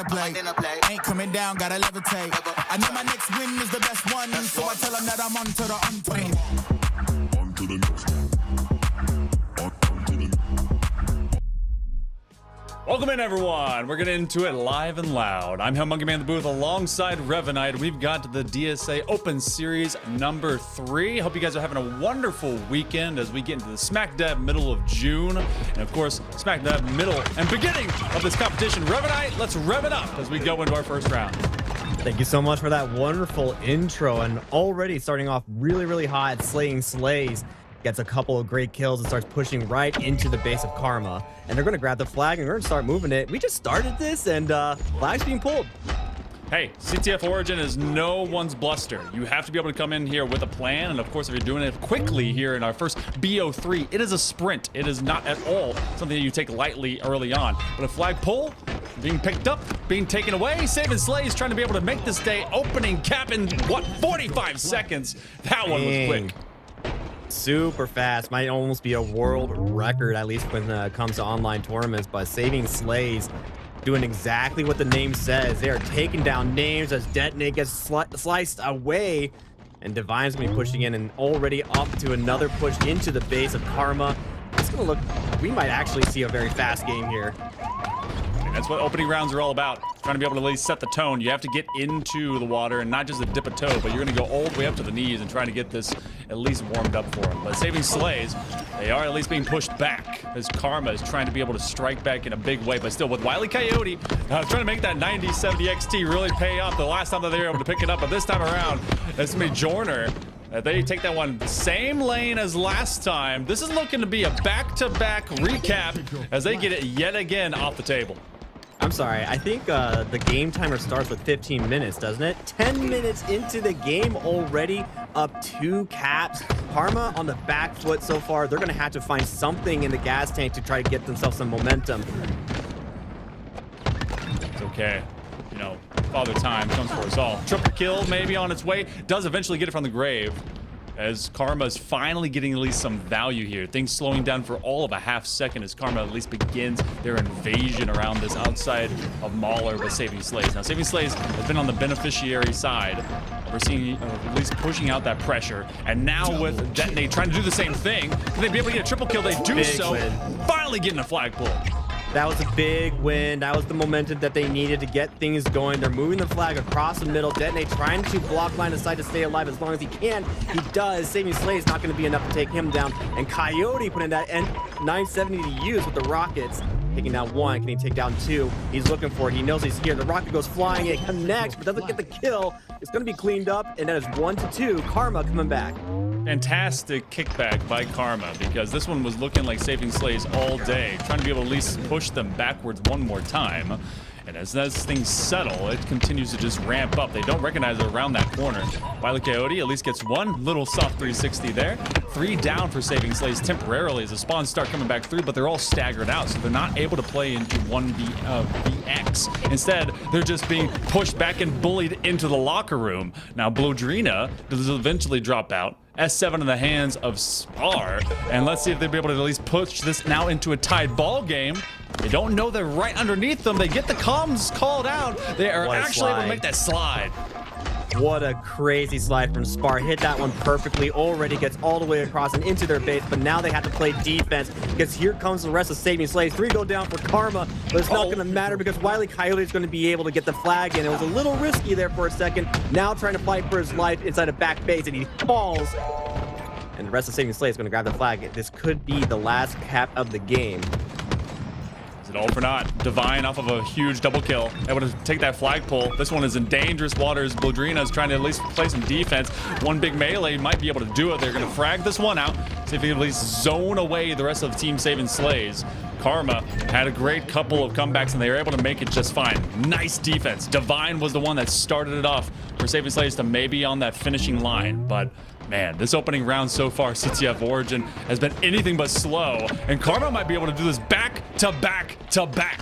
dinner plate. Ain't coming down, gotta levitate. I know my next win is the best one, so I tell them that I'm on to the on-plane. On to the next one. Welcome in, everyone. We're getting into it live and loud. I'm Monkey Man in the booth alongside Revenite. We've got the DSA Open Series number 3. Hope you guys are having a wonderful weekend as we get into the smack dab middle of June. And of course, smack dab middle and beginning of this competition. Revenite, let's rev it up as we go into our first round. Thank you so much for that wonderful intro. And already starting off really hot, Slaying Slays gets a couple of great kills and starts pushing right into the base of Karma. And they're going to grab the flag and we're going to start moving it. We just started this and flag's being pulled. Hey, CTF Origin is no one's bluster. You have to be able to come in here with a plan, and of course, if you're doing it quickly here in our first BO3, it is a sprint. It is not at all something that you take lightly early on. But a flag pull, being picked up, being taken away, Saving Slays trying to be able to make this day opening cap in, what, 45 seconds? That one was quick. Super fast, might almost be a world record, at least when it comes to online tournaments, but Saving Slays doing exactly what the name says. They are taking down names as Detonate gets sliced away, and Divine's gonna be pushing in and already up to another push into the base of Karma. It's gonna look, we might actually see a very fast game here. That's what opening rounds are all about. Trying to be able to at least set the tone. You have to get into the water and not just a dip a toe, but you're going to go all the way up to the knees and trying to get this at least warmed up for them. But Saving Slays, they are at least being pushed back as Karma is trying to be able to strike back in a big way. But still, with Wile E. Coyote trying to make that 90-70 XT really pay off the last time that they were able to pick it up. But this time around, it's going to be Jorner. They take that one same lane as last time. This is looking to be a back-to-back recap as they get it yet again off the table. I'm sorry, I think the game timer starts with 15 minutes, doesn't it? 10 minutes into the game already, up 2 caps. Karma on the back foot so far. They're going to have to find something in the gas tank to try to get themselves some momentum. It's okay. You know, Father Time comes for us all. Triple kill maybe on its way. Does eventually get it from the grave. As Karma's finally getting at least some value here. Things slowing down for all of a half second as Karma at least begins their invasion around this outside of Mauler with Saving Slays. Now, Saving Slays has been on the beneficiary side. We're seeing at least pushing out that pressure. And now with Detonate trying to do the same thing, can they be able to get a triple kill? They do so. Finally getting a flag pull. That was a big win. That was the momentum that they needed to get things going. They're moving the flag across the middle. Detonate trying to block line of sight to stay alive as long as he can. He does. Saving Slay is not going to be enough to take him down. And Coyote putting that N970 to use with the rockets. Taking down 1. Can he take down 2? He's looking for it. He knows he's here. The rocket goes flying. It connects, but doesn't get the kill. It's going to be cleaned up, and that is 1-2. Karma coming back. Fantastic kickback by Karma, because this one was looking like Saving Slays all day, trying to be able to at least push them backwards one more time. And as things settle, it continues to just ramp up. They don't recognize it around that corner. Wile E. Coyote at least gets one little soft 360 there. 3 down for Saving Slays temporarily as the spawns start coming back through, but they're all staggered out, so they're not able to play into 1vx. Instead, they're just being pushed back and bullied into the locker room. Now, Blodrina does eventually drop out. S7 in the hands of Spar, and let's see if they'll be able to at least push this now into a tied ball game. They don't know they're right underneath them. They get the comms called out. They are actually able to make that slide. What a crazy slide from Spar. Hit that one perfectly. Already gets all the way across and into their base, but now they have to play defense because here comes the rest of Saving Slays. 3 go down for Karma, but it's not going to matter because Wile E. Coyote is going to be able to get the flag in. It was a little risky there for a second. Now trying to fight for his life inside a back base, and he falls. And the rest of Saving Slays is going to grab the flag. This could be the last cap of the game. Is it all for naught? Divine off of a huge double kill, able to take that flag pull. This one is in dangerous waters. Blodrina is trying to at least play some defense. One big melee might be able to do it. They're going to frag this one out, see if they can at least zone away the rest of the team Saving Slays. Karma had a great couple of comebacks and they were able to make it just fine. Nice defense. Divine was the one that started it off for Saving Slays to maybe on that finishing line, but man, this opening round so far, CTF Origin has been anything but slow, and Karma might be able to do this back to back to back.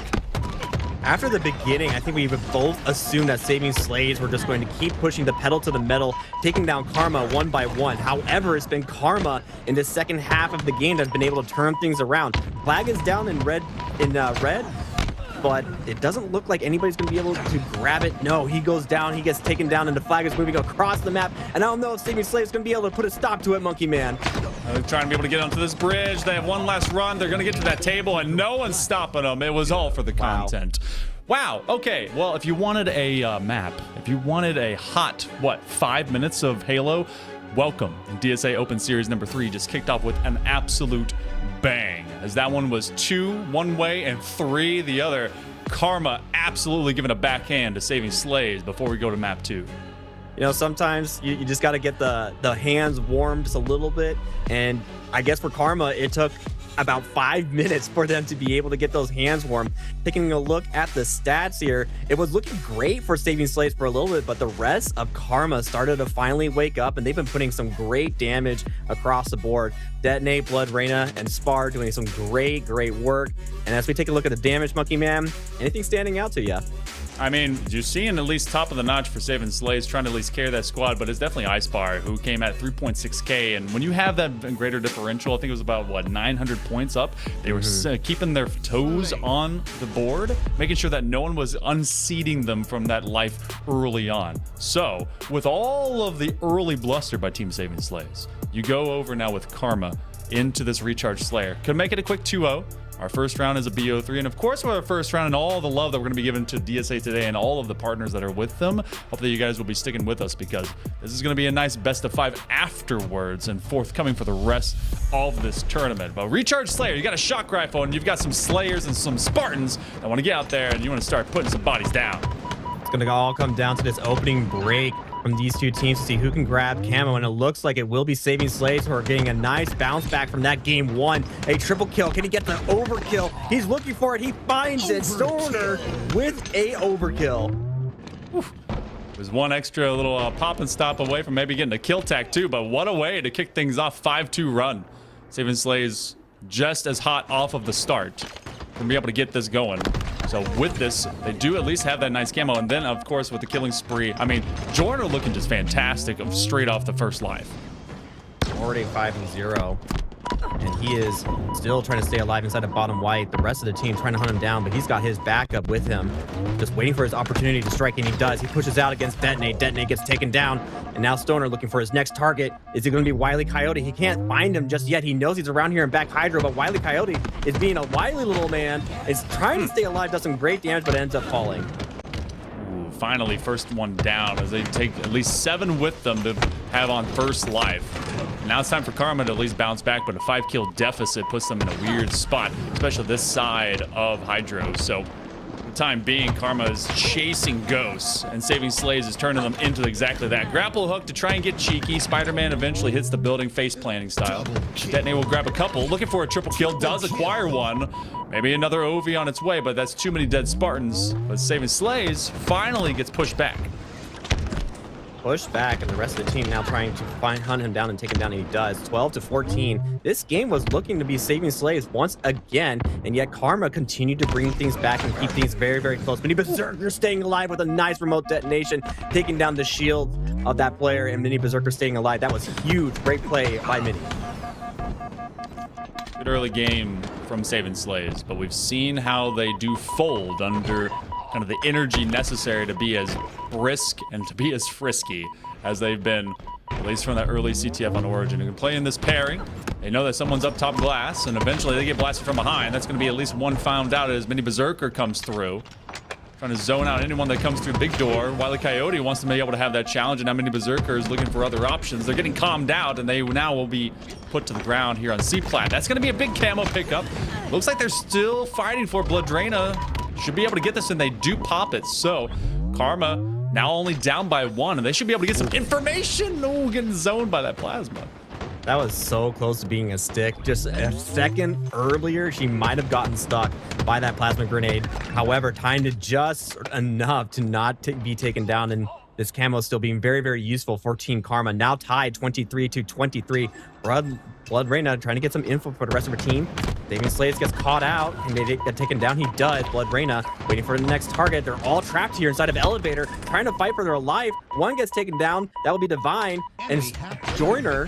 After the beginning, I think we both assumed that Saving Slays were just going to keep pushing the pedal to the metal, taking down Karma one by one. However, it's been Karma in the second half of the game that's been able to turn things around. Flag is down in red. but it doesn't look like anybody's going to be able to grab it. No, he goes down. He gets taken down, and the flag is moving across the map. And I don't know if Saving Slave is going to be able to put a stop to it, Monkey Man. They're trying to be able to get onto this bridge. They have one last run. They're going to get to that table, and no one's stopping them. It was all for the content. Wow. Okay. Well, if you wanted a map, if you wanted a hot, 5 minutes of Halo, welcome. DSA Open Series number 3 just kicked off with an absolute bang, as that one was 2 one way and 3 the other. Karma absolutely giving a backhand to Saving Slaves before we go to map 2. You know, sometimes you just got to get the hands warm just a little bit. And I guess for Karma, it took about 5 minutes for them to be able to get those hands warm. Taking a look at the stats here, it was looking great for Saving Slaves for a little bit, but the rest of Karma started to finally wake up, and they've been putting some great damage across the board. Detonate, Blood Reyna, and Spar doing some great work. And as we take a look at the damage, Monkey Man, anything standing out to you? I mean, you're seeing at least top of the notch for Saving Slaves, trying to at least carry that squad, but it's definitely Icepar, who came at 3.6k. And when you have that greater differential, I think it was about, 900 points up, they were keeping their toes on the board, making sure that no one was unseating them from that life early on. So, with all of the early bluster by Team Saving Slaves, you go over now with Karma into this Recharge Slayer. Could make it a quick 2-0. Our first round is a BO3, and of course, for our first round and all the love that we're going to be giving to DSA today and all of the partners that are with them, hopefully you guys will be sticking with us, because this is going to be a nice best of 5 afterwards and forthcoming for the rest of this tournament. But Recharge Slayer, you got a shock rifle, and you've got some Slayers and some Spartans that want to get out there, and you want to start putting some bodies down. It's going to all come down to this opening break from these two teams to see who can grab camo, and it looks like it will be Saving Slaves, who are getting a nice bounce back from that game 1. A triple kill. Can he get the overkill? He's looking for it. He finds it. Stoner with a overkill. Oof. Was one extra little pop and stop away from maybe getting a kill tack too, but what a way to kick things off. 5-2 run. Saving Slaves just as hot off of the start. Gonna be able to get this going. So with this, they do at least have that nice camo. And then, of course, with the killing spree, I mean, Jordan looking just fantastic straight off the first life. Already 5-0. And he is still trying to stay alive inside of bottom white. The rest of the team trying to hunt him down, but he's got his backup with him. Just waiting for his opportunity to strike, and he does. He pushes out against Detonate. Detonate gets taken down. And now Stoner looking for his next target. Is it going to be Wily Coyote? He can't find him just yet. He knows he's around here in back Hydro, but Wily Coyote is being a wily little man. Is trying to stay alive, does some great damage, but ends up falling. Ooh, finally, first one down, as they take at least 7 with them to have on first life. Now it's time for Karma to at least bounce back, but a 5-kill deficit puts them in a weird spot, especially this side of Hydro. So for the time being, Karma is chasing ghosts, and Saving Slaves is turning them into exactly that. Grapple hook to try and get cheeky. Spider-Man eventually hits the building face planting style. Detonate will grab a couple, looking for a triple kill, does acquire one. Maybe another OV on its way, but that's too many dead Spartans. But Saving Slaves finally gets pushed back. Pushed back, and the rest of the team now trying to hunt him down and take him down, and he does. 12-14. This game was looking to be Saving Slaves once again, and yet Karma continued to bring things back and keep things very close. Mini Berserker staying alive with a nice remote detonation, taking down the shield of that player, and Mini Berserker staying alive. That was huge. Great play by Mini. Good early game from Saving Slaves, but we've seen how they do fold under kind of the energy necessary to be as brisk and to be as frisky as they've been, at least from that early CTF on Origin. You can play in this pairing. They know that someone's up top glass, and eventually they get blasted from behind. That's going to be at least one found out as Mini Berserker comes through. Trying to zone out anyone that comes through big door. Wily Coyote wants to be able to have that challenge, and now Mini Berserker is looking for other options. They're getting calmed out, and they now will be put to the ground here on C-Plat. That's going to be a big camo pickup. Looks like they're still fighting for Blood Reyna. Should be able to get this, and they do pop it. So Karma now only down by 1, and they should be able to get some information. Oh, getting zoned by that plasma. That was so close to being a stick. Just a second earlier, she might have gotten stuck by that plasma grenade. However, timed it just enough to not be taken down, and this camo still being very useful for Team Karma. Now tied 23-23. Blood Reyna trying to get some info for the rest of her team. Saving Slaves gets caught out, and they get taken down. He does. Blood Reyna waiting for the next target. They're all trapped here inside of Elevator, trying to fight for their life. One gets taken down. That will be Divine. And Joiner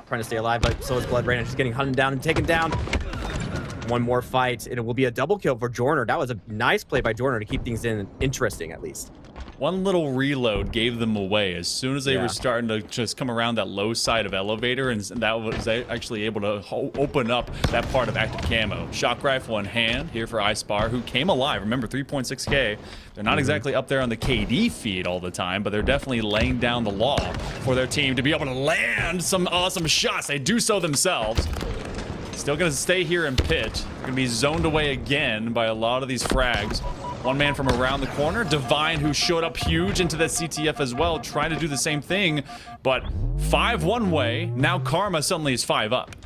trying to stay alive, but so is Blood Reyna. She's getting hunted down and taken down. one more fight, and it will be a double kill for Jorner. That was a nice play by Jorner to keep things interesting, at least. One little reload gave them away as soon as they were starting to just come around that low side of elevator, and that was actually able to open up that part of active camo. Shock rifle in hand here for iSpar, who came alive. Remember, 3.6K. They're not exactly up there on the KD feed all the time, but they're definitely laying down the law for their team to be able to land some awesome shots. They do so themselves. Still going to stay here in pit. They're going to be zoned away again by a lot of these frags. One man from around the corner, Divine, who showed up huge into that CTF as well, trying to do the same thing, but 5 one way. Now Karma suddenly is 5 up.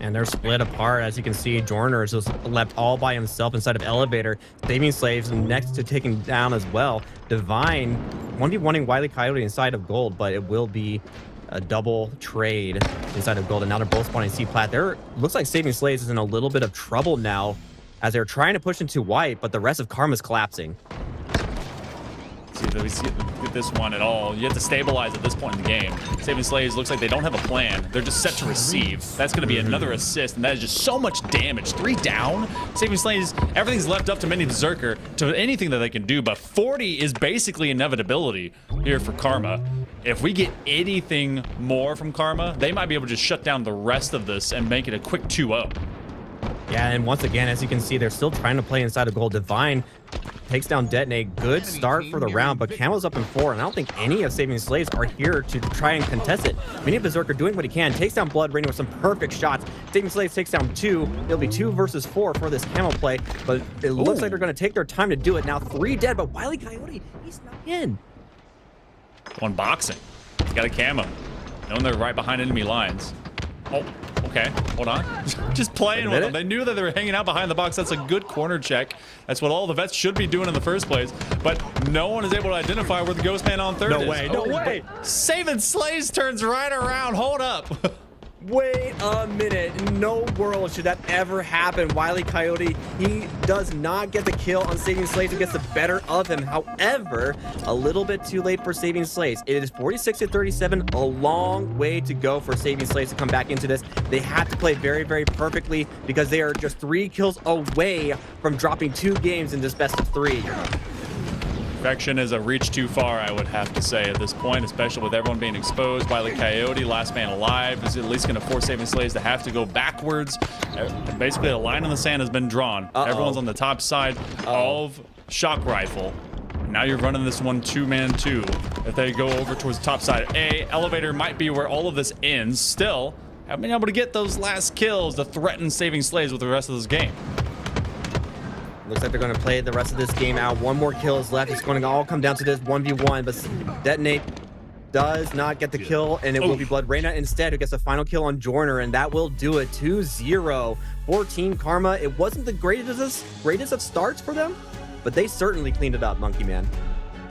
And they're split apart. As you can see, Jorner is just left all by himself inside of elevator. Saving Slaves next to taking down as well. Divine 1v1ing Wily Coyote inside of gold, but it will be a double trade inside of gold. And now they're both spawning C-Plat. Looks like Saving Slaves is in a little bit of trouble now, as they're trying to push into white, but the rest of Karma's collapsing. See if we get this one at all. You have to stabilize at this point in the game. Saving Slaves looks like they don't have a plan. They're just set to receive. That's going to be another assist, and that is just so much damage. 3 down. Saving Slaves, everything's left up to Mini Berserker to anything that they can do, but 40 is basically inevitability here for Karma. If we get anything more from Karma, they might be able to just shut down the rest of this and make it a quick 2-0. Yeah, and once again, as you can see, they're still trying to play inside of gold. Divine takes down Detonate. Good start for the round, but Camo's up in 4, and I don't think any of Saving Slaves are here to try and contest it. Mini Berserker doing what he can, takes down Blood Rain with some perfect shots. Saving Slaves takes down 2. It'll be 2 versus 4 for this Camo play, but it looks like they're going to take their time to do it. Now 3 dead, but Wily Coyote, he's snuck in. One boxing. He's got a Camo. Knowing they're right behind enemy lines. Oh, okay. Hold on. Just playing with them. They knew that they were hanging out behind the box. That's a good corner check. That's what all the vets should be doing in the first place. But no one is able to identify where the ghost man on third is. No way. No way. Saving Slaves turns right around. Hold up. Wait a minute. In no world should that ever happen. Wily Coyote, he does not get the kill on Saving Slaves. It gets the better of him. However, a little bit too late for Saving Slaves. It is 46-37. A long way to go for Saving Slaves to come back into this. They have to play very, very perfectly because they are just 3 kills away from dropping 2 games in this best of 3. Perfection is a reach too far, I would have to say, at this point, especially with everyone being exposed. Wily Coyote, last man alive, is at least going to force Saving Slaves to have to go backwards. Basically, a line in the sand has been drawn. Everyone's on the top side of Shock Rifle. Now you're running this one 2-man 2. If they go over towards the top side, elevator might be where all of this ends. Still, haven't been able to get those last kills to threaten Saving Slaves with the rest of this game. Looks like they're going to play the rest of this game out. 1 more kill is left. It's going to all come down to this 1v1, but Detonate does not get the kill, and it will be Blood Raina instead who gets the final kill on Jorner, and that will do it. 2-0 for Team Karma. It wasn't the greatest of starts for them, but they certainly cleaned it up, Monkey Man.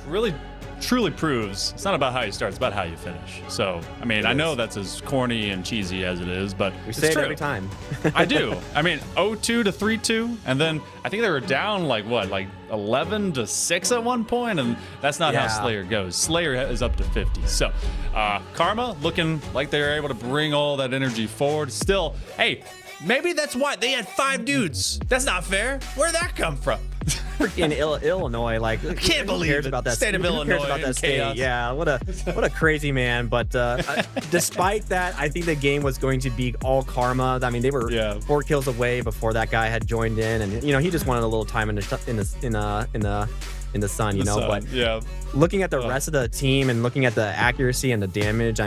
Really truly proves it's not about how you start, it's about how you finish. So, I mean, I know that's as corny and cheesy as it is, but we say it every time. I do. I mean, 0-2 to 3-2, and then I think they were down like 11-6 at one point, and that's not how Slayer goes. Slayer is up to 50. So, Karma looking like they're able to bring all that energy forward. Still, hey, maybe that's why they had 5 dudes. That's not fair. Where'd that come from? Freaking Illinois, like, I can't believe about that state of Illinois. Who cares about that state? Yeah, what a crazy man. But despite that, I think the game was going to be all Karma. I mean, they were 4 kills away before that guy had joined in, and he just wanted a little time in the sun, But looking at the rest of the team and looking at the accuracy and the damage,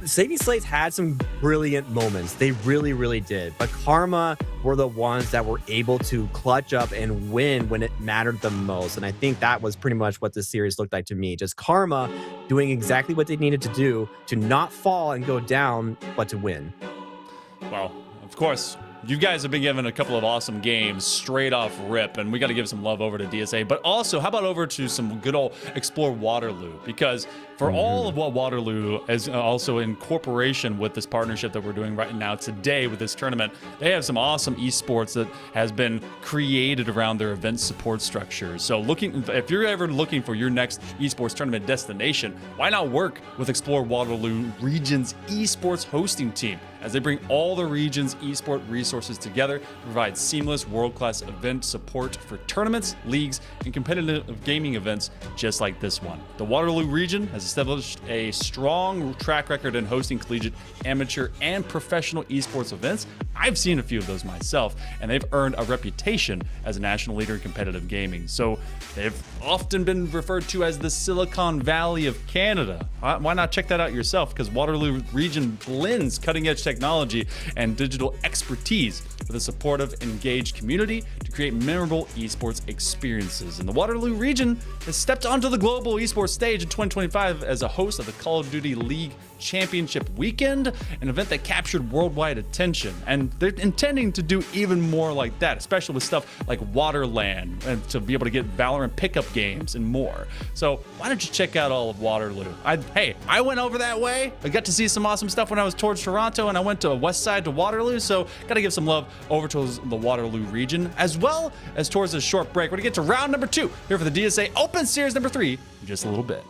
Saving Slaves had some brilliant moments. They really, really did. But Karma were the ones that were able to clutch up and win when it mattered the most. And I think that was pretty much what this series looked like to me. Just Karma doing exactly what they needed to do to not fall and go down, but to win. Well, of course, you guys have been given a couple of awesome games straight off rip, and we got to give some love over to DSA. But also, how about over to some good old Explore Waterloo? Because for all of what Waterloo is also in corporation with this partnership that we're doing right now today with this tournament, they have some awesome esports that has been created around their event support structures. So if you're ever looking for your next esports tournament destination, why not work with Explore Waterloo Region's esports hosting team? as they bring all the region's esport resources together to provide seamless world-class event support for tournaments, leagues, and competitive gaming events just like this one. The Waterloo region has established a strong track record in hosting collegiate, amateur, and professional esports events. I've seen a few of those myself, and they've earned a reputation as a national leader in competitive gaming. So they've often been referred to as the Silicon Valley of Canada. Why not check that out yourself? Because Waterloo region blends cutting-edge technology and digital expertise with a supportive, engaged community to create memorable esports experiences. And the Waterloo region has stepped onto the global esports stage in 2025 as a host of the Call of Duty League Championship Weekend, an event that captured worldwide attention. And they're intending to do even more like that, especially with stuff like Waterland, and to be able to get Valorant pickup games and more. So why don't you check out all of Waterloo? I went over that way. I got to see some awesome stuff when I was towards Toronto, and I went to west side to Waterloo, so gotta give some love over towards the Waterloo region, as well as towards this short break. We're gonna get to round number 2 here for the DSA Open Series number 3 in just a little bit.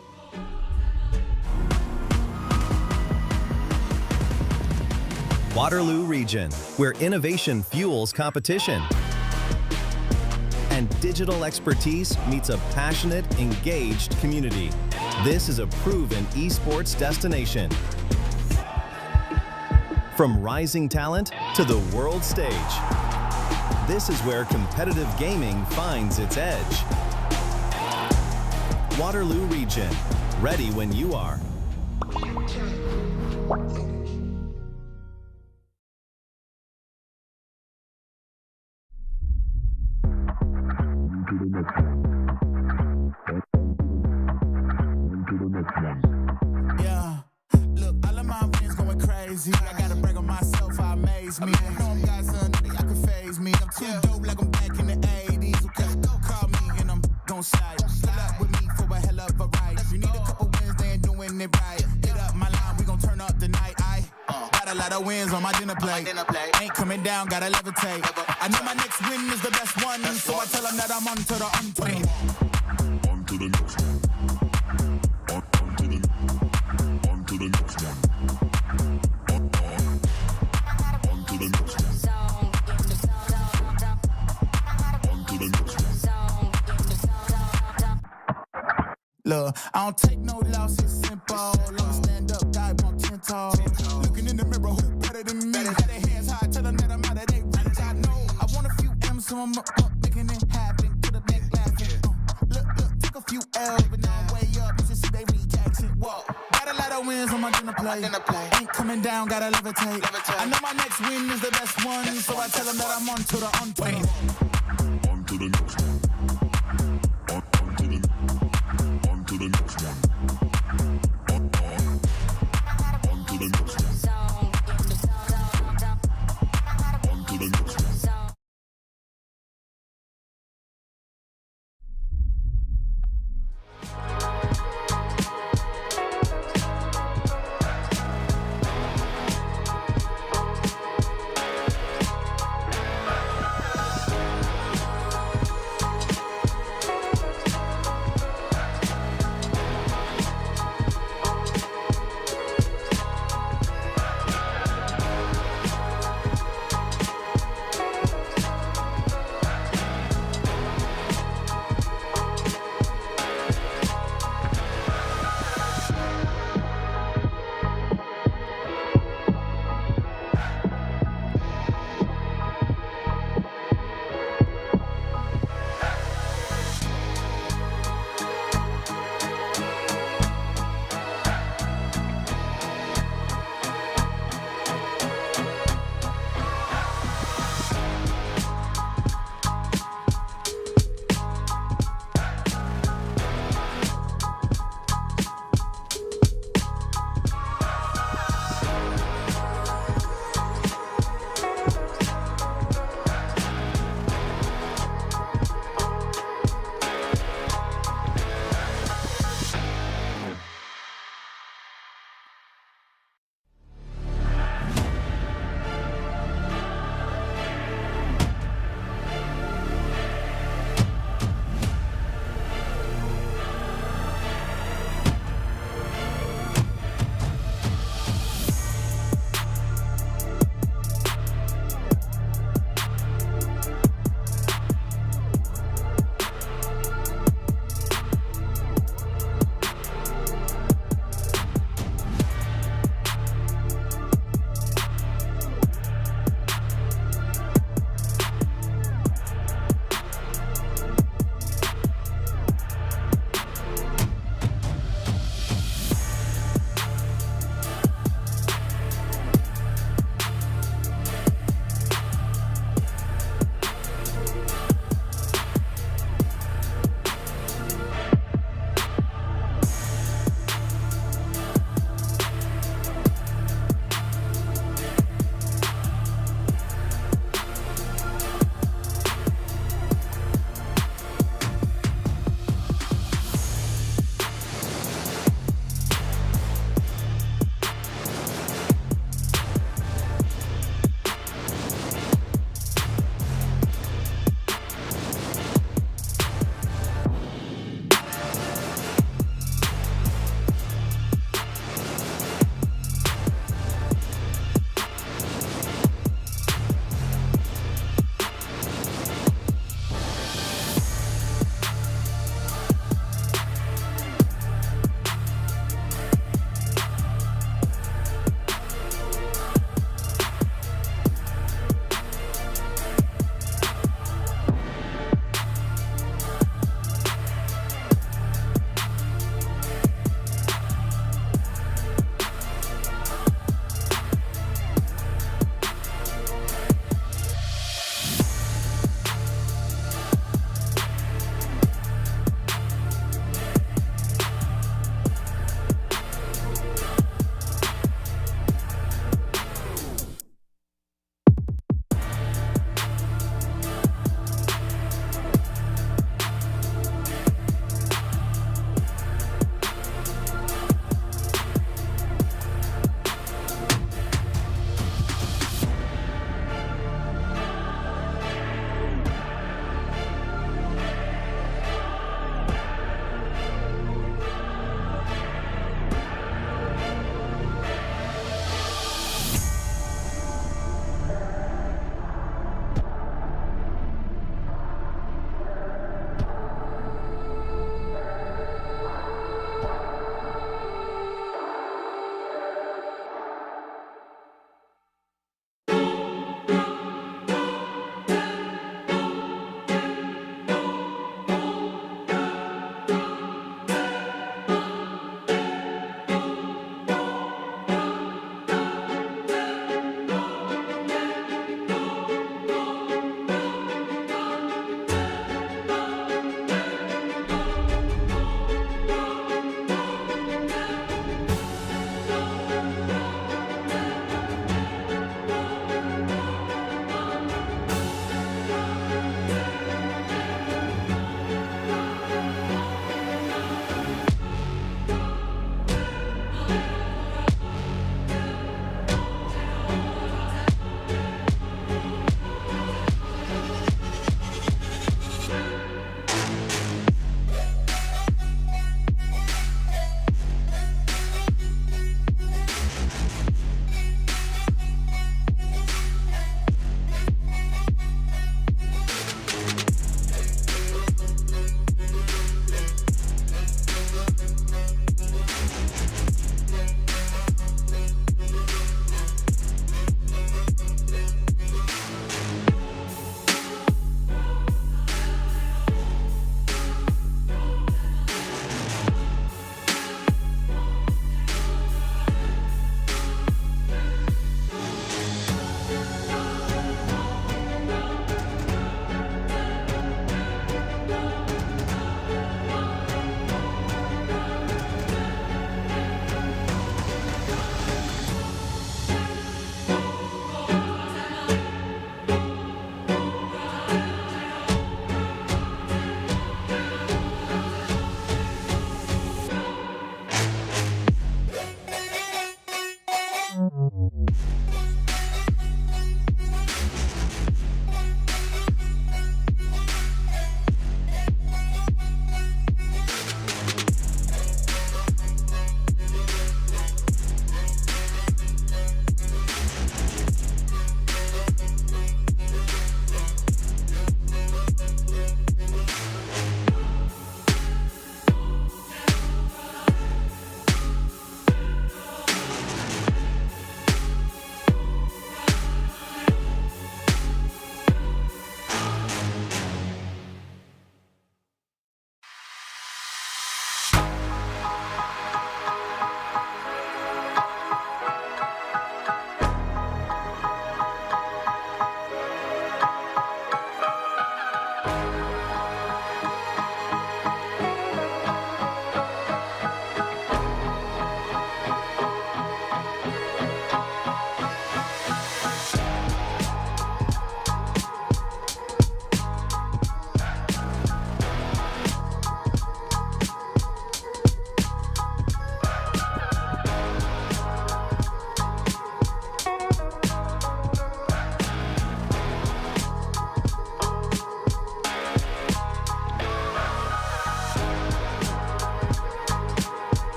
Waterloo region, where innovation fuels competition and digital expertise meets a passionate, engaged community. This is a proven esports destination. From rising talent to the world stage, this is where competitive gaming finds its edge. Waterloo region, ready when you are. Yeah, look, all of my wins going crazy. I gotta brag on myself, I amaze me. I know I'm got something that I can phase me. I'm too dope like I'm back in the 80s. Okay, call me and I'm gon' slide. Pull up with me for a hell of a ride. You need a couple wins, they ain't doing it right. Hit up my line, we gon' turn up the night. I got a lot of wins on my dinner plate. Ain't coming down, gotta levitate. I know my next win is the best one, so I tell them that I'm on to the on-20. On to the next one. On to the next one. On to the next one. On to the next one. Look, I don't take no loss, it's simple. I'm a stand-up guy, walk 10 tall. Looking in the mirror, who better than me? Had their hands high, tell them that I'm out of their reach. I know I want a few M's, so I'm up, making it happen. Could have been laughing. Look, took a few L's, but now I'm way up. You should see they reaction. Whoa, got a lot of wins on my dinner plate. Ain't coming down, gotta levitate. I know my next win is the best one, so I tell them that I'm on to the on-20. On to the next one. On to the next one. On to the next one. On to the next one.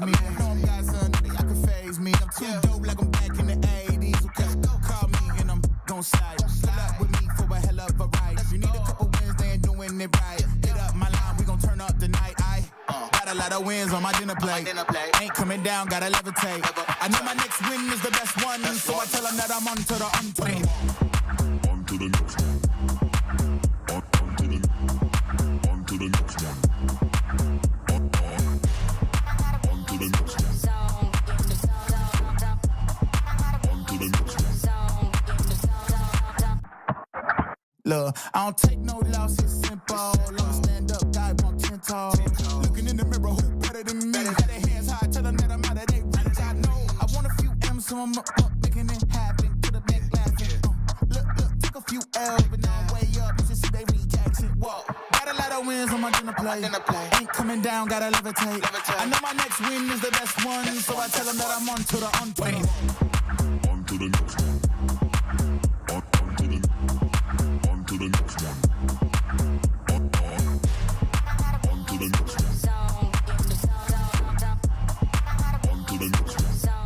amaze me. I know I'm got something that I can phase me. I'm too dope like I'm back in the 80s. Okay, call me and I'm gon' slide. Pull up with me for a hell of a ride. If you need a couple wins, they ain't doing it right. Hit up my line, we gon' turn up the night. I got a lot of wins on my dinner plate. Ain't coming down, gotta levitate. I know my next win is the best one, so I tell them that I'm on to the untrained. On to the next one. On to the next one. On to the next one. On to the next one. Look, I don't take no loss, it's simple. I'm a stand-up guy, want 10 tall. Looking in the mirror, who better than me? Got their hands high, tell them that I'm out of their reach. I know I want a few M's, so I'm up, making it happen. To the back laughing. Look, took a few L's, but now I'm way up. You should see they reaction. Whoa, got a lot of wins on my dinner plate. Ain't coming down, gotta levitate. I know my next win is the best one, so I tell them that I'm on to the untrained. On to the next one. On to the to the next one. On to the next one. On to the next one.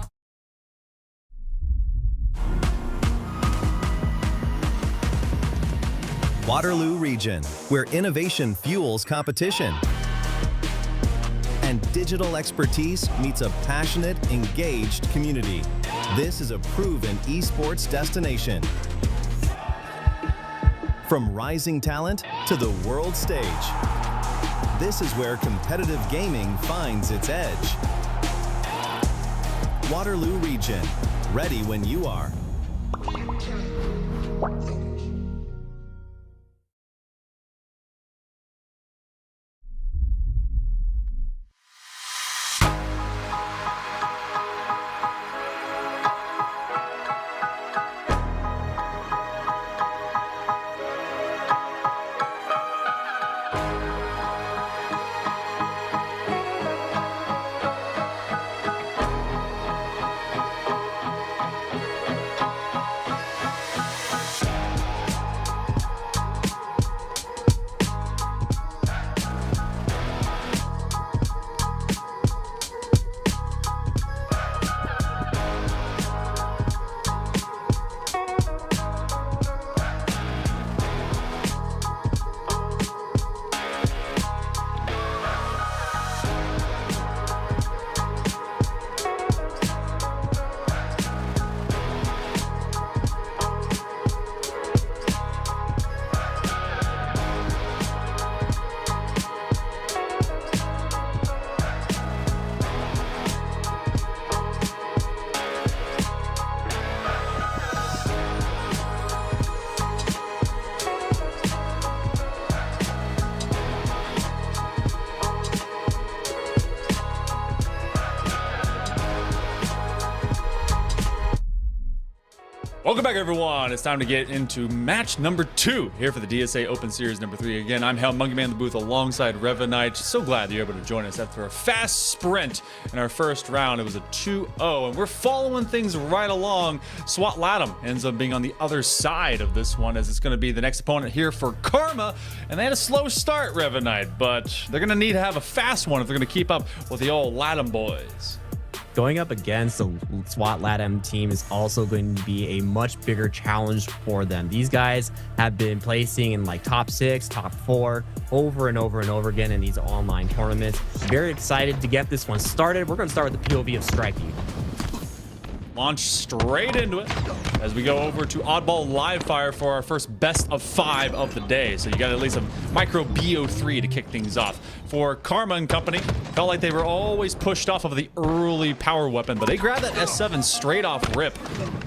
Waterloo region, where innovation fuels competition and digital expertise meets a passionate, engaged community. This is a proven esports destination. From rising talent to the world stage, this is where competitive gaming finds its edge. Waterloo region, ready when you are. Welcome back, everyone. It's time to get into match number 2 here for the DSA Open Series number 3. Again, I'm Hell Monkey Man in the booth alongside Revanite. So glad that you're able to join us after a fast sprint in our first round. It was a 2-0, and we're following things right along. SWAT Latham ends up being on the other side of this one, as it's going to be the next opponent here for Karma. And they had a slow start, Revanite, but they're going to need to have a fast one if they're going to keep up with the old Latham boys. Going up against the SWAT LATAM team is also going to be a much bigger challenge for them. These guys have been placing in like top 6, top 4 over and over and over again in these online tournaments. Very excited to get this one started. We're going to start with the POV of Strikey. Launch straight into it as we go over to Oddball Live Fire for our first best of 5 of the day. So you got at least a micro BO3 to kick things off. For Karma and company, felt like they were always pushed off of the early power weapon, but they grabbed that S7 straight off rip.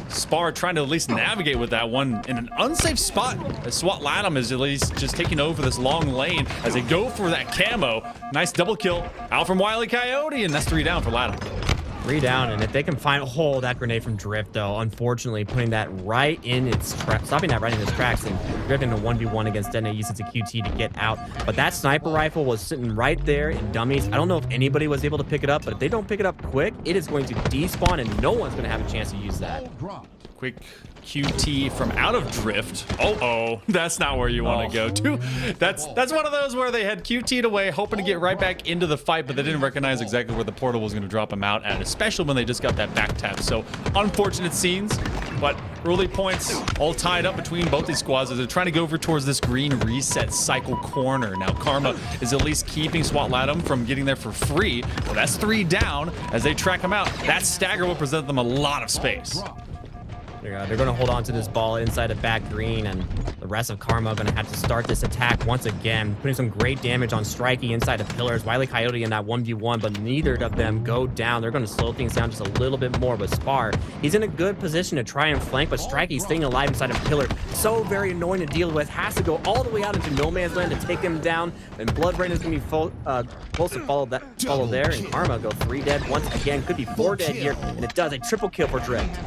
Spar trying to at least navigate with that one in an unsafe spot, as SWAT Latham is at least just taking over this long lane as they go for that camo. Nice double kill out from Wile E. Coyote, and that's 3 down for Latham. 3 down, and if they can find that grenade from Drift, though, unfortunately putting that right in its stopping that right in its tracks, and Drift in a 1v1 against Dene uses a QT to get out. But that sniper rifle was sitting right there in dummies. I don't know if anybody was able to pick it up, but if they don't pick it up quick, it is going to despawn, and no one's going to have a chance to use that. quick QT from out of drift. That's not where you want to go to. That's one of those where they had QT'd away, hoping to get right back into the fight, but they didn't recognize exactly where the portal was going to drop them out at, especially when they just got that back tap. So unfortunate scenes, but early points all tied up between both these squads as they're trying to go over towards this green reset cycle corner. Now Karma is at least keeping SWAT Latham from getting there for free. Well, that's 3 down as they track him out. That stagger will present them a lot of space. They're going to hold on to this ball inside of back green, and the rest of Karma are going to have to start this attack once again, putting some great damage on Strikey inside of pillars. Wile E. Coyote in that 1v1, but neither of them go down. They're going to slow things down just a little bit more, but Spar, he's in a good position to try and flank, but Strikey staying alive inside of pillar. So very annoying to deal with. Has to go all the way out into no man's land to take him down, and Blood Rain is going to be close to follow there, and Karma go 3 dead once again. Could be 4 dead here, and it does a triple kill for Drift.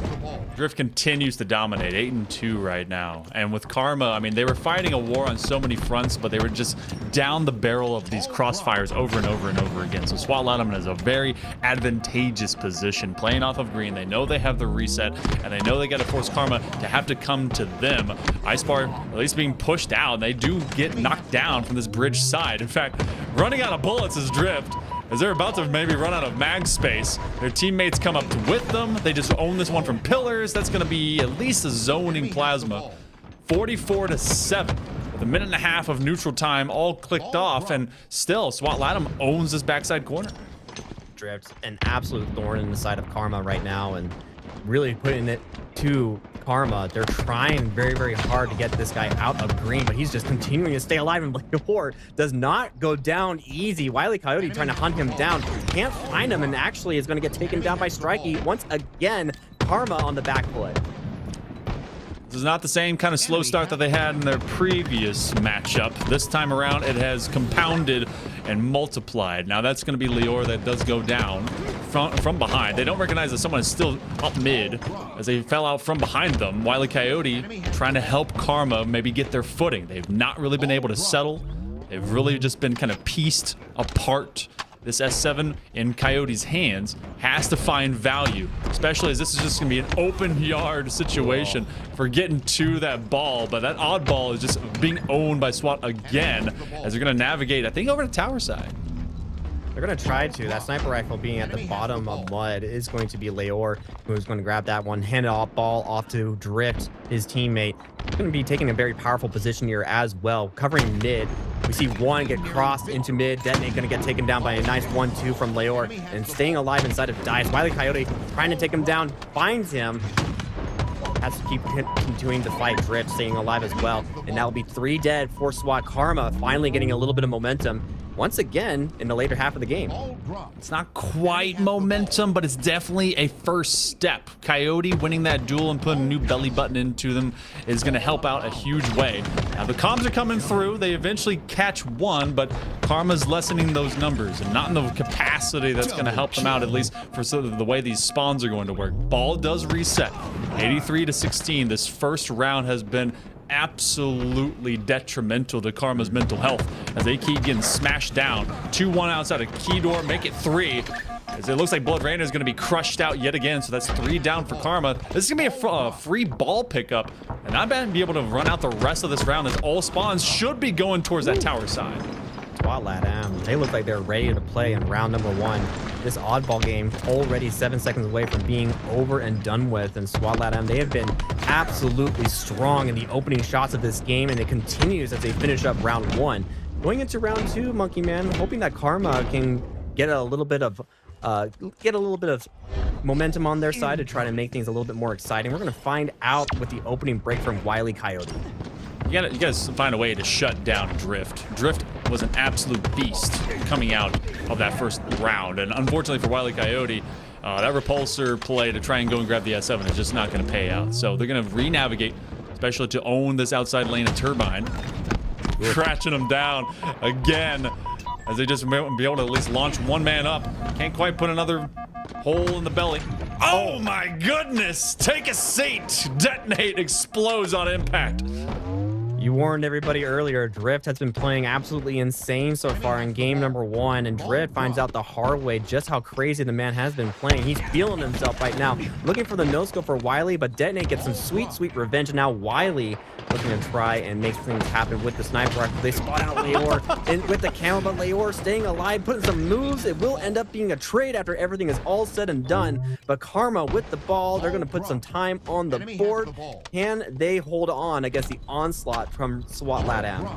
Drift continues to dominate, 8-2 right now. And with Karma, I mean, they were fighting a war on so many fronts, but they were just down the barrel of these crossfires over and over and over again. So SWAT Latham is a very advantageous position, playing off of green. They know they have the reset, and they know they got to force Karma to have to come to them. Icepar at least being pushed out. They do get knocked down from this bridge side. In fact, running out of bullets is Drift, as they're about to maybe run out of mag space. Their teammates come up with them. They just own this one from pillars. That's going to be at least a zoning plasma. 44-7 with 1.5 minutes of neutral time all clicked off, and still SWAT Latham owns this backside corner. Drift, an absolute thorn in the side of Karma right now, and really putting it to Karma. They're trying very, very hard to get this guy out of green, but he's just continuing to stay alive, and Blade does not go down easy. Wile E. Coyote trying to hunt him down. Can't find him, and actually is going to get taken down by Strikey. Once again, Karma on the back foot. This is not the same kind of slow start that they had in their previous matchup. This time around, it has compounded and multiplied. Now that's going to be Leor that does go down from behind. They don't recognize that someone is still up mid as they fell out from behind them. Wile E. Coyote trying to help Karma maybe get their footing. They've not really been able to settle. They've really just been kind of pieced apart. This S7 in Coyote's hands has to find value, especially as this is just going to be an open yard situation for getting to that ball. But that odd ball is just being owned by SWAT again as they're going to navigate, I think, over to tower side. They're going to try to. That sniper rifle being at the bottom of mud is going to be Leor, who's going to grab that one, hand it off ball off to Drift, his teammate. He's going to be taking a very powerful position here as well, covering mid. We see one get crossed into mid. Detonate going to get taken down by a nice 1-2 from Leor, and staying alive inside of Dice. Wile E. Coyote trying to take him down, finds him. Has to keep continuing to fight. Drift staying alive as well, and that will be 3 dead for SWAT. Karma finally getting a little bit of momentum once again in the later half of the game. It's not quite momentum, but it's definitely a first step. Coyote winning that duel and putting a new belly button into them is going to help out a huge way. Now the comms are coming through. They eventually catch one, but Karma's lessening those numbers and not in the capacity that's going to help them out, at least for sort of the way these spawns are going to work. Ball does reset. 83-16. This first round has been absolutely detrimental to Karma's mental health as they keep getting smashed down. 2-1 outside of key door, make it 3. As it looks like Blood Rain is going to be crushed out yet again, so that's 3 down for Karma. This is going to be a free ball pickup, and I bet be able to run out the rest of this round as all spawns should be going towards that tower side. SWAT Latham, they look like they're ready to play in round number 1. This oddball game already 7 seconds away from being over and done with, and SWAT Latham, they have been absolutely strong in the opening shots of this game, and it continues as they finish up round 1. Going into round 2, Monkey Man, hoping that Karma can get a little bit of momentum on their side to try to make things a little bit more exciting. We're going to find out with the opening break from Wile E. Coyote. You gotta find a way to shut down Drift. Drift was an absolute beast coming out of that first round, and unfortunately for Wile E. Coyote, that repulsor play to try and go and grab the S7 is just not going to pay out. So they're going to re-navigate, especially to own this outside lane of Turbine, crashing them down again as they just be able to at least launch one man up. Can't quite put another hole in the belly. Oh my goodness! Take a seat! Detonate explodes on impact. You warned everybody earlier. Drift has been playing absolutely insane so far in game number 1, and Drift finds out the hard way just how crazy the man has been playing. He's feeling himself right now, looking for the no-scope for Wiley, but Detonate gets some sweet, sweet revenge, and now Wiley looking to try and make things happen with the sniper rifle. They spot out Leor and with the camo, but Leor staying alive, putting some moves. It will end up being a trade after everything is all said and done, but Karma with the ball, they're going to put some time on the board. Can they hold on against the onslaught from SWAT LATAM?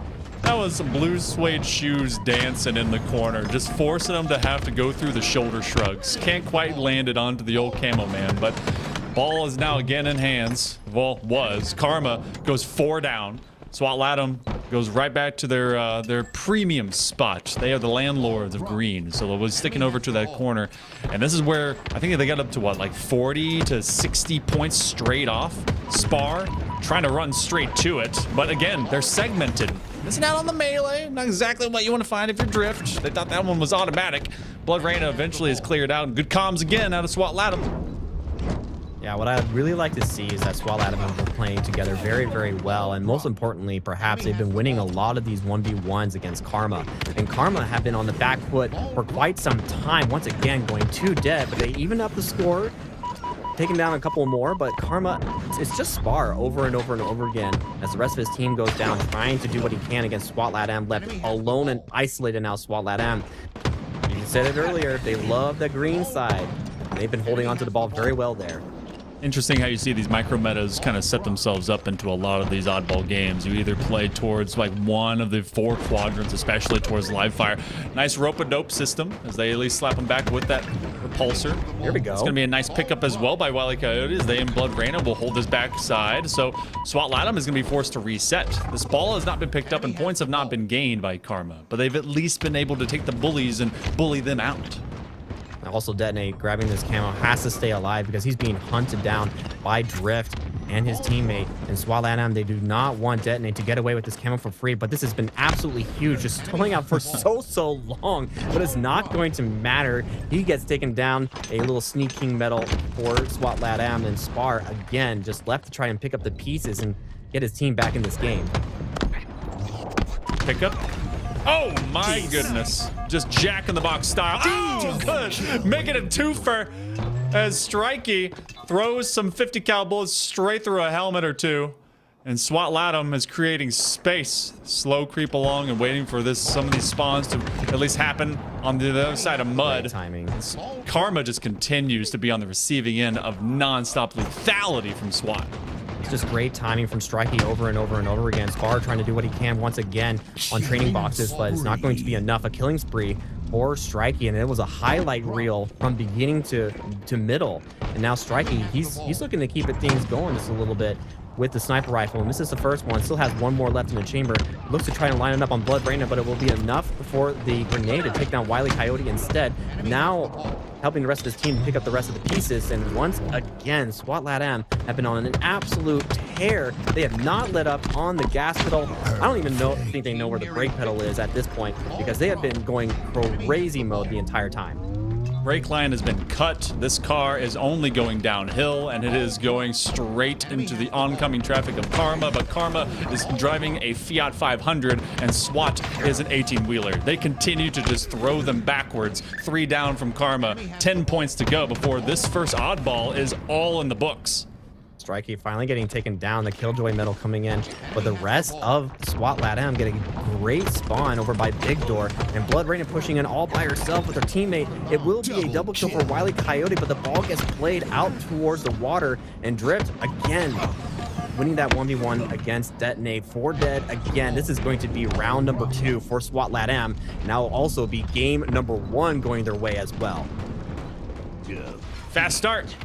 That was some blue suede shoes dancing in the corner, just forcing them to have to go through the shoulder shrugs. Can't quite land it onto the old camo man, but ball is now again in hands. Well, was. Karma goes 4 down. SWAT LATAM goes right back to their premium spot. They are the landlords of green, so it was sticking over to that corner. And this is where I think they got up to what, like 40 to 60 points straight off. Spar trying to run straight to it, but again, they're segmented. Missing out on the melee, not exactly what you want to find if you're Drift. They thought that one was automatic. Blood Rain eventually is cleared out. Good comms again out of SWAT LATAM. Yeah, what I'd really like to see is that SWAT LATAM have been playing together very, very well, and most importantly, perhaps they've been winning a lot of these 1v1s against Karma. And Karma have been on the back foot for quite some time, once again going 2 dead, but they even up the score, taking down a couple more, but Karma, it's just Spar over and over and over again as the rest of his team goes down, trying to do what he can against SWAT LATAM, left alone and isolated now SWAT LATAM. You said it earlier, they love the green side. They've been holding onto the ball very well there. Interesting how you see these micro metas kind of set themselves up into a lot of these oddball games. You either play towards like one of the 4 quadrants, especially towards live fire. Nice rope-a-dope system as they at least slap them back with that repulsor. Here we go. It's going to be a nice pickup as well by Wily Coyote as they in Blood Raina will hold this backside. So SWAT LATAM is going to be forced to reset. This ball has not been picked up and points have not been gained by Karma, but they've at least been able to take the bullies and bully them out. Also, Detonate grabbing this camo has to stay alive because he's being hunted down by Drift and his teammate. And SWAT LATAM, they do not want Detonate to get away with this camo for free, but this has been absolutely huge, just stalling out for so long, but it's not going to matter. He gets taken down. A little sneaking medal for SWAT LATAM, and Spar again just left to try and pick up the pieces and get his team back in this game. Pick up. Oh my goodness. Just Jack in the Box style. Oh, good. Making it 2-fer as Strikey throws some 50 cal bullets straight through a helmet or 2. And SWAT LATAM is creating space. Slow creep along and waiting for some of these spawns to at least happen on the other side of mud. Great timing. Karma just continues to be on the receiving end of non-stop lethality from SWAT. It's just great timing from Strikey over and over and over again. Spar trying to do what he can once again on training boxes, but it's not going to be enough. A killing spree for Strikey, and it was a highlight reel from beginning to middle. And now Strikey, he's looking to keep things going just a little bit with the sniper rifle, and this is the first one. Still has 1 more left in the chamber. Looks to try and line it up on Blood Raina, but it will be enough for the grenade to take down Wily Coyote instead. Now helping the rest of his team pick up the rest of the pieces, and once again, SWAT LATAM have been on an absolute tear. They have not let up on the gas pedal. I don't even think they know where the brake pedal is at this point, because they have been going crazy mode the entire time. Brake line has been cut. This car is only going downhill, and it is going straight into the oncoming traffic of Karma, but Karma is driving a Fiat 500, and SWAT is an 18-wheeler. They continue to just throw them backwards. 3 down from Karma, 10 points to go before this first oddball is all in the books. Strikey finally getting taken down, the Killjoy medal coming in, but the rest of SWAT LATAM getting a great spawn over by Big Door, and Blood Raina pushing in all by herself with her teammate. It will be a double kill for Wily Coyote, but the ball gets played out towards the water, and Drift again winning that 1v1 against Detonate. 4 dead again. This is going to be round number 2 for SWAT LATAM. Now will also be game number 1 going their way as well. Fast start.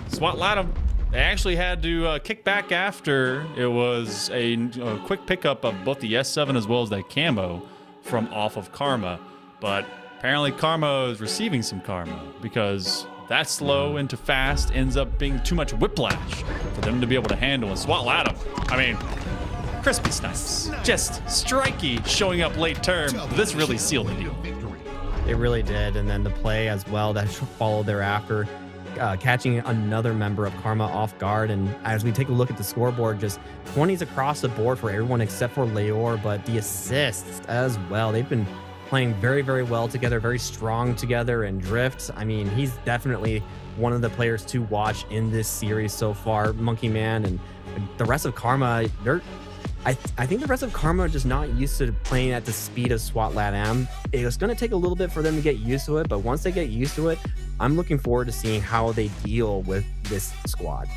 SWAT LATAM. They actually had to kick back after it was a quick pickup of both the S7 as well as that camo from off of Karma. But apparently Karma is receiving some karma because that slow into fast ends up being too much whiplash for them to be able to handle. And SWAT LATAM, I mean, crispy snipes. Just Strikey showing up late term. This really sealed the deal. It really did, and then the play as well that followed thereafter. catching another member of Karma off guard. And as we take a look at the scoreboard, just 20s across the board for everyone except for Leor, but the assists as well. They've been playing very, very well together, very strong together. And Drift, I mean, he's definitely one of the players to watch in this series so far. Monkey Man and the rest of Karma, I think the rest of Karma are just not used to playing at the speed of SWAT LATAM. It's going to take a little bit for them to get used to it, but once they get used to it, I'm looking forward to seeing how they deal with this squad.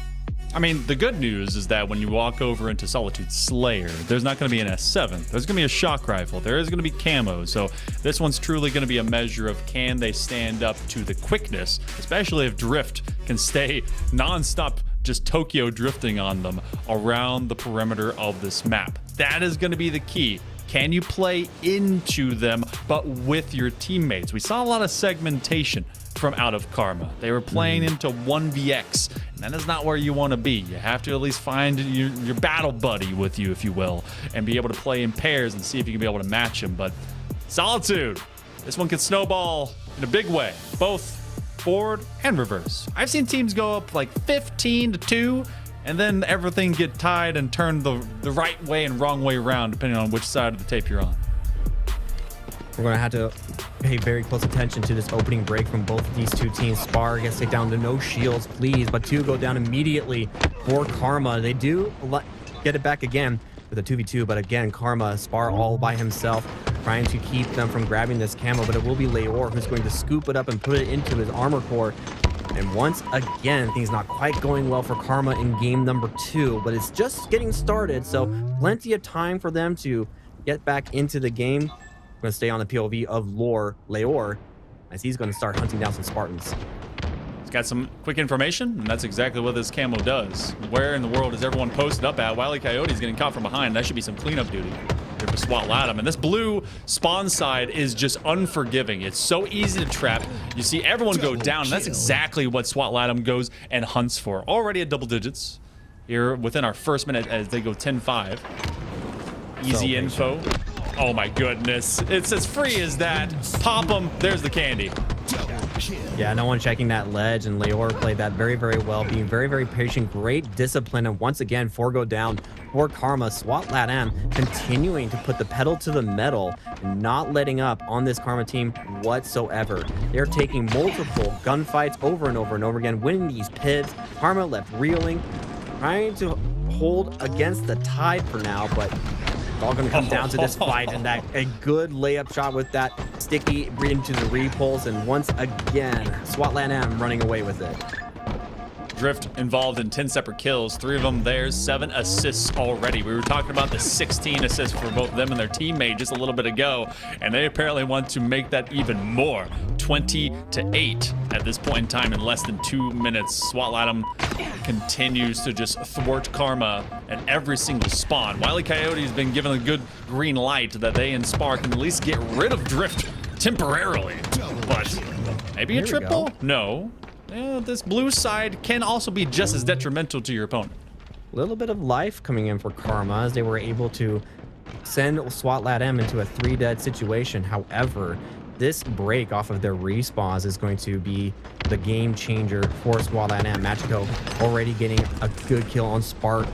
I mean, the good news is that when you walk over into Solitude Slayer, there's not going to be an S7. There's going to be a shock rifle. There is going to be camo. So this one's truly going to be a measure of can they stand up to the quickness, especially if Drift can stay nonstop just Tokyo drifting on them around the perimeter of this map. That is going to be the key. Can you play into them, but with your teammates? We saw a lot of segmentation from out of Karma. They were playing into 1vx, and that is not where you want to be. You have to at least find your battle buddy with you, if you will, and be able to play in pairs and see if you can be able to match him. But Solitude, this one could snowball in a big way, both forward and reverse. I've seen teams go up like 15-2, and then everything get tied and turned the right way and wrong way around, depending on which side of the tape you're on. We're going to have to pay very close attention to this opening break from both of these two teams. Spar gets taken down to no shields, please, but two go down immediately for Karma. They do get it back again with a 2v2, but again, Karma, Spar all by himself, trying to keep them from grabbing this camo, but it will be Leor who's going to scoop it up and put it into his armor core. And once again, things not quite going well for Karma in game number 2, but it's just getting started, so plenty of time for them to get back into the game. I'm going to stay on the POV of Leor, as he's going to start hunting down some Spartans. He's got some quick information, and that's exactly what this camo does. Where in the world is everyone posted up at? Wile E. Coyote's getting caught from behind. That should be some cleanup duty here for SWAT LATAM. And this blue spawn side is just unforgiving. It's so easy to trap. You see everyone go down, and that's exactly what SWAT LATAM goes and hunts for. Already at double digits here within our first minute as they go 10-5. Easy info. Oh my goodness. It's as free as that. Pop them. There's the candy. Yeah, no one checking that ledge, and Leor played that very, very well, being very, very patient, great discipline, and once again, 4 go down for Karma. SWAT LATAM continuing to put the pedal to the metal and not letting up on this Karma team whatsoever. They're taking multiple gunfights over and over and over again, winning these pivots. Karma left reeling, trying to hold against the tide for now, but it's all going to come down to this fight, and that a good layup shot with that sticky into the repulse, and once again, SWAT LATAM running away with it. Drift involved in 10 separate kills, 3 of them theirs, 7 assists already. We were talking about the 16 assists for both them and their teammate just a little bit ago, and they apparently want to make that even more. 20-8 at this point in time in less than 2 minutes. SWAT LATAM continues to just thwart Karma at every single spawn. Wile E. Coyote has been given a good green light that they and Spar can at least get rid of Drift temporarily. But maybe a triple? No. This blue side can also be just as detrimental to your opponent. A little bit of life coming in for Karma as they were able to send SWAT LATAM into a 3-dead situation. However, this break off of their respawns is going to be the game changer for SWAT LATAM. Machiko already getting a good kill on Spar.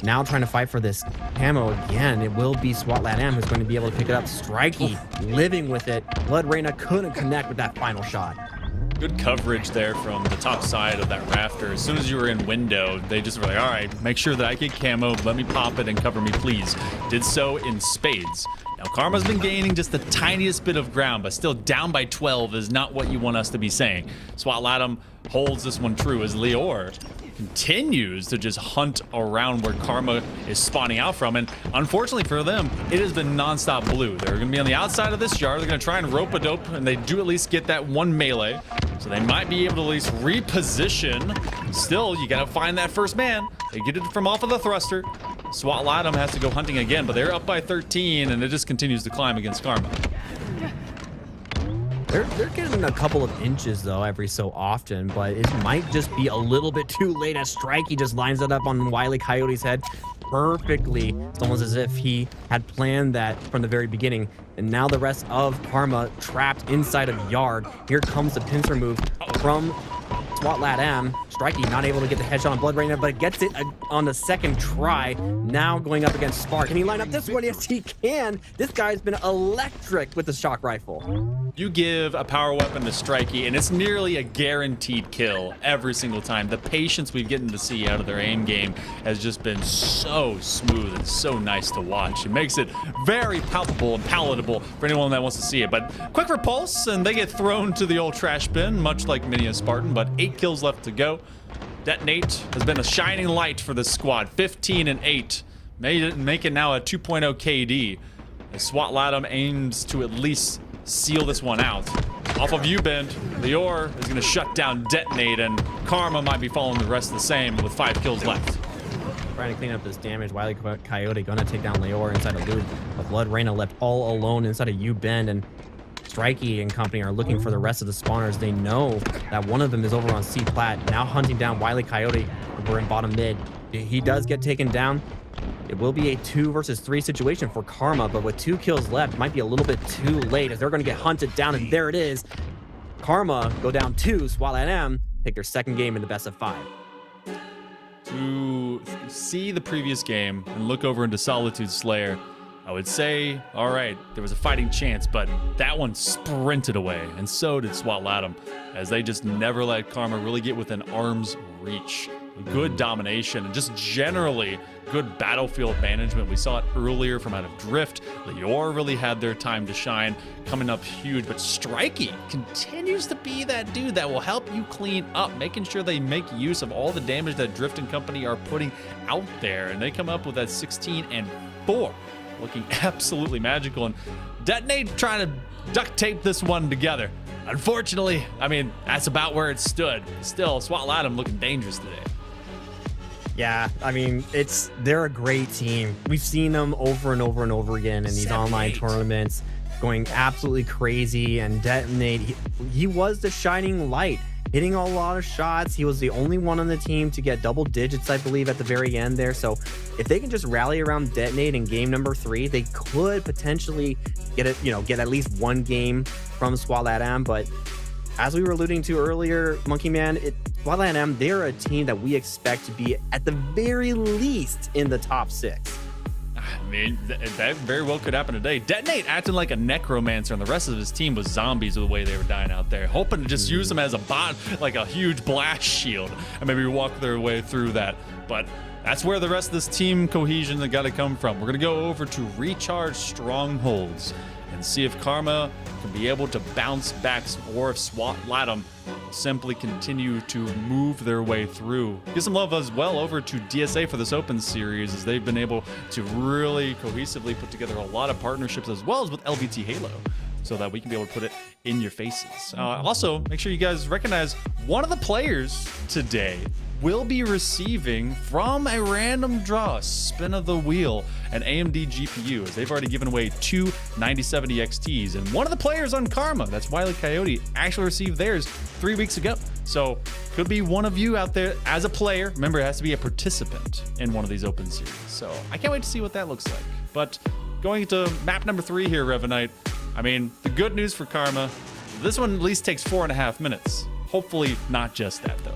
Now trying to fight for this camo again. It will be SWAT LATAM who's going to be able to pick it up. Strikey living with it. Blood Reina couldn't connect with that final shot. Good coverage there from the top side of that rafter. As soon as you were in window, they just were like, all right, make sure that I get camo. Let me pop it and cover me, please. Did so in spades. Now, Karma's been gaining just the tiniest bit of ground, but still down by 12 is not what you want us to be saying. SWAT LATAM holds this one true as Leor continues to just hunt around where Karma is spawning out from. And unfortunately for them, it has been nonstop blue. They're going to be on the outside of this jar. They're going to try and rope a dope, and they do at least get that one melee. So they might be able to at least reposition. Still, you got to find that first man. They get it from off of the thruster. SWAT LATAM has to go hunting again, but they're up by 13, and it just continues to climb against Karma. They're getting a couple of inches though every so often, but it might just be a little bit too late as Strikey just lines it up on Wile E. Coyote's head perfectly. It's almost as if he had planned that from the very beginning. And now the rest of Karma trapped inside of Yard. Here comes the pincer move from SWAT Lat M. Strikey not able to get the headshot on Blood Rain, but gets it on the second try. Now going up against Spark. Can he line up this one? Yes, he can. This guy's been electric with the shock rifle. You give a power weapon to Strikey, and it's nearly a guaranteed kill every single time. The patience we've gotten to see out of their aim game has just been so smooth and so nice to watch. It makes it very palpable and palatable for anyone that wants to see it. But quick repulse, and they get thrown to the old trash bin, much like Mini and Spartan, but 8 kills left to go. Detonate has been a shining light for this squad. 15 and 8. Make it now a 2.0 KD. As SWAT Latum aims to at least seal this one out. Off of U-Bend, Lior is going to shut down Detonate, and Karma might be following the rest of the same with 5 kills left. Trying to clean up this damage. Wile E. Coyote going to take down Lior inside of Loot. But Blood Reyna left all alone inside of U-Bend, and Strikey and company are looking for the rest of the spawners. They know that one of them is over on C-Plat, now hunting down Wile E. Coyote. We're in bottom mid. He does get taken down. It will be a 2 versus 3 situation for Karma, but with 2 kills left, it might be a little bit too late as they're going to get hunted down, and there it is. Karma go down 2, SWAT M take their second game in the best of 5. To see the previous game and look over into Solitude Slayer, I would say, all right, there was a fighting chance, but that one sprinted away, and so did SWAT Latum, as they just never let Karma really get within arm's reach. Good domination and just generally good battlefield management. We saw it earlier from out of Drift. Lior really had their time to shine, coming up huge, but Strikey continues to be that dude that will help you clean up, making sure they make use of all the damage that Drift and company are putting out there, and they come up with that 16 and 4, looking absolutely magical. And Detonate trying to duct tape this one together. Unfortunately, I mean, that's about where it stood. Still, SWAT Latum looking dangerous today. Yeah, I mean, they're a great team. We've seen them over and over and over again in these online tournaments, going absolutely crazy. And Detonate, he was the shining light, hitting a lot of shots. He was the only one on the team to get double digits, I believe, at the very end there. So if they can just rally around Detonate in game number 3, they could potentially get at least one game from SWAT M. But as we were alluding to earlier, Monkey Man, SWAT M, they're a team that we expect to be at the very least in the top 6. I mean, that very well could happen today. Detonate acting like a necromancer, and the rest of his team was zombies with the way they were dying out there, hoping to just use them as a bot, like a huge blast shield, and maybe walk their way through that. But that's where the rest of this team cohesion that got to come from. We're going to go over to Recharge Strongholds and see if Karma can be able to bounce back, or if SWAT Latum will simply continue to move their way through. Give some love as well over to DSA for this Open series, as they've been able to really cohesively put together a lot of partnerships, as well as with LVT Halo, so that we can be able to put it in your faces. Also, make sure you guys recognize one of the players today will be receiving from a random draw, spin of the wheel, an AMD GPU, as they've already given away 2 9070 XTs. And one of the players on Karma, that's Wile E. Coyote, actually received theirs 3 weeks ago. So could be one of you out there as a player. Remember, it has to be a participant in one of these Open series. So I can't wait to see what that looks like. But going to map number 3 here, Revanite, I mean, the good news for Karma, this one at least takes 4.5 minutes. Hopefully not just that, though.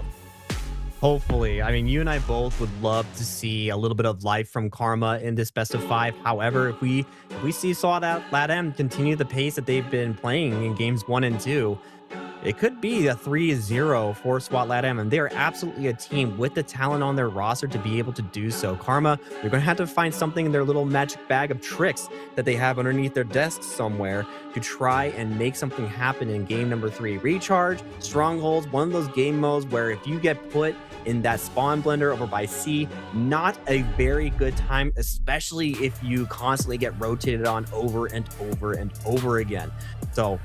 Hopefully. I mean, you and I both would love to see a little bit of life from Karma in this best of 5. However, if we see SWAT M continue the pace that they've been playing in games 1 and 2, it could be a 3-0 for SWAT M, and they are absolutely a team with the talent on their roster to be able to do so. Karma, they're going to have to find something in their little magic bag of tricks that they have underneath their desks somewhere to try and make something happen in game number 3. Recharge, Strongholds, one of those game modes where if you get put in that spawn blender over by C, not a very good time, especially if you constantly get rotated on over and over and over again. So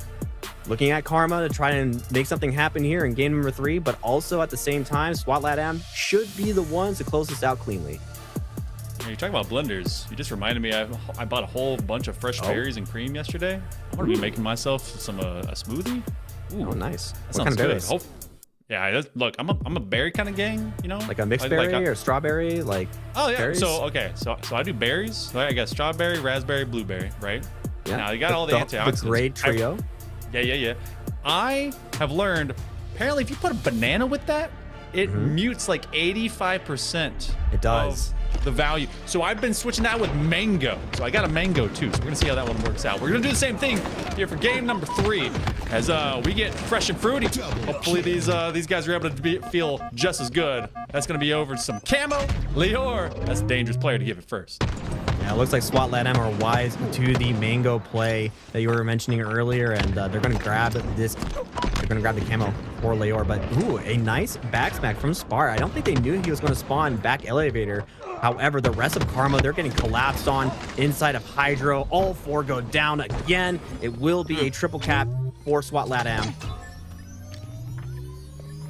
looking at Karma to try and make something happen here in game number 3, but also at the same time, SWAT M should be the ones to close this out cleanly. You talk about blenders. You just reminded me. I bought a whole bunch of fresh berries and cream yesterday. I'm gonna be making myself some a smoothie. Ooh, nice. That What sounds kind of good. berries? Yeah, look, I'm a berry kind of gang, you know. Like a mixed berry or strawberry, like. Oh yeah. berries? So I do berries. So I got strawberry, raspberry, blueberry, right? Yeah. Now you got all the antioxidants. The great trio. Yeah. I have learned apparently if you put a banana with that, it mutes like 85%. It does. Of the value. So I've been switching that with mango. So I got a mango too. So we're gonna see how that one works out. We're gonna do the same thing here for game number 3 as we get fresh and fruity. Hopefully these guys are able to feel just as good. That's gonna be over some camo. Lior, that's a dangerous player to give it first. Yeah, it looks like SWAT LATAM are wise to the mango play that you were mentioning earlier, and they're going to grab this. They're going to grab the camo for Leor, but ooh, a nice back smack from Spar. I don't think they knew he was going to spawn back elevator. However, the rest of Karma, they're getting collapsed on inside of Hydro. All 4 go down again. It will be a triple cap for SWAT LATAM.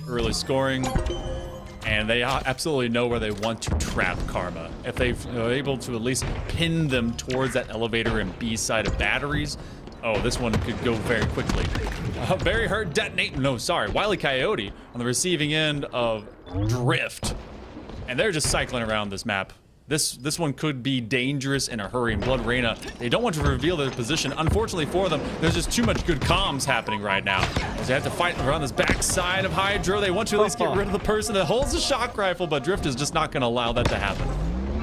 Early scoring. And they absolutely know where they want to trap Karma. If they're able to at least pin them towards that elevator and B side of batteries, oh, this one could go very quickly. Very hurt detonate. No, sorry. Wily Coyote on the receiving end of Drift. And they're just cycling around this map. This one could be dangerous in a hurry. And Blood Reyna, they don't want to reveal their position. Unfortunately for them, there's just too much good comms happening right now. As they have to fight around this backside of Hydro. They want to at least get rid of the person that holds the shock rifle, but Drift is just not going to allow that to happen.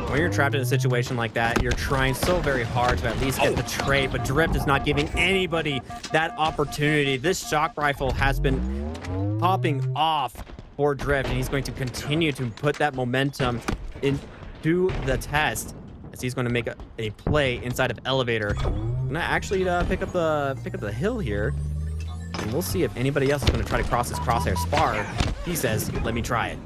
When you're trapped in a situation like that, you're trying so very hard to at least get the trade, but Drift is not giving anybody that opportunity. This shock rifle has been popping off for Drift, and he's going to continue to put that momentum into the test as he's going to make a play inside of elevator. I'm gonna actually pick up the hill here, and we'll see if anybody else is going to try to cross his crosshair. Spar, he says, let me try it.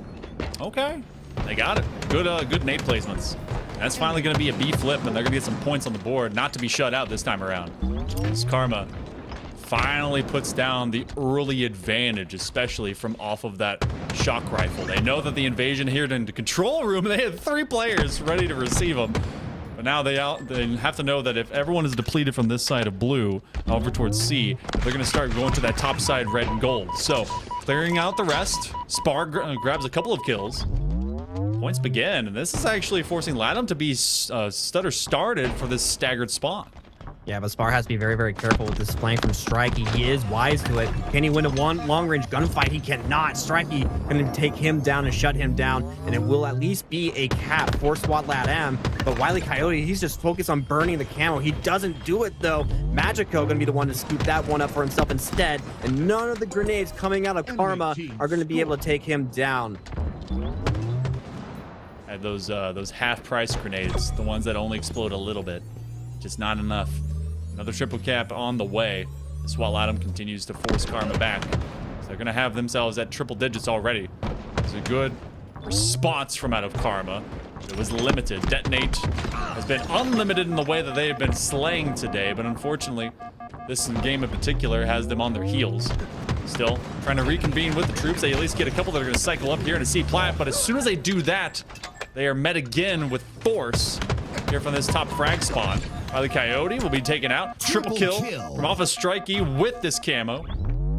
Okay, they got it. Good nade placements. That's finally going to be a B flip, and they're going to get some points on the board, not to be shut out this time around. This Karma finally puts down the early advantage, especially from off of that shock rifle. They know that the invasion here into control room, they had 3 players ready to receive them. But now they have to know that if everyone is depleted from this side of blue over towards C, they're going to start going to that top side red and gold. So clearing out the rest, Spar grabs a couple of kills. Points begin, and this is actually forcing LATAM to be stutter started for this staggered spawn. Yeah, but Spar has to be very, very careful with this flank from Strikey. He is wise to it. Can he win a long-range gunfight? He cannot. Strikey going to take him down and shut him down, and it will at least be a cap for SWAT LATAM. But Wily Coyote, he's just focused on burning the camo. He doesn't do it, though. Magico going to be the one to scoop that one up for himself instead, and none of the grenades coming out of Karma are going to be able to take him down. Had those half-price grenades, the ones that only explode a little bit. Just not enough. Another triple cap on the way. SWAT LATAM continues to force Karma back. So they're going to have themselves at triple digits already. It's a good response from out of Karma. It was limited. Detonate has been unlimited in the way that they have been slaying today, but unfortunately, this game in particular has them on their heels. Still trying to reconvene with the troops. They at least get a couple that are going to cycle up here into C plat, but as soon as they do that, they are met again with force here from this top frag spot. The Coyote will be taken out. Triple kill from off of Strikey with this camo.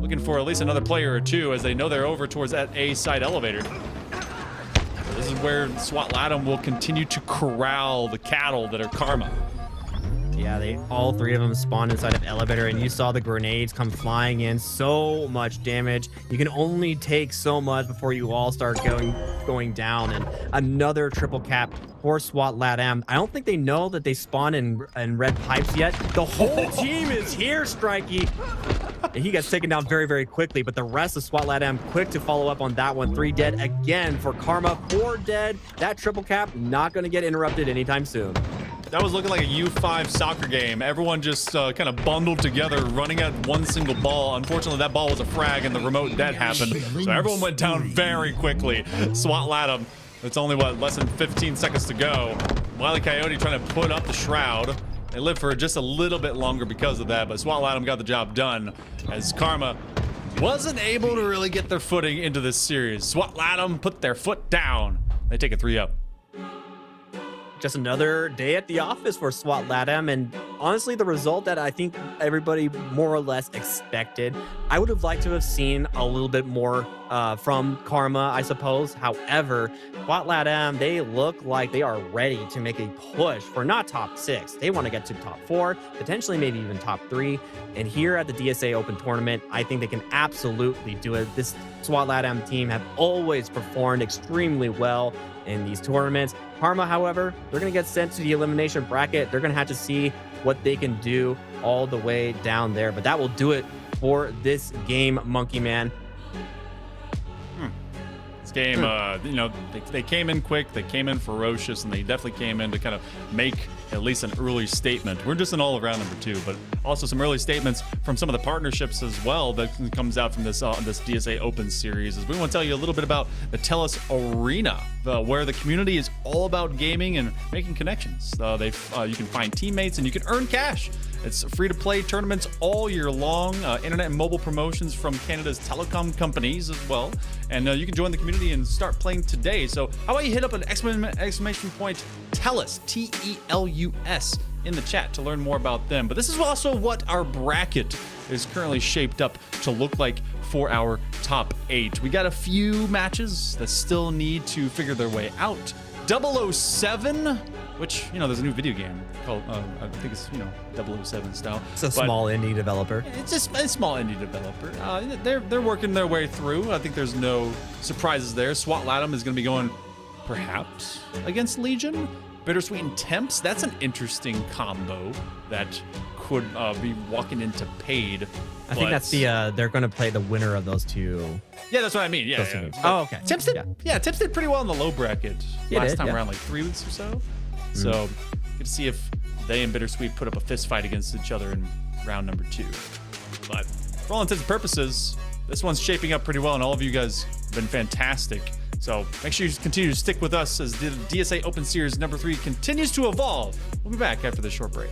Looking for at least another player or two as they know they're over towards that A side elevator. So this is where SWAT LATAM will continue to corral the cattle that are Karma. Yeah, all 3 of them spawned inside of elevator, and you saw the grenades come flying in. So much damage. You can only take so much before you all start going down. And another triple cap for SWAT LATAM. I don't think they know that they spawn in red pipes yet. The whole team is here, Strikey. And he gets taken down very, very quickly, but the rest of SWAT LATAM quick to follow up on that one. 3 dead again for Karma. 4 dead. That triple cap not going to get interrupted anytime soon. That was looking like a U5 soccer game. Everyone just kind of bundled together, running at one single ball. Unfortunately, that ball was a frag and the remote dead happened. So everyone went down very quickly. SWAT LATAM, it's only, less than 15 seconds to go. Wily Coyote trying to put up the shroud. They lived for just a little bit longer because of that, but SWAT LATAM got the job done as Karma wasn't able to really get their footing into this series. SWAT LATAM put their foot down. They take a 3-0. just another day at the office for SWAT LATAM, and honestly, the result that I think everybody more or less expected. I would have liked to have seen a little bit more from Karma, I suppose. However, SWAT LATAM, they look like they are ready to make a push for not top 6. They want to get to top 4, potentially maybe even top 3. And here at the DSA Open tournament, I think they can absolutely do it. This SWAT LATAM team have always performed extremely well in these tournaments. Karma, however, they're going to get sent to the elimination bracket. They're going to have to see what they can do all the way down there. But that will do it for this game, Monkey Man. This game, they came in quick, they came in ferocious, and they definitely came in to kind of make at least an early statement. We're just an all-around number 2, but also some early statements from some of the partnerships as well that comes out from this DSA Open series. As we want to tell you a little bit about the TELUS Arena, where the community is all about gaming and making connections. You can find teammates and you can earn cash. It's free-to-play tournaments all year long, internet and mobile promotions from Canada's telecom companies as well. And you can join the community and start playing today. So how about you hit up an exclamation point TELUS, TELUS, in the chat to learn more about them. But this is also what our bracket is currently shaped up to look like for our top 8. We got a few matches that still need to figure their way out. 007, which, there's a new video game called, I think it's, 007 style. It's a small indie developer. It's just a small indie developer. They're working their way through. I think there's no surprises there. SWAT LATAM is going to be going, perhaps, against Legion. Bittersweet and Temps, that's an interesting combo that could be walking into paid. I think that's they're going to play the winner of those two. Yeah, that's what I mean. Yeah. Oh, okay. Temps did pretty well in the low bracket last time around, like 3 weeks or so. So good to see if they and Bittersweet put up a fist fight against each other in round number 2. But for all intents and purposes, this one's shaping up pretty well, and all of you guys have been fantastic. So make sure you continue to stick with us as the DSA Open Series number 3 continues to evolve. We'll be back after this short break.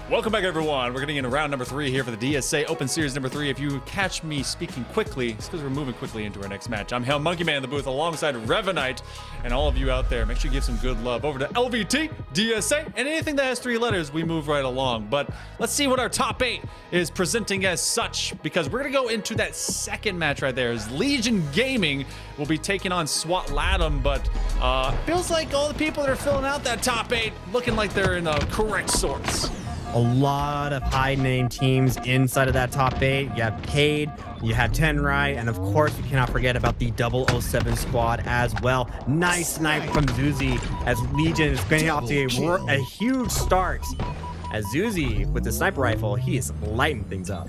Welcome back, everyone. We're getting into round number 3 here for the DSA Open Series number 3. If you catch me speaking quickly, it's because we're moving quickly into our next match. I'm Hell Monkey Man in the booth alongside Revenite, and all of you out there, make sure you give some good love over to LVT, DSA, and anything that has 3 letters, we move right along. But let's see what our top 8 is presenting as such, because we're going to go into that second match right there. As Legion Gaming will be taking on SWAT Latham, but feels like all the people that are filling out that top 8 looking like they're in the correct sorts. A lot of high-name teams inside of that top 8. You have Cade, you have Tenrai, and of course, you cannot forget about the 007 squad as well. Nice snipe from Zuzi as Legion is getting off to a huge start. As Zuzi, with the sniper rifle, he is lighting things up.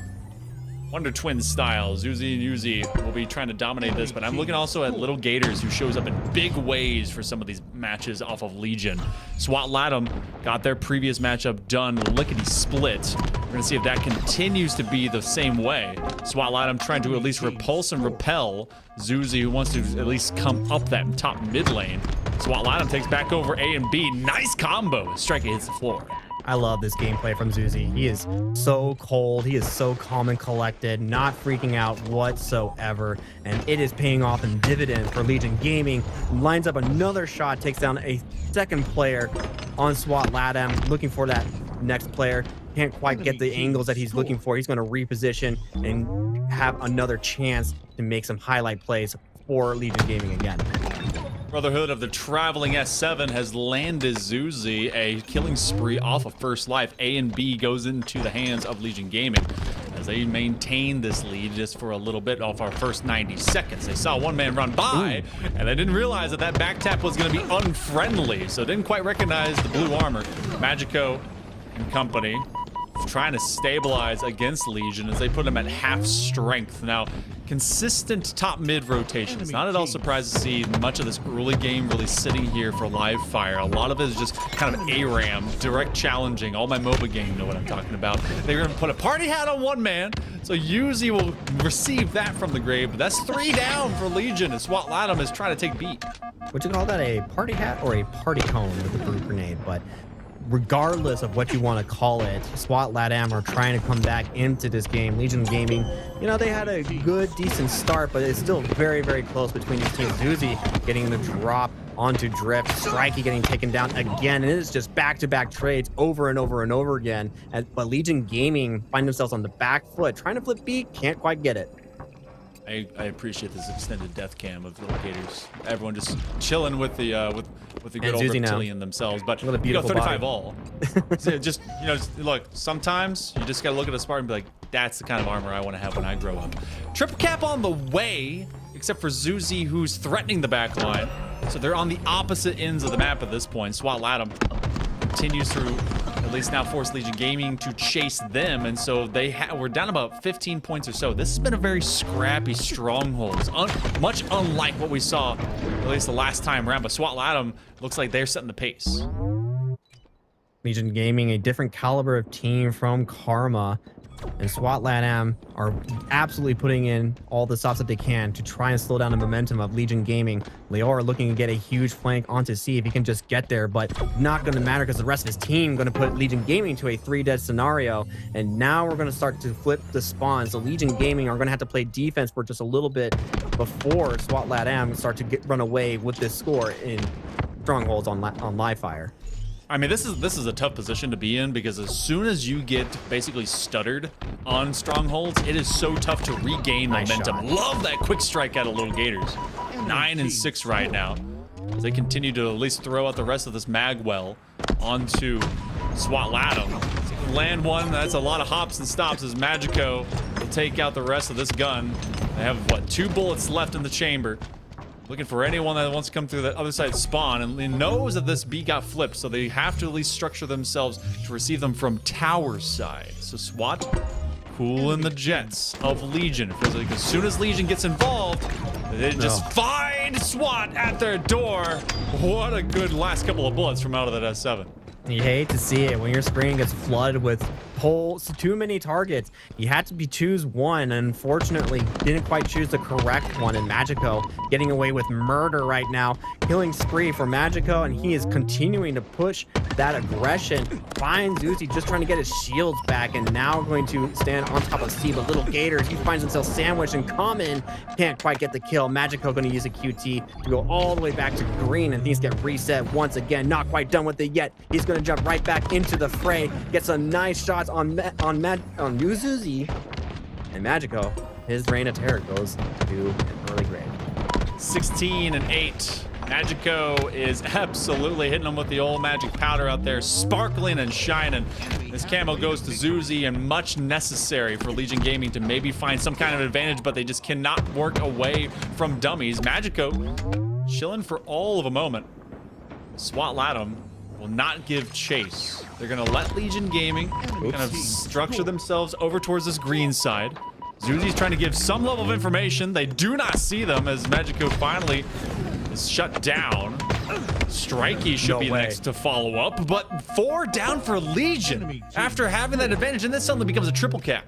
Wonder Twins style. Zuzi and Yuzi will be trying to dominate this, but I'm looking also at Little Gators, who shows up in big ways for some of these matches off of Legion. SWAT Latham got their previous matchup done lickety-split. We're going to see if that continues to be the same way. SWAT Latham trying to at least repulse and repel Zuzi, who wants to at least come up that top mid lane. SWAT Latham takes back over A and B. Nice combo. Striker hits the floor. I love this gameplay from Zuzi. He is so cold. He is so calm and collected, not freaking out whatsoever. And it is paying off in dividends for Legion Gaming. Lines up another shot, takes down a second player on SWAT Latham, looking for that next player. Can't quite get the angles that he's looking for. He's going to reposition and have another chance to make some highlight plays for Legion Gaming again. Brotherhood of the Traveling S7 has landed Zuzi a killing spree off of First Life. A and B goes into the hands of Legion Gaming as they maintain this lead just for a little bit off our first 90 seconds. They saw one man run by, and they didn't realize that that back tap was going to be unfriendly, so didn't quite recognize the blue armor. Magico and company trying to stabilize against Legion as they put them at half strength. Now, consistent top mid rotation. It's not at all surprised to see much of this early game really sitting here for live fire. A lot of it is just kind of ARAM, direct challenging. All my MOBA game know what I'm talking about. They're going to put a party hat on one man, so Yuzi will receive that from the grave. But that's 3 down for Legion as SWAT Latham is trying to take beat. Would you call that a party hat or a party cone with the blue grenade? But regardless of what you want to call it, SWAT Latham are trying to come back into this game. Legion Gaming, you know, they had a good, decent start, but it's still very, very close between these teams. Zuzi getting the drop onto Drift, Strikey getting taken down again, and it is just back-to-back trades over and over and over again. But Legion Gaming find themselves on the back foot, trying to flip B, can't quite get it. I appreciate this extended death cam of Little Gators. Everyone just chilling with the good old reptilian themselves. But what a beautiful 35 all. So just look. Sometimes you just gotta look at a Spartan and be like, that's the kind of armor I want to have when I grow up. Triple cap on the way, except for Zuzi, who's threatening the back line. So they're on the opposite ends of the map at this point. SWAT Latham continues to at least now force Legion Gaming to chase them, and so we're down about 15 points or so. This has been a very scrappy stronghold. It's much unlike what we saw at least the last time around, but SWAT Latham looks like they're setting the pace. Legion Gaming, a different caliber of team from Karma, and SWAT Latham are absolutely putting in all the stops that they can to try and slow down the momentum of Legion Gaming. Leor looking to get a huge flank onto C if he can just get there, but not going to matter because the rest of his team going to put Legion Gaming to a 3-dead scenario. And now we're going to start to flip the spawn. So Legion Gaming are going to have to play defense for just a little bit before SWAT Latham start to run away with this score in strongholds on live fire. I mean, this is a tough position to be in because as soon as you get basically stuttered on strongholds, it is so tough to regain momentum. Love that quick strike out of Little Gators. 9 and 6 right now as they continue to at least throw out the rest of this magwell onto SWAT Latham. Land one, that's a lot of hops and stops as Magico will take out the rest of this gun. They have, what, 2 bullets left in the chamber. Looking for anyone that wants to come through the other side spawn, and he knows that this B got flipped, so they have to at least structure themselves to receive them from tower side. So SWAT cooling the jets of Legion. It feels like as soon as Legion gets involved, they just find SWAT at their door. What a good last couple of bullets from out of that S7. You hate to see it when your screen gets flooded with pull too many targets. He had to choose one, and unfortunately didn't quite choose the correct one. And Magico getting away with murder right now. Killing spree for Magico, and he is continuing to push that aggression. Finds Uzi just trying to get his shields back, and now going to stand on top of C, but Little Gators, he finds himself sandwiched and Common can't quite get the kill. Magico going to use a QT to go all the way back to green, and things get reset once again. Not quite done with it yet. He's going to jump right back into the fray. Gets some nice shots on Uzi, and Magico, his reign of terror goes to an early grave. 16-8. Magico is absolutely hitting them with the old magic powder out there, sparkling and shining. This camo goes to Zuzi, and much necessary for Legion Gaming to maybe find some kind of advantage, but they just cannot work away from dummies. Magico chilling for all of a moment. SWAT Latham will not give chase. They're going to let Legion Gaming kind of structure themselves over towards this green side. Zuzi's trying to give some level of information. They do not see them as Magico finally is shut down. Strikey should be next to follow up, but 4 down for Legion after having that advantage, and this suddenly becomes a triple cap.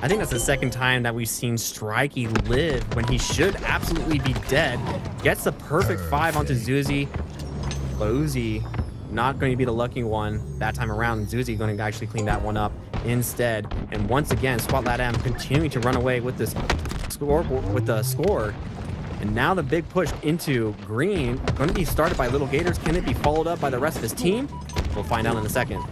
I think that's the second time that we've seen Strikey live when he should absolutely be dead. Gets the perfect 5 onto Zuzi. But Uzi not going to be the lucky one that time around. Zuzi going to actually clean that one up instead. And once again, SWAT Latam continuing to run away with this score. And now the big push into green going to be started by Little Gators. Can it be followed up by the rest of his team? We'll find out in a second.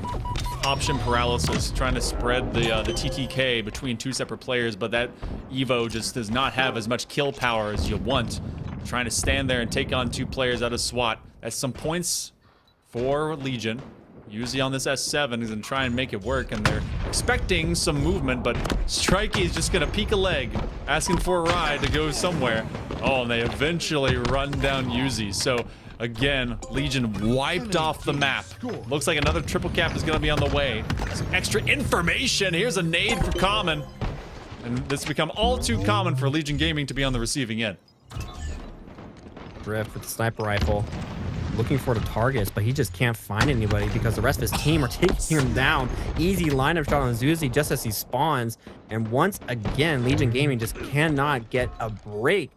Option paralysis, trying to spread the TTK between 2 separate players, but that Evo just does not have as much kill power as you want. Trying to stand there and take on 2 players out of SWAT. That's some points for Legion. Usually on this S7 is going to try and make it work, and they're expecting some movement, but Strikey is just going to peek a leg, asking for a ride to go somewhere. Oh, and they eventually run down Uzi. So again, Legion wiped off the map. Looks like another triple cap is going to be on the way. Some extra information. Here's a nade for Common. And this has become all too common for Legion Gaming to be on the receiving end. Drift with the sniper rifle, looking for the targets, but he just can't find anybody because the rest of his team are taking him down. Easy lineup shot on Zuzi just as he spawns. And once again, Legion Gaming just cannot get a break.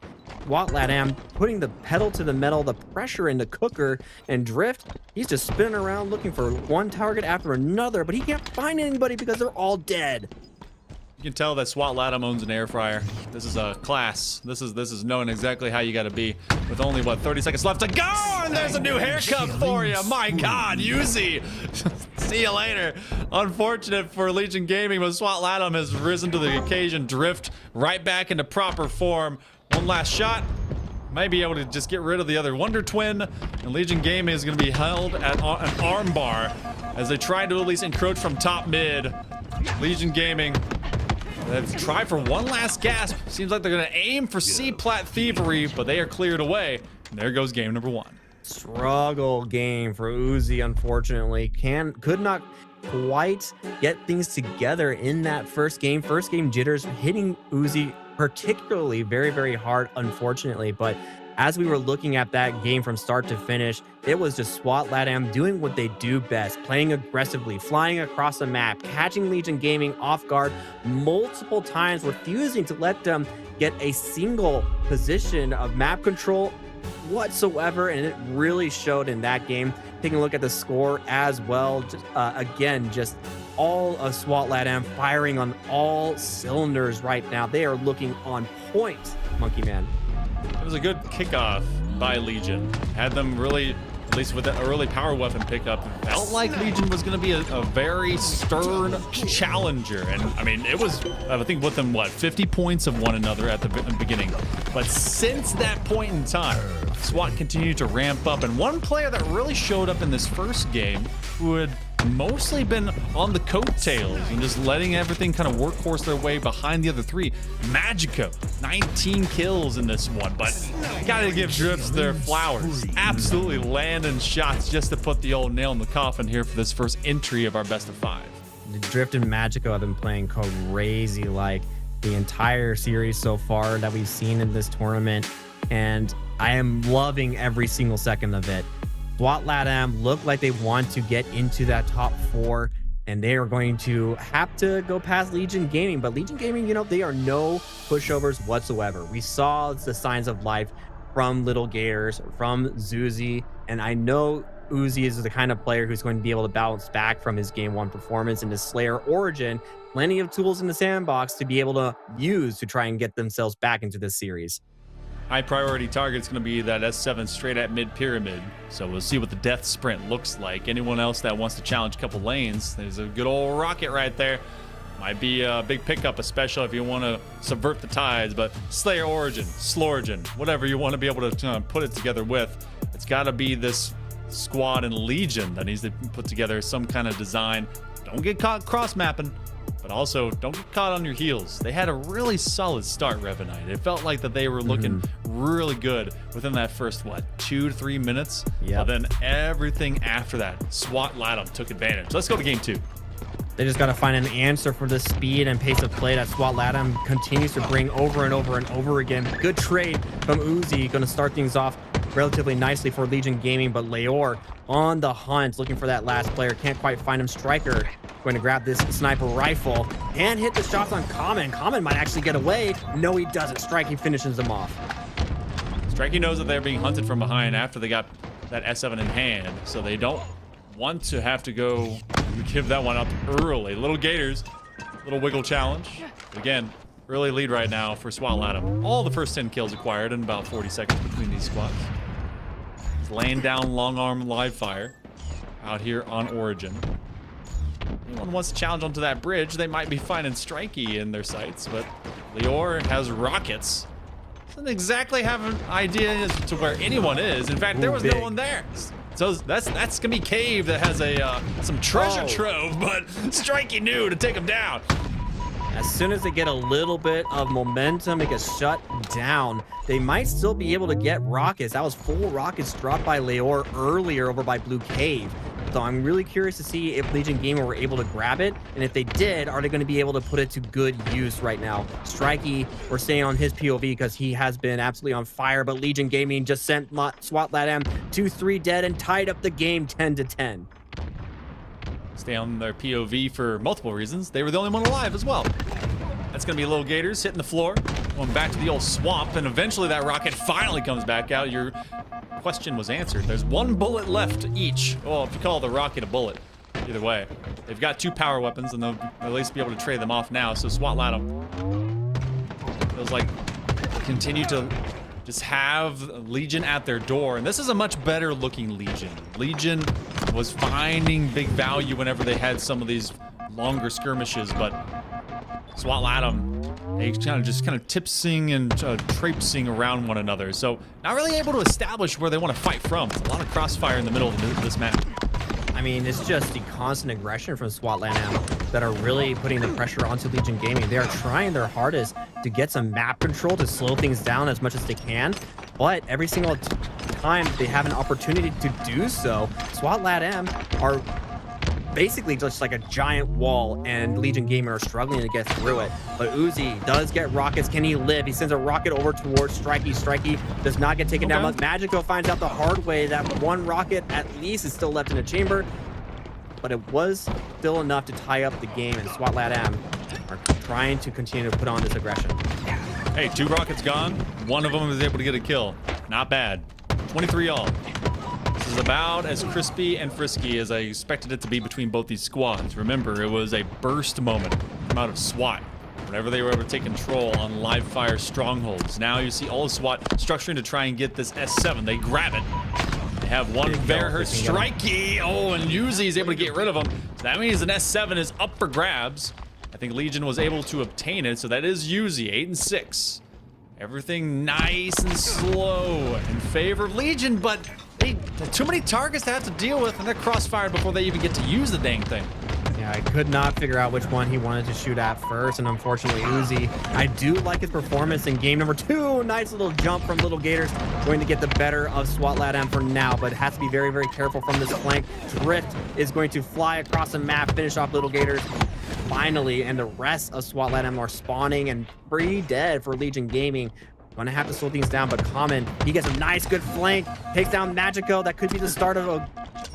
SWAT Latam putting the pedal to the metal, the pressure in the cooker, and Drift, he's just spinning around looking for one target after another, but he can't find anybody because they're all dead. You can tell that SWAT Latam owns an air fryer. This is a class. This is knowing exactly how you got to be. With only, what, 30 seconds left to go, and there's a new haircut for you. My God, Uzi. See you later. Unfortunate for Legion Gaming, but SWAT Latam has risen to the occasion. Drift right back into proper form. One last shot. Might be able to just get rid of the other Wonder Twin, and Legion Gaming is going to be held at an armbar as they try to at least encroach from top mid. Legion Gaming, they've tried for one last gasp. Seems like they're going to aim for C-Plat Thievery, but they are cleared away. And there goes game number 1. Struggle game for Uzi, unfortunately. Could not quite get things together in that first game. First game jitters hitting Uzi particularly very, very hard, unfortunately. But as we were looking at that game from start to finish, it was just SWAT Latam doing what they do best, playing aggressively, flying across the map, catching Legion Gaming off guard multiple times, refusing to let them get a single position of map control whatsoever, and it really showed in that game. Taking a look at the score as well, again, just all of SWAT Latam firing on all cylinders right now. They are looking on point, Monkey Man. It was a good kickoff by Legion. Had them really, at least with that early power weapon pickup, felt like Legion was going to be a very stern challenger. And I mean, it was, I think, with them, what, 50 points of one another at the beginning. But since that point in time, SWAT continued to ramp up. And one player that really showed up in this first game, who had mostly been on the coattails and just letting everything kind of workhorse their way behind the other 3, Magico, 19 kills in this one, but gotta give Drifts their flowers. Absolutely landing shots just to put the old nail in the coffin here for this first entry of our best of 5. The Drift and Magico have been playing crazy like the entire series so far that we've seen in this tournament, and I am loving every single second of it. SWAT Latam look like they want to get into that top 4, and they are going to have to go past Legion Gaming. But Legion Gaming, you know, they are no pushovers whatsoever. We saw the signs of life from Little Gators, from Zuzi, and I know Uzi is the kind of player who's going to be able to bounce back from his game 1 performance into Slayer Origin. Plenty of tools in the sandbox to be able to use to try and get themselves back into this series. High priority target's going to be that S7 straight at mid pyramid. So we'll see what the death sprint looks like. Anyone else that wants to challenge a couple lanes, there's a good old rocket right there. Might be a big pickup, especially if you want to subvert the tides. But Slayer Origin, Slorigin, whatever you want to be able to put it together with, it's got to be this squad and Legion that needs to put together some kind of design. Don't get caught cross-mapping, but also don't get caught on your heels. They had a really solid start, Revenite. It felt like that they were looking really good within that first, 2 to 3 minutes? Yeah. But then everything after that, SWAT Latham took advantage. Let's go to game 2. They just got to find an answer for the speed and pace of play that SWAT Latham continues to bring over and over and over again. Good trade from Uzi, going to start things off relatively nicely for Legion Gaming, but Leor on the hunt, looking for that last player. Can't quite find him. Striker going to grab this sniper rifle and hit the shots on Common. Common might actually get away. No, he doesn't. Striking finishes him off. Strikey knows that they're being hunted from behind after they got that S7 in hand, so they don't want to have to go give that one up early. Little Gators, little wiggle challenge. Again, early lead right now for SWAT Latham. All the first 10 kills acquired in about 40 seconds between these squads. He's laying down long arm live fire out here on Origin. Anyone wants to challenge onto that bridge, they might be finding Strikey in their sights, but Leor has rockets. Doesn't exactly have an idea as to where anyone is. In fact, there was no one there. So that's gonna be Cave that has a some treasure trove, but Strikey knew to take him down. As soon as they get a little bit of momentum, it gets shut down. They might still be able to get rockets. That was full rockets dropped by Leor earlier over by Blue Cave. So I'm really curious to see if Legion Gaming were able to grab it. And if they did, are they going to be able to put it to good use right now? Strikey, we're staying on his POV because he has been absolutely on fire. But Legion Gaming just sent SWAT Latham to 3 dead and tied up the game 10-10. Stay on their POV for multiple reasons. They were the only one alive as well. That's going to be Little Gators hitting the floor, going back to the old swamp, and eventually that rocket finally comes back out. Your question was answered. There's 1 bullet left each. Well, if you call the rocket a bullet, either way. They've got 2 power weapons, and they'll at least be able to trade them off now. So SWAT Latham feels like continue to just have Legion at their door, and this is a much better looking Legion. Legion was finding big value whenever they had some of these longer skirmishes, but SWAT Latham, they kind of tipsing and traipsing around one another, so not really able to establish where they want to fight from. It's a lot of crossfire in the middle of this map. I mean, it's just the constant aggression from SWAT Latham that are really putting the pressure onto Legion Gaming. They are trying their hardest to get some map control to slow things down as much as they can, but every single time they have an opportunity to do so, SWAT Latham are basically just like a giant wall, and Legion Gaming are struggling to get through it. But Uzi does get rockets. Can he live? He sends a rocket over towards Strikey. Strikey does not get taken down, but Magico finds out the hard way that 1 rocket at least is still left in the chamber, but it was still enough to tie up the game, and SWAT Latham are trying to continue to put on this aggression. Hey, 2 rockets gone. 1 of them was able to get a kill. Not bad. 23 all. This is about as crispy and frisky as I expected it to be between both these squads. Remember, it was a burst moment from out of SWAT whenever they were able to take control on live fire strongholds. Now you see all of SWAT structuring to try and get this S7. They grab it. They have 1 Bearhurt Strikey. Oh, and Uzi is able to get rid of him. So that means an S7 is up for grabs. I think Legion was able to obtain it, so that is Uzi, 8 and 6. Everything nice and slow in favor of Legion, but too many targets to have to deal with, and they're crossfired before they even get to use the dang thing. Yeah, I could not figure out which one he wanted to shoot at first, and unfortunately Uzi, I do like his performance in game number 2. Nice little jump from Little Gators, going to get the better of SWAT Latham for now, but has to be very, very careful from this flank. Drift is going to fly across the map, finish off Little Gators finally, and the rest of SWAT Latham are spawning and pretty dead for Legion Gaming. Gonna have to slow things down, but Common, he gets a nice good flank, takes down Magico. That could be the start of a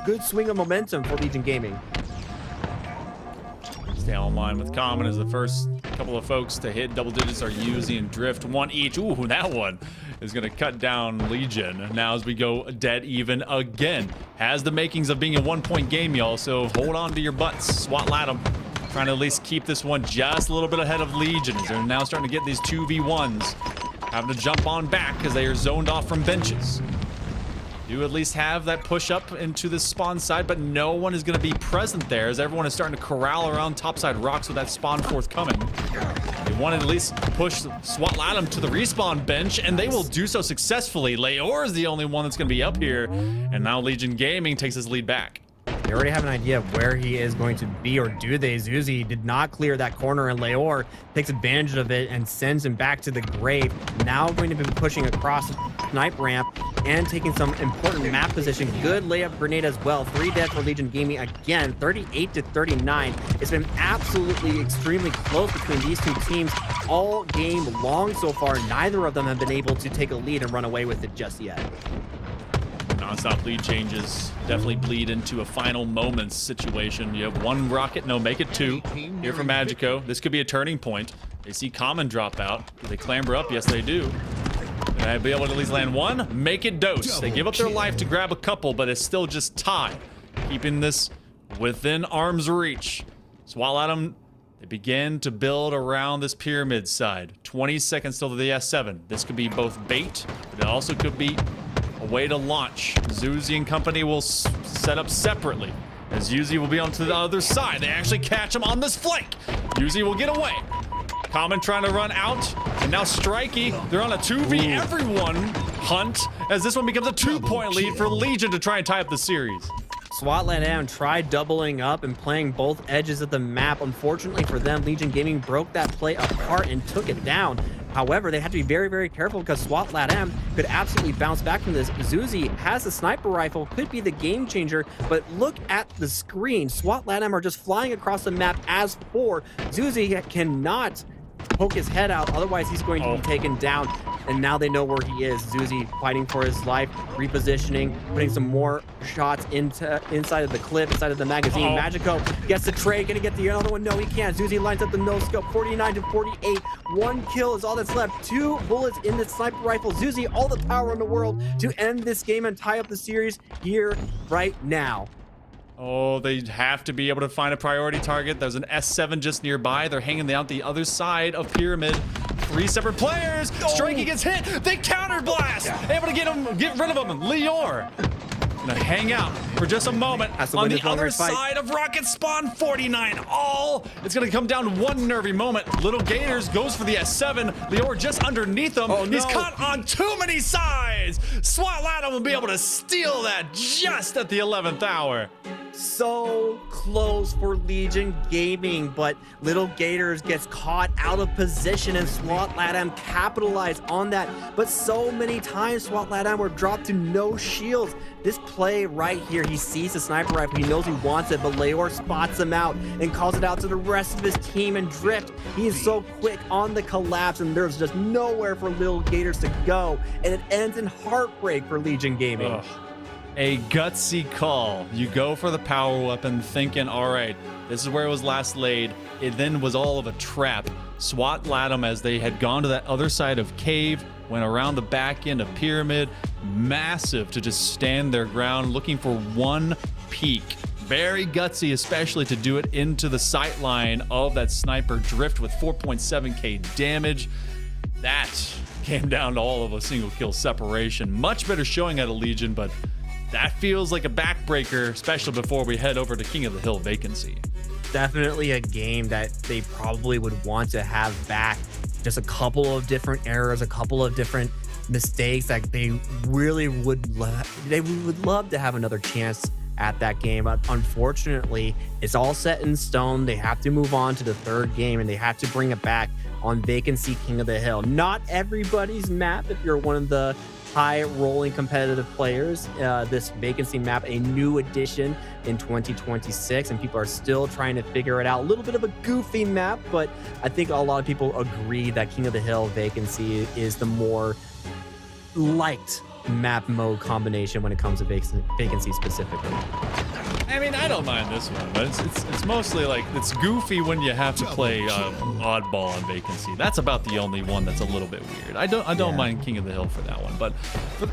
good swing of momentum for Legion Gaming. Stay online with Common as the first couple of folks to hit double digits are Yuzi and Drift, 1 each. Ooh, that one is going to cut down Legion. Now as we go dead even again. Has the makings of being a 1-point game, y'all, so hold on to your butts. SWAT Latham trying to at least keep this one just a little bit ahead of Legion as they're now starting to get these 2v1s. Having to jump on back as they are zoned off from benches. Do at least have that push up into the spawn side, but no one is going to be present there as everyone is starting to corral around topside rocks with that spawn forthcoming. They want to at least push SWAT Latham to the respawn bench, and they will do so successfully. Leor is the only one that's going to be up here, and now Legion Gaming takes his lead back. They already have an idea of where he is going to be, or do they? Zuzi did not clear that corner, and Leor takes advantage of it and sends him back to the grave. Now going to be pushing across the snipe ramp and taking some important map position. Good layup grenade as well. 3 dead for Legion Gaming again, 38-39. It's been absolutely extremely close between these two teams all game long so far. Neither of them have been able to take a lead and run away with it just yet. Non-stop lead changes definitely bleed into a final moments situation. You have 1 rocket, no, make it 2 here for Magico. This could be a turning point. They see Common drop out. Do they clamber up? Yes, they do. Can I be able to at least land 1? Make it dose. They give up their life to grab a couple, but it's still just tie. Keeping this within arm's reach. SWAT Latham, they begin to build around this pyramid side. 20 seconds till to the S7. This could be both bait, but it also could be a way to launch. Zuzi and company will set up separately as Yuzi will be onto the other side. They actually catch him on this flank. Yuzi will get away. Common trying to run out, and now Strikey, they're on a 2v everyone hunt as this one becomes a 2-point lead for Legion to try and tie up the series. SWAT Latham tried doubling up and playing both edges of the map. Unfortunately for them, Legion Gaming broke that play apart and took it down. However, they had to be very, very careful because SWAT Latham could absolutely bounce back from this. Zuzi has a sniper rifle, could be the game changer, but look at the screen. SWAT Latham are just flying across the map as 4. Zuzi cannot poke his head out, otherwise he's going to be taken down. And now they know where he is. Zuzi fighting for his life, repositioning, putting some more shots inside of the clip, inside of the magazine. Magico gets the trade, gonna get the other one. No, he can't. Zuzi lines up the no scope, 49-48. 1 kill is all that's left. 2 bullets in the sniper rifle. Zuzi, all the power in the world to end this game and tie up the series here right now. Oh, they have to be able to find a priority target. There's an S7 just nearby. They're hanging out the other side of Pyramid. 3 separate players. Strikey gets hit. They counter blast. Able to get rid of him. Leor gonna hang out for just a moment on the other side of Rocket Spawn 49. It's gonna come down to 1 nervy moment. Little Gators goes for the S7. Leor just underneath him. He's caught on too many sides. SWAT Latham will be able to steal that just at the 11th hour. So close for Legion Gaming, but Little Gators gets caught out of position and SWAT Latham capitalized on that. But so many times SWAT Latham were dropped to no shields. This play right here, he sees the sniper rifle, he knows he wants it, but Leor spots him out and calls it out to the rest of his team. And Drift, he is so quick on the collapse and there's just nowhere for Little Gators to go. And it ends in heartbreak for Legion Gaming. Ugh. A gutsy call. You go for the power weapon thinking, all right, this is where it was last laid. It then was all of a trap. SWAT Latham, as they had gone to that other side of cave, went around the back end of Pyramid. Massive to just stand their ground, looking for 1 peek. Very gutsy, especially to do it into the sight line of that sniper. Drift with 4.7k damage. That came down to all of a single kill separation. Much better showing out of Legion, but that feels like a backbreaker, especially before we head over to King of the Hill Vacancy. Definitely a game that they probably would want to have back. Just a couple of different errors, a couple of different mistakes that they really would love to have another chance at that game. But unfortunately, it's all set in stone. They have to move on to the 3rd game and they have to bring it back on Vacancy King of the Hill. Not everybody's map if you're one of the high rolling competitive players. This Vacancy map, a new addition in 2026, and people are still trying to figure it out. A little bit of a goofy map, but I think a lot of people agree that King of the Hill Vacancy is the more liked map mode combination when it comes to Vacancy specifically. I mean, I don't mind this one, but it's mostly like it's goofy when you have to play oddball on vacancy. That's about the only one that's a little bit weird. I don't mind King of the Hill for that one, but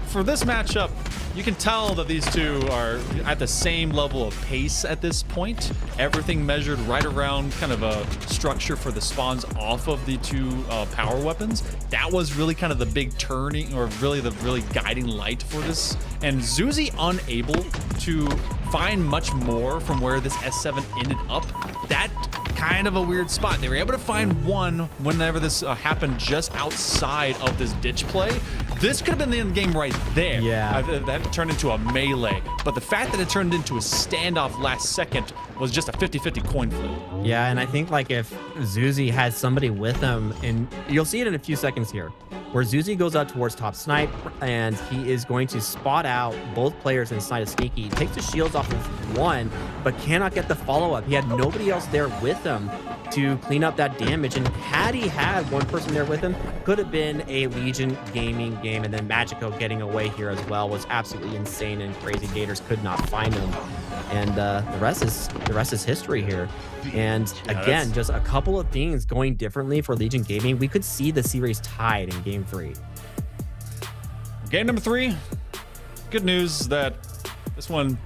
for this matchup, you can tell that these two are at the same level of pace at this point. Everything measured right around kind of a structure for the spawns off of the two power weapons. That was really kind of the big turning, or really the guiding light for this. And Zuzi unable to find much more from where this S7 ended up. That kind of a weird spot. They were able to find one whenever this happened just outside of this ditch play. This could have been the end game right there. Yeah. That turned into a melee. But the fact that it turned into a standoff last second was just a 50-50 coin flip. Yeah, and I think like if Zuzi has somebody with him, and you'll see it in a few seconds here, where Zuzi goes out towards top snipe, and he is going to spot out both players inside of Sneaky. He takes the shields off of one, but cannot get the follow-up. He had nobody else there with him to clean up that damage, and had he had one person there with him, could have been a Legion gaming game. And then Magico getting away here as well was absolutely insane and crazy. Gators could not find him, and the rest is history here. And again, just a couple of things going differently for Legion Gaming. We could see the series tied in game 3. Game number 3. Good news is that this one,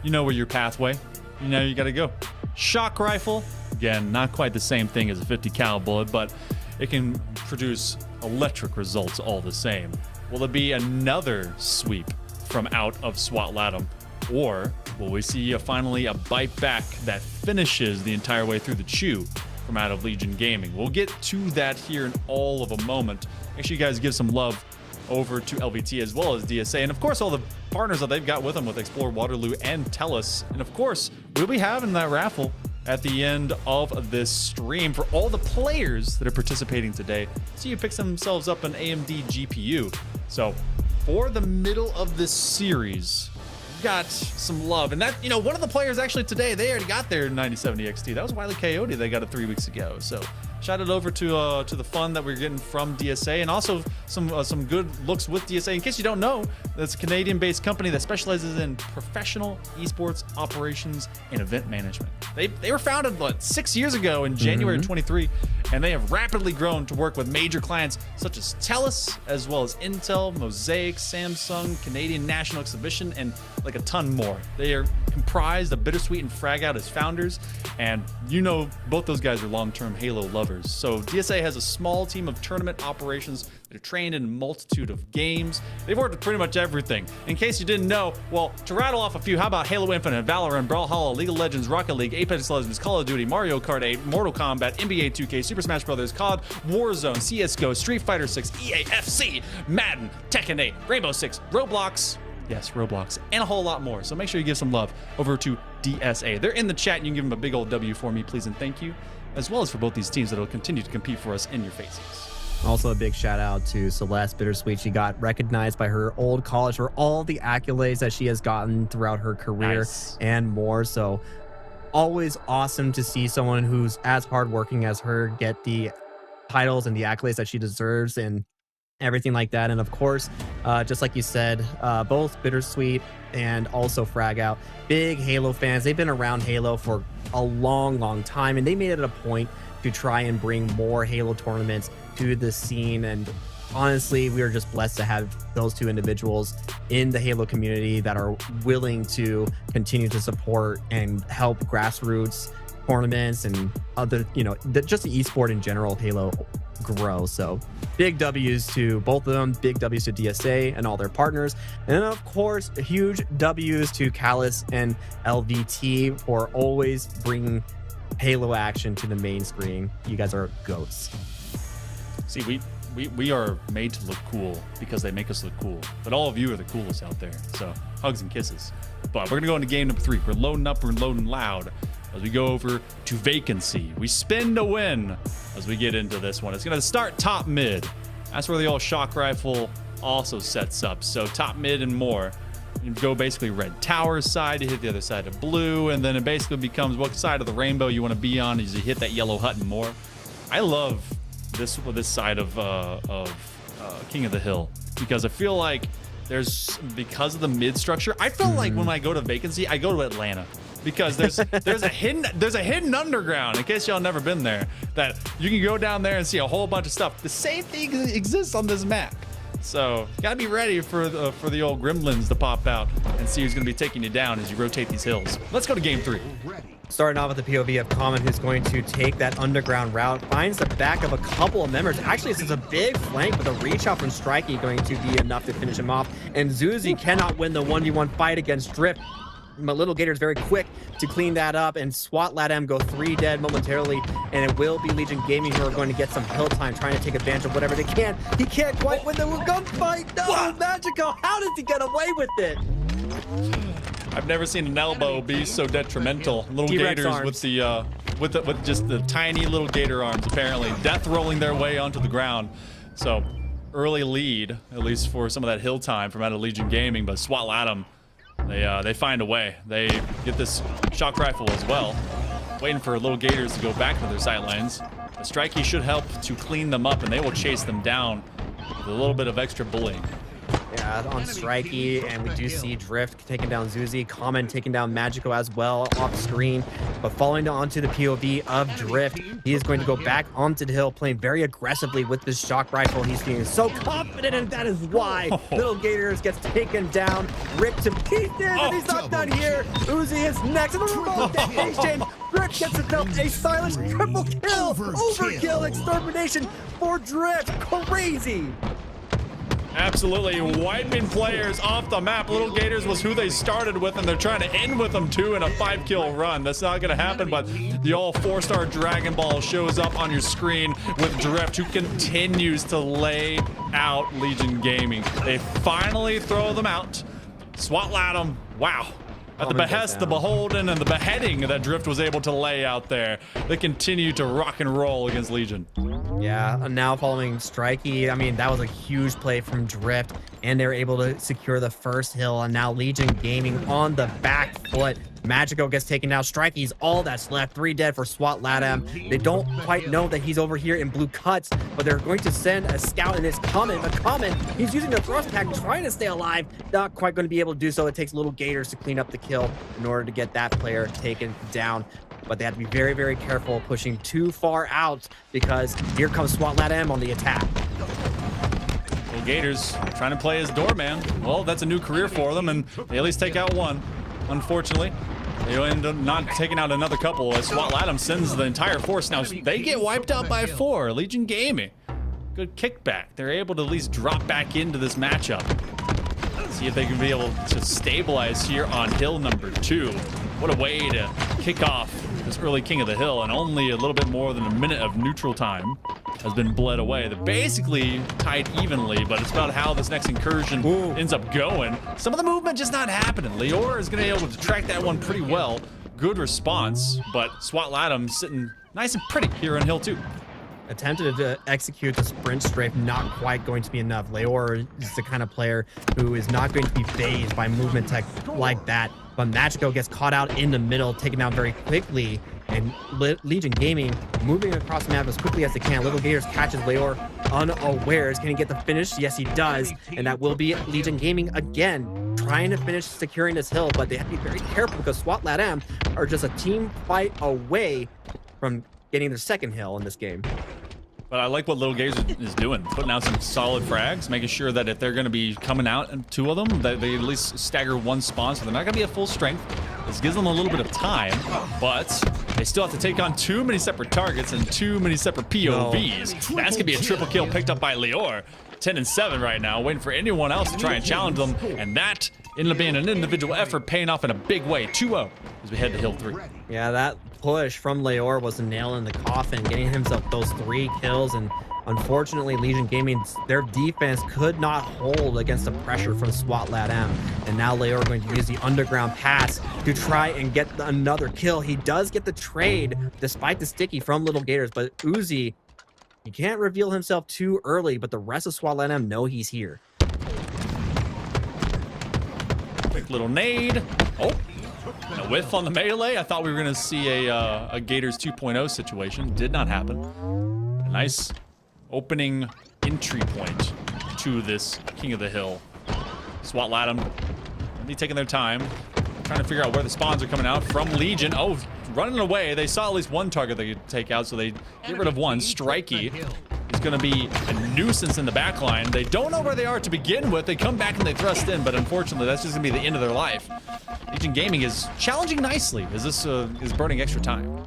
you know where your pathway. You know you got to go. Shock rifle. Again, not quite the same thing as a 50 cal bullet, but it can produce electric results all the same. Will it be another sweep from out of SWAT Latham? Or will we see finally a bite back that finishes the entire way through the chew from out of Legion Gaming? We'll get to that here in all of a moment. Make sure you guys give some love over to LVT as well as DSA, and of course all the partners that they've got with them with Explore Waterloo and Tellus. And of course, we'll be having that raffle at the end of this stream for all the players that are participating today. So you pick themselves up an AMD GPU. So for the middle of this series, got some love. And that, you know, one of the players actually today, they already got their 9070 XT. That was Wiley Coyote. They got it 3 weeks ago. So shout it over to the fun that we're getting from DSA, and also some good looks with DSA. In case you don't know, that's a Canadian-based company that specializes in professional esports operations and event management. They were founded 6 years ago in January 23, and they have rapidly grown to work with major clients such as Tellus, as well as Intel, Mosaic, Samsung, Canadian National Exhibition, and like a ton more. They are comprised of Bittersweet and Fragout as founders, and you know both those guys are long-term Halo lovers. So DSA has a small team of tournament operations that are trained in a multitude of games. They've worked with pretty much everything. In case you didn't know, well, to rattle off a few, how about Halo Infinite, Valorant, Brawlhalla, League of Legends, Rocket League, Apex Legends, Call of Duty, Mario Kart 8, Mortal Kombat, NBA 2K, Super Smash Bros., COD, Warzone, CSGO, Street Fighter 6, EAFC, Madden, Tekken 8, Rainbow Six, Roblox, yes, Roblox, and a whole lot more. So make sure you give some love over to DSA. They're in the chat, and you can give them a big old W for me, please, and thank you, as well as for both these teams that will continue to compete for us in your faces. Also, a big shout out to Celeste Bittersweet. She got recognized by her old college for all the accolades that she has gotten throughout her career and more. So always awesome to see someone who's as hardworking as her get the titles and the accolades that she deserves and everything like that. And of course, just like you said, both Bittersweet and also Fragout, big Halo fans. They've been around Halo for a long time, and they made it a point to try and bring more Halo tournaments to the scene. And honestly, we are just blessed to have those two individuals in the Halo community that are willing to continue to support and help grassroots tournaments and other, you know, just the esport in general, Halo, grow. So big W's to both of them, big W's to DSA and all their partners, and then of course huge W's to Callus and LVT for always bringing Halo action to the main screen. You guys are goats. See, we are made to look cool because they make us look cool, but all of you are the coolest out there. So hugs and kisses. But we're gonna go into game number 3. We're loading up, we're loading loud as we go over to Vacancy. We spin to win as we get into this one. It's gonna start top mid. That's where the old shock rifle also sets up. So top mid and more. You go basically red tower side, you hit the other side of blue, and then it basically becomes what side of the rainbow you want to be on as you hit that yellow hut and more. I love this side of King of the Hill because I feel like there's, because of the mid structure, I feel like when I go to Vacancy, I go to Atlanta. because there's a hidden underground, in case y'all never been there, that you can go down there and see a whole bunch of stuff. The same thing exists on this map. So you gotta be ready for the old gremlins to pop out and see who's gonna be taking you down as you rotate these hills. Let's go to game 3. Starting off with the POV of Common, who's going to take that underground route, finds the back of a couple of members. Actually, this is a big flank, but a reach out from Strikey going to be enough to finish him off. And Zuzi cannot win the 1v1 fight against Drift. But Little Gator's very quick to clean that up, and SWAT LATAM go 3 dead momentarily, and it will be Legion Gaming who are going to get some hill time, trying to take advantage of whatever they can. He can't quite win the gunfight. No, Magico, how does he get away with it? I've never seen an elbow be so detrimental. Little T-Rex Gators arms. with just the tiny little Gator arms, apparently death rolling their way onto the ground. So early lead, at least for some of that hill time from out of Legion Gaming, but SWAT LATAM, they find a way. They get this shock rifle as well, waiting for Little Gators to go back to their sight lines. The Strikey should help to clean them up, and they will chase them down with a little bit of extra bullying. Yeah, on Strikey, and we do see Drift taking down Zuzi, Common taking down Magico as well off screen, but falling onto the POV of Drift, he is going to go back onto the hill, playing very aggressively with this shock rifle. He's feeling so confident, and that is why Little Gators gets taken down, ripped to pieces, and he's not done here. Uzi is next, and the remote detonation. Drift gets himself a silent triple kill, overkill extermination for Drift. Crazy. Absolutely wiping players off the map. Little Gators was who they started with, and they're trying to end with them too in a 5-kill run. That's not going to happen, but the all 4-star Dragon Ball shows up on your screen with Drift, who continues to lay out Legion Gaming. They finally throw them out. SWAT LATAM, wow. At the behest, the beholden, and the beheading that Drift was able to lay out there, they continue to rock and roll against Legion. Yeah, and now following Strikey, I mean, that was a huge play from Drift, and they're able to secure the first hill, and now Legion Gaming on the back foot. Magico gets taken down. Strikey's all that's left. 3 dead for SWAT LATAM. They don't quite know that he's over here in blue cuts, but they're going to send a scout, and it's Common. A Common, he's using the thrust pack, trying to stay alive. Not quite going to be able to do so. It takes Little Gators to clean up the kill in order to get that player taken down. But they have to be very, very careful pushing too far out, because here comes SWAT LATAM on the attack. Little Gators trying to play as doorman. Well, that's a new career for them, and they at least take out one. Unfortunately, they end up not taking out another couple as SWAT LATAM sends the entire force. Now, they get wiped out by 4. Legion Gaming. Good kickback. They're able to at least drop back into this matchup. See if they can be able to stabilize here on hill number 2. What a way to kick off this early King of the Hill, and only a little bit more than a minute of neutral time has been bled away. They're basically tied evenly, but it's about how this next incursion ends up going. Some of the movement just not happening. Leor is going to be able to track that one pretty well. Good response, but SWAT LATAM sitting nice and pretty here on hill 2. Attempted to execute the sprint strafe, not quite going to be enough. Leor is the kind of player who is not going to be phased by movement tech like that. But Magico gets caught out in the middle, taken out very quickly, and Legion Gaming moving across the map as quickly as they can. Little Gators catches Leor unawares. Can he get the finish? Yes, he does. And that will be Legion Gaming again, trying to finish securing this hill, but they have to be very careful because SWAT LATAM are just a team fight away from getting their second hill in this game. But I like what Little Gators is doing, putting out some solid frags, making sure that if they're going to be coming out, 2 of them, that they at least stagger 1 spawn, so they're not going to be at full strength. This gives them a little bit of time, but they still have to take on too many separate targets and too many separate POVs. That's going to be a triple kill picked up by Leor. 10-7 right now, waiting for anyone else to try and challenge them, and that ended up being an individual effort, paying off in a big way. 2-0 as we head to hill 3. Yeah, that push from Leor was a nail in the coffin, getting himself those 3 kills, and unfortunately Legion Gaming, their defense could not hold against the pressure from SWAT LATAM, and now Leor going to use the underground pass to try and get another kill. He does get the trade despite the sticky from Little Gators, but Uzi, he can't reveal himself too early, but the rest of SWAT LATAM know he's here. Quick little nade. Oh, a whiff on the melee. I thought we were going to see a Gators 2.0 situation. Did not happen. A nice opening entry point to this King of the Hill. SWAT LATAM really taking their time. trying to figure out where the spawns are coming out from Legion. Oh, running away. They saw at least one target they could take out, so they get rid of one. Strikey is going to be a nuisance in the back line. They don't know where they are to begin with. They come back and they thrust in, but unfortunately, that's just going to be the end of their life. Legion Gaming is challenging nicely as this is burning extra time.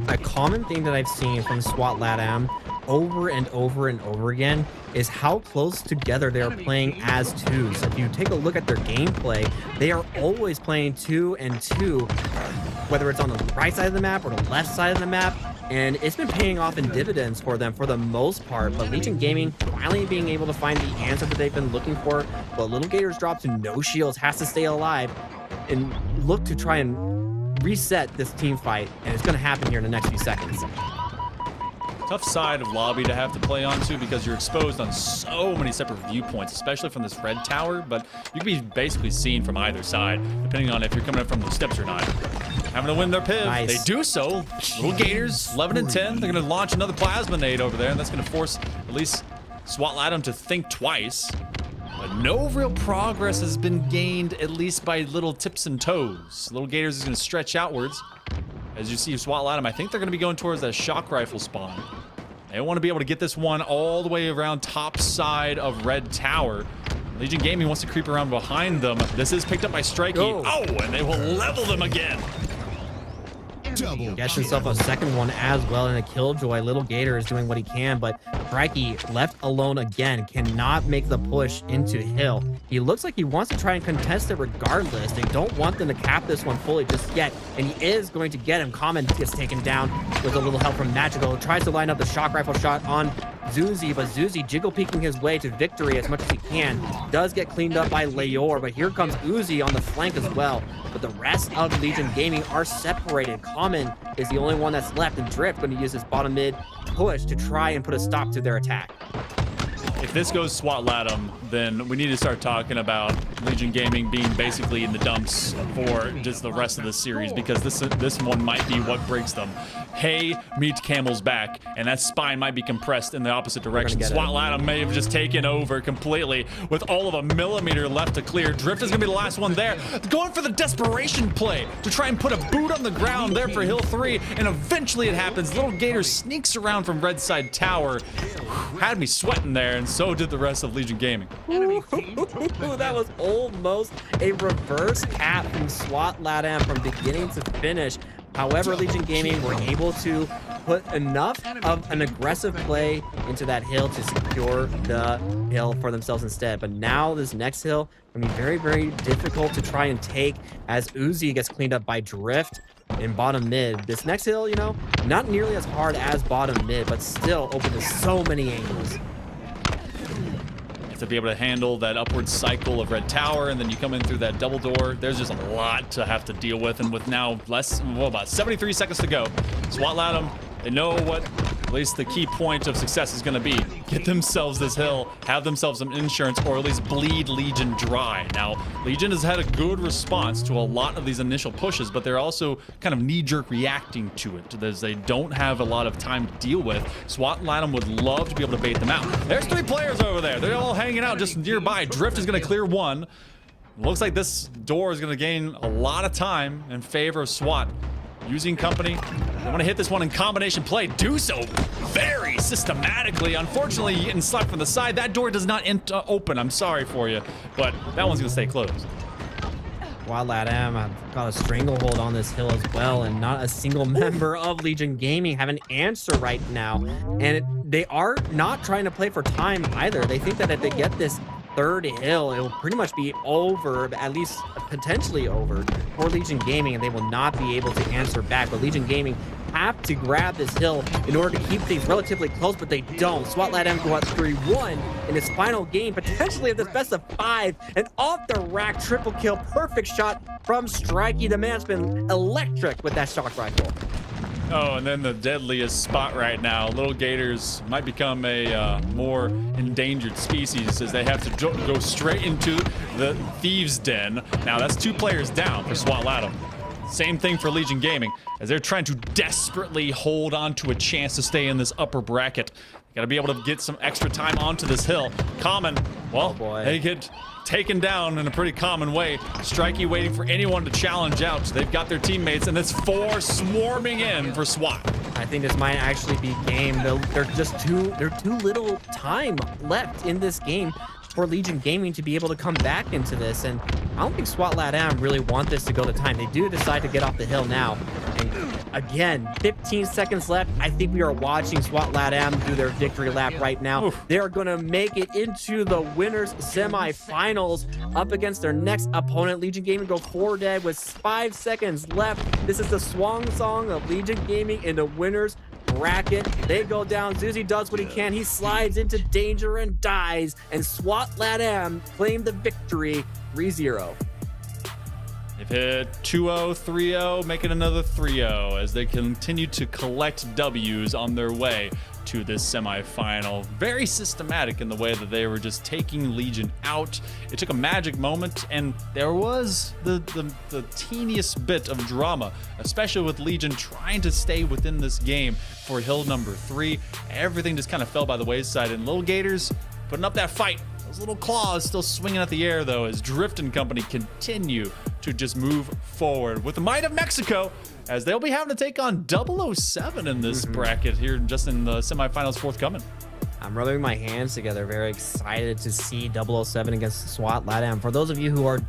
A common thing that I've seen from SWAT LATAM over and over and over again is how close together they are playing as twos. If you take a look at their gameplay, they are always playing 2 and 2, whether it's on the right side of the map or the left side of the map, and it's been paying off in dividends for them for the most part. But Legion Gaming finally being able to find the answer that they've been looking for. But Little Gators drop to no shields, has to stay alive and look to try and reset this team fight, and it's going to happen here in the next few seconds. Tough side of lobby to have to play onto because you're exposed on so many separate viewpoints, especially from this red tower, but you can be basically seen from either side, depending on if you're coming up from the steps or not. Having to win their piv. Nice. They do so. Little Gators, 11 and 10. They're going to launch another plasma nade over there, and that's going to force at least SWAT LATAM to think twice. But no real progress has been gained, at least by little tips and toes. Little Gators is going to stretch outwards. As you see SWAT LATAM, I think they're going to be going towards that shock rifle spawn. They want to be able to get this one all the way around top side of red tower. Legion Gaming wants to creep around behind them. This is picked up by Strikey. Oh, and they will level them again. Gets himself a second one as well in a killjoy. Little Gator is doing what he can, but Strikey left alone again, cannot make the push into Hill. He looks like he wants to try and contest it regardless. They don't want them to cap this one fully just yet, and he is going to get him. Common gets taken down with a little help from Magical. Tries to line up the shock rifle shot on Zuzi, but Zuzi jiggle peeking his way to victory as much as he can. Does get cleaned up by Leor, but here comes Uzi on the flank as well. But the rest of Legion Gaming are separated. Common is the only one that's left, and Drift going to use his bottom mid push to try and put a stop to their attack. If this goes SWAT LATAM, then we need to start talking about Legion Gaming being basically in the dumps for just the rest of the series, because this one might be what breaks them. Hay meets Camel's back, and that spine might be compressed in the opposite direction. SWAT LATAM may have just taken over completely with all of a millimeter left to clear. Drift is going to be the last one there, going for the desperation play to try and put a boot on the ground there for Hill 3, and eventually it happens. Little Gator sneaks around from red side tower. Had me sweating there, and so did the rest of Legion Gaming. That was almost a reverse cap from SWAT LATAM from beginning to finish. However, Legion Gaming were able to put enough of an aggressive play into that hill to secure the hill for themselves instead. But now this next hill going to be very, very difficult to try and take as Uzi gets cleaned up by Drift in bottom mid. This next hill, you know, not nearly as hard as bottom mid, but still open to so many angles. To be able to handle that upward cycle of red tower, and then you come in through that double door. There's just a lot to have to deal with, and with now about 73 seconds to go, SWAT LATAM, they know what at least the key point of success is going to be. Get themselves this hill, have themselves some insurance, or at least bleed Legion dry. Now, Legion has had a good response to a lot of these initial pushes, but they're also kind of knee-jerk reacting to it, as they don't have a lot of time to deal with. SWAT LATAM would love to be able to bait them out. There's 3 players over there. They're all hanging out just nearby. Drift is going to clear one. Looks like this door is going to gain a lot of time in favor of SWAT. Using company, they want to hit this one in combination play. Do so very systematically. Unfortunately, getting slapped from the side. That door does not open. I'm sorry for you, but that one's going to stay closed. SWAT LATAM, I've got a stranglehold on this hill as well, and not a single member of Legion Gaming have an answer right now. And they are not trying to play for time either. They think that if they get this third hill, it will pretty much be over, at least potentially over, for Legion Gaming, and they will not be able to answer back. But Legion Gaming have to grab this hill in order to keep things relatively close, but they don't. SWAT LATAM go out 3-1 in its final game, potentially of this best of 5, and off the rack triple kill, perfect shot from Strikey. The man's been electric with that shock rifle. Oh, and then the deadliest spot right now. Little Gators might become a more endangered species, as they have to go straight into the Thieves' Den. Now, that's 2 players down for SWAT LATAM. Same thing for Legion Gaming, as they're trying to desperately hold on to a chance to stay in this upper bracket. Gotta be able to get some extra time onto this hill. Common, well, they get taken down in a pretty common way. Strikey waiting for anyone to challenge out. They've got their teammates, and it's 4 swarming in for SWAT. I think this might actually be game. There's too little time left in this game for Legion Gaming to be able to come back into this, and I don't think SWAT LATAM really want this to go to time. They do decide to get off the hill now, and again, 15 seconds left. I think we are watching SWAT LATAM do their victory lap right now. They are going to make it into the winners semifinals up against their next opponent. Legion Gaming go 4 dead with 5 seconds left. This is the swan song of Legion Gaming in the winners bracket. They go down. Zuzi does what he can. He slides into danger and dies, and SWAT LATAM claim the victory 3-0. They've hit 2-0, 3-0, making another 3-0 as they continue to collect W's on their way to this semifinal. Very systematic in the way that they were just taking Legion out. It took a magic moment, and there was the teeniest bit of drama, especially with Legion trying to stay within this game for hill number 3. Everything just kind of fell by the wayside, and Little Gators putting up that fight. Those little claws still swinging at the air, though, as Drift and company continue to just move forward with the might of Mexico, as they'll be having to take on 007 in this bracket here just in the semifinals forthcoming. I'm rubbing my hands together, very excited to see 007 against SWAT LATAM. For those of you who are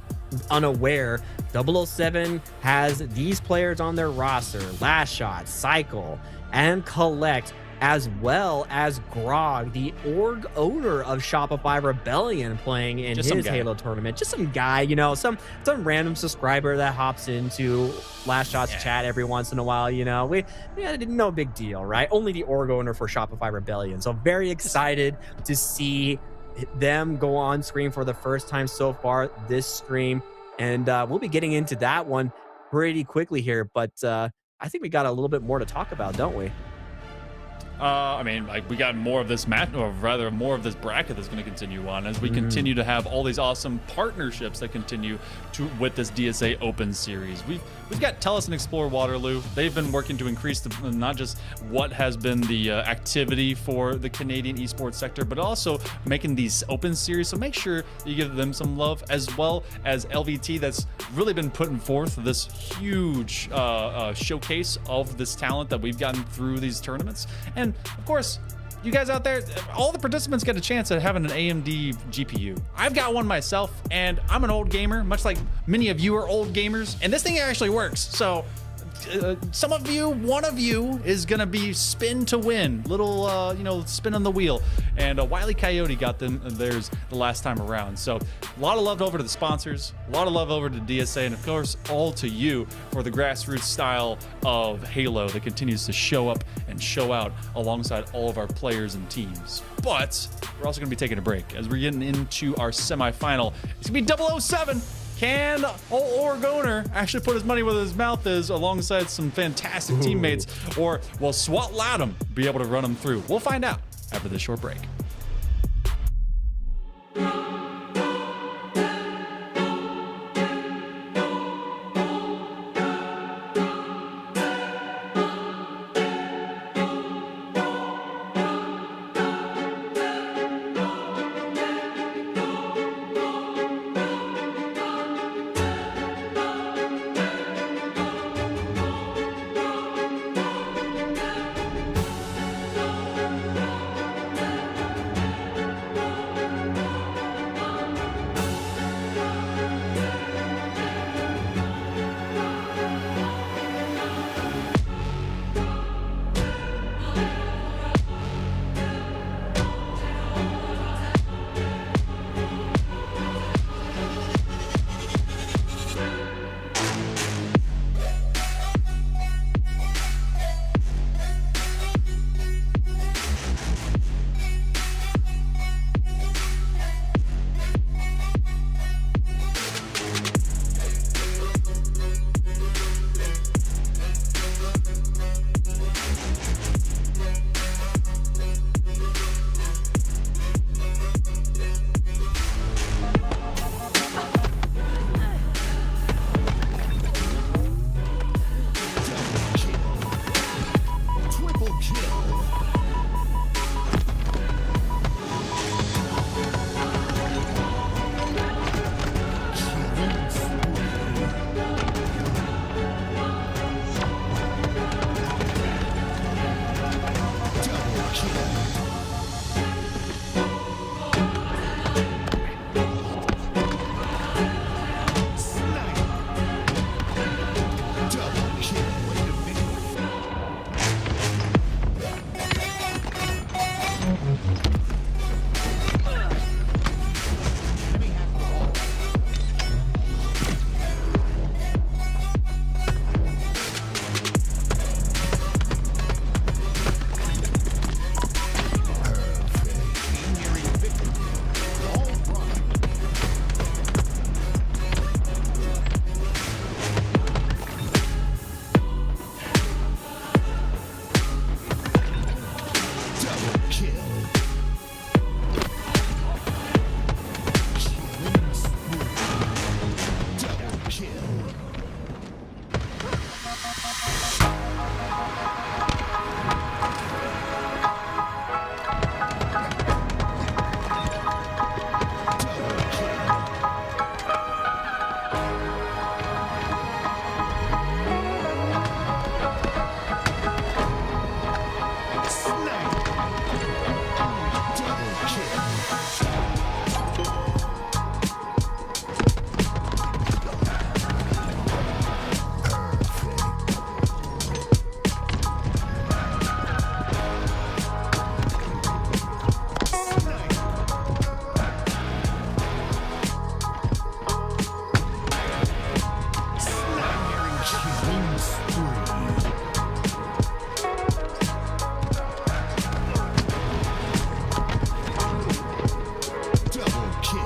unaware, 007 has these players on their roster: Last Shot, Cycle, and Collect, as well as Grog, the org owner of Shopify Rebellion, playing in his Halo tournament. Just some guy, you know, some random subscriber that hops into Last Shot's chat every once in a while, you know. No big deal, right? Only the org owner for Shopify Rebellion. So very excited to see them go on screen for the first time so far this stream. And we'll be getting into that one pretty quickly here, but I think we got a little bit more to talk about, don't we? I mean, like, we got more of this match, or rather more of this bracket that's going to continue on as we continue to have all these awesome partnerships that continue to with this DSA Open series. We've got Tellus and Explore Waterloo. They've been working to increase not just what has been the activity for the Canadian esports sector, but also making these open series. So make sure you give them some love, as well as LVT, that's really been putting forth this huge showcase of this talent that we've gotten through these tournaments. And of course, you guys out there, all the participants get a chance at having an AMD GPU. I've got one myself, and I'm an old gamer, much like many of you are old gamers, and this thing actually works. So some of you, one of you is gonna be spin to win, little spin on the wheel, and Wile E. Coyote got them theirs the last time around. So a lot of love over to the sponsors, a lot of love over to DSA, and of course all to you for the grassroots style of Halo that continues to show up and show out alongside all of our players and teams. But we're also gonna be taking a break as we're getting into our semifinal. It's gonna be 007. Can org owner actually put his money where his mouth is alongside some fantastic teammates, or will SWAT LATAM be able to run them through? We'll find out after this short break. kill. Double kill.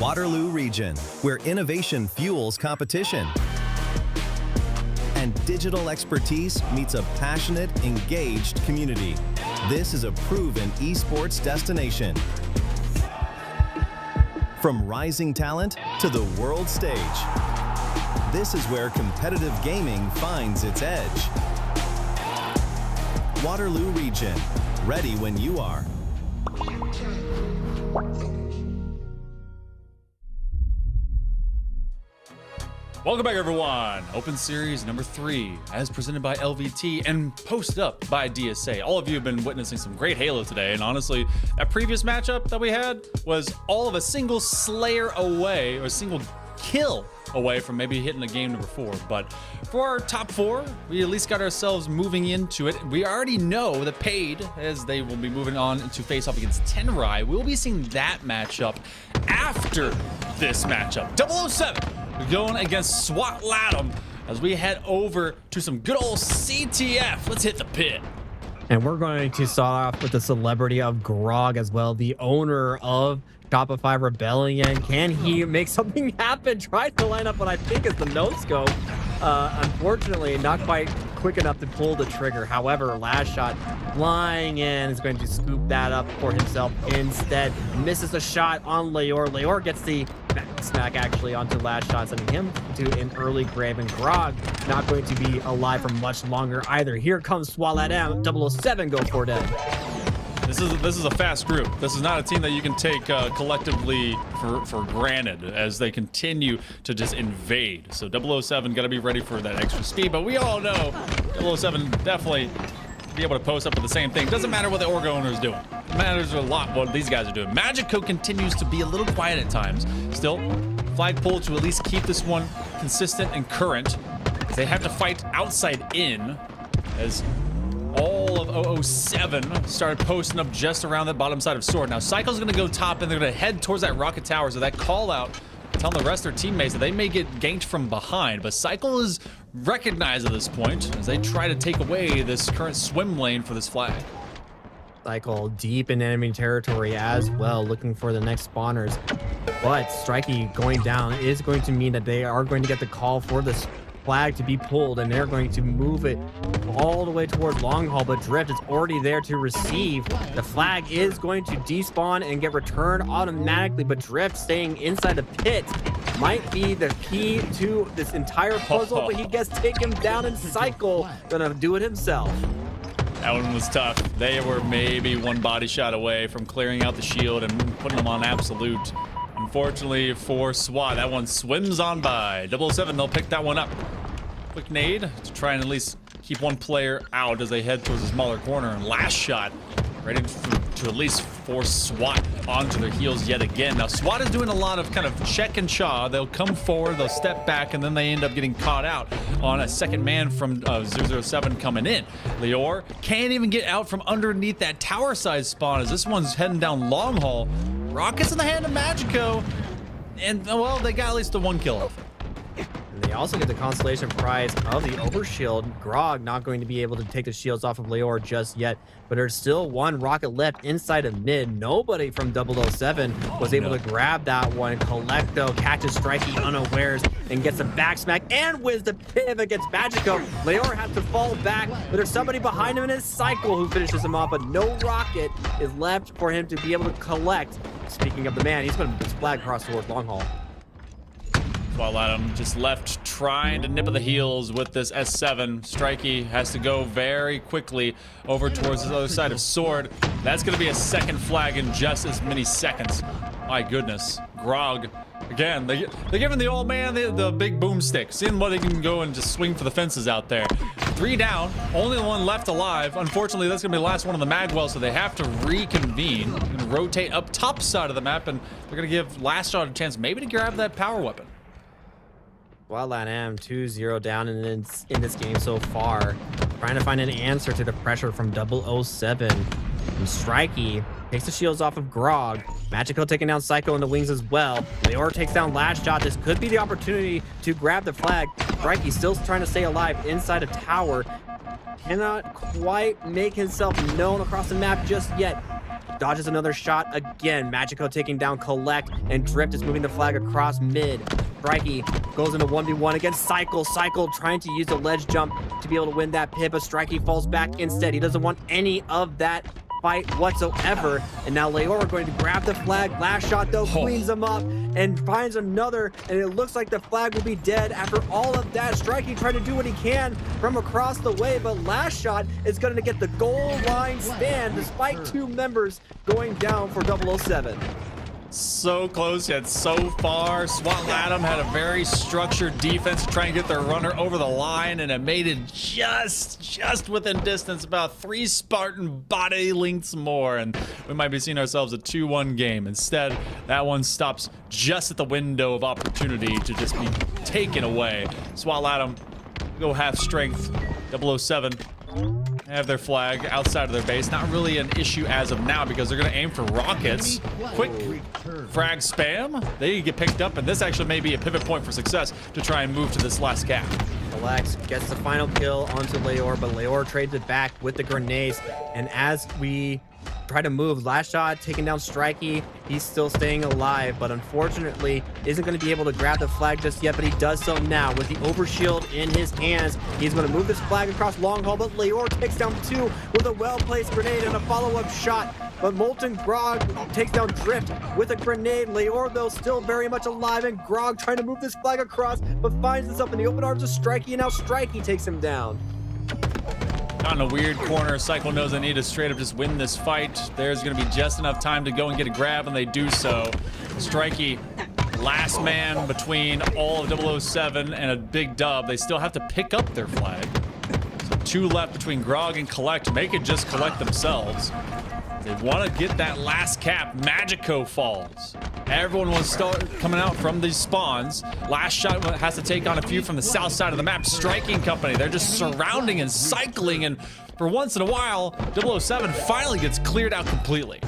Waterloo region, where innovation fuels competition and digital expertise meets a passionate, engaged community. This is a proven esports destination. From rising talent to the world stage, this is where competitive gaming finds its edge. Waterloo region, ready when you are. Welcome back, everyone. Open Series number 3, as presented by LVT and posted up by DSA. All of you have been witnessing some great Halo today, and honestly, that previous matchup that we had was all of a single Slayer away, or a single kill away from maybe hitting the game number 4. But for our top 4, we at least got ourselves moving into it. We already know the Paid, as they will be moving on to face off against Tenrai. We'll be seeing that matchup after this matchup. 007 going against SWAT Latham as we head over to some good old CTF. Let's hit the pit. And we're going to start off with the celebrity of Grog as well, the owner of Shopify Rebellion. Can he make something happen? Tried to line up what I think is the no-scope. Unfortunately, not quite quick enough to pull the trigger. However, last shot flying in is going to scoop that up for himself instead. Misses a shot on Leor. Leor gets the smack actually onto last shot, sending him to an early grave. And Grog not going to be alive for much longer either. Here comes Swaladam. 007 go for dead. This is a fast group. This is not a team that you can take collectively for granted as they continue to just invade. So 007 got to be ready for that extra speed, but we all know 007 definitely be able to post up with the same thing. Doesn't matter what the Orga owner is doing. It matters a lot what these guys are doing. Magico continues to be a little quiet at times. Still, flagpole to at least keep this one consistent and current. They have to fight outside in as all of 007 started posting up just around the bottom side of Sword. Now, Cycle's going to go top, and they're going to head towards that rocket tower. So that call out telling the rest of their teammates that they may get ganked from behind. But Cycle is recognized at this point as they try to take away this current swim lane for this flag. Cycle deep in enemy territory as well, looking for the next spawners. But Strikey going down is going to mean that they are going to get the call for this flag to be pulled, and they're going to move it all the way toward long haul. But Drift is already there to receive. The flag is going to despawn and get returned automatically, but Drift staying inside the pit might be the key to this entire puzzle. But he gets taken down, and Cycle gonna do it himself. That one was tough. They were maybe one body shot away from clearing out the shield and putting them on absolute. Unfortunately for SWAT, that one swims on by. 007, they'll pick that one up. Quick nade to try and at least keep one player out as they head towards the smaller corner. And last shot, ready to at least force SWAT onto their heels yet again. Now, SWAT is doing a lot of kind of check and chaw. They'll come forward, they'll step back, and then they end up getting caught out on a second man from 007 coming in. Leor can't even get out from underneath that tower side spawn as this one's heading down long haul. Rockets in the hand of Magico, and well, they got at least the one kill off. And they also get the consolation prize of the overshield. Grog not going to be able to take the shields off of Leor just yet, but there's still one rocket left inside of mid. Nobody from 007 was able to grab that one. Collecto catches Strikey unawares and gets a back smack and wins the pivot against Magico. Leor has to fall back, but there's somebody behind him in his Cycle who finishes him off, but no rocket is left for him to be able to collect. Speaking of the man, he's going to just flag across towards long haul. While Adam just left trying to nip at the heels with this S7. Strikey has to go very quickly over towards the other side of Sword. That's going to be a second flag in just as many seconds. My goodness. Grog, again, they're giving the old man the big boomstick, seeing what he can go and just swing for the fences out there. 3 down, only one left alive. Unfortunately, that's going to be the last one of the Magwell, so they have to reconvene and rotate up top side of the map, and they're going to give last shot a chance maybe to grab that power weapon. Wildland M 2-0 down in this game so far. Trying to find an answer to the pressure from 007. And Strikey takes the shields off of Grog. Magico taking down Psycho in the wings as well. Leor takes down last shot. This could be the opportunity to grab the flag. Strikey still trying to stay alive inside a tower. Cannot quite make himself known across the map just yet. Dodges another shot again. Magico taking down Collect, and Drift is moving the flag across mid. Strikey goes into 1v1 against Cycle. Cycle trying to use the ledge jump to be able to win that pit, but Strikey falls back instead. He doesn't want any of that fight whatsoever. And now Leor are going to grab the flag. Last shot though cleans him up and finds another, and it looks like the flag will be dead after all of that. Strikey trying to do what he can from across the way, but last shot is going to get the goal line stand despite 2 members going down for 007. So close yet so far. SWAT LATAM had a very structured defense to try and get their runner over the line, and it made it just within distance, about 3 Spartan body lengths more, and we might be seeing ourselves a 2-1 game. Instead, that one stops just at the window of opportunity to just be taken away. SWAT LATAM go half strength. 007 have their flag outside of their base. Not really an issue as of now because they're going to aim for rockets. Quick frag spam. They get picked up, and this actually may be a pivot point for success to try and move to this last gap. Alex gets the final kill onto Leor, but Leor trades it back with the grenades. And as we try to move, last shot taking down Strikey. He's still staying alive, but unfortunately isn't going to be able to grab the flag just yet, but he does so now with the overshield in his hands. He's going to move this flag across long haul, but Leor takes down 2 with a well-placed grenade and a follow-up shot. But Molten Grog takes down Drift with a grenade. Leor, though, still very much alive, and Grog trying to move this flag across, but finds himself in the open arms of Strikey, and now Strikey takes him down. Caught in a weird corner. Cycle knows they need to straight up just win this fight. There's going to be just enough time to go and get a grab, and they do so. Strikey, last man between all of 007 and a big dub. They still have to pick up their flag. So 2 left between Grog and Collect. Make it just Collect themselves. They want to get that last cap. Magico falls. Everyone wants to start coming out from these spawns. Last shot has to take on a few from the south side of the map. Striking Company, they're just surrounding and cycling, and for once in a while, 007 finally gets cleared out completely.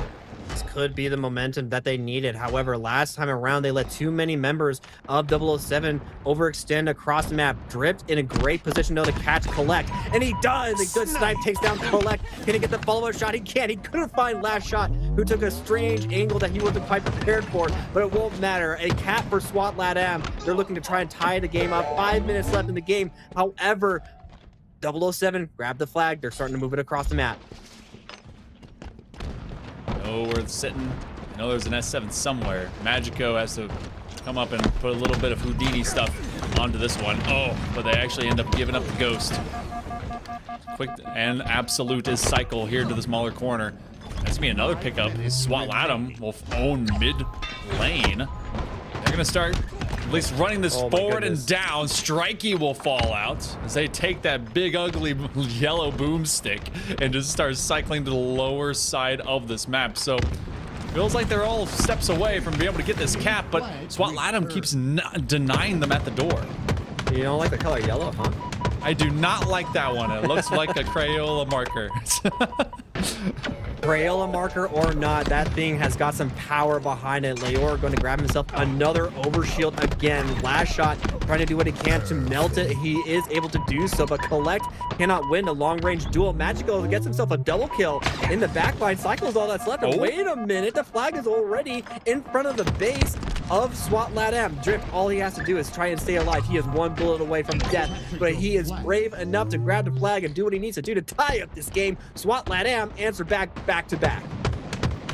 This could be the momentum that they needed. However, last time around, they let too many members of 007 overextend across the map. Drift in a great position though to catch Collect, and he does. A good snipe takes down Collect. Can he get the follow-up shot? He can't. He couldn't find last shot, who took a strange angle that he wasn't quite prepared for, but it won't matter. A cap for SWAT LATAM. They're looking to try and tie the game up. 5 minutes left in the game. However, 007 grabbed the flag. They're starting to move it across the map. Oh, we're sitting. I know there's an S7 somewhere. Magico has to come up and put a little bit of Houdini stuff onto this one. Oh, but they actually end up giving up the ghost. Quick and absolute is cycle here to the smaller corner. That's gonna be another pickup. SWAT LATAM will own mid lane. They're gonna start at least running this forward and down. Strikey will fall out as they take that big ugly yellow boomstick and just start cycling to the lower side of this map. So feels like they're all steps away from being able to get this cap, but SWAT LATAM keeps denying them at the door. You don't like the color yellow, huh? I do not like that one. It looks like a Crayola marker. Crayola marker or not, that thing has got some power behind it. Leor going to grab himself another overshield again. Last shot, trying to do what he can to melt it. He is able to do so, but Collect cannot win a long-range duel. Magico gets himself a double kill in the backline. Cycles all that's left. And wait a minute, the flag is already in front of the base of SWAT LATAM. Drift, all he has to do is try and stay alive. He is 1 bullet away from death, but he is brave enough to grab the flag and do what he needs to do to tie up this game. SWAT LATAM answer back to back.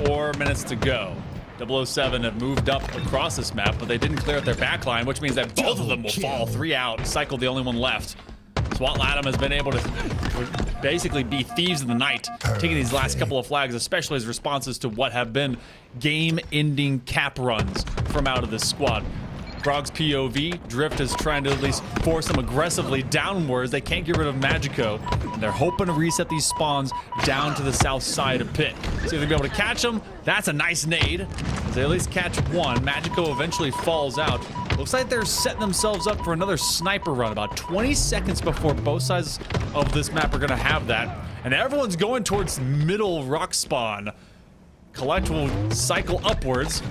4 minutes to go. 007 have moved up across this map, but they didn't clear out their backline, which means that both of them will fall. 3 out. Cycle the only one left. SWAT LATAM has been able to basically be thieves in the night, taking these last couple of flags, especially as responses to what have been game-ending cap runs from out of this squad. Grog's POV, Drift is trying to at least force them aggressively downwards. They can't get rid of Magico, and they're hoping to reset these spawns down to the south side of Pit. See if they'll be able to catch them. That's a nice nade. They at least catch one. Magico eventually falls out. Looks like they're setting themselves up for another sniper run about 20 seconds before both sides of this map are going to have that. And everyone's going towards middle rock spawn. Collect will cycle upwards.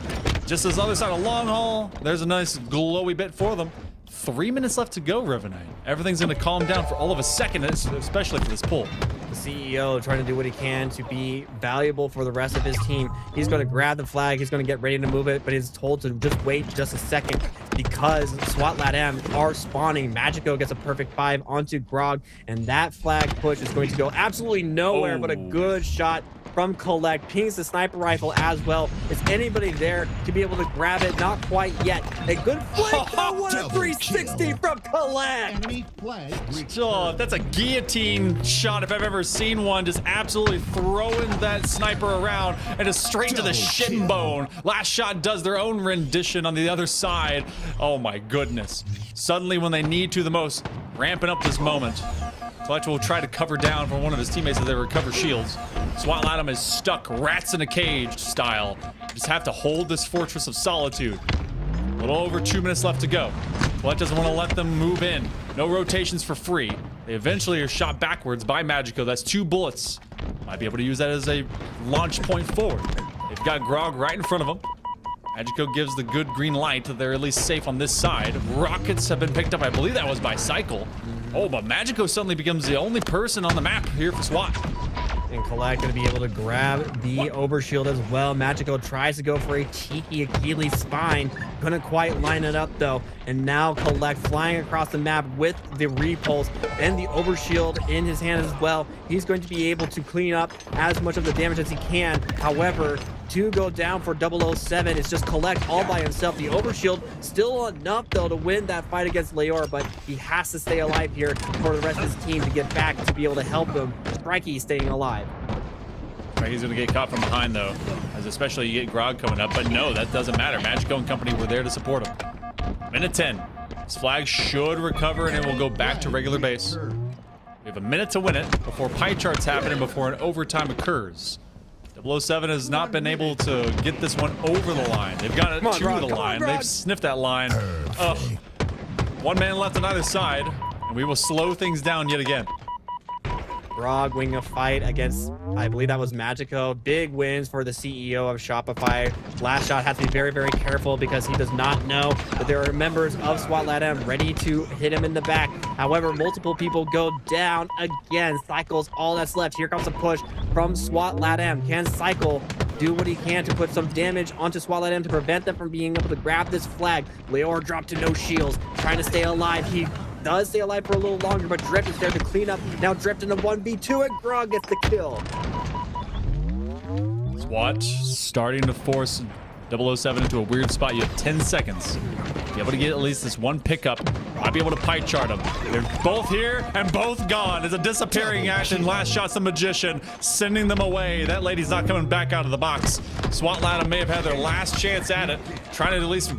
Just as the other side of long haul, there's a nice glowy bit for them. 3 minutes left to go, Revenite. Everything's going to calm down for all of a second, especially for this pull. The CEO trying to do what he can to be valuable for the rest of his team. He's going to grab the flag. He's going to get ready to move it, but he's told to just wait just a second because SWAT LATAM are spawning. Magico gets a perfect 5 onto Grog, and that flag push is going to go absolutely nowhere, but a good shot from Collect. Pings the sniper rifle as well. Is anybody there to be able to grab it? Not quite yet. A good flick. Oh, what a 360 from Collect. Oh, that's a guillotine shot if I've ever seen one. Just absolutely throwing that sniper around and just straight to the shin bone. Last shot does their own rendition on the other side. Oh my goodness. Suddenly when they need to the most, ramping up this moment. Fletcher will try to cover down from one of his teammates as they recover shields. SWAT Latham is stuck, rats in a cage style. Just have to hold this Fortress of Solitude. A little over 2 minutes left to go. Fletcher doesn't want to let them move in. No rotations for free. They eventually are shot backwards by Magico. That's 2 bullets. Might be able to use that as a launch point forward. They've got Grog right in front of them. Magico gives the good green light that they're at least safe on this side. Rockets have been picked up. I believe that was by Cycle. Oh, but Magico suddenly becomes the only person on the map here for SWAT. And Collect going to be able to grab the overshield as well. Magico tries to go for a cheeky Achilles spine. Couldn't quite line it up though. And now Collect flying across the map with the repulse and the overshield in his hand as well. He's going to be able to clean up as much of the damage as he can. However, to go down for 007, it's just Collect all by himself. The overshield still enough though to win that fight against Leor, but he has to stay alive here for the rest of his team to get back to be able to help him. Strikey staying alive. Right, he's gonna get caught from behind though, as especially you get Grog coming up, but no, that doesn't matter. Magico and company were there to support him. Minute 10. This flag should recover and it will go back to regular base. We have a minute to win it before pie charts happen and before an overtime occurs. 007 has not been able to get this one over the line. They've got it to the line. They've sniffed that line. Ugh. 1 man left on either side, and we will slow things down yet again. Grog winning a fight against, I believe that was Magico. Big wins for the CEO of Shopify. Last shot has to be very, very careful because he does not know that there are members of SWAT Latam ready to hit him in the back. However, multiple people go down again. Cycle's all that's left. Here comes a push from SWAT Latam. Can Cycle do what he can to put some damage onto SWAT Latam to prevent them from being able to grab this flag? Leor dropped to no shields, trying to stay alive. He does stay alive for a little longer, but Drift is there to clean up. Now Drift in a 1v2 and Grog gets the kill. SWAT starting to force 007 into a weird spot. You have 10 seconds. Be able to get at least this one pickup. Might be able to pie chart them. They're both here and both gone. It's a disappearing action. Last shot's the magician, sending them away. That lady's not coming back out of the box. SWAT Latam may have had their last chance at it, trying to at least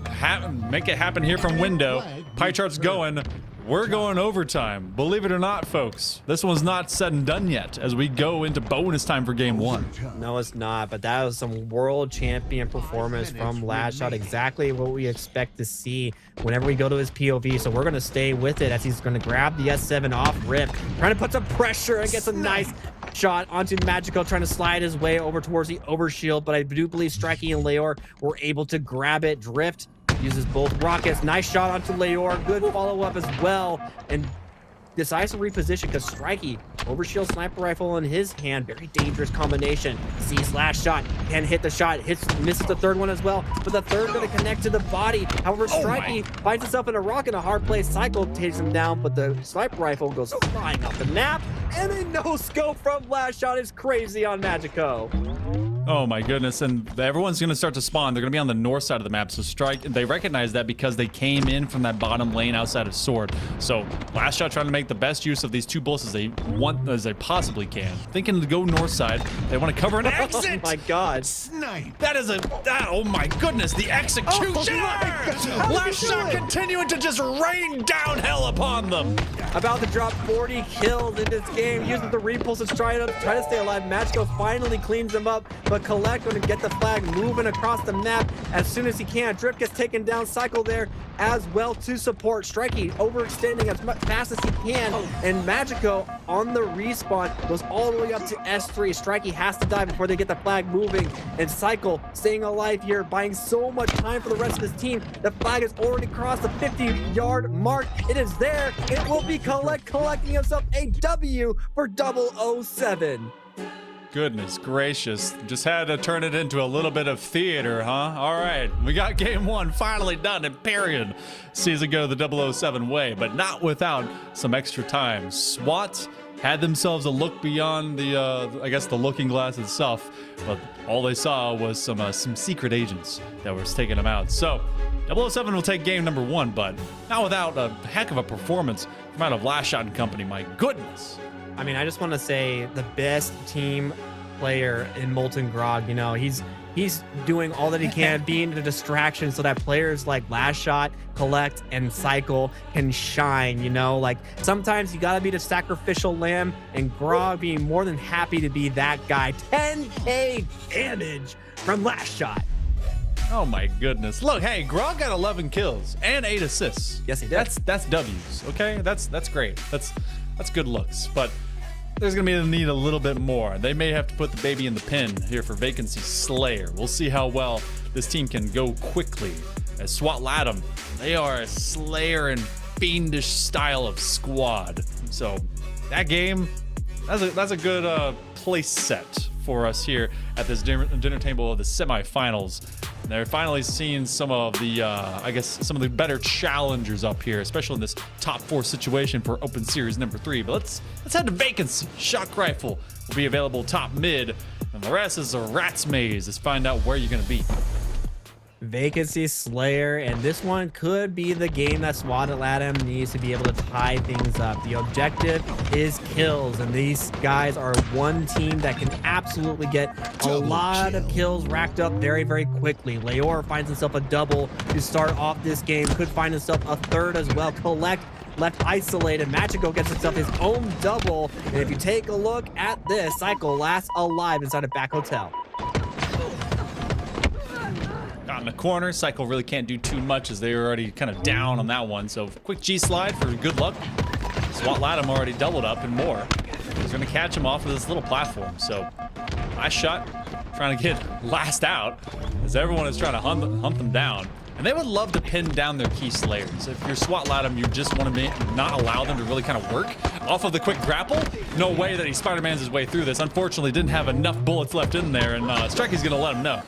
make it happen here from window. Pie chart's going. We're going overtime. Believe it or not, folks, this one's not said and done yet as we go into bonus time for game 1. No, it's not, but that was some world champion performance from Last Shot. Exactly what we expect to see whenever we go to his POV. So we're going to stay with it as he's going to grab the S7 off rip, trying to put some pressure and get some nice shot onto Magico, trying to slide his way over towards the overshield. But I do believe Strikey and Leor were able to grab it. Drift uses both rockets. Nice shot onto Leor. Good follow-up as well. And decides to reposition because Strikey, overshield sniper rifle in his hand. Very dangerous combination. Sees last shot. Can hit the shot. Misses the third one as well. But the third going to connect to the body. However, Strikey finds himself in a rock in a hard place. Cycle takes him down, but the sniper rifle goes flying off the map. And a no-scope from last shot is crazy on Magico. Oh my goodness, and everyone's going to start to spawn. They're going to be on the north side of the map, so they recognize that because they came in from that bottom lane outside of Sword. So Last Shot trying to make the best use of these 2 bullets as they possibly can. Thinking to go north side, they want to cover an exit! Oh my god. Snipe! That is oh my goodness, the execution! Last Shot continuing to just rain down hell upon them! About to drop 40 kills in this game, using the repulse to try to stay alive. Magico finally cleans them up, but Collect going to get the flag moving across the map as soon as he can. Drip gets taken down. Cycle there as well to support. Strikey overextending as fast as he can, and Magico on the respawn goes all the way up to S3. Strikey has to die before they get the flag moving, and Cycle staying alive here, buying so much time for the rest of his team. The flag has already crossed the 50-yard mark. It is there. It will be Collect collecting himself a W for 007. Goodness gracious. Just had to turn it into a little bit of theater, huh? All right, we got game 1 finally done, and period. Season go the 007 way, but not without some extra time. SWAT had themselves a look beyond the, I guess, the looking glass itself, but all they saw was some secret agents that were taking them out. So 007 will take game number 1, but not without a heck of a performance from out of Last Shot and Company. My goodness. I mean, I just want to say the best team player in Molten Grog. You know, he's doing all that he can, being a distraction so that players like Last Shot, Collect, and Cycle can shine. You know, like sometimes you gotta be the sacrificial lamb, and Grog being more than happy to be that guy. 10k damage from Last Shot. Oh my goodness. Look, hey, Grog got 11 kills and 8 assists. Yes, he did. That's W's, okay? That's great. That's good looks, but there's gonna be a need a little bit more. They may have to put the baby in the pen here for Vacancy Slayer. We'll see how well this team can go quickly. As SWAT Latham, they are a Slayer and fiendish style of squad. So that game, that's a good place set for us here at this dinner table of the semifinals. They're finally seeing some of the, I guess, some of the better challengers up here, especially in this top 4 situation for Open Series number 3. But let's head to Vacancy. Shock Rifle will be available top mid, and the rest is a rat's maze. Let's find out where you're gonna be. Vacancy Slayer, and this one could be the game that SWAT Latham needs to be able to tie things up. The objective is kills, and these guys are one team that can absolutely get a lot of kills racked up very, very quickly. Leor finds himself a double to start off this game, could find himself a third as well. Collect left isolated. Magico gets himself his own double, and if you take a look at this, Cycle lasts alive inside a back hotel. Got in the corner. Cycle really can't do too much as they were already kind of down on that one. So quick G slide for good luck. SWAT Latham already doubled up and more. He's going to catch him off of this little platform. So Last Shot trying to get last out as everyone is trying to hunt them down. And they would love to pin down their key slayers. If you're SWAT Latham, you just want to not allow them to really kind of work off of the quick grapple. No way that he Spider-Man's his way through this. Unfortunately, didn't have enough bullets left in there, and Strikey's going to let him know.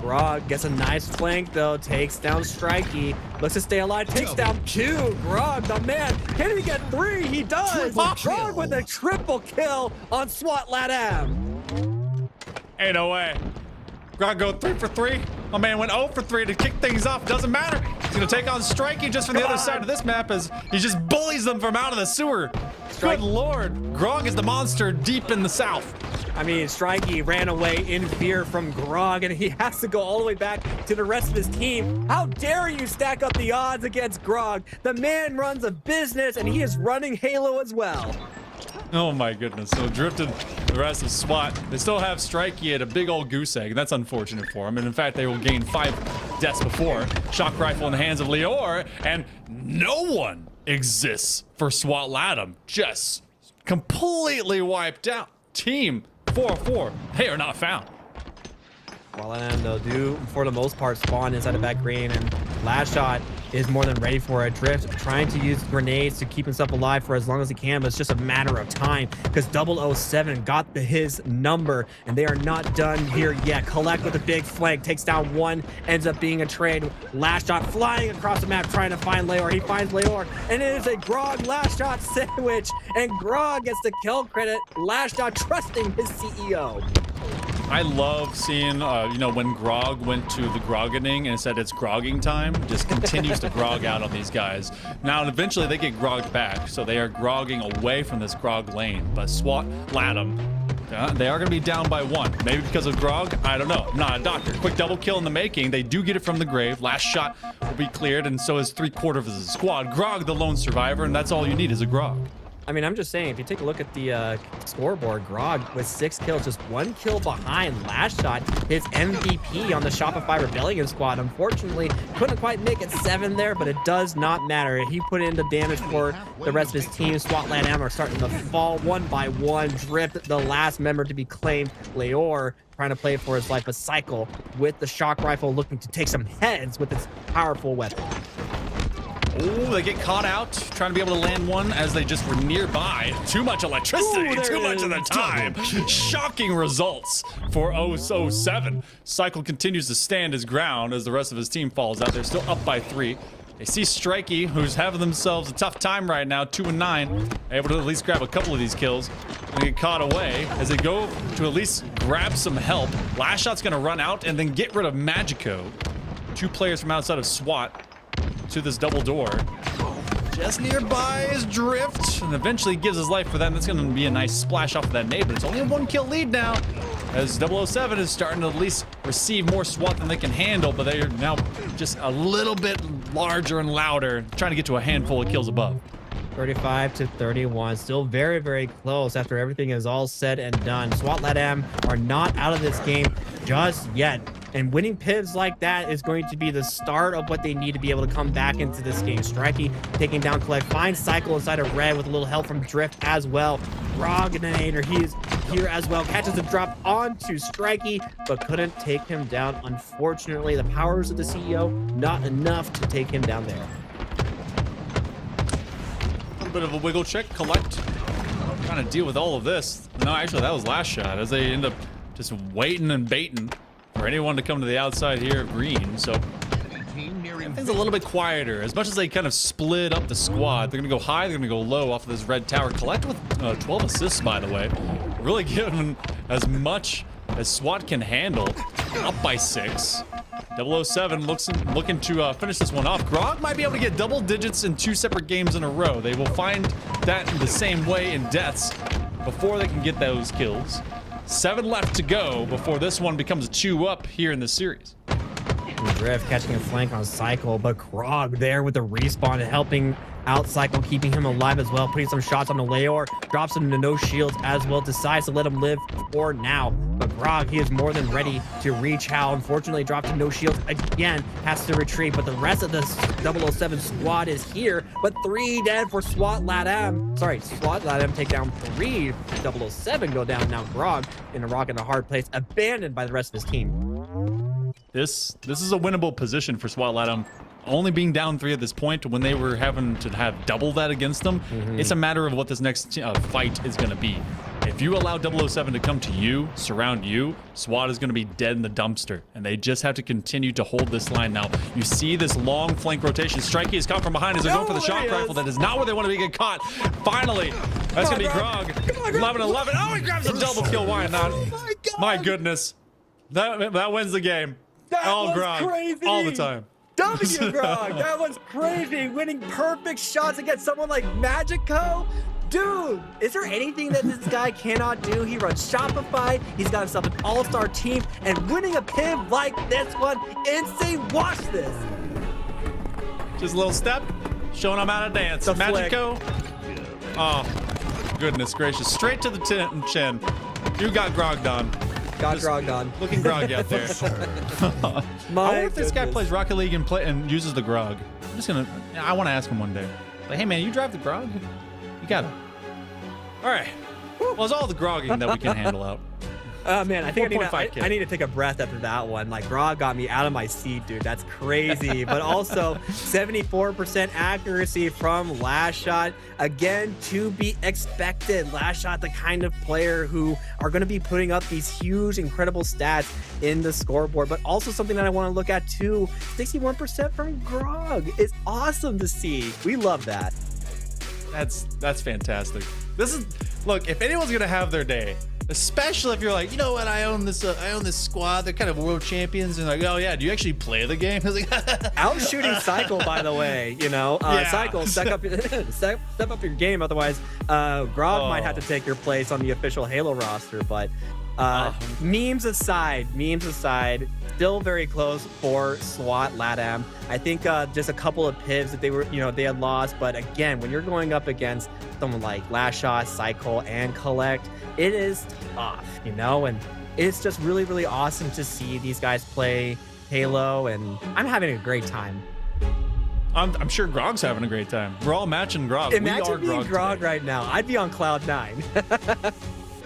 Grog gets a nice flank though, takes down Strikey, looks to stay alive, takes down 2. Grog, the man, can he get 3? He does! Grog with a triple kill on SWAT Latham. Ain't no way. Grog go 3 for 3. My man went 0 for 3 to kick things off. Doesn't matter. He's gonna take on Strikey just from the other side of this map as he just bullies them from out of the sewer. Good lord. Grog is the monster deep in the south. I mean, Strikey ran away in fear from Grog, and he has to go all the way back to the rest of his team. How dare you stack up the odds against Grog? The man runs a business, and he is running Halo as well. Oh my goodness. So drifted the rest of SWAT. They still have Strikey at a big old goose egg. That's unfortunate for him. And in fact, they will gain 5 deaths before. Shock Rifle in the hands of Leor, and no one exists for SWAT Latham. Just completely wiped out. Team 4-4. They are not found. While they'll do, for the most part, spawn inside the back green, and Last Shot is more than ready for a drift, trying to use grenades to keep himself alive for as long as he can, but it's just a matter of time because 007 got his number, and they are not done here yet. Collect with a big flank, takes down 1, ends up being a trade. Last Shot flying across the map trying to find Leor. He finds Leor, and it is a Grog Last Shot sandwich, and Grog gets the kill credit. Last Shot trusting his CEO. I love seeing, when Grog went to the grogging and said it's grogging time, just continues to grog out on these guys. Now, eventually they get grogged back, so they are grogging away from this grog lane. But SWAT Latham, they are going to be down by 1. Maybe because of grog? I don't know. I'm not a doctor. Quick double kill in the making. They do get it from the grave. Last Shot will be cleared, and so is 3/4 of his squad. Grog, the lone survivor, and that's all you need is a grog. I mean, I'm just saying, if you take a look at the scoreboard, Grog with 6 kills, just 1 kill behind Last Shot, his MVP on the Shopify Rebellion squad. Unfortunately, couldn't quite make it 7 there, but it does not matter. He put in the damage for the rest of his team. SWAT Latham are starting to fall 1 by 1. Drift, the last member to be claimed. Leor trying to play for his life. A Cycle with the Shock Rifle looking to take some heads with its powerful weapon. Oh, they get caught out, trying to be able to land one as they just were nearby. Too much electricity, too much of the time. Shocking results for 007. Cycle continues to stand his ground as the rest of his team falls out. They're still up by 3. They see Strikey, who's having themselves a tough time right now, 2-9, able to at least grab a couple of these kills and get caught away as they go to at least grab some help. Last Shot's gonna run out and then get rid of Magico. 2 players from outside of SWAT to this double door. Just nearby is Drift, and eventually gives his life for them. That's gonna be a nice splash off of that nade, but it's only a 1-kill lead now, as 007 is starting to at least receive more SWAT than they can handle, but they are now just a little bit larger and louder, trying to get to a handful of kills above. 35-31, still very, very close after everything is all said and done. SWAT LATAM are not out of this game just yet. And winning pivs like that is going to be the start of what they need to be able to come back into this game. Strikey taking down Collect, finds Cycle inside of Red with a little help from Drift as well. Roganator, he is here as well, catches a drop onto Strikey, but couldn't take him down. Unfortunately, the powers of the CEO, not enough to take him down there. A little bit of a wiggle check, Collect, trying to deal with all of this. No, actually, that was Last Shot, as they end up just waiting and baiting for anyone to come to the outside here of green. So things a little bit quieter. As much as they kind of split up the squad, they're gonna go high, they're gonna go low off of this red tower. Collect with 12 assists, by the way, really giving as much as SWAT can handle. Up by 6. 007 looking to finish this one off. Grog might be able to get double digits in 2 separate games in a row. They will find that in the same way in deaths before they can get those kills. 7 left to go before this one becomes a 2-up here in the series. Drift catching a flank on Cycle, but Grog there with the respawn and helping out Cycle, keeping him alive as well, putting some shots on the Leor, drops him to no shields as well, decides to let him live for now. But Grog, he is more than ready to reach Hal. Unfortunately, dropped to no shields again, has to retreat, but the rest of the 007 squad is here, but 3 dead for SWAT LATAM. Sorry, SWAT LATAM take down 3, 007 go down. Now Grog in a rock in a hard place, abandoned by the rest of his team. This is a winnable position for SWAT LATAM. Only being down 3 at this point, when they were having to have double that against them, it's a matter of what this next fight is going to be. If you allow 007 to come to you, surround you, SWAT is going to be dead in the dumpster, and they just have to continue to hold this line. Now, you see this long flank rotation. Strikey is caught from behind as they're going for the shock rifle. That is not where they want to get caught. Finally, that's going to be Grog. 11-11. Oh, he grabs a double kill. Why not? My goodness. That wins the game. All Grog. Crazy. All the time. W Grog, that was crazy. Winning perfect shots against someone like Magico. Dude, is there anything that this guy cannot do? He runs Shopify, he's got himself an all-star team, and winning a piv like this one, insane. Watch this. Just a little step, showing them how to dance. The Magico. Oh, goodness gracious. Straight to the chin. You got Grog done. Got Grog on. Looking groggy out there. I wonder if this guy plays Rocket League and uses the Grog. I want to ask him one day. Like, hey man, you drive the Grog? You got it. All right. Well, it's all the grogging that we can handle out. Man, I think I need to take a breath after that one. Like, Grog got me out of my seat, dude. That's crazy. But also, 74% accuracy from Last Shot. Again, to be expected. Last Shot, the kind of player who are going to be putting up these huge, incredible stats in the scoreboard. But also something that I want to look at, too. 61% from Grog. It's awesome to see. We love that. That's fantastic. Look, if anyone's going to have their day, especially if you're like, you know what, I own this squad, they're kind of world champions, and like, oh yeah, do you actually play the game? I was like, out shooting Cycle, by the way, you know, Yeah. Cycle, step up your game, otherwise Grog might have to take your place on the official Halo roster. But memes aside, still very close for SWAT LATAM. I think just a couple of pivs that they had lost, but again, when you're going up against someone like Last Shot, Cycle, and Collect, it is tough, you know, and it's just really, really awesome to see these guys play Halo, and I'm having a great time. I'm sure Grog's having a great time. We're all matching Grog. Imagine being Grog right now. I'd be on cloud 9.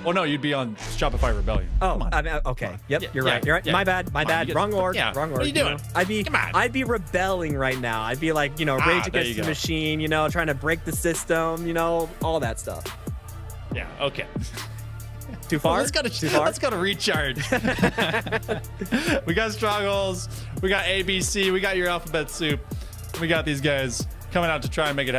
Oh no, you'd be on Shopify Rebellion. Oh, I mean, okay. Yep, you're right. You're right. Yeah. My bad. Wrong org. Yeah. Wrong org. What are you doing? I'd be rebelling right now. I'd be like, you know, Rage Against the Machine, you know, trying to break the system, you know, all that stuff. Yeah. Okay. Too far? Let's go to recharge. We got Struggles. We got ABC. We got your alphabet soup. We got these guys coming out to try and make it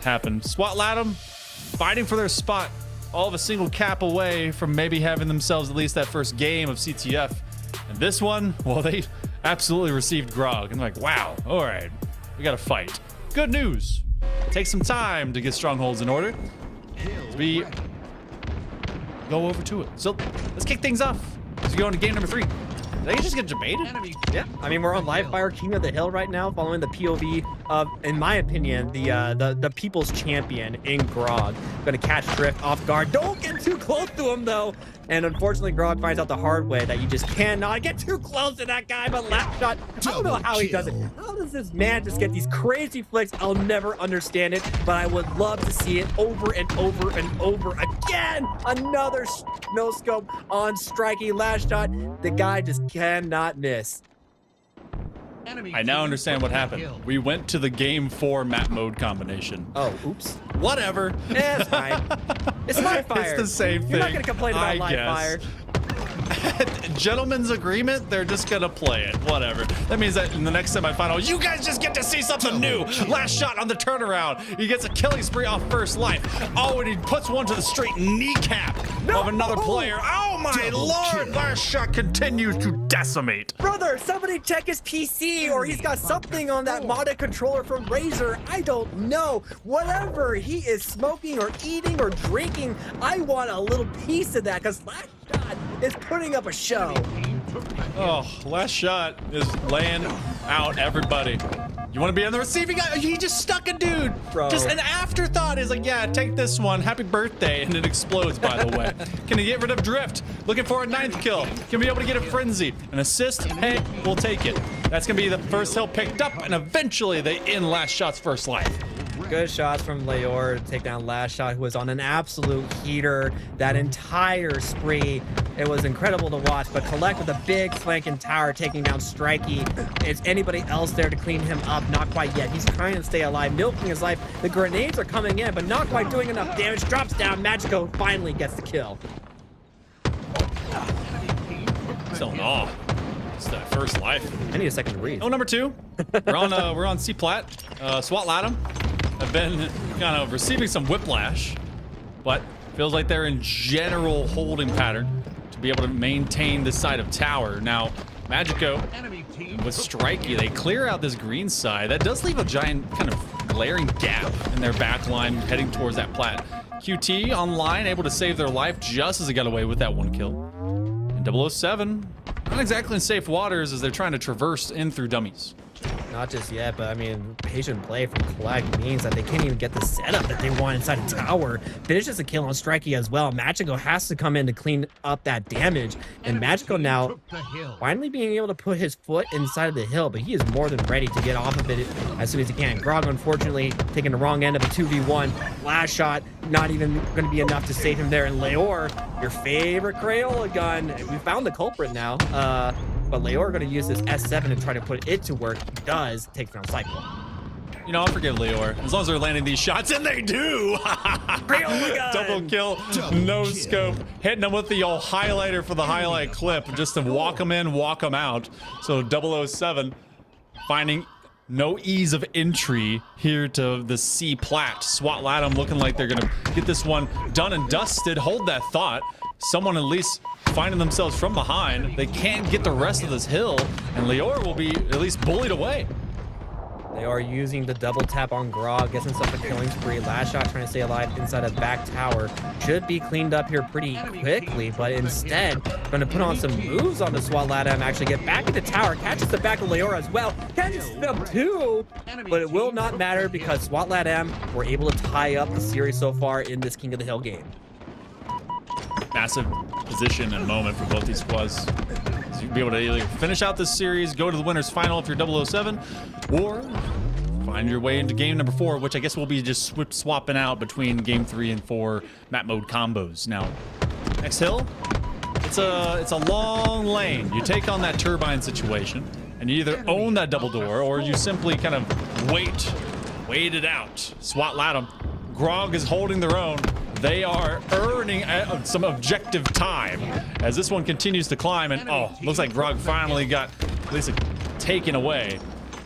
happen. SWAT Latham fighting for their spot, all of a single cap away from maybe having themselves at least that first game of CTF. And this one, well, they absolutely received grog. And like, wow, all right, we got to fight. Good news. Take some time to get strongholds in order as we go over to it. So let's kick things off as we go into game number 3. Did they just get debated? Yeah, I mean, we're on live fire King of the Hill right now, following the POV of, in my opinion, the people's champion in Grog. Gonna catch Drift off guard. Don't get too close to him though. And unfortunately, Grog finds out the hard way that you just cannot get too close to that guy. But lap shot, I don't know how he does it. How does this man just get these crazy flicks? I'll never understand it, but I would love to see it over and over and over again. Another no scope on Strikey last shot. The guy just cannot miss. I now understand what happened. We went to the game 4 map mode combination. Oh, oops. Whatever. It's fine. It's live fire. It's the same thing. You're not gonna complain about live guess. fire. Gentlemen's agreement, they're just gonna play it. Whatever. That means that in the next semifinal, you guys just get to see something new. Last shot on the turnaround. He gets a killing spree off first life. Oh, and he puts one to the straight kneecap of another player. Oh my lord! Last shot continues to decimate. Brother, somebody check his PC, or he's got something on that modded controller from Razer. I don't know. Whatever he is smoking or eating or drinking, I want a little piece of that, because last shot is putting up a show. Oh, last shot is laying out everybody. You want to be on the receiving end? He just stuck a dude. Bro. Just an afterthought. Is like, yeah, take this one. Happy birthday. And it explodes, by the way. Can he get rid of Drift? Looking for a 9th kill. Can we be able to get a Frenzy? An assist? Hey, we'll take it. That's going to be the first hill picked up, and eventually they end last shot's first life. Good shots from Leor to take down last shot, who was on an absolute heater that entire spree. It was incredible to watch, but Collect with a big flanking tower taking down Strikey. Is anybody else there to clean him up? Not quite yet. He's trying to stay alive, milking his life. The grenades are coming in, but not quite doing enough damage. Drops down. Magico finally gets the kill. Still in awe. It's that first life. I need a second to breathe. Oh, number 2. We're on C plat. SWAT Latham have been kind of receiving some whiplash, but feels like they're in general holding pattern to be able to maintain this side of tower. Now, Magico with Strikey, they clear out this green side. That does leave a giant kind of glaring gap in their back line heading towards that plat. QT online, able to save their life just as they got away with that 1 kill. And 007, not exactly in safe waters as they're trying to traverse in through dummies. Not just yet, but I mean, patient play from Collect means that they can't even get the setup that they want inside a tower. Finishes a kill on Strikey as well. Magico has to come in to clean up that damage. And Magico now finally being able to put his foot inside of the hill, but he is more than ready to get off of it as soon as he can. Grog, unfortunately, taking the wrong end of a 2v1. Last shot, not even going to be enough to save him there. And Leor, your favorite Crayola gun. We found the culprit now. But Leor going to use this S7 to try to put it to work. He does take down Cycle. You know, I'll forgive Leor as long as they're landing these shots, and they do. Double kill, no scope, hitting them with the old highlighter for the highlight clip, just to walk them in, walk them out. So 007 finding no ease of entry here to the C plat. SWAT Latham looking like they're gonna get this one done and dusted. Hold that thought. Someone at least finding themselves from behind. They can't get the rest of this hill, and Leor will be at least bullied away. They are using the double tap on Grog, gets himself a killing spree. Last shot trying to stay alive inside a back tower. Should be cleaned up here pretty quickly, but instead going to put on some moves on the SWAT Latham, actually get back in the tower, catches the back of Leor as well. Catches them too, but it will not matter because SWAT Latham were able to tie up the series so far in this King of the Hill game. Massive position and moment for both these squads. You'll be able to either finish out this series, go to the winner's final if you're 007, or find your way into game number 4, which I guess will be just swapping out between game 3 and 4 map mode combos. Now, next hill, it's a long lane. You take on that turbine situation, and you either own that double door, or you simply kind of wait it out. SWAT Latham, Grog is holding their own. They are earning some objective time as this one continues to climb, and oh, looks like Grog finally got at least taken away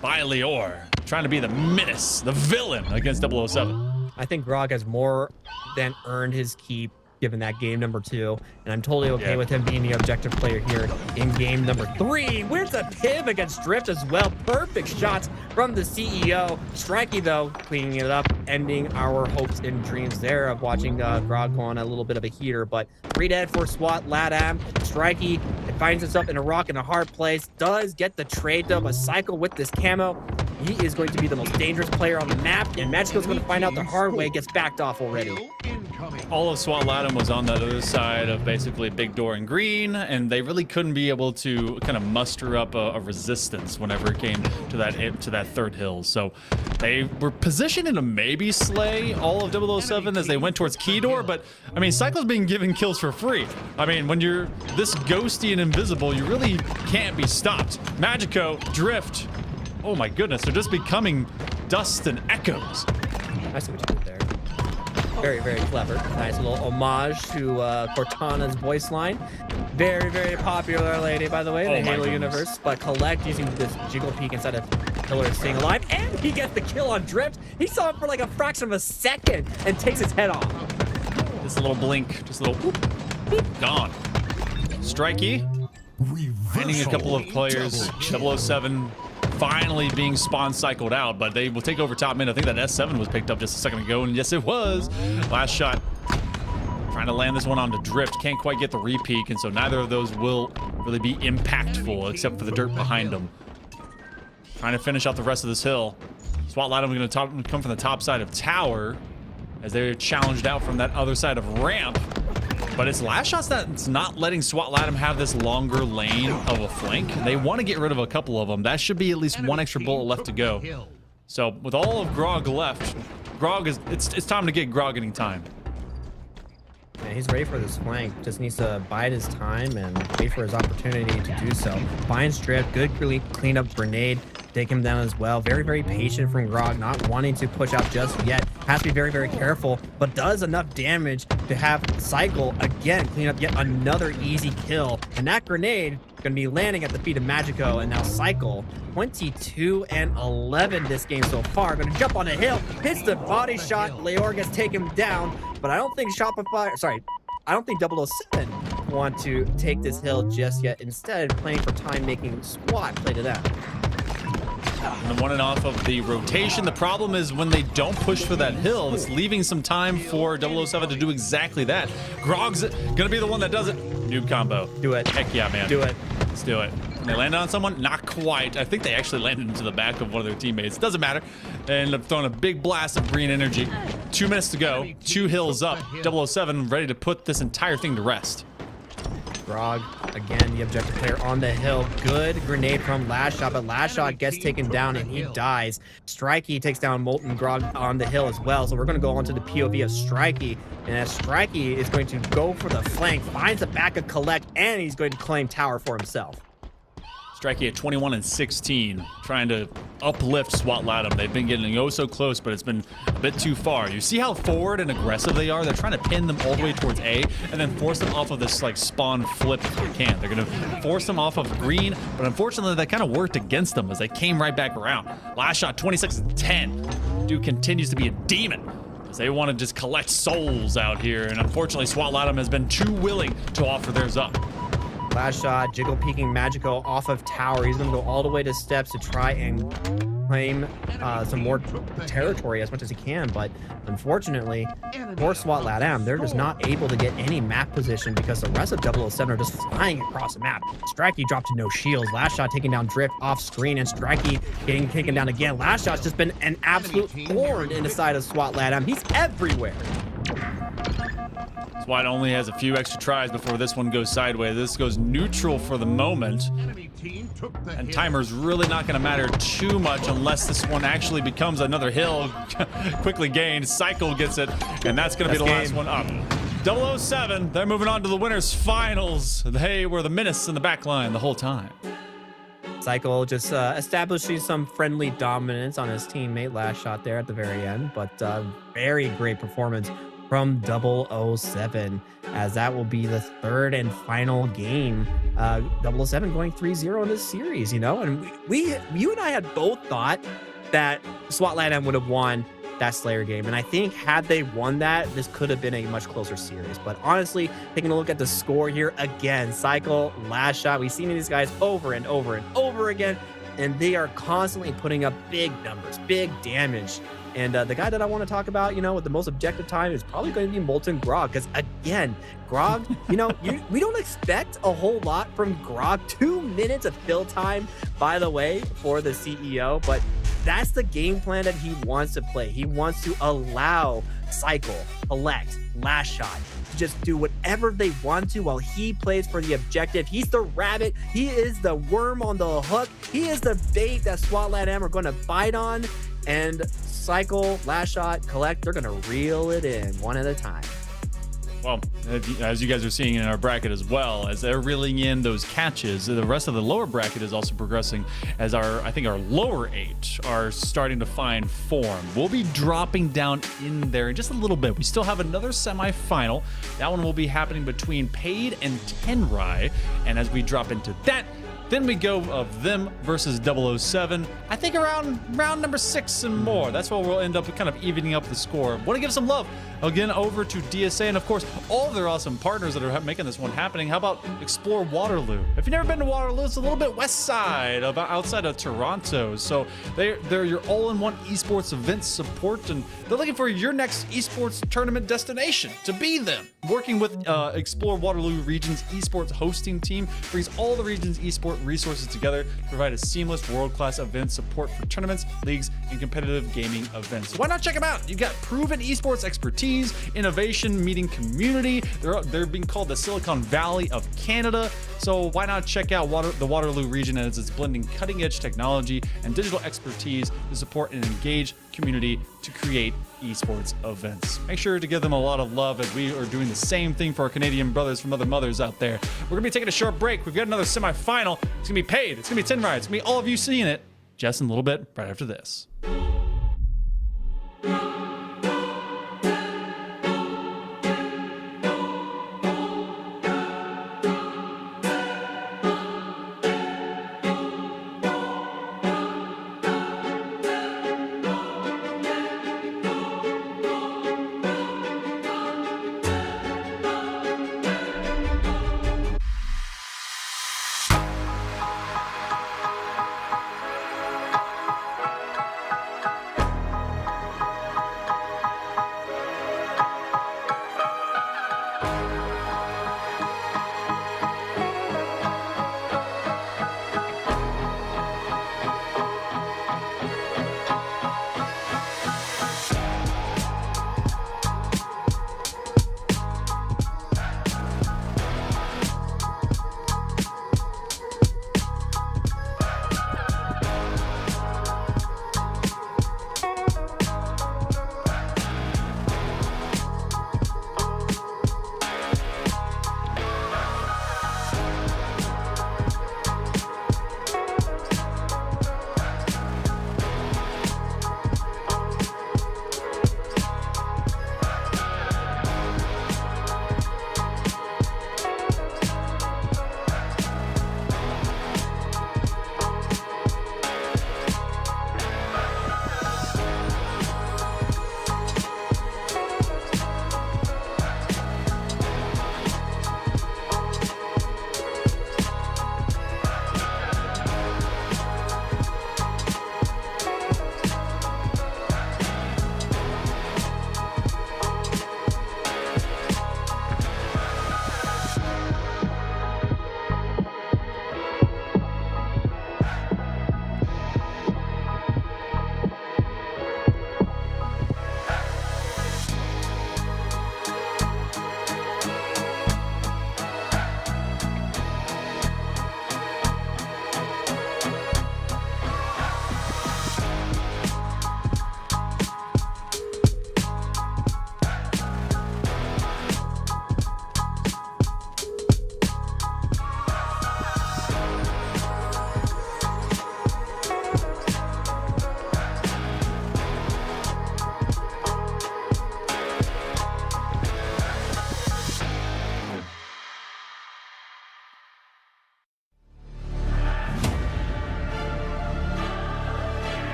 by Leor. Trying trying to be the menace, the villain against 007. I think Grog has more than earned his keep given that game number 2, and I'm totally okay with him being the objective player here in game number 3. Where's the piv against Drift as well? Perfect shots from the CEO. Strikey, though, cleaning it up, ending our hopes and dreams there of watching Grog go on a little bit of a heater, but 3 dead for SWAT LATAM. Strikey finds himself in a rock in a hard place, does get the trade, though, but Cycle with this camo, he is going to be the most dangerous player on the map, and Magico's going to find out the hard way, gets backed off already. All of SWAT LATAM was on the other side of basically Big Door and Green, and they really couldn't be able to kind of muster up a resistance whenever it came to that third hill. So they were positioned in a maybe slay all of 007 as they went towards Key Door, but I mean, Cycle's being given kills for free. I mean, when you're this ghosty and invisible, you really can't be stopped. Magico, Drift, oh my goodness, they're just becoming dust and echoes. I see what you did there. Very, very clever. Nice little homage to Cortana's voice line. Very, very popular lady, by the way, in the Halo universe. But Collect using this jiggle peek inside of Pillar staying alive. And he gets the kill on Drift. He saw him for like a fraction of a second and takes his head off. Just a little blink, just a little whoop, whoop, gone. Strikey, finding a couple of players. 007 finally being cycled out, but they will take over top mid. I think that S7 was picked up just a second ago, and yes, it was. Last shot, trying to land this one onto Drift. Can't quite get the repeat, and so neither of those will really be impactful, except for the dirt behind them. Trying to finish out the rest of this hill. SWAT LATAM going to come from the top side of tower as they're challenged out from that other side of ramp. But it's last shots that's not letting SWAT LATAM have this longer lane of a flank. They want to get rid of a couple of them. That should be at least one extra bullet left to go. So with all of Grog left, Grog is it's time to get Grog getting time. Yeah, he's ready for this flank. Just needs to bide his time and wait for his opportunity to do so. Finds Drift, good clean up grenade. Take him down as well. Very, very patient from Grog, not wanting to push out just yet. Has to be very, very careful, but does enough damage to have Cycle again clean up yet another easy kill. And that grenade going to be landing at the feet of Magico, and now Cycle 22 and 11 this game so far. Going to jump on a hill, hits the body shot. Leor gets taken down, but I don't think I don't think 007 want to take this hill just yet. Instead, playing for time, making SWAT play to that. And the one and off of the rotation. The problem is when they don't push for that hill, it's leaving some time for 007 to do exactly that. Grog's gonna be the one that does it. Noob combo. Do it. Heck yeah, man. Do it. Let's do it. Can they land on someone? Not quite. I think they actually landed into the back of one of their teammates. Doesn't matter. They ended up throwing a big blast of green energy. 2 minutes to go. 2 hills up. 007 ready to put this entire thing to rest. Grog, again, the objective player on the hill. Good grenade from Last Shot, but Last Shot gets taken down and he dies. Strikey takes down Molten Grog on the hill as well. So we're going to go on to the POV of Strikey. And as Strikey is going to go for the flank, finds the back of Collect, and he's going to claim tower for himself. Strikey at 21 and 16, trying to uplift SWAT LATAM. They've been getting oh so close, but it's been a bit too far. You see how forward and aggressive they are? They're trying to pin them all the way towards A and then force them off of this like spawn flip if they can. They're going to force them off of green, but unfortunately that kind of worked against them as they came right back around. Last shot, 26 and 10. Dude continues to be a demon as they want to just collect souls out here, and unfortunately SWAT LATAM has been too willing to offer theirs up. Last shot, jiggle peeking Magico off of tower. He's going to go all the way to steps to try and claim some more territory as much as he can, but unfortunately for SWAT LATAM, they're just not able to get any map position because the rest of 007 are just flying across the map. Strikey dropped to no shields. Last shot taking down Drift off screen, and Strikey getting taken down again. Last shot's just been an absolute thorn in the side of SWAT LATAM. He's everywhere. SWAT only has a few extra tries before this one goes sideways. This goes neutral for the moment. And timer's really not going to matter too much unless this one actually becomes another hill. Quickly gained. Cycle gets it, and that's going to be the last one up. 007, they're moving on to the winners finals. They were the menace in the back line the whole time. Cycle just establishing some friendly dominance on his teammate. Last shot there at the very end, but very great performance from 007, as that will be the third and final game. 007 going 3-0 in this series, you know, and you and I had both thought that SWAT LATAM would have won that Slayer game. And I think had they won that, this could have been a much closer series. But honestly, taking a look at the score here again, Cycle, Last Shot, we've seen these guys over and over and over again, and they are constantly putting up big numbers, big damage. And the guy that I want to talk about, with the most objective time is probably going to be Molten Grog. Because again, Grog, we don't expect a whole lot from Grog. 2 minutes of fill time, by the way, for the CEO. But that's the game plan that he wants to play. He wants to allow Cycle, Collect, Last Shot to just do whatever they want to while he plays for the objective. He's the rabbit. He is the worm on the hook. He is the bait that SWAT LATAM are going to bite on. And Cycle, Last Shot, Collect, they're going to reel it in one at a time. Well, as you guys are seeing in our bracket as well, as they're reeling in those catches, the rest of the lower bracket is also progressing as I think our lower 8 are starting to find form. We'll be dropping down in there in just a little bit. We still have another semifinal. That one will be happening between Paid and Tenrai. And as we drop into that, then we go of them versus 007. I think around round number 6 and more. That's where we'll end up kind of evening up the score. Want to give some love again over to DSA and of course all of their awesome partners that are making this one happening. How about Explore Waterloo? If you've never been to Waterloo, it's a little bit west side, about outside of Toronto. So they're your all-in-one esports event support, and they're looking for your next esports tournament destination to be them. Working with Explore Waterloo Region's esports hosting team brings all the region's esports resources together to provide a seamless world-class event support for tournaments, leagues, and competitive gaming events. So why not check them out? You got proven esports expertise, innovation, meeting community. They're being called the Silicon Valley of Canada. So why not check out the Waterloo region as it's blending cutting-edge technology and digital expertise to support an engaged community to create esports events. Make sure to give them a lot of love as we are doing the same thing for our Canadian brothers from other mothers out there. We're gonna be taking a short break. We've got another semifinal. It's gonna be Paid. It's gonna be Tenrai. It's gonna be all of you seeing it just in a little bit right after this.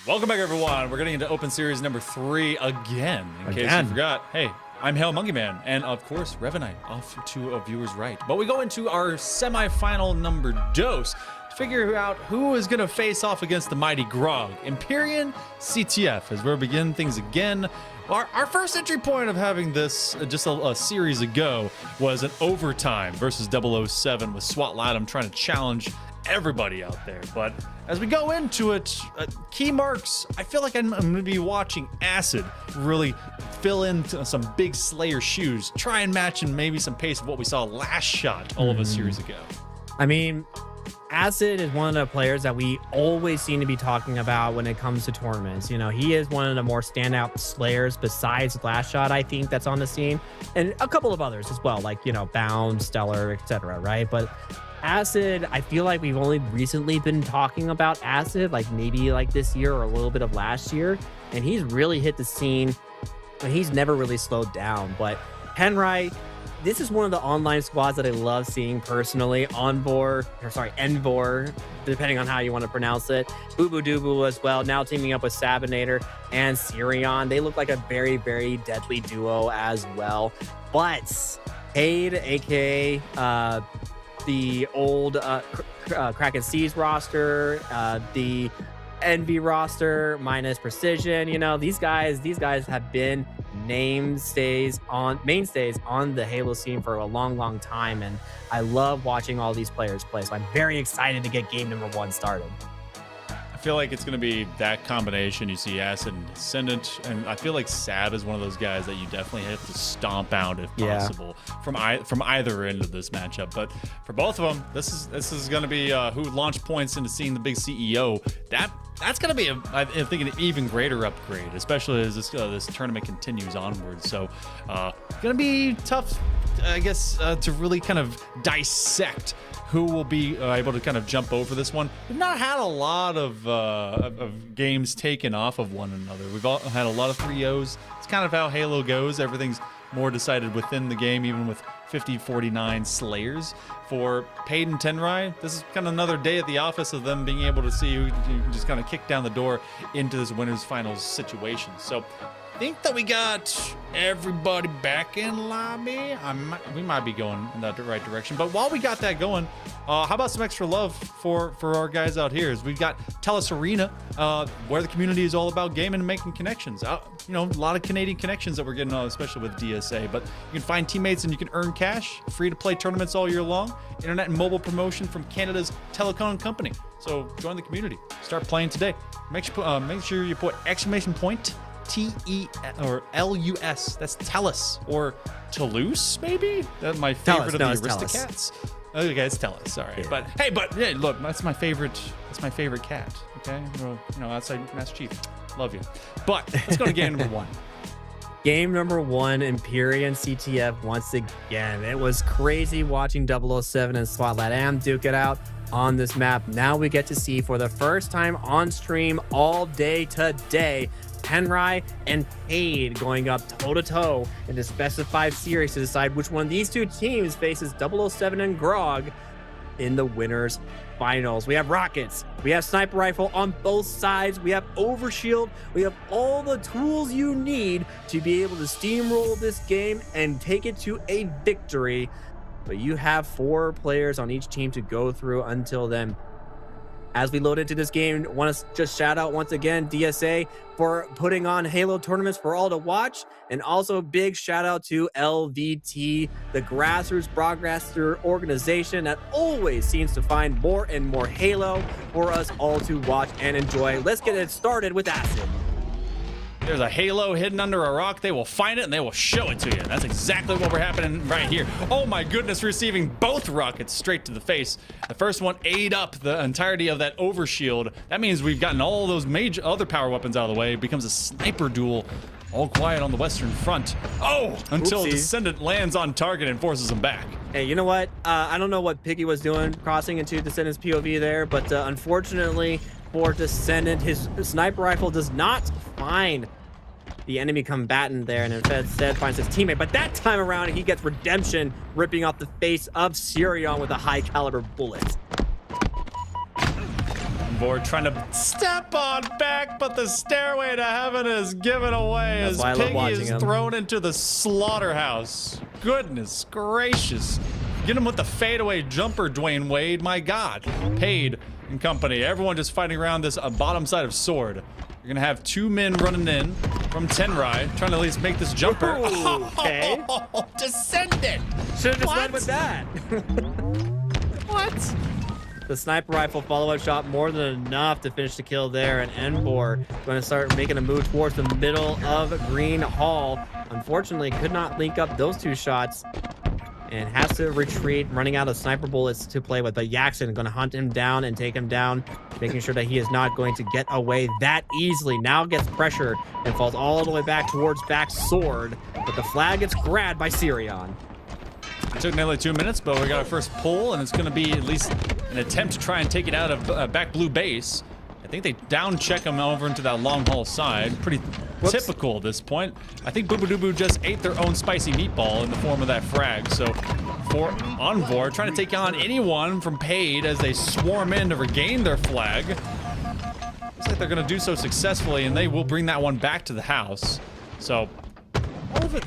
Welcome back, everyone. We're getting into Open Series number 3 again. In case you forgot, hey, I'm Hail Monkey Man, and of course, Revanite off to a viewer's right. But we go into our semifinal number dose to figure out who is going to face off against the mighty Grog. Empyrean CTF, as we're beginning things again. Our first entry point of having this just a series ago was an overtime versus 007 with SWAT Latham trying to challenge everybody out there. But as we go into it, key marks, I feel like I'm going to be watching Acid really fill in some big Slayer shoes, try and match in maybe some pace of what we saw last shot all of a series ago. I mean, Acid is one of the players that we always seem to be talking about when it comes to tournaments. You know, he is one of the more standout Slayers besides Last Shot, I think, that's on the scene. And a couple of others as well, like, you know, Bound, Stellar, etc., right? But Acid, I feel like we've only recently been talking about Acid, like maybe like this year or a little bit of last year. And he's really hit the scene, and he's never really slowed down. But Henry, this is one of the online squads that I love seeing personally. Envor, depending on how you want to pronounce it. Boo Boo Doo as well, now teaming up with Sabinator and Sirion. They look like a very, very deadly duo as well. But Cade, aka the old Kraken Seas roster, the Envy roster minus Precision, you know, these guys have been mainstays on the Halo scene for a long time, and I love watching all these players play, so I'm very excited to get game number 1 started. I feel like it's going to be that combination. You see Acid and Descendant, and I feel like Sab is one of those guys that you definitely have to stomp out if possible from either end of this matchup. But for both of them, this is going to be who launched points into seeing the big CEO. That's going to be, I think, an even greater upgrade, especially as this tournament continues onward. So, going to be tough, I guess, to really kind of dissect who will be able to kind of jump over this one. We've not had a lot of games taken off of one another. We've all had a lot of 3-0s. It's kind of how Halo goes. Everything's more decided within the game, even with 50-49 Slayers. For Paid and Tenrai, this is kind of another day at the office of them being able to see who can just kind of kick down the door into this winners finals situation. So I think that we got everybody back in lobby. We might be going in that right direction. But while we got that going, how about some extra love for our guys out here? We've got Telus Arena, where the community is all about gaming and making connections. You know, a lot of Canadian connections that we're getting, especially with DSA. But you can find teammates and you can earn cash, free to play tournaments all year long. Internet and mobile promotion from Canada's telecom company. So join the community. Start playing today. Make sure you put exclamation point TE or LUS. That's Telus or Toulouse, maybe. That's my favorite of the Aristocats. Okay, it's Telus. All right, yeah. But hey, look, that's my favorite. That's my favorite cat. Okay, well, you know, outside Master Chief, love you. But let's go to game number 1. Game number 1, Empyrean CTF once again. It was crazy watching 007 and SWAT Latham duke it out on this map. Now we get to see for the first time on stream all day today, Henry and Paid going up toe-to-toe in the specified series to decide which one of these two teams faces 007 and Grog in the winners finals. We have rockets, we have sniper rifle on both sides, we have overshield, we have all the tools you need to be able to steamroll this game and take it to a victory. But you have 4 players on each team to go through until then. As we load into this game, I want to just shout out once again DSA for putting on Halo tournaments for all to watch, and also big shout out to LVT, the grassroots broadcaster organization that always seems to find more and more Halo for us all to watch and enjoy. Let's get it started with Acid. There's a Halo hidden under a rock. They will find it and they will show it to you. That's exactly what we're happening right here. Oh my goodness, receiving both rockets straight to the face. The first one ate up the entirety of that overshield. That means we've gotten all those major other power weapons out of the way. It becomes a sniper duel. All quiet on the Western Front. Oh, until Descendant lands on target and forces him back. Hey, you know what? I don't know what Piggy was doing crossing into Descendant's POV there, but unfortunately for Descendant, his sniper rifle does not find the enemy combatant there, and instead finds his teammate. But that time around, he gets redemption, ripping off the face of Sirion with a high caliber bullet. Envor trying to step on back, but the stairway to heaven is given away That's as why I love Piggy watching is him. thrown into the slaughterhouse. Goodness gracious. Get him with the fadeaway jumper, Dwayne Wade. My God. Paid and company. Everyone just fighting around this bottom side of Sword. You're going to have 2 men running in from Tenrai, trying to at least make this jumper. Ooh, okay. Descendant. Should have just What? led with that. What? The sniper rifle follow-up shot more than enough to finish the kill there, and Envor going to start making a move towards the middle of Green Hall. Unfortunately, could not link up those 2 shots and has to retreat, running out of sniper bullets to play with. But Jackson going to hunt him down and take him down, making sure that he is not going to get away that easily. Now gets pressure and falls all the way back towards back Sword, but the flag gets grabbed by Sirion. It took nearly 2 minutes, but we got our first pull, and it's going to be at least an attempt to try and take it out of back blue base. I think they down check him over into that long haul side. Pretty typical at this point. I think Boobadooboo just ate their own spicy meatball in the form of that frag. So for Envor, trying to take on anyone from Paid as they swarm in to regain their flag. Looks like they're going to do so successfully, and they will bring that one back to the house. So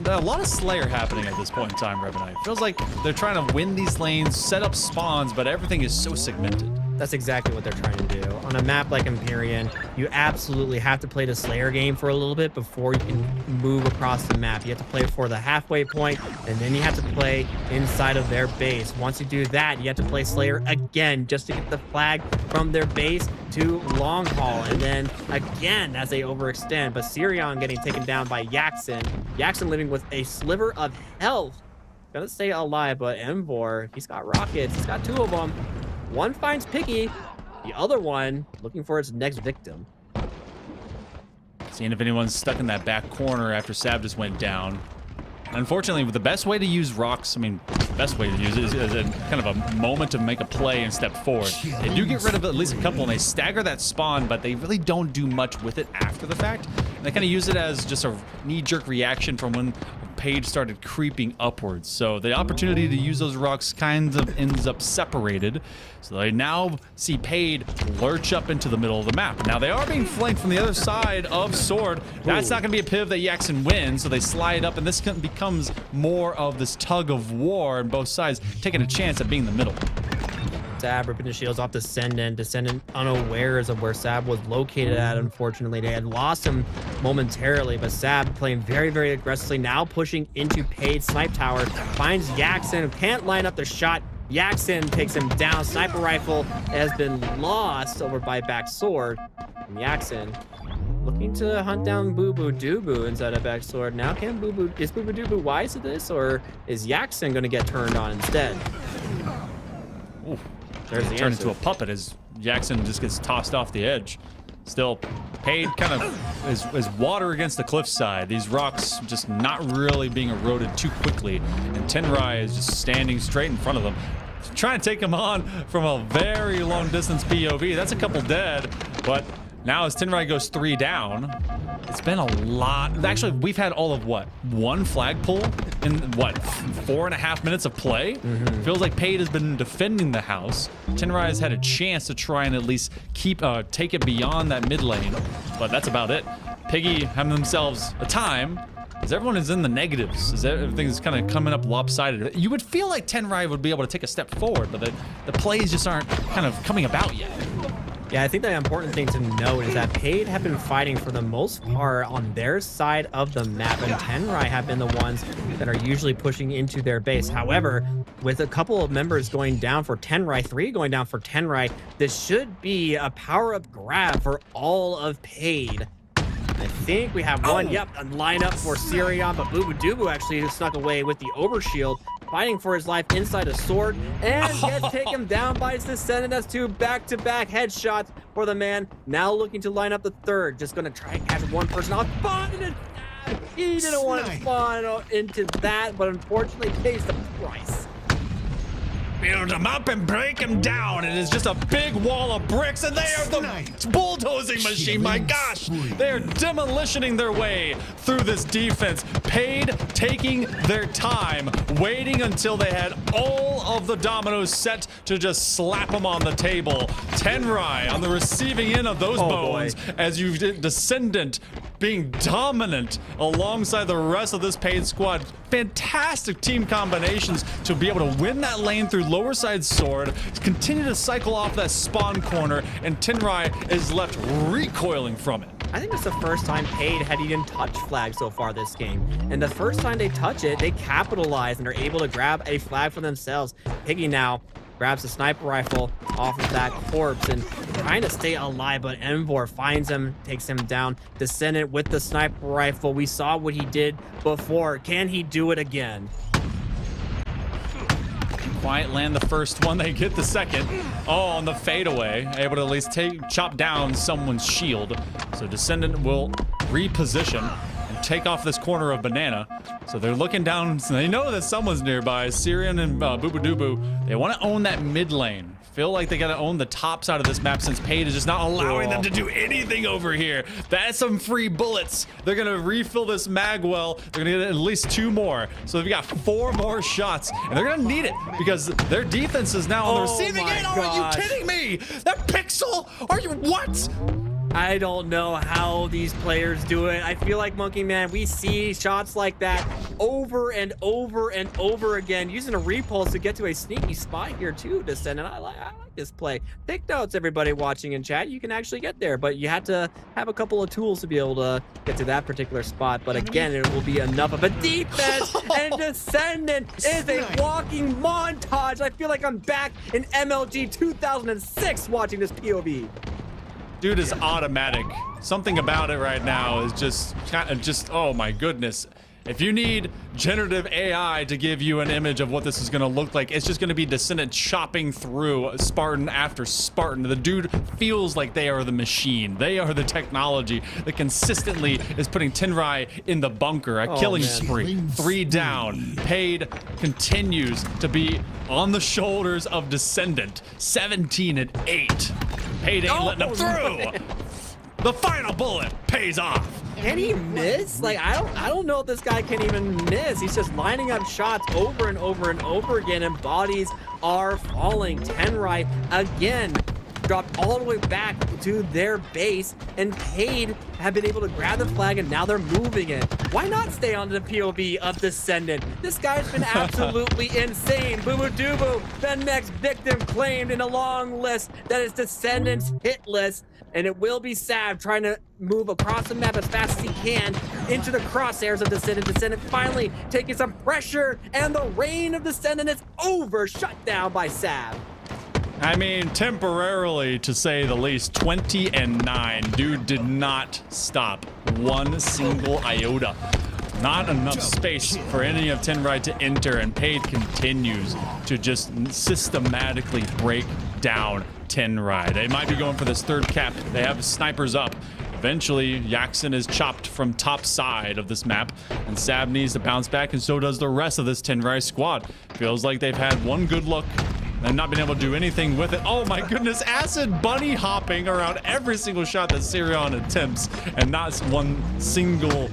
a lot of Slayer happening at this point in time, Revenite. Feels like they're trying to win these lanes, set up spawns, but everything is so segmented. That's exactly what they're trying to do. On a map like Empyrean, you absolutely have to play the Slayer game for a little bit before you can move across the map. You have to play for the halfway point, and then you have to play inside of their base. Once you do that, you have to play Slayer again just to get the flag from their base to long haul, and then again as they overextend. But Sirion getting taken down by Jackson. Jackson living with a sliver of health. Gonna stay alive, but Envor, he's got rockets. He's got 2 of them. One finds Piggy, the other one looking for its next victim. Seeing if anyone's stuck in that back corner after Sab just went down. Unfortunately, the best way to use rocks, I mean, the best way to use it is a kind of a moment to make a play and step forward. They do get rid of at least a couple, and they stagger that spawn, but they really don't do much with it after the fact. And they kind of use it as just a knee-jerk reaction from when Page started creeping upwards. So the opportunity to use those rocks kind of ends up separated. So they now see Page lurch up into the middle of the map. Now they are being flanked from the other side of Sword. That's not going to be a piv that Jackson wins, so they slide up, and this becomes more of this tug of war on both sides, taking a chance at being the middle. Sab ripping the shields off Descendant. Descendant unawares of where Sab was located at, unfortunately. They had lost him momentarily, but Sab playing very, very aggressively, now pushing into Paid Snipe Tower. Finds Jackson, who can't line up the shot. Jackson takes him down. Sniper rifle has been lost over by back Sword. And Jackson looking to hunt down Boobadooboo inside of back Sword. Now is Boobadooboo wise to this, or is Jackson going to get turned on instead? Ooh. There's the Turned answer. into a puppet as Jackson just gets tossed off the edge. Still, Paid kind of is water against the cliffside. These rocks just not really being eroded too quickly. And Tenrai is just standing straight in front of them, trying to take him on from a very long distance POV. That's a couple dead, but now as Tenrai goes 3 down, it's been a lot. Actually, we've had all of what? 1 flag pull in what? 4.5 minutes of play? Feels like Paid has been defending the house. Tenrai has had a chance to try and at least take it beyond that mid lane, but that's about it. Piggy having themselves a time as everyone is in the negatives, as everything is kind of coming up lopsided. You would feel like Tenrai would be able to take a step forward, but the plays just aren't kind of coming about yet. Yeah, I think the important thing to note is that Paid have been fighting for the most part on their side of the map, and Tenrai have been the ones that are usually pushing into their base. However, with a couple of members going down for Tenrai, 3 going down for Tenrai, this should be a power-up grab for all of Paid. I think we have one, a lineup for Sirion, but Boobadooboo actually snuck away with the overshield, fighting for his life inside a Sword, and gets taken down by his Descendant. That's 2 back-to-back headshots for the man. Now looking to line up the 3rd, just gonna try and catch one person off. He didn't want to spawn into that, but unfortunately pays the price. build them up and break them down. It is just a big wall of bricks, and they are the bulldozing machine. My gosh, they are demolitioning their way through this defense. Paid taking their time, waiting until they had all of the dominoes set to just slap them on the table. Tenrai on the receiving end of those bones, as you Descendant being dominant alongside the rest of this Paid squad. Fantastic team combinations to be able to win that lane through lower side sword, continue to cycle off that spawn corner, and Tenrai is left recoiling from it. I think it's the first time Paid had even touched flag so far this game. And the first time they touch it, they capitalize and are able to grab a flag for themselves. Piggy now grabs the sniper rifle off of that corpse and trying to stay alive, but Envor finds him, takes him down. Descendant with the sniper rifle. We saw what he did before. Can he do it again? Quiet land the first one, they get the second. Oh, on the fadeaway, able to at least chop down someone's shield. So Descendant will reposition and take off this corner of Banana. So they're looking down, so they know that someone's nearby. Syrian and Boobadooboo, they want to own that mid lane. Feel like they got to own the top side of this map since Paid is just not allowing them to do anything over here. That's some free bullets. They're going to refill this mag well. They're going to get at least 2 more. So they've got 4 more shots, and they're going to need it because their defense is now on the receiving end. Oh, are you kidding me? That pixel? Are you what? I don't know how these players do it. I feel like, Monkey Man, we see shots like that over and over and over again, using a repulse to get to a sneaky spot here too, Descendant. I like this play. Take notes, everybody watching in chat. You can actually get there, but you had to have a couple of tools to be able to get to that particular spot. But again, it will be enough of a defense, and Descendant is a walking montage. I feel like I'm back in MLG 2006 watching this POV. Dude is automatic. Something about it right now is just, oh my goodness. If you need generative AI to give you an image of what this is going to look like, it's just going to be Descendant chopping through Spartan after Spartan. The dude feels like they are the machine. They are the technology that consistently is putting Tenrai in the bunker. A killing spree. 3 down. Paid continues to be on the shoulders of Descendant. 17-8. Paid ain't letting him through. The final bullet pays off. Can he miss? Like, I don't know if this guy can even miss. He's just lining up shots over and over and over again, and bodies are falling. Tenrai again dropped all the way back to their base, and Paid have been able to grab the flag, and now they're moving it. Why not stay on the POV of Descendant? This guy's been absolutely insane. Boobadooboo, the next victim claimed in a long list that is Descendant's hit list. And it will be Sav trying to move across the map as fast as he can into the crosshairs of Descendant. Descendant finally taking some pressure, and the reign of Descendant is over, shut down by Sav. I mean, temporarily, to say the least. 20-9. Dude did not stop one single iota. Not enough space for any of Tenrai to enter, and Paid continues to just systematically break down Tenrai. They might be going for this third cap. They have snipers up. Eventually, Yaxon is chopped from top side of this map, and Sab needs to bounce back, and so does the rest of this Tenrai squad. Feels like they've had one good look and not been able to do anything with it. Oh my goodness, Acid bunny hopping around every single shot that Sirion attempts, and not one single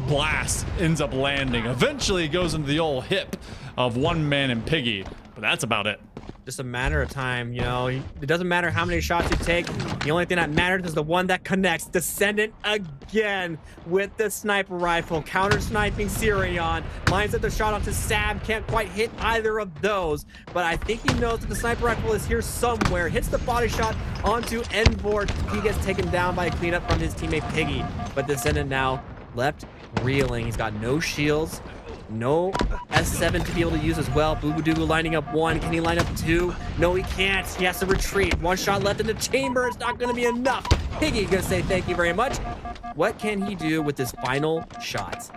blast ends up landing. Eventually, it goes into the old hip of one man and Piggy, but that's about it. Just a matter of time, you know. It doesn't matter how many shots you take. The only thing that matters is the one that connects. Descendant again with the sniper rifle, counter sniping Sirion. Lines up the shot onto Sab, can't quite hit either of those, but I think he knows that the sniper rifle is here somewhere. Hits the body shot onto Envor. He gets taken down by a cleanup from his teammate Piggy, but Descendant now left reeling. He's got no shields, no S7 to be able to use as well. Boobadooboo lining up 1. Can he line up 2? No, he can't. He has to retreat. 1 shot left in the chamber. It's not going to be enough. Piggy gonna say thank you very much. What can he do with his final shot?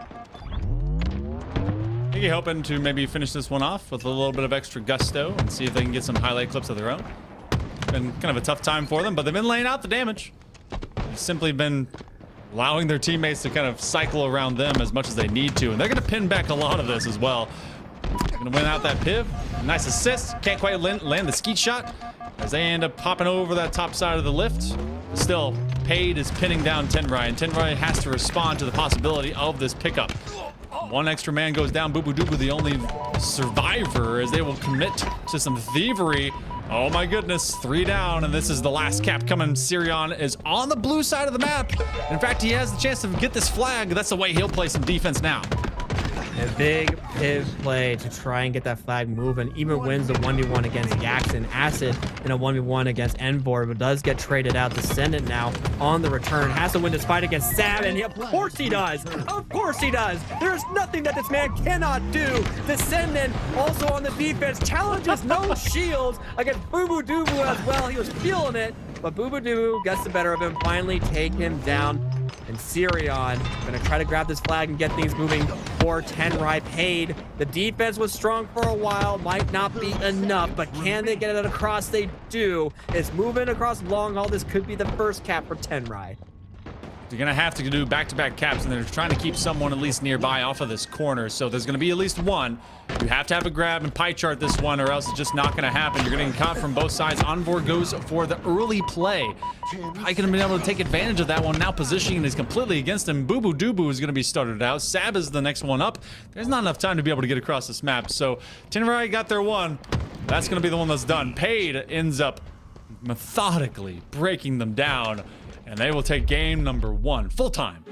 Piggy hoping to maybe finish this one off with a little bit of extra gusto and see if they can get some highlight clips of their own. Been kind of a tough time for them, but they've been laying out the damage. They've simply been allowing their teammates to kind of cycle around them as much as they need to, and they're going to pin back a lot of this as well. Going to win out that piv. Nice assist. Can't quite land the skeet shot as they end up popping over that top side of the lift. Still, Paid is pinning down Tenrai, and Tenrai has to respond to the possibility of this pickup. One extra man goes down. Boo Boo Doo Boo, the only survivor, as they will commit to some thievery. Oh my goodness, 3 down, and this is the last cap coming. Sirion is on the blue side of the map. In fact, he has the chance to get this flag. That's the way he'll play some defense now. A big pivot play to try and get that flag moving. Even wins the 1v1 against Jackson. Acid in a 1v1 against Envor, but does get traded out. Descendant now on the return. Has to win this fight against Sam, and of course he does. Of course he does. There's nothing that this man cannot do. Descendant also on the defense. Challenges no shields against Boo Boo Doo Boo as well. He was feeling it, but Boo Boo Doo Boo gets the better of him. Finally take him down. And Sirion gonna try to grab this flag and get things moving for Tenrai. Paid. The defense was strong for a while, might not be enough, but can they get it across? They do. It's moving across long haul. This could be the first cap for Tenrai. You're gonna have to do back-to-back caps, and they're trying to keep someone at least nearby off of this corner. So there's gonna be at least one. You have to have a grab and pie chart this one, or else it's just not gonna happen. You're gonna get caught from both sides. Envor goes for the early play. Probably gonna be able to take advantage of that one. Now positioning is completely against him. Boo Boo Doo Boo is gonna be started out. Sab is the next one up. There's not enough time to be able to get across this map. So Tenrai got their one. That's gonna be the one that's done. Paid ends up methodically breaking them down. And they will take game number 1 full time.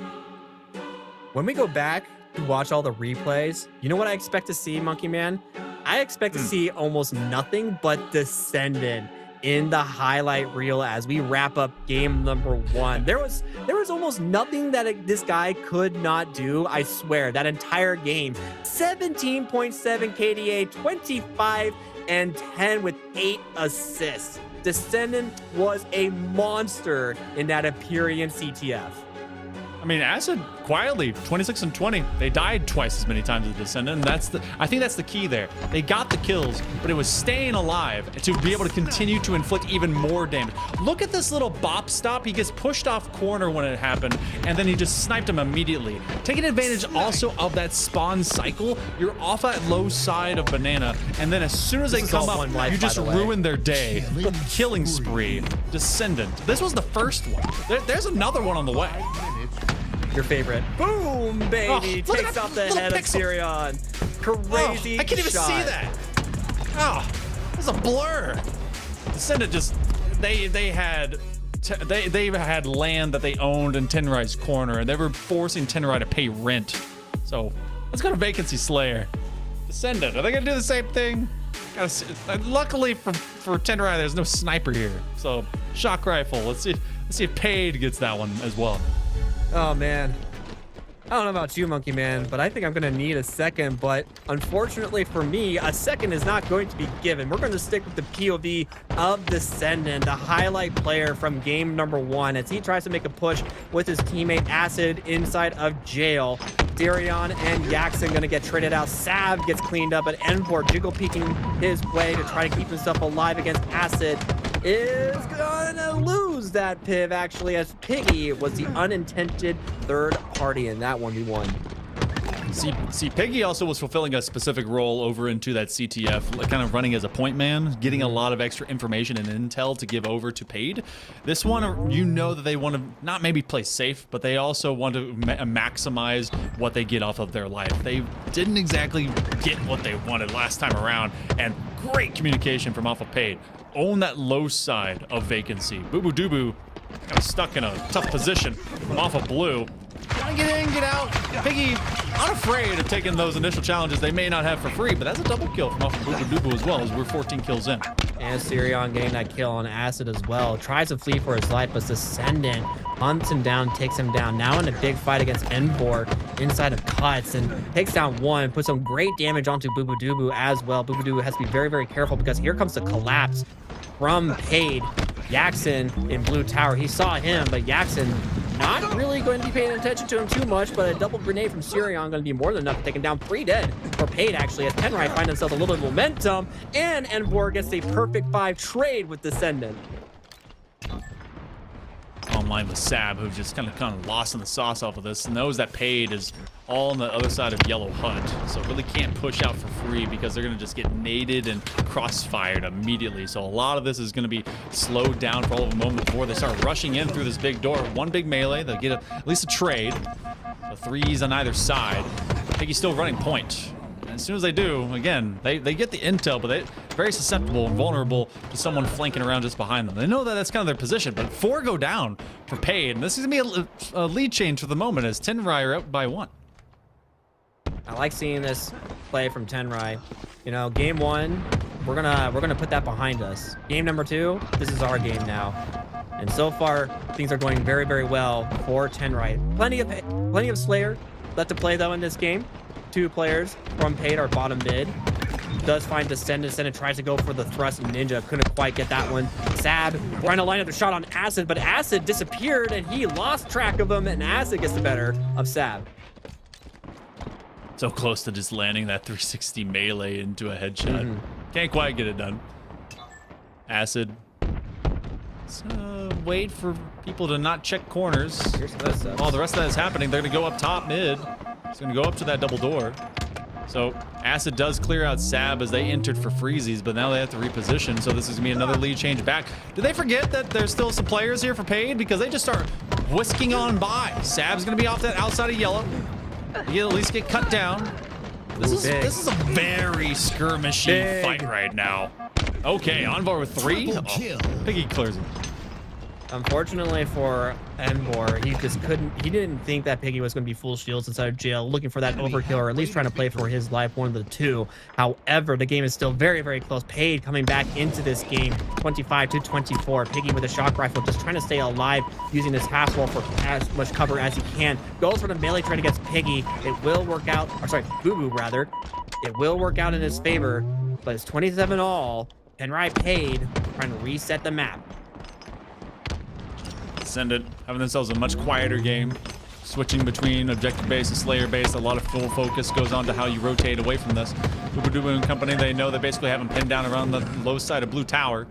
When we go back to watch all the replays, you know what I expect to see, Monkey Man? I expect to see almost nothing but Descendant in the highlight reel as we wrap up game number 1. There was almost nothing that this guy could not do. I swear, that entire game. 17.7 KDA, 25 and 10 with 8 assists. Descendant was a monster in that Empyrean CTF. I mean, Acid quietly 26 and 20. They died twice as many times as the Descendant, and I think that's the key there. They got the kills, but it was staying alive to be able to continue to inflict even more damage. Look at this little bop stop. He gets pushed off corner when it happened, and then he just sniped him immediately. Taking advantage also of that spawn cycle. You're off at low side of Banana, and then as soon as they come up, you just ruin their day. Killing spree. Descendant. This was the first one. There's another one on the way. Your favorite. Boom, baby. Takes off the head of Sirion. Crazy I can't even shot. see that. Oh, it's a blur. Descendant just, they had land that they owned in Tenrai's corner, and they were forcing Tenrai to pay rent. So let's go to Vacancy Slayer. Descendant, are they gonna do the same thing? Luckily for Tenrai, there's no sniper here. So shock rifle. Let's see if Paid gets that one as well. Oh, man. I don't know about you, Monkey Man, but I think I'm going to need a second. But unfortunately for me, a second is not going to be given. We're going to stick with the POV of Descendant, the highlight player from game number 1, as he tries to make a push with his teammate Acid inside of jail. Darion and Jackson going to get traded out. Sav gets cleaned up, but Envor jiggle peeking his way to try to keep himself alive against Acid. Is gonna lose that piv, actually, as Piggy was the unintended third party in that 1v1. See, Piggy also was fulfilling a specific role over into that CTF, kind of running as a point man, getting a lot of extra information and intel to give over to Paid. This one, you know that they want to not maybe play safe, but they also want to maximize what they get off of their life. They didn't exactly get what they wanted last time around, and great communication from off of Paid. Own that low side of Vacancy. Boo Boo Doo Boo kind of stuck in a tough position from off of blue. Trying to get in, get out. Piggy unafraid of taking those initial challenges they may not have for free, but that's a double kill from off of Boo Boo Doo Boo as well, as we're 14 kills in. And Sirion getting that kill on Acid as well. Tries to flee for his life, but Descendant hunts him down, takes him down. Now in a big fight against Envor inside of Cuts, and takes down one, puts some great damage onto Boo Boo Doo Boo as well. Boo Boo Doo Boo has to be very, very careful, because here comes the collapse from Paid. Jackson in blue tower. He saw him, but Jackson not really going to be paying attention to him too much, but a double grenade from Sirion going to be more than enough to take him down. 3 dead for Paid, actually, as Tenrai finds himself a little bit of momentum, and Envor gets a perfect 5 trade with Descendant. Oh in line with Sab, who's just kind of lost in the sauce off of this. Knows that Paid is all on the other side of Yellow Hut, so really can't push out for free because they're going to just get naded and crossfired immediately. So a lot of this is going to be slowed down for all of a moment before they start rushing in through this big door. One big melee, they'll get at least a trade. So threes on either side. Piggy's still running point. And as soon as they do, again, they get the intel, but they're very susceptible and vulnerable to someone flanking around just behind them. They know that that's kind of their position, but 4 go down for Paid, and this is going to be a lead change for the moment as Tenrai are up by 1. I like seeing this play from Tenrai. You know, game 1, we're gonna put that behind us. Game number 2, this is our game now. And so far, things are going very, very well for Tenrai. Plenty of Slayer left to play though in this game. 2 players from Paid are bottom mid. Does find Descendant and tries to go for the thrust. Ninja couldn't quite get that one. Sab trying to line up the shot on Acid, but Acid disappeared and he lost track of him, and Acid gets the better of Sab. So close to just landing that 360 melee into a headshot. Can't quite get it done. Acid. Let's wait for people to not check corners. While the rest of that is happening, they're going to go up top mid. It's going to go up to that double door. So Acid does clear out Sab as they entered for freezies, but now they have to reposition. So this is going to be another lead change back. Did they forget that there's still some players here for Paid? Because they just start whisking on by. Sab's going to be off that outside of yellow. He'll at least get cut down. This is a very skirmishy fight right now. Okay, Envor with 3. Piggy clears it. Unfortunately for Envor, he didn't think that Piggy was going to be full shields inside of jail, looking for that overkill, or at least trying to play for his life, one of the two. However, the game is still very, very close. Paid coming back into this game, 25-24. Piggy with a shock rifle, just trying to stay alive, using his half wall for as much cover as he can. Goes for the melee trade against Piggy. It will work out, or sorry, Boo Boo rather. It will work out in his favor, but it's 27 all. Tenrai Paid trying to reset the map. Ascendant having themselves a much quieter game, switching between objective base and Slayer base. A lot of full focus goes on to how you rotate away from this. Booba and company, they know they basically have them pinned down around the low side of Blue Tower.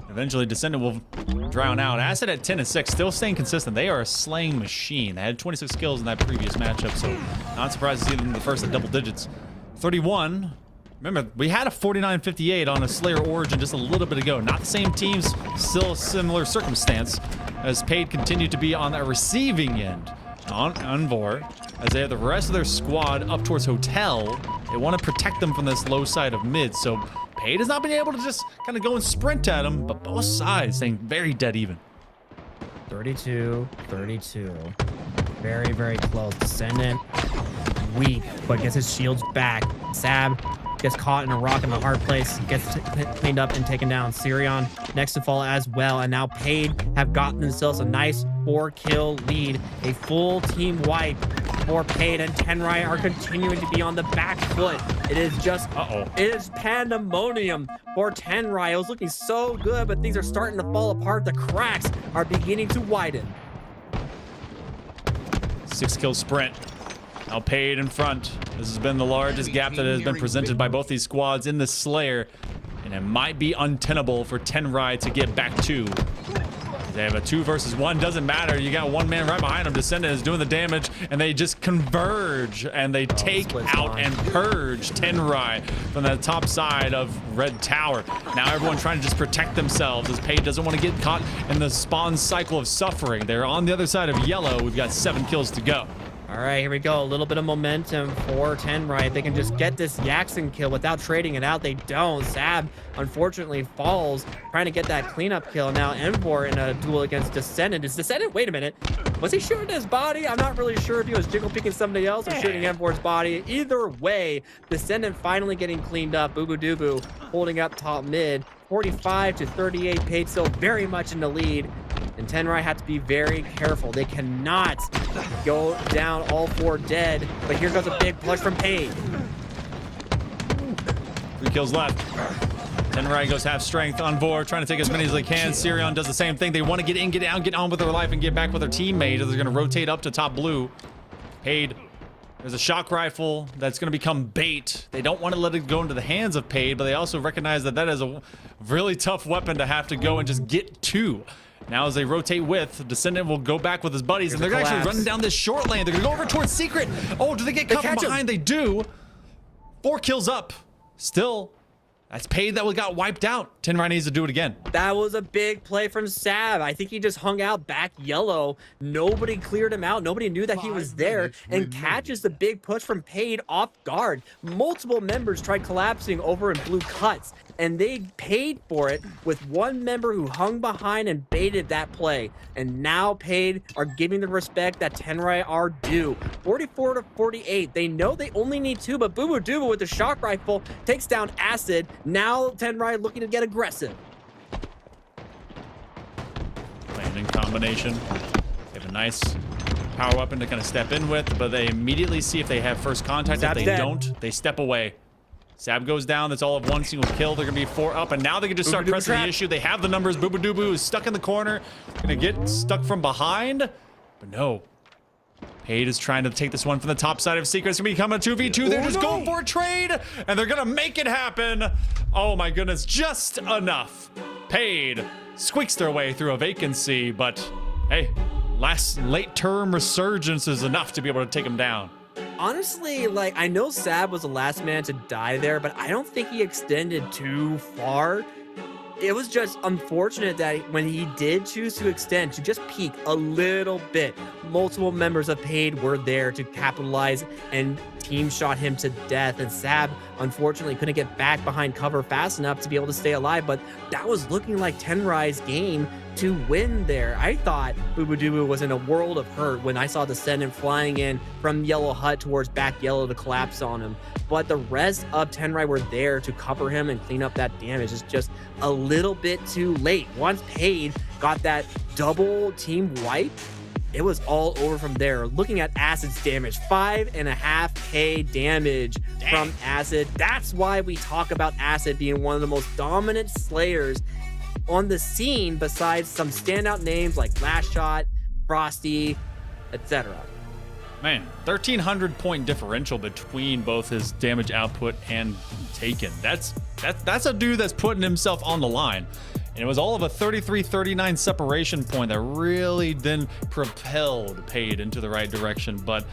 Eventually Descendant will drown out. Acid at 10 and 6, still staying consistent. They are a slaying machine. They had 26 kills in that previous matchup, so not surprised to see them the first at double digits. 31. Remember, we had a 49-58 on a Slayer Origin just a little bit ago. Not the same teams, still a similar circumstance, as Paid continued to be on the receiving end on Envor, as they have the rest of their squad up towards Hotel. They want to protect them from this low side of mid, so Paid has not been able to just kind of go and sprint at them, but both sides staying very dead even. 32-32. Very, very close. Descendant, weak, but gets his shields back. Sab gets caught in a rock in the hard place, gets cleaned up and taken down. Sirion next to fall as well, and now Paid have gotten themselves a nice 4-kill lead. A full team wipe for Paid, and Tenrai are continuing to be on the back foot. It is just, it is pandemonium for Tenrai. It was looking so good, but things are starting to fall apart. The cracks are beginning to widen. 6-kill sprint. Now Paid in front. This has been the largest gap that has been presented by both these squads in the Slayer, and it might be untenable for Tenrai to get back 2. They have a 2 versus 1, doesn't matter. You got one man right behind them. Descendant is doing the damage, and they just converge, and they take out and purge Tenrai from the top side of Red Tower. Now everyone trying to just protect themselves, as Paid doesn't want to get caught in the spawn cycle of suffering. They're on the other side of yellow. We've got 7 kills to go. All right, here we go. A little bit of momentum for Tenrai. If they can just get this Yaxen kill without trading it out, they don't. Sab, unfortunately, falls, trying to get that cleanup kill. Now, Envor in a duel against Descendant. Is Descendant? Wait a minute. Was he shooting his body? I'm not really sure if he was jiggle picking somebody else or shooting Envor's body. Either way, Descendant finally getting cleaned up. Boo Boo Doo Boo holding up top mid. 45-38. Paid still very much in the lead. And Tenrai had to be very careful. They cannot go down all 4 dead. But here goes a big push from Paid. 3 kills left. Tenrai goes half strength. Envor trying to take as many as they can. Sirion does the same thing. They want to get in, get out, get on with their life, and get back with their teammate. They're going to rotate up to top blue. Paid. There's a shock rifle that's going to become bait. They don't want to let it go into the hands of Paid, but they also recognize that that is a really tough weapon to have to go and just get to. Now as they rotate with, Descendant will go back with his buddies, and they're actually running down this short lane. They're gonna go over towards Secret. Oh, do they get cut from behind? They do. 4 kills up. Still, that's Paid that got wiped out. Tenrai needs to do it again. That was a big play from Sav. I think he just hung out back yellow. Nobody cleared him out. Nobody knew that he was there, and catches the big push from Paid off guard. Multiple members tried collapsing over in blue cuts, and they paid for it with one member who hung behind and baited that play. And now Paid are giving the respect that Tenrai are due. 44 to 48. They know they only need 2, but Boo Boo Doo with the shock rifle takes down Acid. Now Tenrai looking to get aggressive. Landing combination. They have a nice power weapon to kind of step in with, but they immediately see if they have first contact. If they don't, they step away. Sab goes down. That's all of 1 single kill. They're going to be 4 up, and now they can just start pressing the issue. They have the numbers. Boo Boo Doo Boo is stuck in the corner. Going to get stuck from behind, but no. Paid is trying to take this one from the top side of Secret. It's going to become a 2v2. They're just going for a trade, and they're going to make it happen. Oh my goodness, just enough. Paid squeaks their way through a vacancy, but hey, late term resurgence is enough to be able to take them down. Honestly, like, I know Sab was the last man to die there, but I don't think he extended too far. It was just unfortunate that when he did choose to extend, to just peek a little bit, multiple members of Paid were there to capitalize and team shot him to death. And Sab, unfortunately, couldn't get back behind cover fast enough to be able to stay alive. But that was looking like Tenrai's game to win there. I thought Boo Boo Doo Boo was in a world of hurt when I saw Descendant flying in from Yellow Hut towards back Yellow to collapse on him. But the rest of Tenrai were there to cover him and clean up that damage. It's just a little bit too late. Once Paid got that double team wipe, it was all over from there. Looking at Acid's damage, 5.5k damage from Acid. That's why we talk about Acid being one of the most dominant slayers on the scene, besides some standout names like Last Shot, Frosty, etc. Man, 1,300 point differential between both his damage output and taken. That's a dude that's putting himself on the line. And it was all of a 33-39 separation point that really then propelled Paid into the right direction. But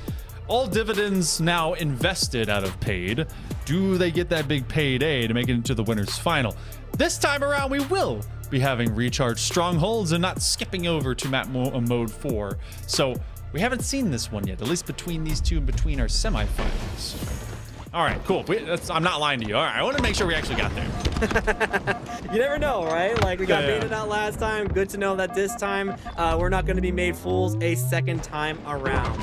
all dividends now invested out of Paid. Do they get that big payday to make it into the winner's final? This time around, we will be having recharged strongholds and not skipping over to map mode 4. So we haven't seen this one yet, at least between these two and between our semifinals. All right, cool. I'm not lying to you. All right, I want to make sure we actually got there. You never know, right? Like, we got baited out last time. Good to know that this time we're not going to be made fools a second time around.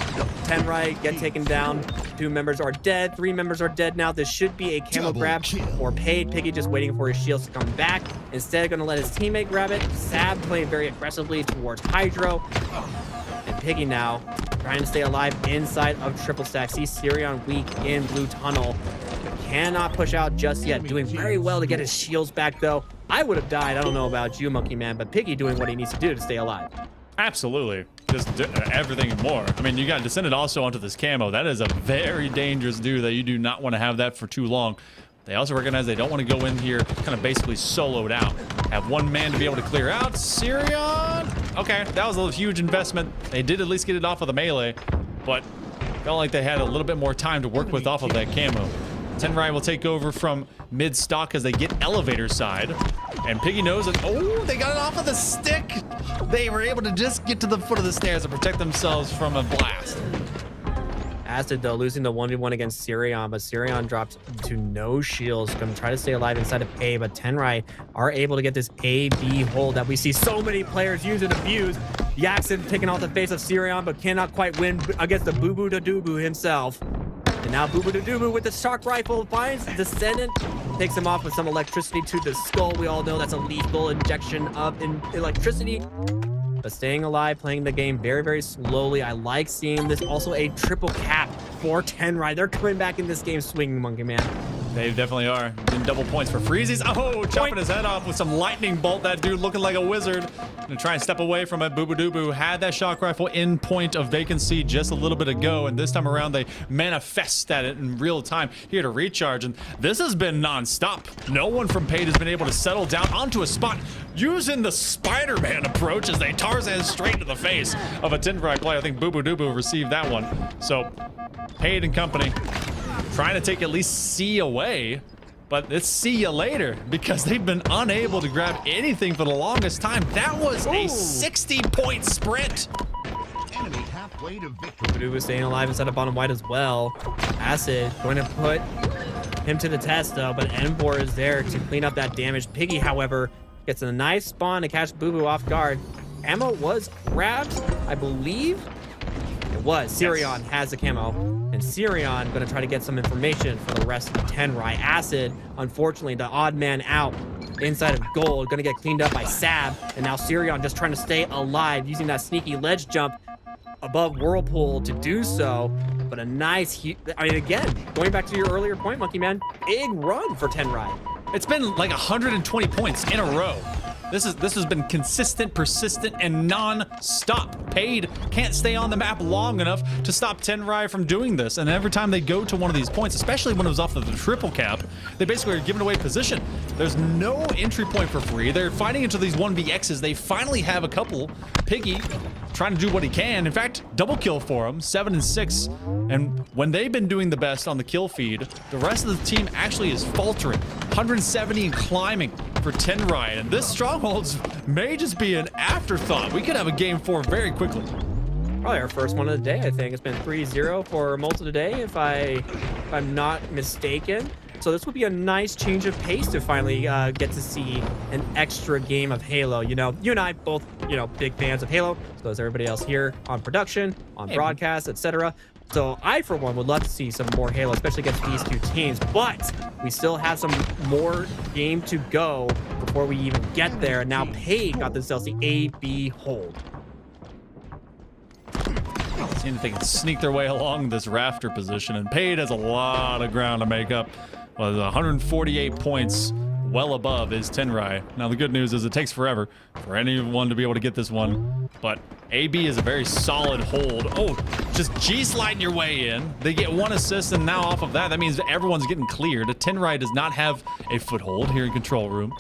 Tenrai get taken down. 2 members are dead. 3 members are dead now. This should be a camo grab for Paid. Piggy just waiting for his shields to come back. Instead, going to let his teammate grab it. Sab playing very aggressively towards Hydro. And Piggy now trying to stay alive inside of triple stack. See Sirion weak in blue tunnel. Cannot push out just yet. Doing very well to get his shields back, though. I would have died. I don't know about you, Monkey Man, but Piggy doing what he needs to do to stay alive. Absolutely. Just everything and more. I mean, you got Descended also onto this camo. That is a very dangerous dude that you do not want to have that for too long. They also recognize they don't want to go in here kind of basically soloed out. Have one man to be able to clear out. Sirion! Okay, that was a huge investment. They did at least get it off of the melee, but felt like they had a little bit more time to work with off of that camo. Tenrai will take over from mid stock as they get elevator side. And Piggy knows that, oh, they got it off of the stick. They were able to just get to the foot of the stairs and protect themselves from a blast. Acid, though, losing the 1v1 against Sirion, but Sirion drops to no shields. Going to try to stay alive inside of A, but Tenrai are able to get this A-B hold that we see so many players use and abuse. Yaxon taking off the face of Sirion, but cannot quite win against the Boo Boo Doo Boo himself. And now Boo Boo Doo Boo with the shock rifle finds Descendant, takes him off with some electricity to the skull. We all know that's a lethal injection of electricity. But staying alive, playing the game very, very slowly. I like seeing this. Also a triple cap for Tenrai. They're coming back in this game swinging, Monkey Man. They definitely are. In double points for Freezies. Oh, chopping his head off with some lightning bolt. That dude looking like a wizard. Gonna try and step away from it. Boo Boo Doo Boo had that shock rifle in point of vacancy just a little bit ago, and this time around they manifest at it in real time here to recharge, and this has been non-stop. No one from Paid has been able to settle down onto a spot using the Spider-Man approach as they Tarzan straight to the face of a Tenrai player. I think Boo Boo Doo Boo received that one. So Paid and company trying to take at least C away, but it's see you later because they've been unable to grab anything for the longest time. That was a 60-point sprint. Enemy halfway to victory. Voodoo was staying alive inside of bottom white as well. Acid going to put him to the test though, but Envor is there to clean up that damage. Piggy, however, gets a nice spawn to catch Boo Boo off guard. Ammo was grabbed, I believe. It was. Sirion has the camo, and Sirion going to try to get some information for the rest of Tenrai. Acid, unfortunately, the odd man out inside of gold, going to get cleaned up by Sab, and now Sirion just trying to stay alive, using that sneaky ledge jump above Whirlpool to do so. But a nice, I mean, again, going back to your earlier point, Monkey Man, big run for Tenrai. It's been like 120 points in a row. This has been consistent, persistent, and non-stop. Paid can't stay on the map long enough to stop Tenrai from doing this. And every time they go to one of these points, especially when it was off of the triple cap, they basically are giving away position. There's no entry point for free. They're fighting into these 1vx's. They finally have a couple. Piggy trying to do what he can. In fact, double kill for him, 7 and 6. And when they've been doing the best on the kill feed, the rest of the team actually is faltering. 170 and climbing for Tenrai, and this strongholds may just be an afterthought. We could have a game 4 very quickly. Probably our first one of the day, I think. It's been 3-0 for Multi today, if I'm not mistaken. So this would be a nice change of pace to finally get to see an extra game of Halo. You know, you and I both, you know, big fans of Halo. So is everybody else here on production, on broadcast, etc. So I, for one, would love to see some more Halo, especially against these two teams. But we still have some more game to go before we even get there. And now Paid got themselves the A-B hold. Seeing if they can sneak their way along this rafter position, and Paid has a lot of ground to make up. Well, 148 points, well above is Tenrai. Now the good news is it takes forever for anyone to be able to get this one, but AB is a very solid hold. Oh, just G-sliding your way in. They get 1 assist, and now off of that, that means everyone's getting cleared. Tenrai does not have a foothold here in control room.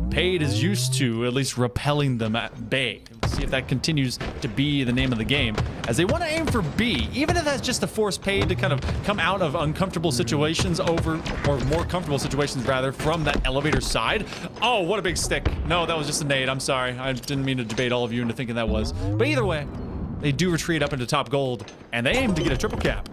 Paid is used to at least repelling them at bay. We'll see if that continues to be the name of the game, as they want to aim for B, even if that's just to force Paid to kind of come out of uncomfortable situations over, or more comfortable situations rather, from that elevator side. Oh, what a big stick. No, that was just a nade. I'm sorry. I didn't mean to debate all of you into thinking that was. But either way, they do retreat up into top gold, and they aim to get a triple cap.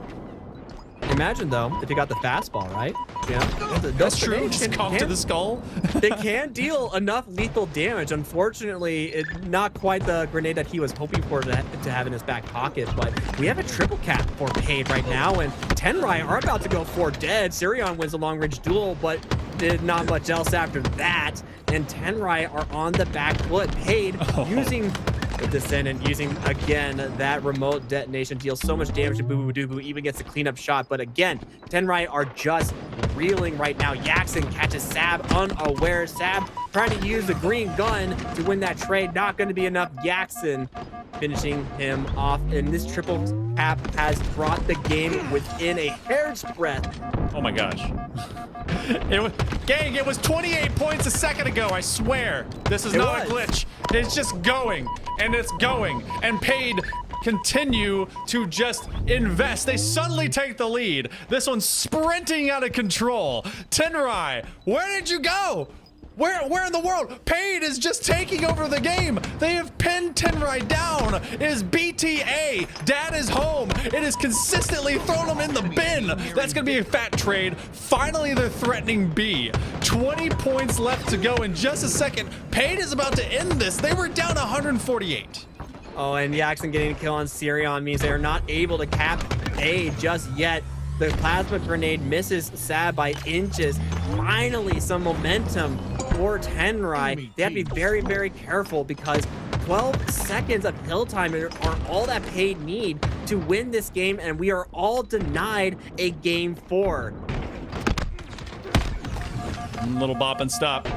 Imagine, though, if you got the fastball, right? You know, that's true. Just come to the skull. They can deal enough lethal damage. Unfortunately, not quite the grenade that he was hoping for to have in his back pocket. But we have a triple cap for Paid right now, and Tenrai are about to go 4 dead. Sirion wins a long-range duel, but did not much else after that. And Tenrai are on the back foot. Paid using the Descendant, using again that remote detonation, deals so much damage to Boo Boo Doo Boo, even gets a cleanup shot. But again, Tenrai are just reeling right now. Yaxon catches Sab unaware. Sab trying to use the green gun to win that trade. Not going to be enough. Yaxon finishing him off, and this triple cap has brought the game within a hair's breadth. Oh my gosh. Gang, it was 28 points a second ago, I swear. This is not a glitch. It's just going, and it's going, and Paid continue to just invest. They suddenly take the lead. This one's sprinting out of control. Tenrai, where did you go? Where in the world? Paid is just taking over the game. They have pinned Tenrai down. It is BTA. Dad is home. It is consistently thrown him in the bin. That's going to be a fat trade. Finally, they're threatening B. 20 points left to go in just a second. Paid is about to end this. They were down 148. Oh, and Yaxon getting a kill on Sirion means they are not able to cap A just yet. The plasma grenade misses Sab by inches. Finally, some momentum for Tenrai. They have to be very, very careful because 12 seconds of hill time are all that Paid need to win this game, and we are all denied a game 4. Little bop and stop.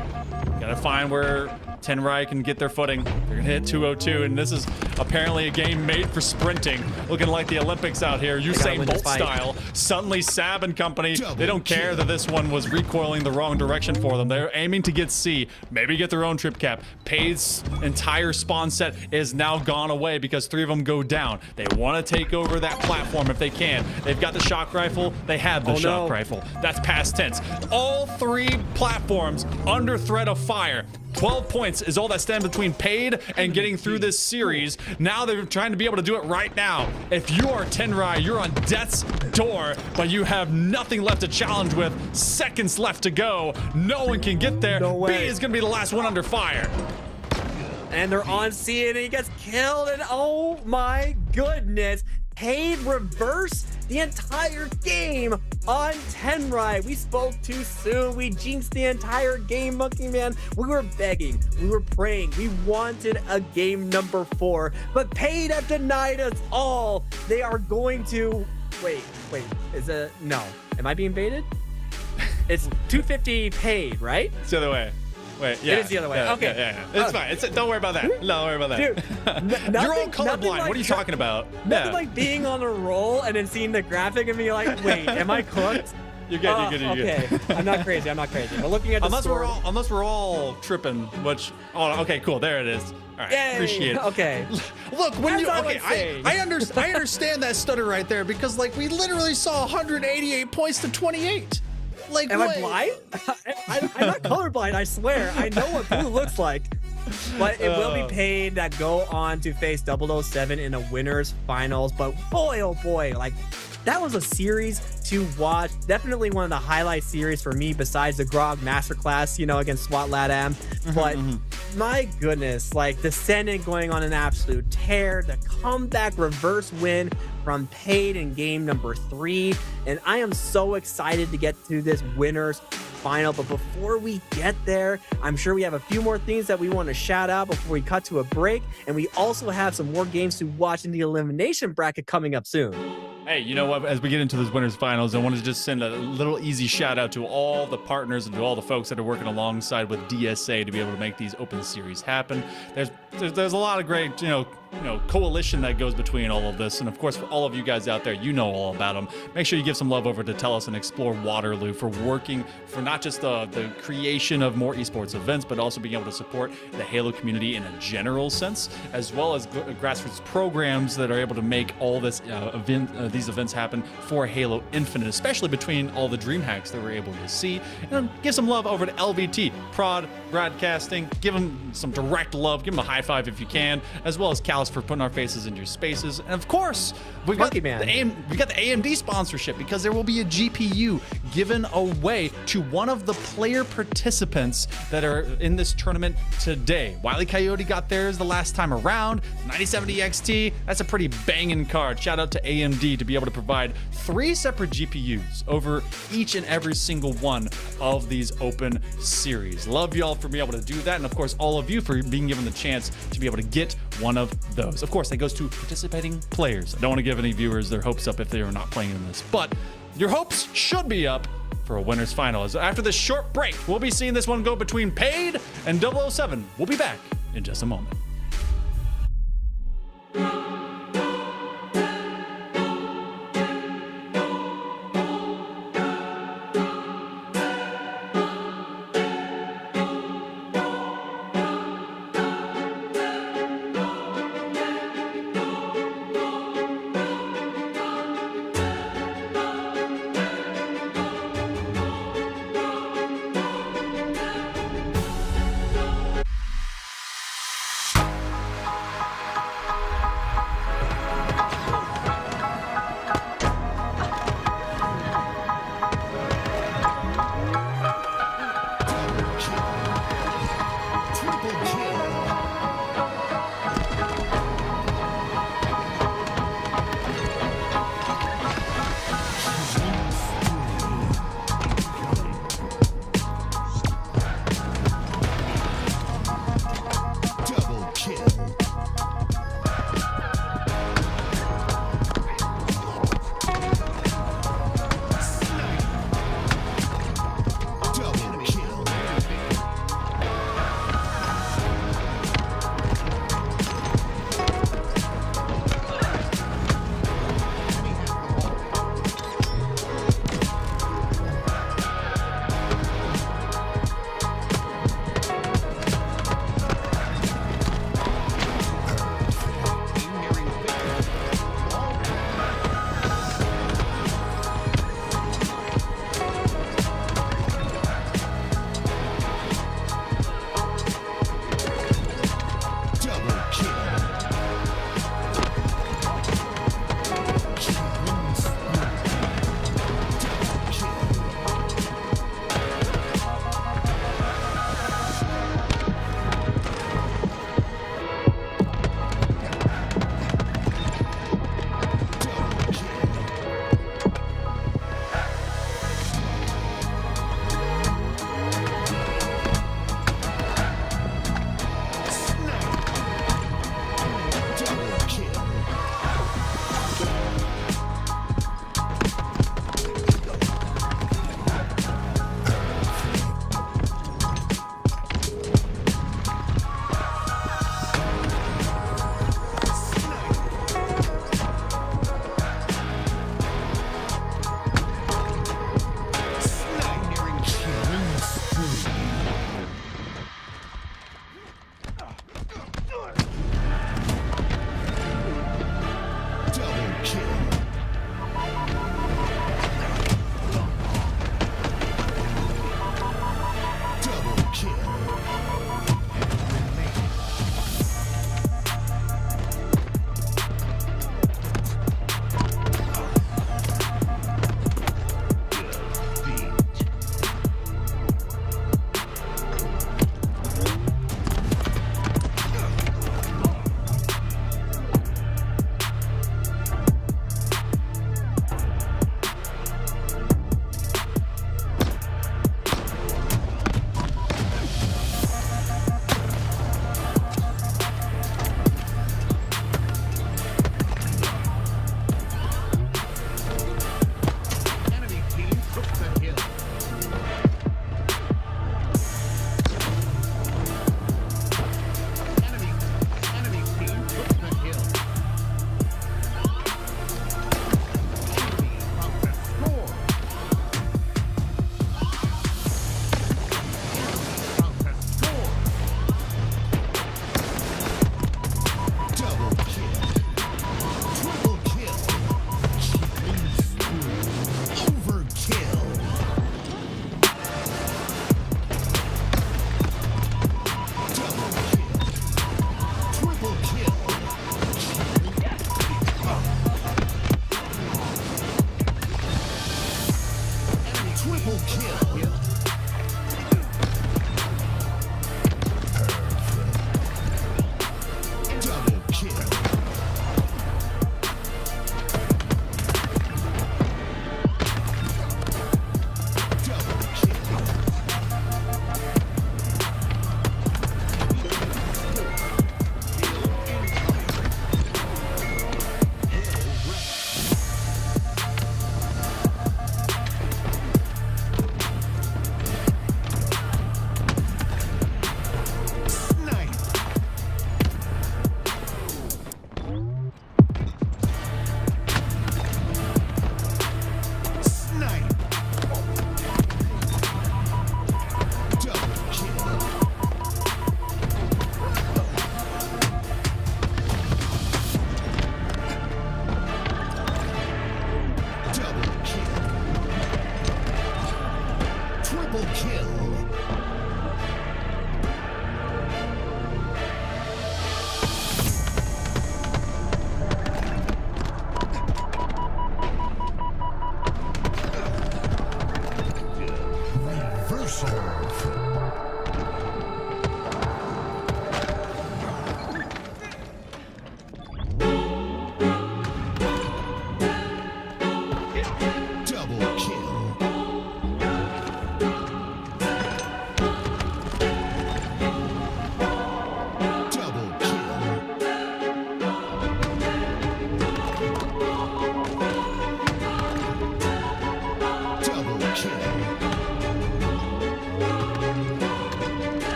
Gotta find where Tenrai can get their footing. They're gonna hit 202, and this is apparently a game made for sprinting. Looking like the Olympics out here, Usain Bolt style. Suddenly, Sab and company, they don't care that this one was recoiling the wrong direction for them. They're aiming to get C, maybe get their own trip cap. Paid's entire spawn set is now gone away because 3 of them go down. They want to take over that platform if they can. They've got the shock rifle. They have the shock rifle. That's past tense. All 3 platforms under threat of fire. 12 points is all that stands between Paid and getting through this series. Now they're trying to be able to do it right now. If you are Tenrai, you're on death's door, but you have nothing left to challenge with. Seconds left to go. No one can get there. No way. B is going to be the last one under fire. And they're on C, and he gets killed, and oh my goodness. Paid reverse the entire game on Tenrai. We spoke too soon. We jinxed the entire game, Monkey Man. We were begging. We were praying. We wanted a game number 4, but Paid have denied us all. They are going to... Wait. Is it... No. Am I being baited? It's 250 Paid, right? It's the other way. Wait, yeah. It is the other way. Yeah, Okay. Yeah. It's fine. Don't worry about that. No, don't worry about that. Dude, you're all colorblind. Like, what are you talking about? Nothing like being on a roll and then seeing the graphic and being like, wait, am I cooked? You're good. You're good. Okay, I'm not crazy. But looking at the unless we're all tripping, which okay, cool. There it is. All right, Yay. appreciate it. Okay. Look, when As you I okay, was saying. I understand that stutter right there because like we literally saw 188 points to 28. Like, am I blind? I'm not colorblind, I swear. I know what blue looks like. But it will be Paid that go on to face 007 in the winners finals. But boy, oh boy, like that was a series to watch. Definitely one of the highlight series for me besides the Grog Masterclass, against SWAT LATAM. But my goodness, like Descendant going on an absolute tear, the comeback reverse win from Paid in game number 3. And I am so excited to get to this winners final. But before we get there, I'm sure we have a few more things that we want to shout out before we cut to a break. And we also have some more games to watch in the elimination bracket coming up soon. Hey, you know what? As we get into this winners finals, I wanted to just send a little easy shout out to all the partners and to all the folks that are working alongside with DSA to be able to make these open series happen. There's a lot of great, coalition that goes between all of this. And of course, for all of you guys out there, you know all about them. Make sure you give some love over to Tellus and Explore Waterloo for working for not just the creation of more esports events, but also being able to support the Halo community in a general sense, as well as grassroots programs that are able to make all this these events happen for Halo Infinite, especially between all the dream hacks that we're able to see. And give some love over to LVT, Prod Broadcasting. Give them some direct love. Give them a high five if you can, as well as Callus for putting our faces in your spaces. And of course, we got the AMD sponsorship because there will be a GPU given away to one of the player participants that are in this tournament today. Wile E. Coyote got theirs the last time around. 9070 XT, that's a pretty banging card. Shout out to AMD to be able to provide 3 separate GPUs over each and every single one of these open series. Love y'all for being able to do that, and of course all of you for being given the chance to be able to get one of those. Of course, that goes to participating players. I don't want to give any viewers their hopes up if they are not playing in this, but your hopes should be up for a winners final. As after this short break, we'll be seeing this one go between Paid and 007. We'll be back in just a moment. Double kill.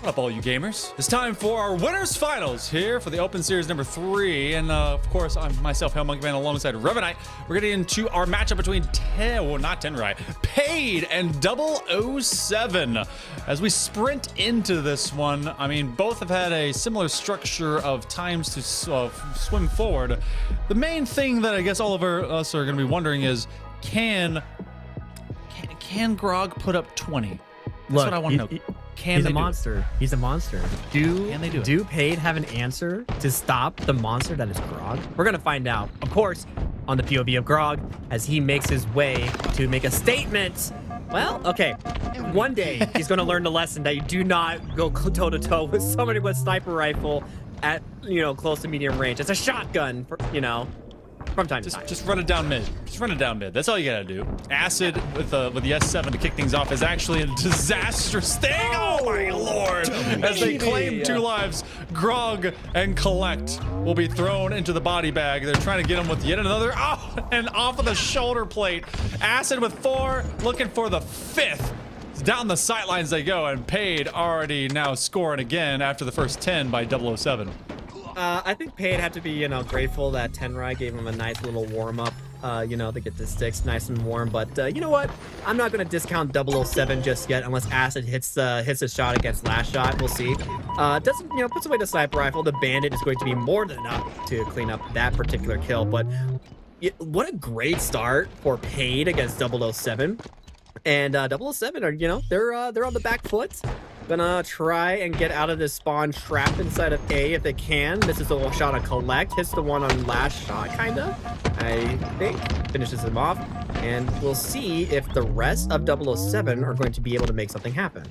What up, all you gamers? It's time for our winners finals here for the Open Series number 3. And of course, I'm myself, Hell Monkey Man, alongside Revenite. We're getting into our matchup between Paid and 007. As we sprint into this one, I mean, both have had a similar structure of times to swim forward. The main thing that I guess all of us are going to be wondering is, can Grog put up 20? That's what I want to know. He's a monster. He's a monster. Can they do it? Do Paid have an answer to stop the monster that is Grog? We're gonna find out, of course, on the POV of Grog as he makes his way to make a statement. Well, okay, one day he's gonna learn the lesson that you do not go toe to toe with somebody with a sniper rifle at close to medium range. It's a shotgun, from time to time. Just run it down mid. Just run it down mid. That's all you gotta do. Acid with the S7 to kick things off is actually a disastrous thing. Oh my lord! As they claim 2 lives, Grog and Collect will be thrown into the body bag. They're trying to get him with yet another. Oh, and off of the shoulder plate. Acid with 4, looking for the 5th. Down the sidelines they go, and Paid already now scoring again after the first 10 by 007. I think Paid had to be, grateful that Tenrai gave him a nice little warm-up, to get the sticks nice and warm. But you know what? I'm not going to discount 007 just yet unless Acid hits a shot against last shot. We'll see. Doesn't, puts away the sniper rifle. The Bandit is going to be more than enough to clean up that particular kill. But what a great start for Paid against 007. And 007 are, they're on the back foot. Gonna try and get out of this spawn trap inside of A if they can. Misses the shot on Collect, hits the one on last shot, kinda, I think. Finishes him off, and we'll see if the rest of 007 are going to be able to make something happen.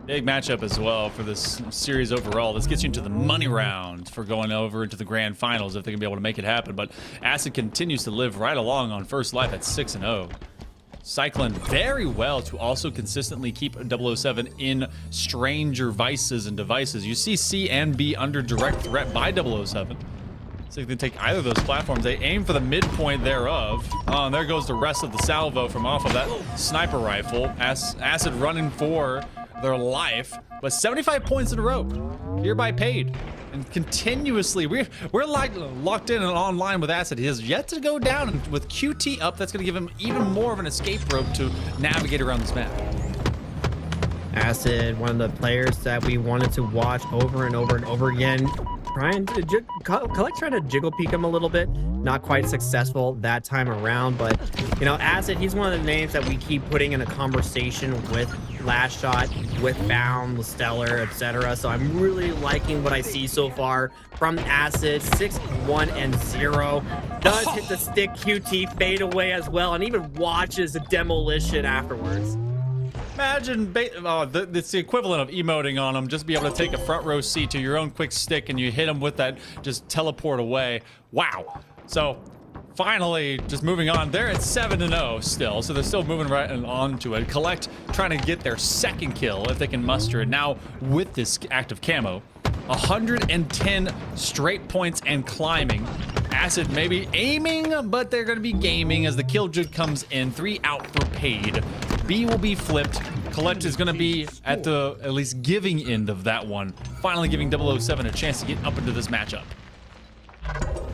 Big matchup as well for this series overall. This gets you into the money round for going over into the grand finals if they can be able to make it happen. But Acid continues to live right along on first life at 6-0. Cycling very well to also consistently keep 007 in stranger vices and devices. You see C and B under direct threat by 007. So you can take either of those platforms. They aim for the midpoint thereof. Oh, and there goes the rest of the salvo from off of that sniper rifle. Acid running for their life, but 75 points in a row. Hereby Paid. And continuously, we're locked in and online with Acid. He has yet to go down, and with QT up, that's going to give him even more of an escape rope to navigate around this map. Acid, one of the players that we wanted to watch over and over and over again. Collect trying to jiggle peek him a little bit. Not quite successful that time around, but Acid, he's one of the names that we keep putting in a conversation with Last Shot, with Bound, with Stellar, etc. So I'm really liking what I see so far from Acid. 6-1-0. Does hit the stick QT fade away as well, and even watches the demolition afterwards. Imagine, it's the equivalent of emoting on them. Just be able to take a front row seat to your own quick stick and you hit them with that, just teleport away. Wow. So finally, just moving on. They're at 7-0 still, so they're still moving right on to it. Collect trying to get their second kill if they can muster it. Now with this active camo, 110 straight points and climbing. Acid maybe aiming, but they're going to be gaming as the kill jig comes in. 3 out for Paid. B will be flipped. Collect is going to be at the at least giving end of that one. Finally giving 007 a chance to get up into this matchup.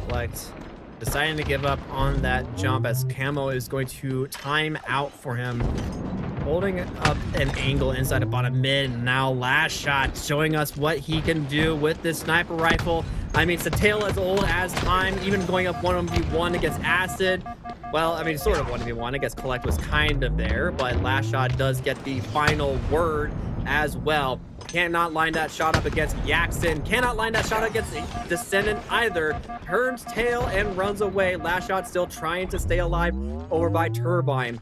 Collect deciding to give up on that jump as Camo is going to time out for him. Holding up an angle inside of bottom mid. Now Last Shot showing us what he can do with this sniper rifle. I mean, it's a tale as old as time, even going up 1v1 against Acid. Well, I mean, sort of 1v1. I guess Collect was kind of there, but Last Shot does get the final word as well. Cannot line that shot up against Yaxon. Cannot line that shot against Descendant either. Turns tail and runs away. Last Shot still trying to stay alive over by Turbine.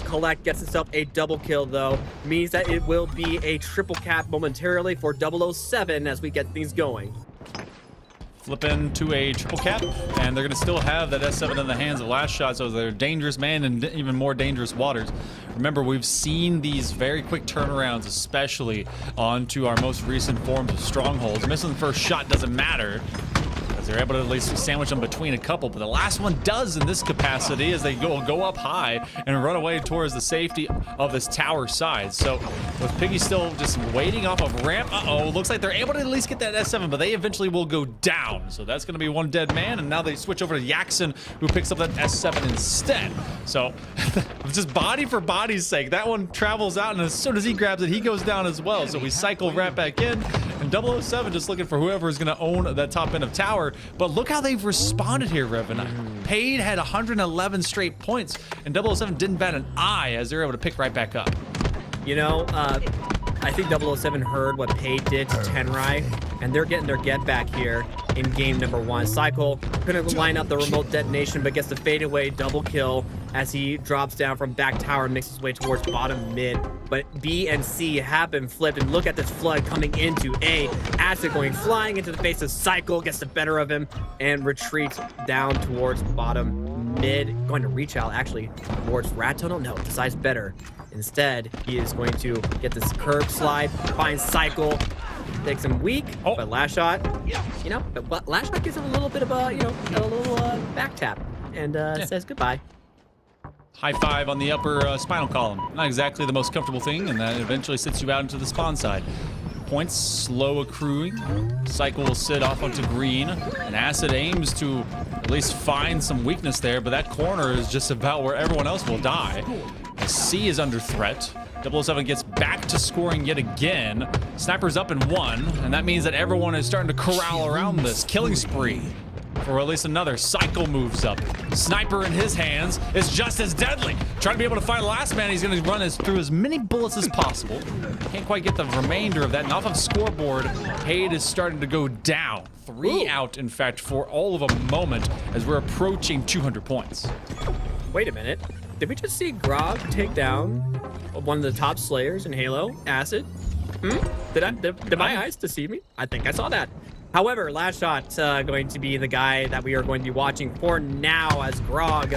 Collect gets himself a double kill, though. Means that it will be a triple cap momentarily for 007 as we get things going. Flip into a triple cap, and they're going to still have that S7 in the hands of Last Shot, so they're dangerous man in even more dangerous waters. Remember, we've seen these very quick turnarounds, especially onto our most recent forms of strongholds. Missing the first shot doesn't matter. as they're able to at least sandwich them between a couple, but the last one does in this capacity as they go up high and run away towards the safety of this tower side. So with Piggy still just waiting off of ramp, looks like they're able to at least get that S7, but they eventually will go down. So that's going to be one dead man, and now they switch over to Jackson, who picks up that S7 instead. So just body for body's sake, that one travels out, and as soon as he grabs it, he goes down as well. So we cycle right back in, and 007 just looking for whoever is going to own that top end of tower. But look how they've responded here, Revan. Paid had 111 straight points, and 007 didn't bat an eye as they're able to pick right back up. You know, I think 007 heard what Paid did to Tenrai, and they're getting their get back here in game number 1. Cycle couldn't line up the remote detonation, but gets the fadeaway double kill as he drops down from back tower and makes his way towards bottom mid. But B and C have been flipped, and look at this flood coming into A. Acid going flying into the face of Cycle, gets the better of him, and retreats down towards bottom mid. Going to reach out actually towards Rat Tunnel. No, decides better. Instead, he is going to get this curb slide, find Cycle, takes him weak, but last shot, you know, but last shot gives him a little bit of a, you know, a little back tap and says goodbye. High five on the upper spinal column. Not exactly the most comfortable thing, and that eventually sits you out into the spawn side. Points slow accruing. Cycle will sit off onto green, and Acid aims to at least find some weakness there, but that corner is just about where everyone else will die. C is under threat. 007 gets back to scoring yet again. Sniper's up in 1, and that means that everyone is starting to corral around this killing spree. For at least another. Cycle moves up. Sniper in his hands is just as deadly. Trying to be able to find the last man. He's going to run through as many bullets as possible. Can't quite get the remainder of that. And off of scoreboard, Paid is starting to go down. 3 out, in fact, for all of a moment as we're approaching 200 points. Wait a minute. Did we just see Grog take down one of the top slayers in Halo, Acid? Did my eyes deceive me? I think I saw that. However, last shot going to be the guy that we are going to be watching for now, as Grog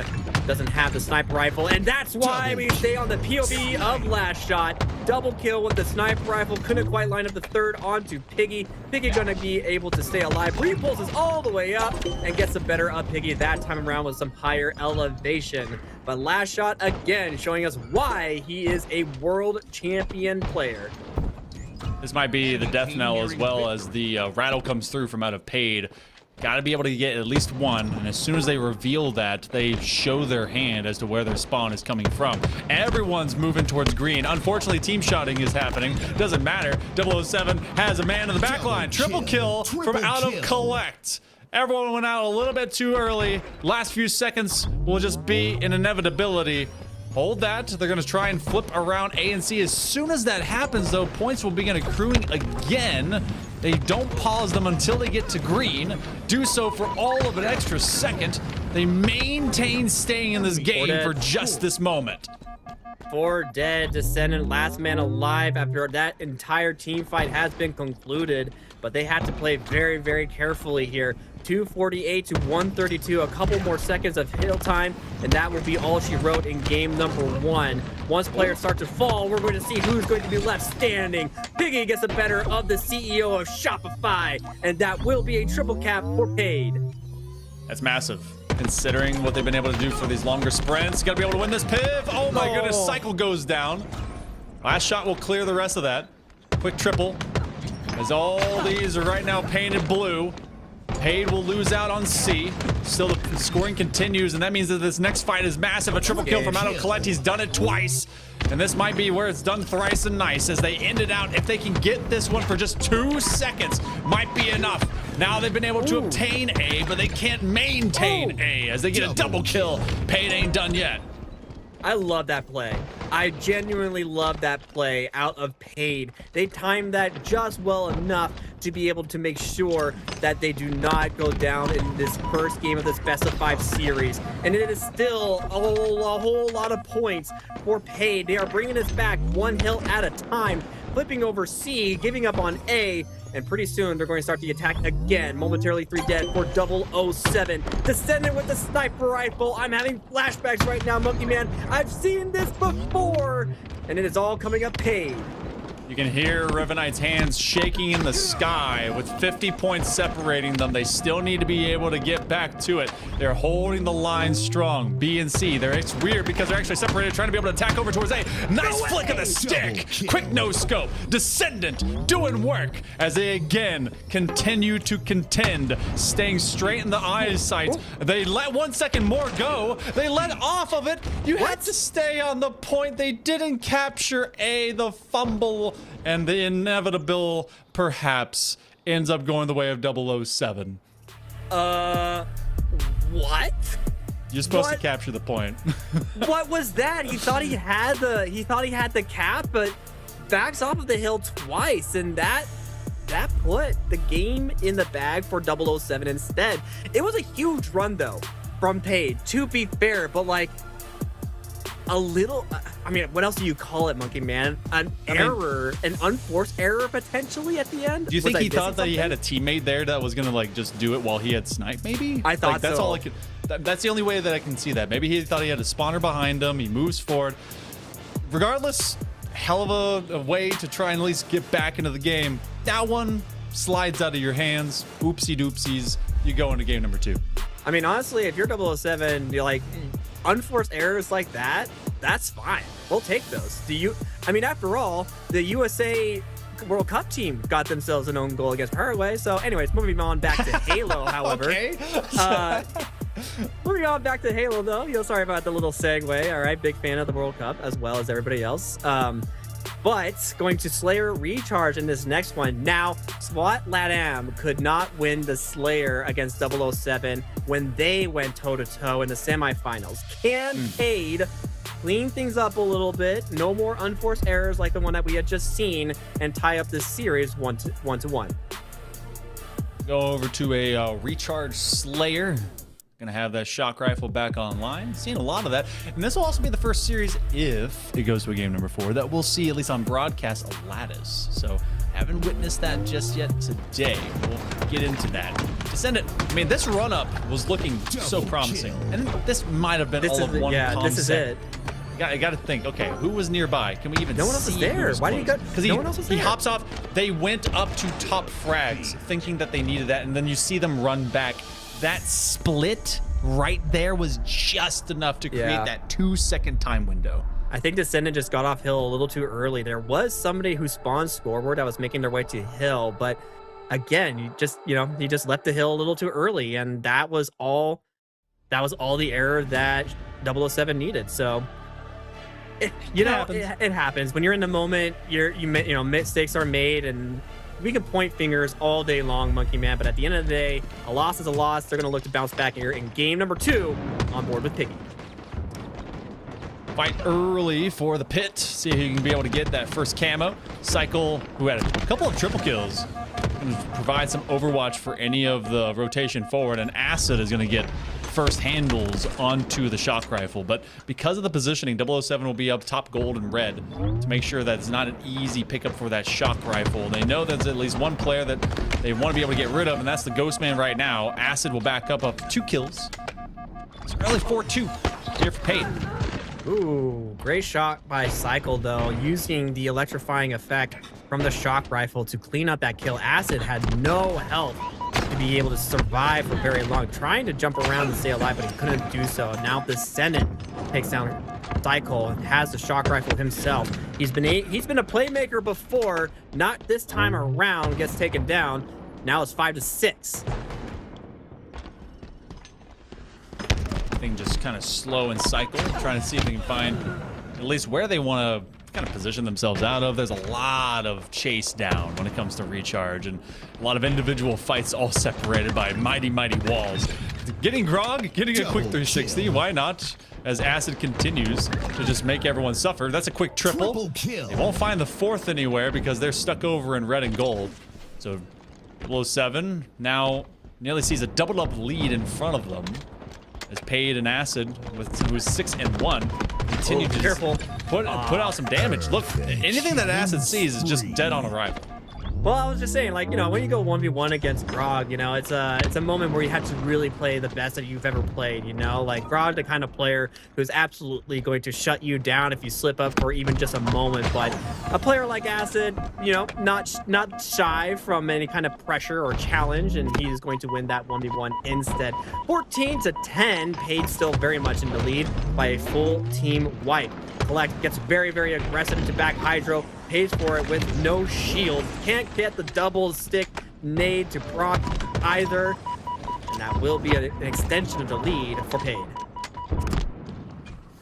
doesn't have the sniper rifle, and that's why we stay on the POV of last shot. Double kill with the sniper rifle. Couldn't quite line up the third onto Piggy. Piggy gonna be able to stay alive. Repulses all the way up and gets the better of Piggy that time around with some higher elevation. But last shot again showing us why he is a world champion player. This might be the death knell as well as the rattle comes through from out of Paid. Got to be able to get at least one, and as soon as they reveal that, they show their hand as to where their spawn is coming from. Everyone's moving towards green. Unfortunately, team shotting is happening. Doesn't matter. 007 has a man in the back line. Triple kill from out of Collect. Everyone went out a little bit too early. Last few seconds will just be an inevitability. Hold that. They're going to try and flip around A and C. As soon as that happens, though, points will begin accruing again. They don't pause them until they get to green. Do so for all of an extra second. They maintain staying in this game for just this moment. 4 dead, Descendant, last man alive after that entire team fight has been concluded. But they had to play very, very carefully here. 248 to 132, a couple more seconds of hill time, and that will be all she wrote in game number 1. Once players start to fall, we're going to see who's going to be left standing. Piggy gets the better of the CEO of Shopify, and that will be a triple cap for Paid. That's massive, considering what they've been able to do for these longer sprints. Got to be able to win this piv. Oh my goodness, Cycle goes down. Last shot will clear the rest of that. Quick triple, as all these are right now painted blue. Paid will lose out on C. Still, the scoring continues, and that means that this next fight is massive. A triple kill from Auto Collect. He's done it twice, and this might be where it's done thrice and nice as they end it out. If they can get this one for just 2 seconds, might be enough. Now they've been able to obtain A, but they can't maintain A as they get a double kill. Paid ain't done yet. I love that play. I genuinely love that play out of Paid. They timed that just well enough to be able to make sure that they do not go down in this first game of this Best of 5 series. And it is still a whole lot of points for Paid. They are bringing us back 1 hill at a time, flipping over C, giving up on A, and pretty soon they're going to start the attack again. Momentarily 3 dead for 007. Descendant with the sniper rifle. I'm having flashbacks right now, Monkey Man. I've seen this before, and it is all coming up Paid. You can hear Rivenite's hands shaking in the sky with 50 points separating them. They still need to be able to get back to it. They're holding the line strong. B and C, it's weird because they're actually separated, trying to be able to attack over towards A. Nice flick of the stick. Quick no scope. Descendant doing work as they again continue to contend, staying straight in the eyesight. They let 1 second more go. They let off of it. You had to stay on the point. They didn't capture A. The fumble and the inevitable perhaps ends up going the way of 007. What? You're supposed to capture the point. What was that? He thought he had the cap, but backs off of the hill twice, and that put the game in the bag for 007 instead. It was a huge run though from Paige, to be fair, but like a little, I mean, what else do you call it, Monkey Man? An unforced error potentially at the end? Do you think he thought that he had a teammate there that was gonna like just do it while he had snipe? Maybe. I thought like, that's so. all I could. That's the only way that I can see that. Maybe he thought he had a spawner behind him. He moves forward. Regardless, hell of a way to try and at least get back into the game. That one slides out of your hands. Oopsie doopsies. You go into game number 2. I mean, honestly, if you're 007, you're like, unforced errors like that, that's fine. We'll take those. I mean, after all, the USA World Cup team got themselves an own goal against Paraguay. So anyways, moving on back to Halo, however. Okay. Moving on back to Halo, though. Sorry about the little segue. All right, big fan of the World Cup as well as everybody else. But going to Slayer Recharge in this next one. Now, SWAT LATAM could not win the Slayer against 007 when they went toe-to-toe in the semifinals. Can Cade clean things up a little bit? No more unforced errors like the one that we had just seen, and tie up this series 1-1. Go over to a Recharge Slayer. Gonna have that shock rifle back online. Seen a lot of that. And this will also be the first series, if it goes to a game number 4, that we'll see, at least on broadcast, a lattice. So haven't witnessed that just yet today. We'll get into that. Descendant, I mean, this run-up was looking so promising. And this might have been all of one yeah, comp this is set. it. I got to think, okay, who was nearby? Can we even see? No one else is there. Why did he go? Because no one else is there. He hops off. They went up to top frags thinking that they needed that, and then you see them run back. That split right there was just enough to create that 2-second time window. I think Descendant just got off hill a little too early. There was somebody who spawned scoreboard that was making their way to hill, but again, you just left the hill a little too early, and that was all the error that 007 needed. So it happens when you're in the moment. Mistakes are made, and we can point fingers all day long, Monkey Man, but at the end of the day, a loss is a loss. They're going to look to bounce back here in game number 2 on board with Piggy. Fight early for the pit. See if he can be able to get that first camo. Cycle, who had a couple of triple kills, and provide some overwatch for any of the rotation forward, and Acid is going to get first handles onto the shock rifle. But because of the positioning, 007 will be up top gold and red to make sure that it's not an easy pickup for that shock rifle. They know there's at least one player that they want to be able to get rid of, and that's the Ghost Man right now. Acid will back up 2 kills. It's early 4-2 here for Peyton. Ooh, great shot by Cycle, though, using the electrifying effect from the shock rifle to clean up that kill. Acid had no health to be able to survive for very long, trying to jump around and stay alive, but he couldn't do so. Now the Senate takes down Cycle and has the shock rifle himself. He's been a playmaker before, not this time around. Gets taken down. Now it's 5-6. Thing just kind of slow and cycle, trying to see if they can find at least where they want to kind of position themselves out of. There's a lot of chase down when it comes to Recharge, and a lot of individual fights all separated by mighty walls. Getting Grog, getting a quick 360, why not? As Acid continues to just make everyone suffer. That's a quick triple kill. They won't find the 4th anywhere because they're stuck over in red and gold. So 007 now nearly sees a doubled up lead in front of them. As Paid and Acid, who's 6-1, continue to put out some damage. Look, anything that Acid sees is just dead on arrival. Well, I was just saying, like, when you go 1v1 against Grog, it's a moment where you have to really play the best that you've ever played, like Grog, the kind of player who's absolutely going to shut you down if you slip up for even just a moment. But a player like Acid, not shy from any kind of pressure or challenge, and he's going to win that 1v1 instead. 14-10, Paid still very much in the lead by a full team wipe. Collect gets very, very aggressive into back Hydro, pays for it with no shield. Can't get the double stick nade to proc either. And that will be an extension of the lead for Paid.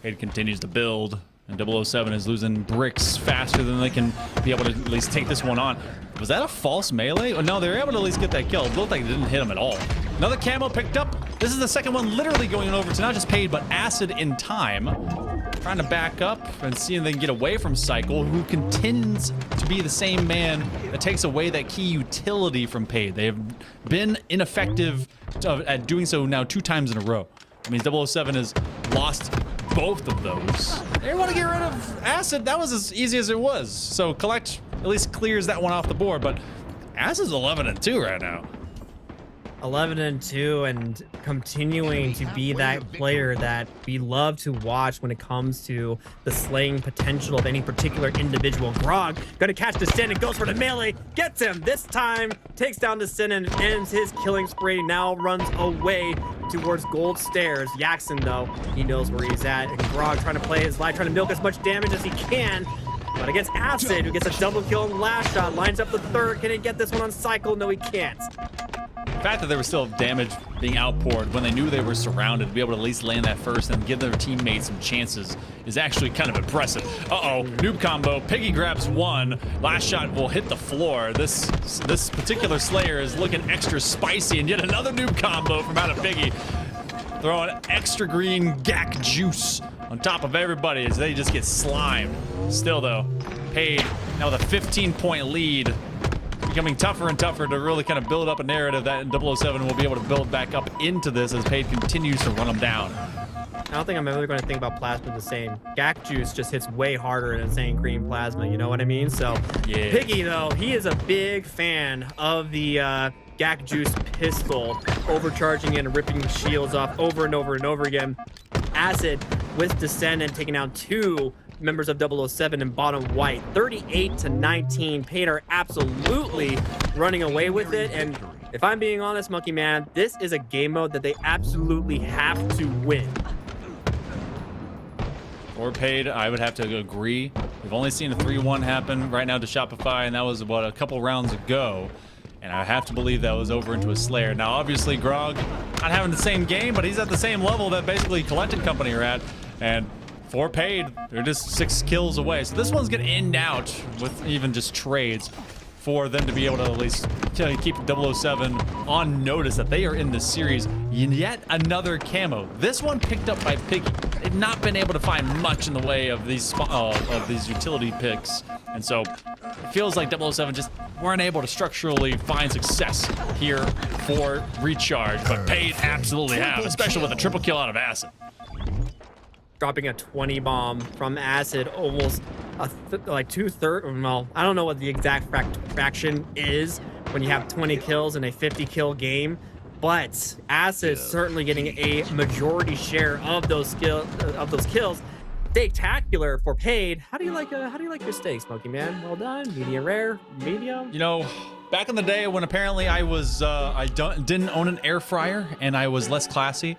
Paid continues to build, and 007 is losing bricks faster than they can be able to at least take this one on. Was that a false melee? Oh, no, they were able to at least get that kill. It looked like it didn't hit him at all. Another camo picked up. This is the second one literally going over to not just Paid, but Acid in time. Trying to back up and see if they can get away from Cycle, who continues to be the same man that takes away that key utility from Paid. They have been ineffective at doing so now 2 times in a row. I mean, 007 has lost both of those. They want to get rid of Acid. That was as easy as it was. So Collect at least clears that one off the board, but Acid's 11-2 right now. 11-2, and continuing to be that player that we love to watch when it comes to the slaying potential of any particular individual. Grog gonna catch the Sin and goes for the melee, gets him this time, takes down the Sin and ends his killing spree. Now runs away towards Gold Stairs. Yaxon, though, he knows where he's at, and Grog trying to play his life, trying to milk as much damage as he can. But against Acid, who gets a double kill and last shot, lines up the third. Can he get this one on Cycle? No, he can't. The fact that there was still damage being outpoured when they knew they were surrounded, to be able to at least land that first and give their teammates some chances is actually kind of impressive. Uh-oh, noob combo. Piggy grabs one. Last shot will hit the floor. This particular Slayer is looking extra spicy, and yet another noob combo from out of Piggy. Throwing extra green gack juice on top of everybody as they just get slimed. Still, though, Paid now with a 15-point lead. Becoming tougher and tougher to really kind of build up a narrative that 007 will be able to build back up into this as Paid continues to run them down. I don't think I'm ever going to think about Plasma the same. Gack Juice just hits way harder than saying Green Plasma, you know what I mean? So, yeah. Piggy, though, he is a big fan of the Gack Juice pistol, overcharging it and ripping shields off over and over and over again. Acid with Descendant taking out 2 members of 007 in bottom white. 38-19. Paid are absolutely running away with it. And if I'm being honest, Monkey Man, this is a game mode that they absolutely have to win. Or Paid, I would have to agree. We've only seen a 3-1 happen right now to Shopify, and that was about a couple rounds ago. And I have to believe that was over into a Slayer. Now, obviously, Grog not having the same game, but he's at the same level that basically Collected Company are at. And for Paid, they're just 6 kills away. So this one's going to end out with even just trades for them to be able to at least keep 007 on notice that they are in this series. Yet another camo. This one picked up by Piggy. They've not been able to find much in the way of these utility picks. And so it feels like 007 just weren't able to structurally find success here for Recharge. But Paid absolutely have, especially with a triple kill out of Acid. Dropping a 20 bomb from Acid, almost like 2/3. Well, I don't know what the exact fraction is when you have 20 kills in a 50-kill game, but Acid certainly getting a majority share of those kills. Steaktacular for Paid. How do you like your steak, Smokey Man? Well done. Medium rare, medium. You know, back in the day when apparently I was didn't own an air fryer and I was less classy,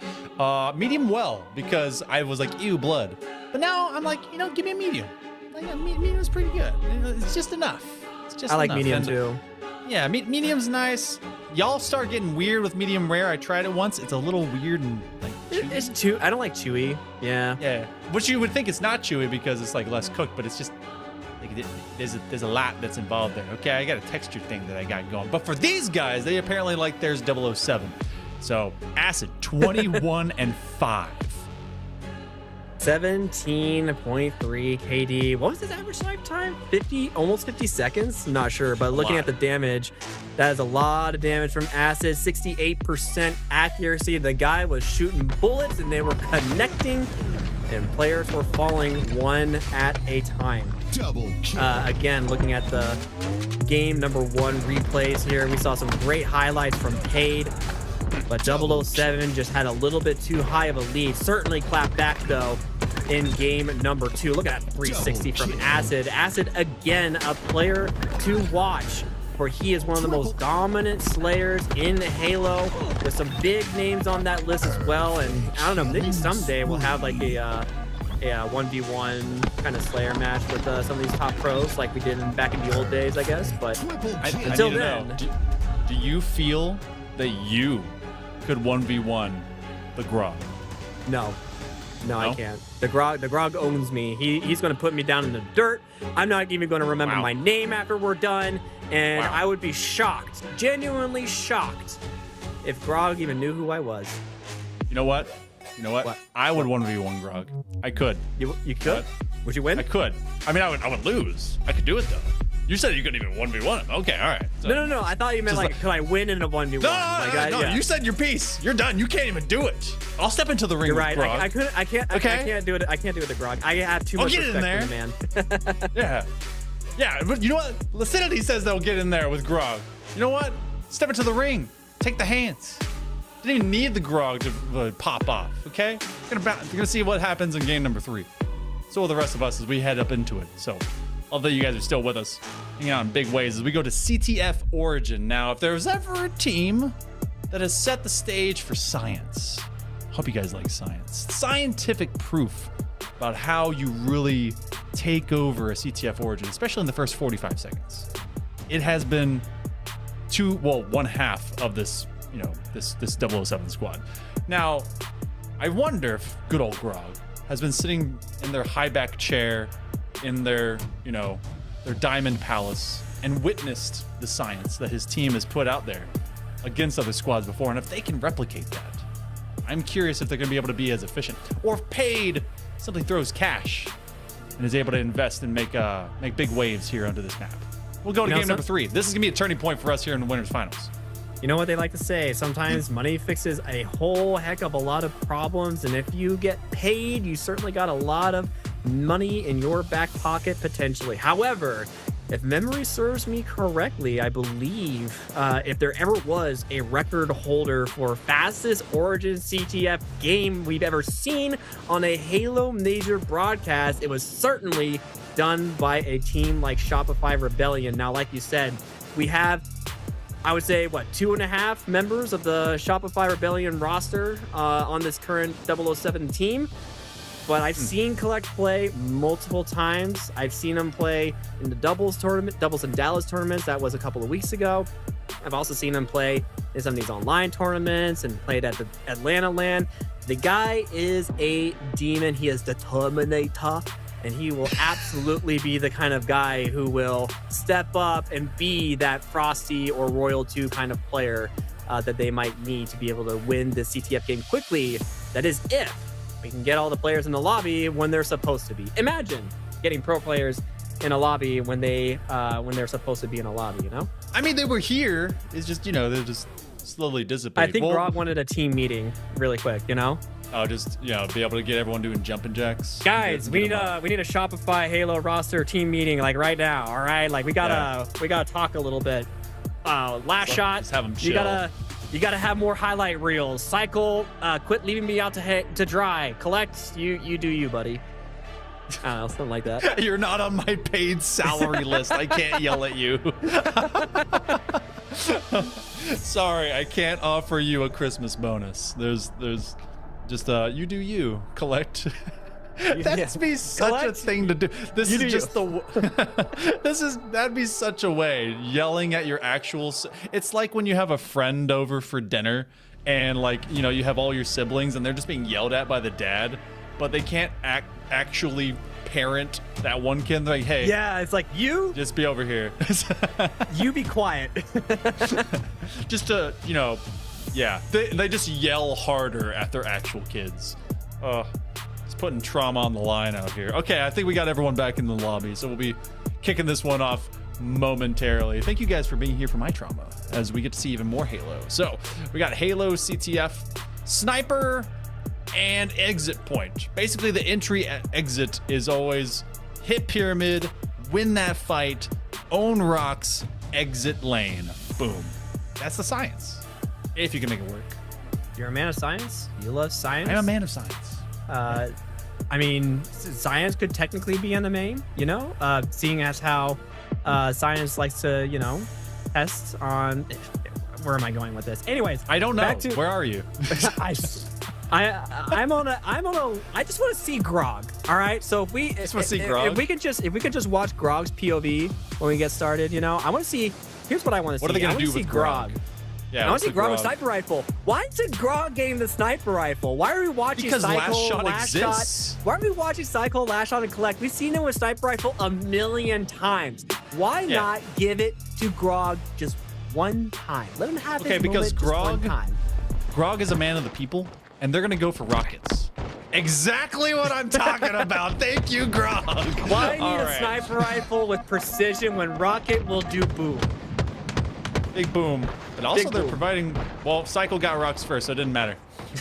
medium well, because I was like, ew, blood. But now I'm like, give me a medium. Like, medium is pretty good. It's just enough. It's just I like enough. medium And, too. Yeah, medium's nice. Y'all start getting weird with medium rare. I tried it once. It's a little weird and like chewy. It's chewy. I don't like chewy. Yeah. Yeah, which you would think it's not chewy because it's like less cooked, but it's just like there's a lot that's involved there. Okay, I got a texture thing that I got going. But for these guys, they apparently like theirs 007. So Acid 21-5. 17.3 KD. What was his average lifetime? 50, almost 50 seconds? Not sure, but looking at the damage, that is a lot of damage from Acid. 68% accuracy. The guy was shooting bullets and they were connecting. and players were falling one at a time. Double kill. Again, looking at the game number 1 replays here, we saw some great highlights from Paid, but 007 just had a little bit too high of a lead. Certainly clapped back though in game number 2. Look at that 360 from Acid. Acid, again, a player to watch, where he is one of the most dominant slayers in Halo, with some big names on that list as well. And I don't know, maybe someday we'll have like a 1v1 kind of slayer match with some of these top pros like we did back in the old days, I guess. But until then, do you feel that you could 1v1 the Grog? No, I can't. The Grog owns me. He's going to put me down in the dirt. I'm not even going to remember my name after we're done. And I would be shocked, genuinely shocked, if Grog even knew who I was. You know what? What? I would 1v1 Grog. I could. You could? Would you win? I could. I mean, I would lose. I could do it though. You said you couldn't even 1v1 him. Okay, all right. So, No. I thought you meant like, could I win in a 1v1? No. You said your piece. You're done. You can't even do it. I'll step into the ring. You're with right. Grog. I can't do it. I can't do it with Grog. I have too much respect for the man. Yeah, but you know what? Lucidity says they'll get in there with Grog. You know what? Step into the ring. Take the hands. Didn't even need the Grog to pop off, okay? You're gonna see what happens in game number 3. So will the rest of us as we head up into it. So, although you guys are still with us, hanging out in big ways as we go to CTF Origin. Now, if there's ever a team that has set the stage for science, hope you guys like science. Scientific proof about how you really take over a CTF Origin, especially in the first 45 seconds. It has been one half of this, this 007 squad. Now, I wonder if good old Grog has been sitting in their high back chair in their, their diamond palace and witnessed the science that his team has put out there against other squads before, and if they can replicate that. I'm curious if they're going to be able to be as efficient, or if Paid simply throws cash and is able to invest and make big waves here onto this map. We'll go to game number 3. This is going to be a turning point for us here in the winners finals. You know what they like to say, sometimes money fixes a whole heck of a lot of problems, and if you get paid, you certainly got a lot of money in your back pocket potentially. However, if memory serves me correctly, I believe if there ever was a record holder for fastest Origin CTF game we've ever seen on a Halo major broadcast, it was certainly done by a team like Shopify Rebellion. Now, like you said, we have, I would say, 2.5 members of the Shopify Rebellion roster on this current 007 team. But I've seen Collect play multiple times. I've seen him play in the doubles and Dallas tournaments. That was a couple of weeks ago. I've also seen him play in some of these online tournaments and played at the Atlanta LAN. The guy is a demon. He is the Terminator, and he will absolutely be the kind of guy who will step up and be that Frosty or Royal 2 kind of player that they might need to be able to win the CTF game quickly. That is if we can get all the players in the lobby when they're supposed to be. Imagine getting pro players in a lobby when they're supposed to be in a lobby, I mean, they were here. It's just, they're just slowly dissipating. I think Grog wanted a team meeting really quick, Oh, just, be able to get everyone doing jumping jacks. Guys, we need a Shopify Halo roster team meeting like right now, all right? Like we gotta talk a little bit. Last shot. Just have them chill. You gotta have more highlight reels. Cycle, quit leaving me out to dry. Collect, you do you, buddy. I don't know, something like that. You're not on my paid salary list. I can't yell at you. Sorry, I can't offer you a Christmas bonus. There's just you do you. Collect. That'd be such a thing to do. This is just that'd be such a way, yelling at your actual. It's like when you have a friend over for dinner and you have all your siblings and they're just being yelled at by the dad, but they can't actually parent that one kid. They're like, hey, yeah, it's like, you just be over here. You be quiet. Just to they just yell harder at their actual kids. Putting trauma on the line out here. Okay, I think we got everyone back in the lobby, so we'll be kicking this one off momentarily. Thank you guys for being here for my trauma as we get to see even more Halo. So we got Halo CTF Sniper and exit point. Basically, the entry exit is always hit pyramid, win that fight, own rocks, exit lane. Boom. That's the science. If you can make it work. You're a man of science? You love science? I'm a man of science. I mean, science could technically be in the main, you know, seeing as how science likes to, you know, test on. Where am I going with this? Anyways, I don't know. back to- Where are you? I'm on a. I just want to see Grog. All right. So if we Just wanna see Grog? if we can just watch Grog's POV when we get started, you know, I want to see. Here's what I want to see. What are they gonna I wanna do see with Grog? Yeah, I want what's to see the Grog with sniper rifle. Why isn't Grog getting the sniper rifle? Why are we watching Because Cycle Last Shot exists. Why are we watching Cycle Last Shot and Collect? We've seen him with sniper rifle a million times. Why not give it to Grog just one time? Let him have his because moment just one Grog- time. Grog is a man of the people, and they're gonna go for rockets. Exactly what I'm talking about. Thank you, Grog. Why need All a right. sniper rifle with precision when rocket will do boom? Big boom. But also Big they're boom. providing, well, Cycle got rocks first, so it didn't matter.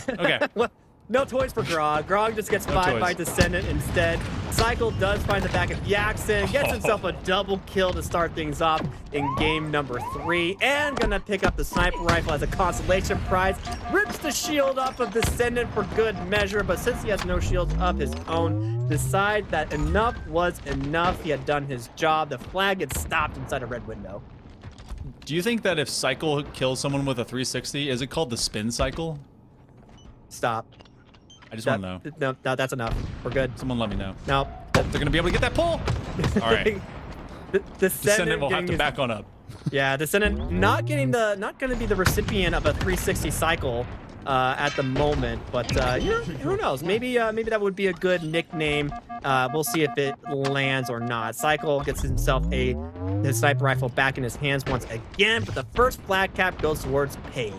Okay. Well, no toys for Grog. Grog just gets No 5 toys. by Descendant instead. Cycle does find the back of Jackson, gets himself a double kill to start things off in game number 3, and gonna pick up the sniper rifle as a consolation prize. Rips the shield up of Descendant for good measure, but since he has no shields of his own, decide that enough was enough. He had done his job. The flag gets stopped inside a red window. Do you think that if Cycle kills someone with a 360, is it called the spin cycle? Stop. I just want to know. No, that's enough. We're good. Someone let me know. No. They're going to be able to get that pull. All right. Descendant will have to getting back on up. Yeah, Descendant not going to be the recipient of a 360 cycle at the moment, but you know, who knows? Maybe that would be a good nickname. We'll see if it lands or not. Cycle gets himself his sniper rifle back in his hands once again, but the first flag cap goes towards Paid.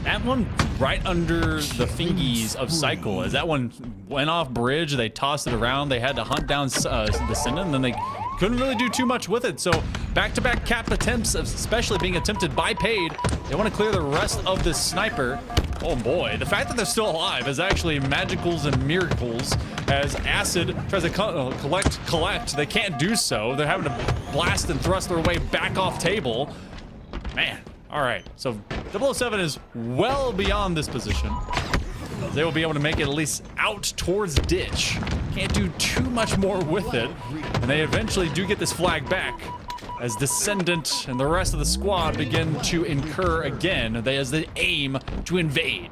That one right under the fingies of Cycle. As that one went off bridge, they tossed it around. They had to hunt down Descendant, and then they couldn't really do too much with it. So back-to-back cap attempts, especially being attempted by Paid. They want to clear the rest of this sniper. Oh boy, the fact that they're still alive is actually magicals and miracles. As Acid tries to collect, they can't do so. They're having to blast and thrust their way back off table. Man, all right. So 007 is well beyond this position. They will be able to make it at least out towards ditch. Can't do too much more with it. And they eventually do get this flag back as Descendant and the rest of the squad begin to incur again. As they aim to invade.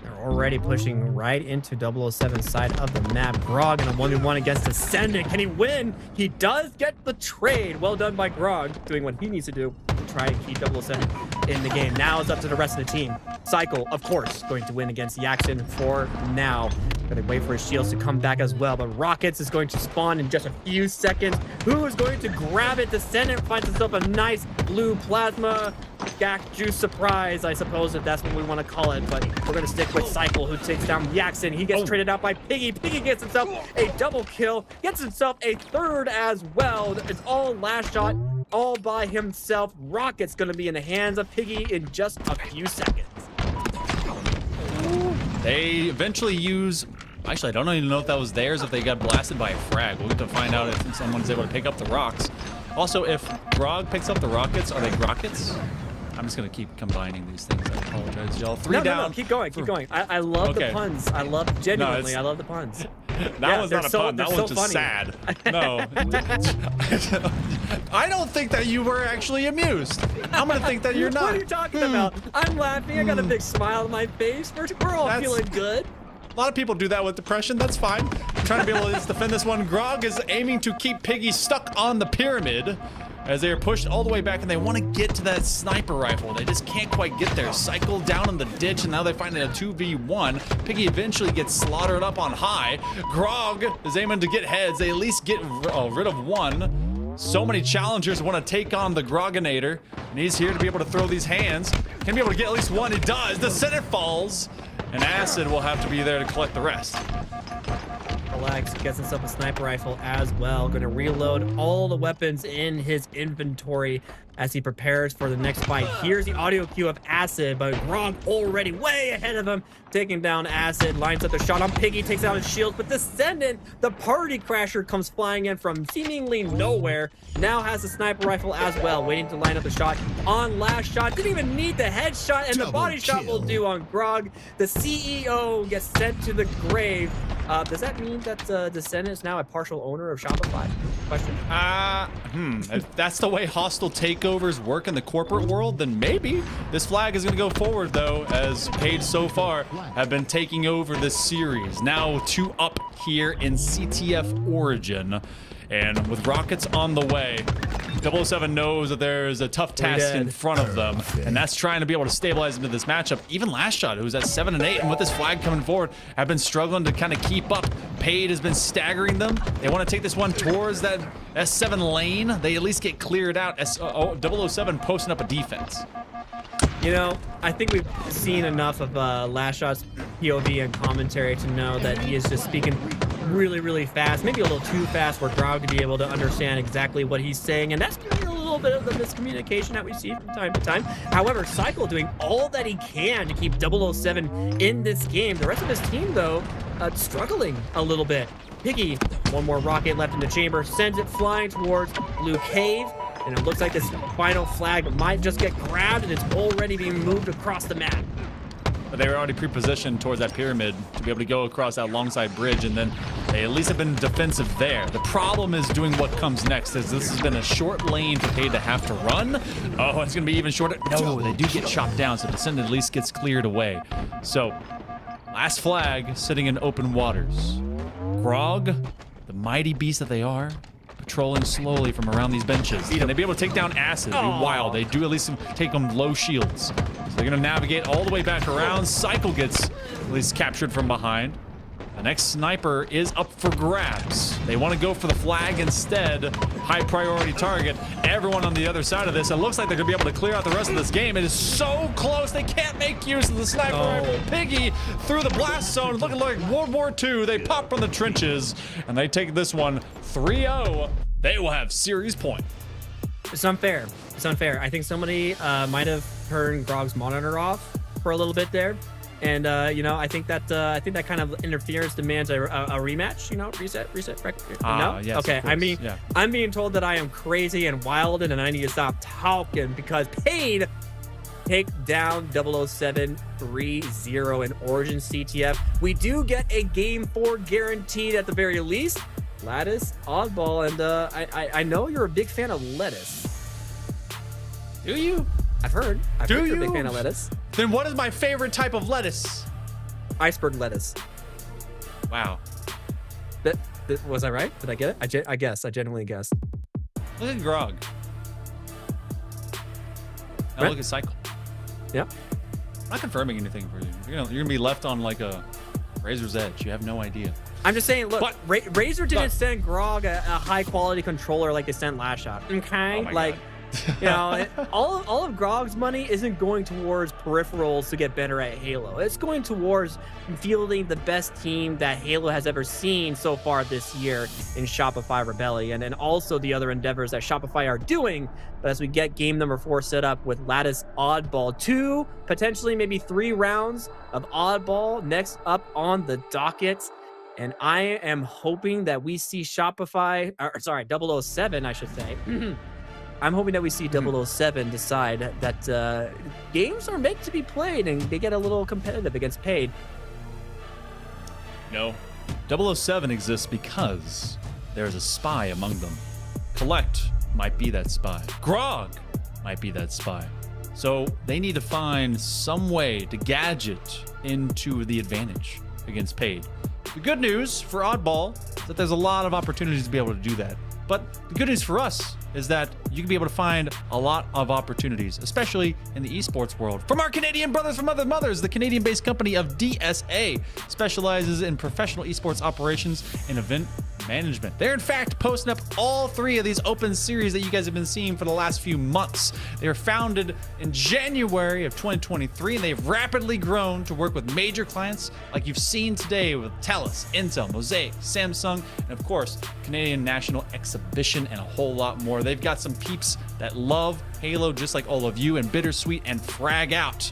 They're already pushing right into 007's side of the map. Grog in a 1v1 against Descendant. Can he win? He does get the trade. Well done by Grog, doing what he needs to do to try and keep 007 in the game. Now it's up to the rest of the team. Cycle, of course, going to win against Jackson for now. Gonna wait for his shields to come back as well, but Rockets is going to spawn in just a few seconds. Who is going to grab it? Descendant finds himself a nice blue plasma Gak juice surprise, I suppose, if that's what we want to call it, but we're gonna stick with Cycle, who takes down Jackson. He gets traded out by Piggy. Piggy gets himself a double kill, gets himself a third as well. It's all Last Shot, all by himself. Rocket's gonna be in the hands of Piggy in just a few seconds. They eventually use, actually I don't even know if that was theirs, if they got blasted by a frag. We'll get to find out if someone's able to pick up the rocks. Also, if Grog picks up the rockets, are they rockets? I'm just gonna keep combining these things. I apologize, y'all. Three down. No, keep going, keep going. I love the puns. I love, genuinely, No, I love the puns. That was not a pun. That they're was so just funny. sad. No. I don't think that you were actually amused. I'm gonna think that you're not. What are you talking about? I'm laughing. I got a big smile on my face. We're all feeling good. A lot of people do that with depression. That's fine. Trying to be able to just defend this one. Grog is aiming to keep Piggy stuck on the pyramid as they are pushed all the way back, and they want to get to that sniper rifle. They just can't quite get there. Cycle down in the ditch, and now they find it a 2v1. Piggy eventually gets slaughtered up on high. Grog is aiming to get heads. They at least get rid of one. So many challengers want to take on the Groginator, and he's here to be able to throw these hands. Can be able to get at least one. He does. The Senate falls, and Acid will have to be there to collect the rest. collects, gets himself a sniper rifle as well. Going to reload all the weapons in his inventory as he prepares for the next fight. Here's the audio cue of Acid, but Grog already way ahead of him, taking down Acid, lines up the shot on Piggy, takes out his shield, but Descendant, the party crasher, comes flying in from seemingly nowhere, now has a sniper rifle as well, waiting to line up the shot on last shot. Didn't even need the headshot, and the body shot will do on Grog. The CEO gets sent to the grave. Does that mean that Descendant is now a partial owner of Shopify? Question. If that's the way hostile takeovers work in the corporate world, then maybe. This flag is going to go forward, though, as Paige so far have been taking over this series. Now 2 up here in CTF Origin. And with rockets on the way, 007 knows that there's a tough task in front of them, and that's trying to be able to stabilize into this matchup. Even Last Shot, who's at 7 and 8, and with this flag coming forward, have been struggling to kind of keep up. Paid has been staggering them. They want to take this one towards that S7 lane. They at least get cleared out. 007 posting up a defense. You know, I think we've seen enough of Last Shot's POV and commentary to know that he is just speaking really, really fast, maybe a little too fast for Grog to be able to understand exactly what he's saying, and that's a little bit of the miscommunication that we see from time to time. However, Cycle doing all that he can to keep 007 in this game. The rest of his team, though, struggling a little bit. Piggy, one more rocket left in the chamber, sends it flying towards Blue Cave, and it looks like this final flag might just get grabbed, and it's already being moved across the map. But they were already pre-positioned towards that pyramid to be able to go across that long side bridge, and then they at least have been defensive there. The problem is doing what comes next, as this has been a short lane for Paid to have to run. Oh, it's going to be even shorter. No, they do get chopped down, so Descendant at least gets cleared away. So, last flag sitting in open waters. Grog, the mighty beast that they are, patrolling slowly from around these benches. Can they be able to take down Acid? Be wild. They do at least take them low shields. So they're going to navigate all the way back around. Cycle gets at least captured from behind. The next sniper is up for grabs. They want to go for the flag instead. High priority target. Everyone on the other side of this. It looks like they're going to be able to clear out the rest of this game. It is so close. They can't make use of the sniper rifle. Piggy through the blast zone. Looking like World War II. They pop from the trenches, and they take this one 3-0. They will have series point. It's unfair. It's unfair. I think somebody might have turned Grog's monitor off for a little bit there. And you know, I think that kind of interference demands a rematch. You know, reset. No, yes, okay. I mean, yeah. I'm being told that I am crazy and wild, and I need to stop talking because Paid take down 007 3-0 in Origin CTF. We do get a game 4 guaranteed at the very least. Lattice, Oddball, and I know you're a big fan of lettuce. Do you? I've heard you're a big fan of lettuce. Then what is my favorite type of lettuce? Iceberg lettuce. Wow. That was I right? Did I get it? I guess. I genuinely guessed. Look at Grog. Now Right. look at Cycle. Yep. I'm not confirming anything for you. You're gonna be left on like a razor's edge. You have no idea. I'm just saying, look, But- Razer didn't Look. send Grog a high quality controller like they sent Last Shot. Okay? Oh my like, God. you know, all of Grog's money isn't going towards peripherals to get better at Halo. It's going towards fielding the best team that Halo has ever seen so far this year in Shopify Rebellion, and also the other endeavors that Shopify are doing. But as we get game number 4 set up with Lattice Oddball, 2, potentially maybe 3 rounds of Oddball next up on the docket. And I am hoping that we see 007, I should say. I'm hoping that we see 007 decide that games are meant to be played and they get a little competitive against Paid. No. 007 exists because there is a spy among them. Collect might be that spy. Grog might be that spy. So they need to find some way to gadget into the advantage against Paid. The good news for Oddball is that there's a lot of opportunities to be able to do that. But the good news for us is that you can be able to find a lot of opportunities, especially in the esports world. From our Canadian brothers from other mothers, the Canadian-based company of DSA specializes in professional esports operations and event management. They're in fact posting up all 3 of these open series that you guys have been seeing for the last few months. They were founded in January of 2023, and they've rapidly grown to work with major clients like you've seen today with TELUS, Intel, Mosaic, Samsung, and of course, Canadian National Exhibition, and a whole lot more. They've got some peeps that love Halo just like all of you, and Bittersweet and Frag Out.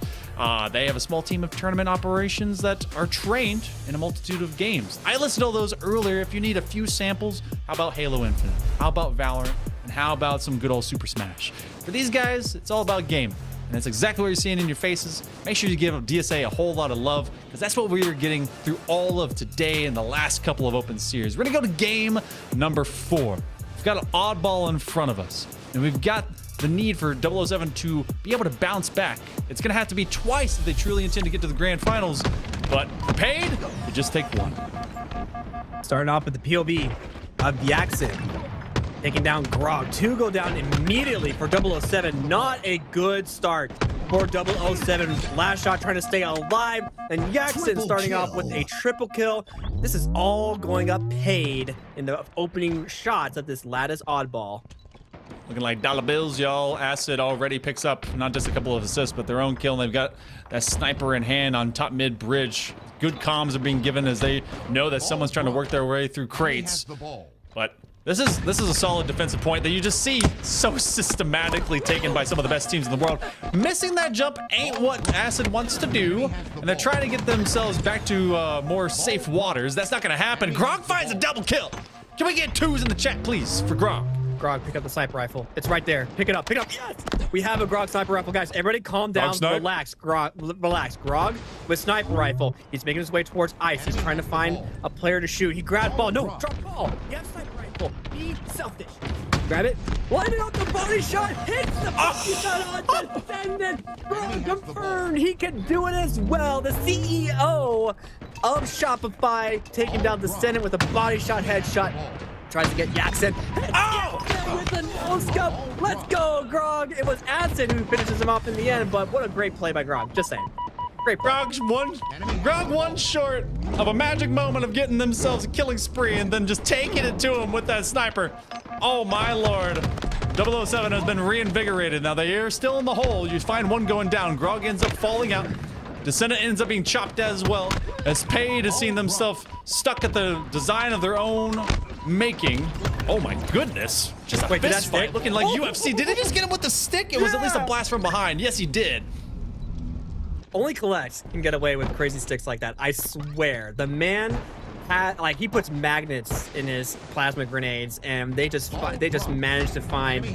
They have a small team of tournament operations that are trained in a multitude of games. I listed all those earlier. If you need a few samples, how about Halo Infinite? How about Valorant? And how about some good old Super Smash? For these guys, it's all about gaming. And that's exactly what you're seeing in your faces. Make sure you give DSA a whole lot of love, because that's what we're getting through all of today and the last couple of open series. We're gonna go to game number 4. We've got an oddball in front of us, and we've got the need for 007 to be able to bounce back. It's going to have to be twice if they truly intend to get to the grand finals, but paid to just take 1. Starting off with the POV of Jackson. Taking down Grog. 2 go down immediately for 007. Not a good start for 007. Last shot trying to stay alive. And Jackson starting off with a triple kill. This is all going up paid in the opening shots of this lattice oddball. Looking like dollar bills, y'all. Acid already picks up not just a couple of assists, but their own kill. And they've got that sniper in hand on top mid bridge. Good comms are being given as they know that someone's trying to work their way through crates. But this is a solid defensive point that you just see so systematically taken by some of the best teams in the world. Missing that jump ain't what Acid wants to do, and they're trying to get themselves back to more safe waters. That's not going to happen. Grog finds a double kill. Can we get 2s in the chat, please, for Grog? Grog, pick up the sniper rifle. It's right there. Pick it up. Pick it up. Yes! We have a Grog sniper rifle, guys. Everybody calm down. Relax. Grog, relax. Grog with sniper rifle. He's making his way towards ice. He's trying to find a player to shoot. He grabbed ball. No, drop ball. You have sniper rifle. Be selfish. Grab it. Light it up. The body shot hits the body shot on Descendant. Grog confirmed he can do it as well. The CEO of Shopify taking down Descendant with a body shot headshot. Tries to get Jackson. Oh! With a no-scope. Let's go, Grog. It was Acid who finishes him off in the end, but what a great play by Grog. Just saying. Great play. Grog one short of a magic moment of getting themselves a killing spree and then just taking it to him with that sniper. Oh, my lord. 007 has been reinvigorated. Now, they are still in the hole. You find one going down. Grog ends up falling out. Descendant ends up being chopped as well, as Paid has seen themselves stuck at the design of their own making. Oh my goodness. Just a fist fight looking like UFC. Did he just get him with the stick? It was at least a blast from behind. Yes, he did. Only Collect can get away with crazy sticks like that. I swear. The man had, like, he puts magnets in his plasma grenades, and they just managed to find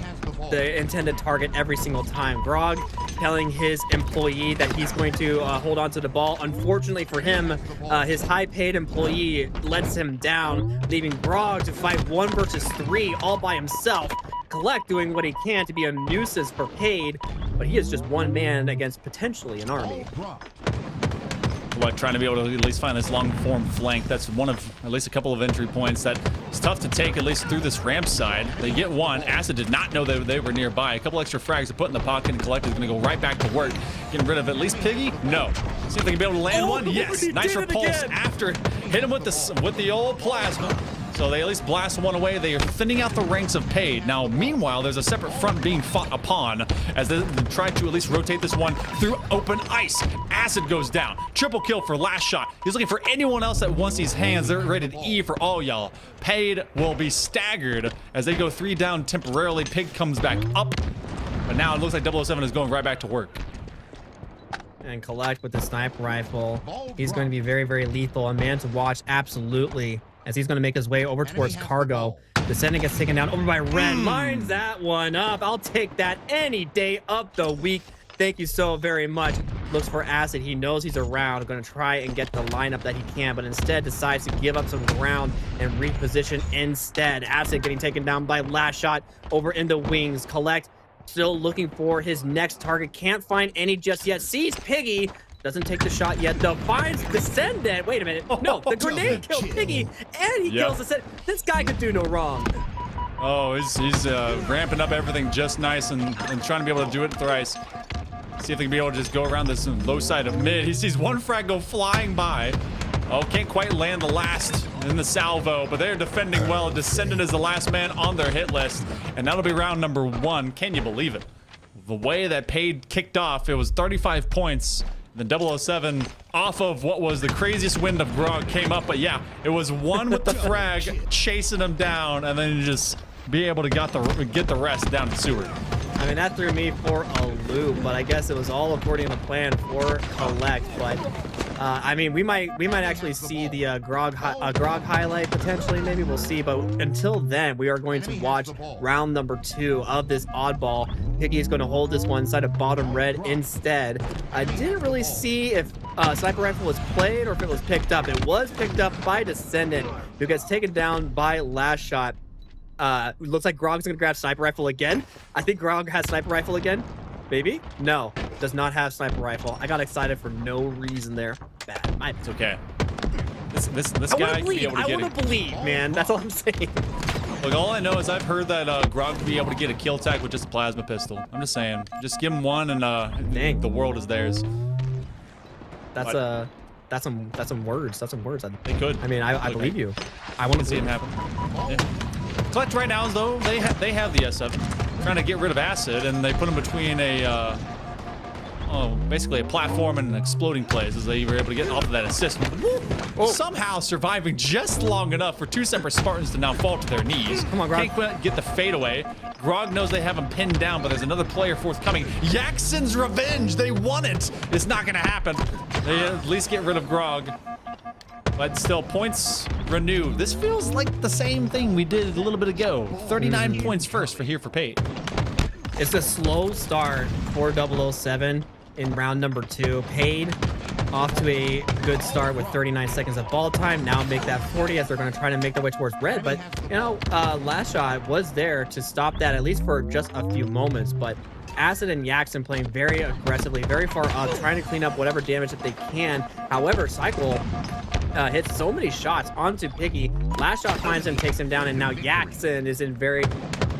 the intended target every single time. Grog telling his employee that he's going to hold on to the ball. Unfortunately for him, his high-paid employee lets him down, leaving Grog to fight 1 versus 3 all by himself. Collect doing what he can to be a nuisance for Paid, but he is just one man against potentially an army. Trying to be able to at least find this long form flank. That's one of at least a couple of entry points that is tough to take, at least through this ramp side. They get one. Acid did not know that they were nearby. A couple extra frags to put in the pocket, and Collect is going to go right back to work. Getting rid of at least Piggy? No. See if they can be able to land one? Yes. Nice repulse after. Hit him with the old plasma. So they at least blast one away. They are thinning out the ranks of Paid. Now, meanwhile, there's a separate front being fought upon as they try to at least rotate this one through open ice. Acid goes down. Triple kill for last shot. He's looking for anyone else that wants these hands. They're rated E for all y'all. Paid will be staggered as they go 3 down temporarily. Pig comes back up. But now it looks like 007 is going right back to work. And Collect with the sniper rifle. He's going to be very, very lethal. A man to watch, absolutely, as he's going to make his way over towards Cargo. Descendant gets taken down over by Red. Lines that one up. I'll take that any day of the week. Thank you so very much. Looks for Acid. He knows he's around. Going to try and get the lineup that he can, but instead decides to give up some ground and reposition instead. Acid getting taken down by last shot over in the wings. Collect still looking for his next target. Can't find any just yet. Sees Piggy. Doesn't take the shot yet, though. Finds Descendant. Wait a minute. No, the grenade killed Piggy, and he kills Descendant. This guy could do no wrong. Oh, he's ramping up everything just nice and trying to be able to do it thrice. See if they can be able to just go around this low side of mid. He sees one frag go flying by. Oh, can't quite land the last in the salvo, but they're defending well. Descendant is the last man on their hit list, and that'll be round number 1. Can you believe it? The way that Paid kicked off, it was 35 points. Then 007 off of what was the craziest wind of Grog came up, but yeah, it was one with the frag chasing him down, and then you just be able to get the rest down to Seward. I mean, that threw me for a loop, but I guess it was all according to plan for Collect. But I mean, we might actually see the Grog highlight potentially. Maybe we'll see. But until then, we are going to watch round number 2 of this oddball. Piggy is going to hold this one side of bottom red instead. I didn't really see if sniper rifle was played or if it was picked up. It was picked up by Descendant, who gets taken down by Last Shot. Looks like Grog's gonna grab sniper rifle again. I think Grog has sniper rifle again. Maybe? No, does not have sniper rifle. I got excited for no reason there. Bad. It's okay. This guy be able to get I want to believe, man. That's all I'm saying. Look, all I know is I've heard that Grog can be able to get a kill tag with just a plasma pistol. I'm just saying. Just give him one and Dang. the world is theirs. That's some words. That's some words. They could. I mean, I believe you. I want to see him happen. Yeah. Collect right now, though, they have the SF, trying to get rid of Acid, and they put him between basically a platform and an exploding place as they were able to get off of that assist. Somehow surviving just long enough for 2 separate Spartans to now fall to their knees. Come on, Grog. Can't get the fadeaway. Grog knows they have him pinned down, but there's another player forthcoming. Yaxon's revenge, they won it. It's not gonna happen. They at least get rid of Grog. But still, points renewed. This feels like the same thing we did a little bit ago. 39 points first for here for Paid. It's a slow start for 007 in round number 2. Paid off to a good start with 39 seconds of ball time. Now make that 40 as they're going to try to make their way towards red. But, you know, Last Shot was there to stop that, at least for just a few moments. But Acid and Yaxon playing very aggressively, very far up, trying to clean up whatever damage that they can. However, Cycle hits so many shots onto Piggy. Last Shot finds him, takes him down, and now Yaxon is in very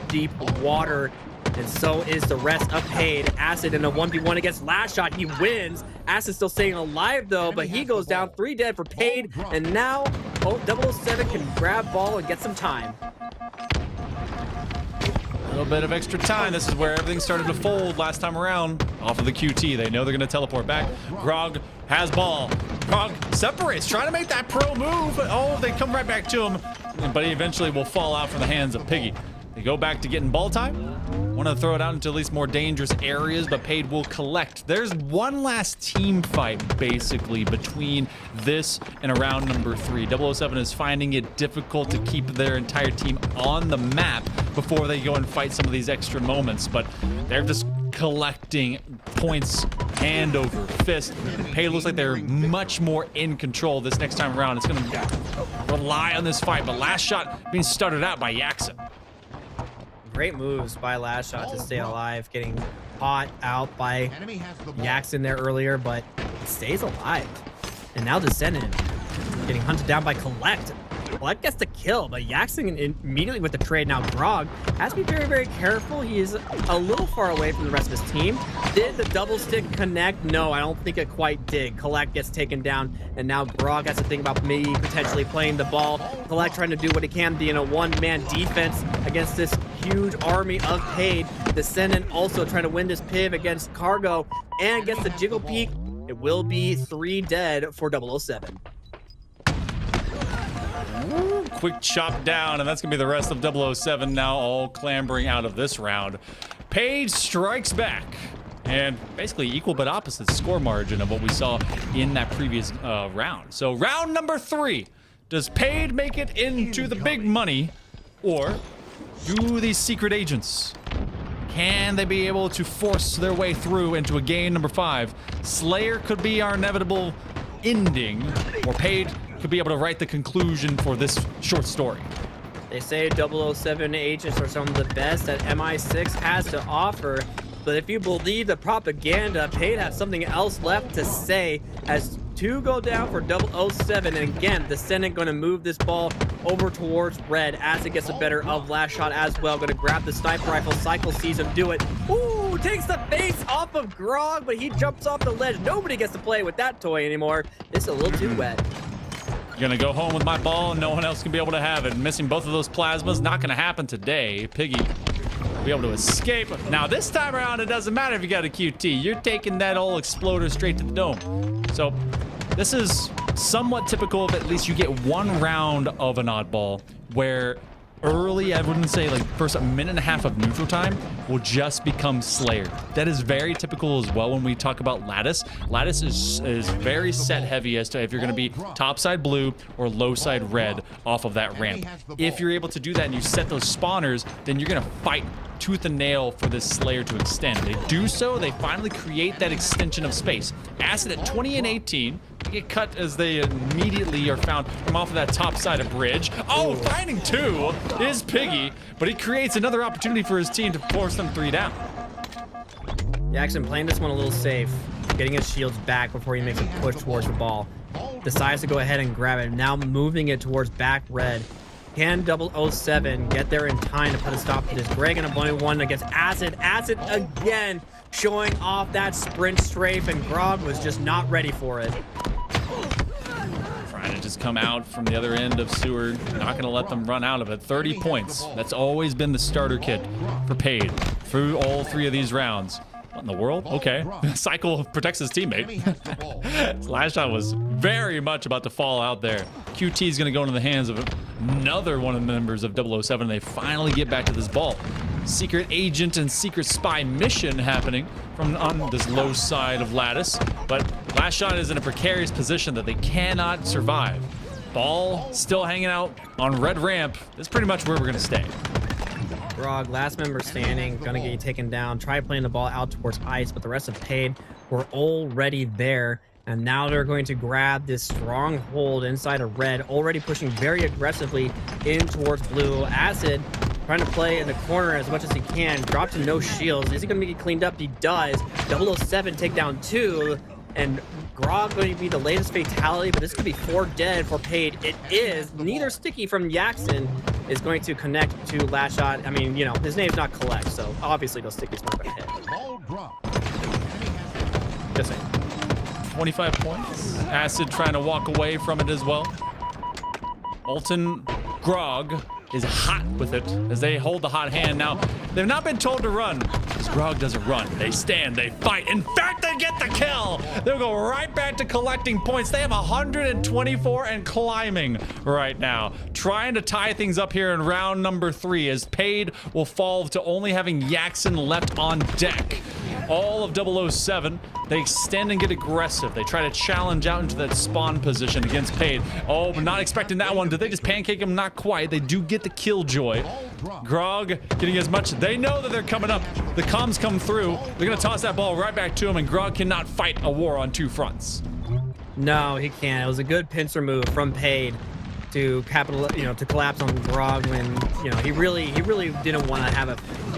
deep water, and so is the rest of Paid. Acid in a 1v1 against Last Shot. He wins. Acid still staying alive, though, but he goes down. 3 dead for Paid, and now 007 can grab ball and get some time. A little bit of extra time. This is where everything started to fold last time around. Off of the QT. They know they're going to teleport back. Grog has ball. Grog separates, trying to make that pro move. Oh, they come right back to him. But he eventually will fall out from the hands of Piggy. They go back to getting ball time. Want to throw it out into at least more dangerous areas, but Paid will collect. There's one last team fight, basically, between this and round number 3. 007 is finding it difficult to keep their entire team on the map before they go and fight some of these extra moments, but they're just collecting points hand over fist. Paid looks like they're much more in control this next time around. It's going to rely on this fight, but Last Shot being started out by Yaxon. Great moves by Last Shot to stay alive, getting caught out by Yaxon there earlier, but it stays alive. And now Descendant getting hunted down by Collect. Collect gets the kill, but Yaxon immediately with the trade. Now Grog has to be very, very careful. He is a little far away from the rest of his team. Did the double stick connect? No, I don't think it quite did. Collect gets taken down, and now Grog has to think about maybe potentially playing the ball. Collect trying to do what he can, be in a one-man defense against this huge army of Paid. Descendant also trying to win this piv against Cargo and gets the Jiggle Peak. It will be 3 dead for 007. Quick chop down, and that's gonna be the rest of 007 now all clambering out of this round. Paid strikes back, and basically equal but opposite score margin of what we saw in that previous round. So round number 3, does Paid make it into the big money, or do these secret agents, can they be able to force their way through into a game number 5? Slayer could be our inevitable ending, or Paid could be able to write the conclusion for this short story. They say 007 agents are some of the best that MI6 has to offer, but if you believe the propaganda, Paid has something else left to say as 2 go down for 007, and again, Descendant going to move this ball over towards red as it gets the better of Last Shot as well. Going to grab the sniper rifle. Cycle sees him do it. Ooh, takes the face off of Grog, but he jumps off the ledge. Nobody gets to play with that toy anymore. It's a little too wet. Gonna go home with my ball and no one else can be able to have it. Missing both of those plasmas, not gonna happen today. Piggy will be able to escape. Now this time around, it doesn't matter if you got a QT. You're taking that old exploder straight to the dome. So this is somewhat typical of at least you get one round of an oddball where early, I wouldn't say like first minute and a half of neutral time will just become Slayer. That is very typical as well when we talk about Lattice. Lattice is very set heavy as to if you're going to be top side blue or low side red off of that ramp. If you're able to do that and you set those spawners, then you're going to fight tooth and nail for this Slayer to extend. They do so, they finally create that extension of space. Acid at 20 and 18. They get cut as they immediately are found from off of that top side of bridge. Oh, finding two is Piggy, but he creates another opportunity for his team to force them 3 down. Jackson playing this one a little safe, getting his shields back before he makes a push towards the ball. Decides to go ahead and grab it, now moving it towards back red. Can 007 get there in time to put a stop to this? Greg in a 1-1 against Acid. Acid again showing off that sprint strafe, and Grog was just not ready for it. Trying to just come out from the other end of Seward. Not going to let them run out of it. 30 points. That's always been the starter kit for Paid through all 3 of these rounds. What in the world? Okay. Cycle protects his teammate. His last shot was very much about to fall out there. QT is going to go into the hands of another one of the members of 007. They finally get back to this ball. Secret agent and secret spy mission happening from on this low side of Lattice. But last shot is in a precarious position that they cannot survive. Ball still hanging out on red ramp. That's pretty much where we're going to stay. Grog, last member standing, gonna get you taken down. Try playing the ball out towards ice, but the rest of Paid were already there. And now they're going to grab this stronghold inside of red, already pushing very aggressively in towards blue. Acid trying to play in the corner as much as he can. Dropped to no shields. Is he going to get cleaned up? He does. 007 take down 2. And Grog going to be the latest fatality, but this could be 4 dead for Paid. It is. Neither sticky from Jackson is going to connect to last shot. I mean, you know, his name's not Collect, so obviously those stickies weren't going to hit. Just saying. 25 points. Acid trying to walk away from it as well. Alton Grog is hot with it as they hold the hot hand. Now, they've not been told to run because Grog doesn't run. They stand, they fight. In fact, they get the kill. They'll go right back to collecting points. They have 124 and climbing right now. Trying to tie things up here in round number 3 as Paid will fall to only having Jackson left on deck. All of 007, they extend and get aggressive. They try to challenge out into that spawn position against Paid. Oh, but not expecting that one. Did they just pancake him? Not quite. They do get the killjoy. Grog getting as much. They know that they're coming up. The comms come through. They're going to toss that ball right back to him, and Grog cannot fight a war on 2 fronts. No, he can't. It was a good pincer move from Paid to to collapse on Grog when, you know, he really didn't want to have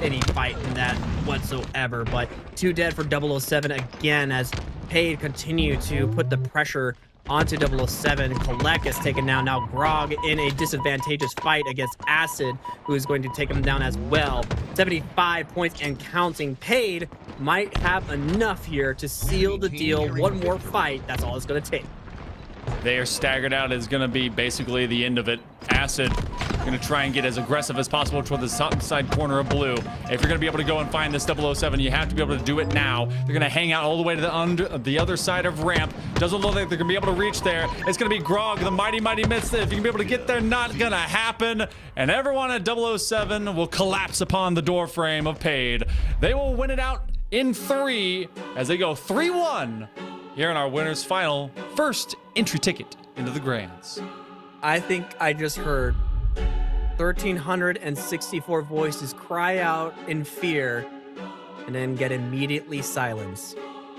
any fight in that whatsoever. But 2 dead for 007 again as Paid continue to put the pressure onto 007. Collect is taken down. Now Grog in a disadvantageous fight against Acid, who is going to take him down as well. 75 points and counting. Paid might have enough here to seal the deal. One more fight. That's all it's going to take. They are staggered out. Is going to be basically the end of it. Acid going to try and get as aggressive as possible toward the top side corner of blue. If you're going to be able to go and find this 007, you have to be able to do it now. They're going to hang out all the way to the other side of ramp. Doesn't look like they're going to be able to reach there. It's going to be Grog, the mighty miss. If you can be able to get there, not going to happen. And everyone at 007 will collapse upon the door frame of Paid. They will win it out in 3 as they go 3-1 here in our winner's final first entry ticket into the Grands. I think I just heard 1,364 voices cry out in fear and then get immediately silenced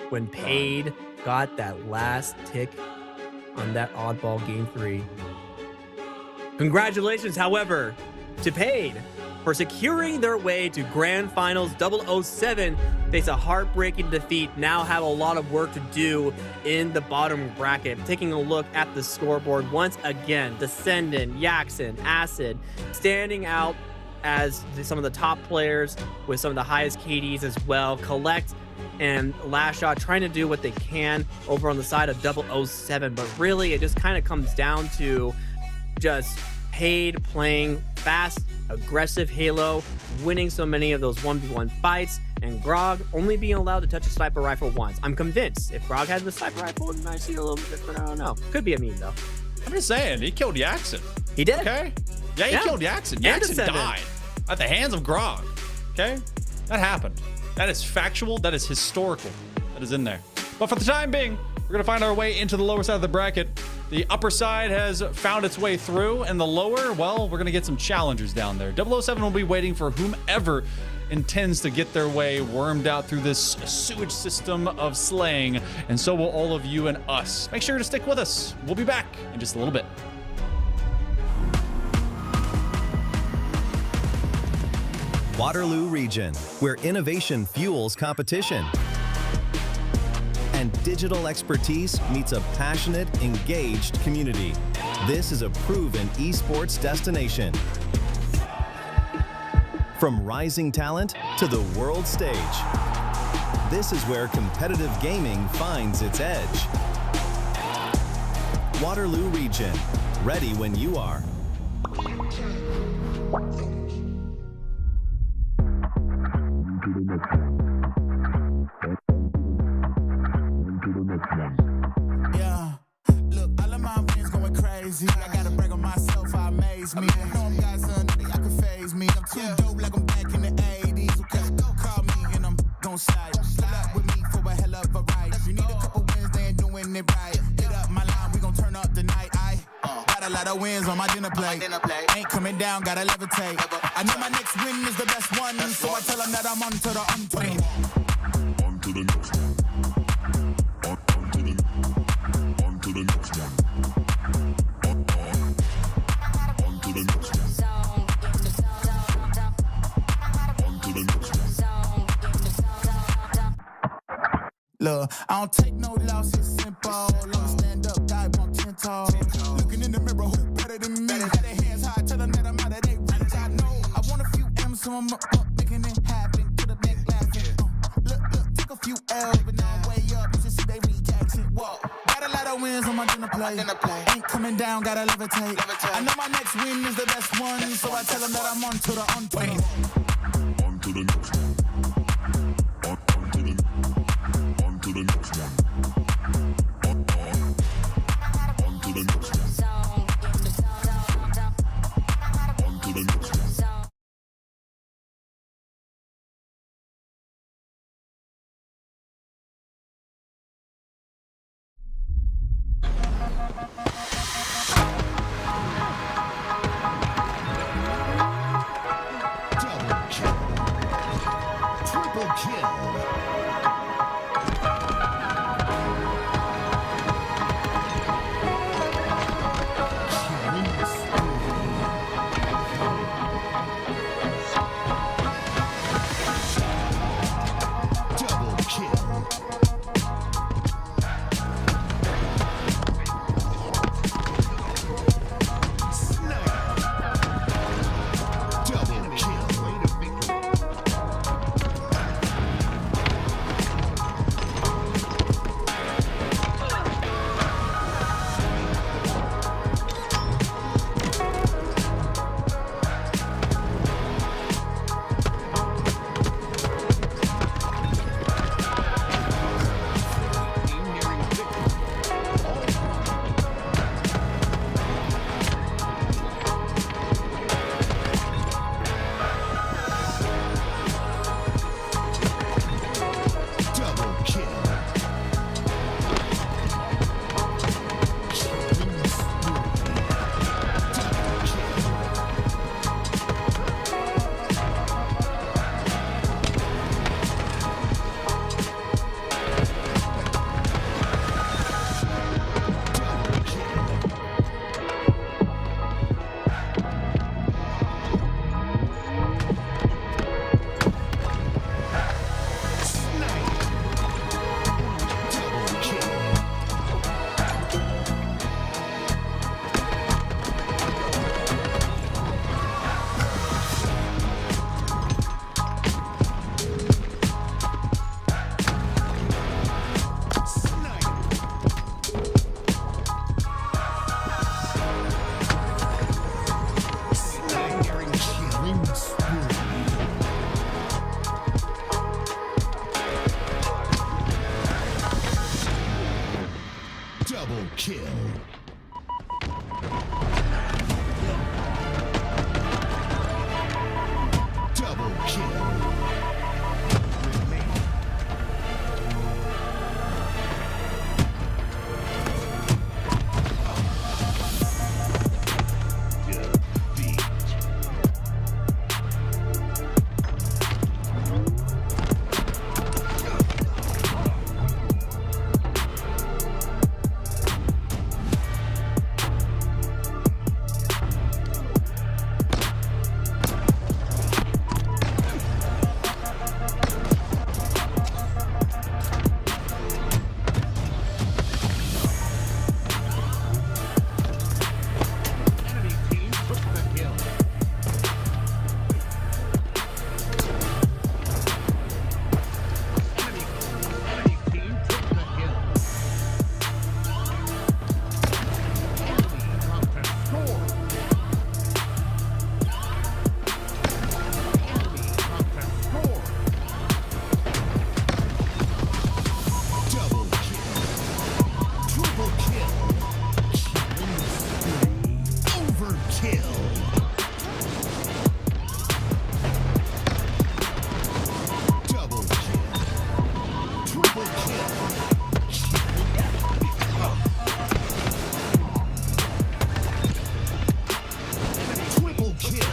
when Paid got that last tick on that oddball game 3. Congratulations, however, to Paid for securing their way to Grand Finals. 007 face a heartbreaking defeat, now have a lot of work to do in the bottom bracket. Taking a look at the scoreboard once again, Descendant, Jackson, Acid standing out as some of the top players with some of the highest KDs as well. Collect and Last Shot trying to do what they can over on the side of 007, but really it just kind of comes down to just Paid playing fast, aggressive Halo, winning so many of those 1v1 fights, and Grog only being allowed to touch a sniper rifle once. I'm convinced if Grog had the sniper rifle, it might see a little bit different. I don't know. Could be a meme though. I'm just saying, he killed Yaxon. He did. Okay? Yeah, he killed Yaxon. Yaxon died at the hands of Grog. Okay? That happened. That is factual. That is historical. That is in there. But for the time being, we're going to find our way into the lower side of the bracket. The upper side has found its way through, and the lower, well, we're going to get some challengers down there. 007 will be waiting for whomever intends to get their way wormed out through this sewage system of slaying, and so will all of you and us. Make sure to stick with us. We'll be back in just a little bit. Waterloo region, where innovation fuels competition and digital expertise meets a passionate, engaged community. This is a proven esports destination. From rising talent to the world stage, this is where competitive gaming finds its edge. Waterloo region, ready when you are. Yeah, look, all of my wins going crazy. I gotta brag on myself, I amaze me. I know I'm got something that I can phase me. I'm too dope like I'm back in the 80s. Okay, call me and I'm gon' slide. Pull up with me for a hell of a ride. You need a couple wins, they ain't doing it right. Hit up my line, we gon' turn up the night. I got a lot of wins on my dinner plate. Ain't coming down, gotta levitate. I know my next win is the best one, so I tell them that I'm on to the on-20. On to the next one. On to the next one. On to the next one. On to the next one. Look, I don't take no loss, it's simple. I'm a stand-up guy, walk 10 tall. Looking in the mirror, who better than me? Got their hands high, tell them that I'm out of their reach. I know I want a few M's, so I'm up, making it happen. To the neck laughing. Look, take a few L's, but now I'm way up. You should see they reaction. Whoa, got a lot of wins on my dinner plate. Ain't coming down, gotta levitate. I know my next win is the best one, so I tell them that I'm on to the on-20. On to the next one. On to the next one. On to the next one. On to the next one. Double kill. Triple kill. Killing spree. Double kill. Sniper. Double kill. kill. Double kill. Defeat. Enemy team took the kill. Enemy team took the kill. Enemy contest score. Enemy contest score. Double kill. Triple kill. Overkill. Double kill. Triple kill. Triple kill. Double kill.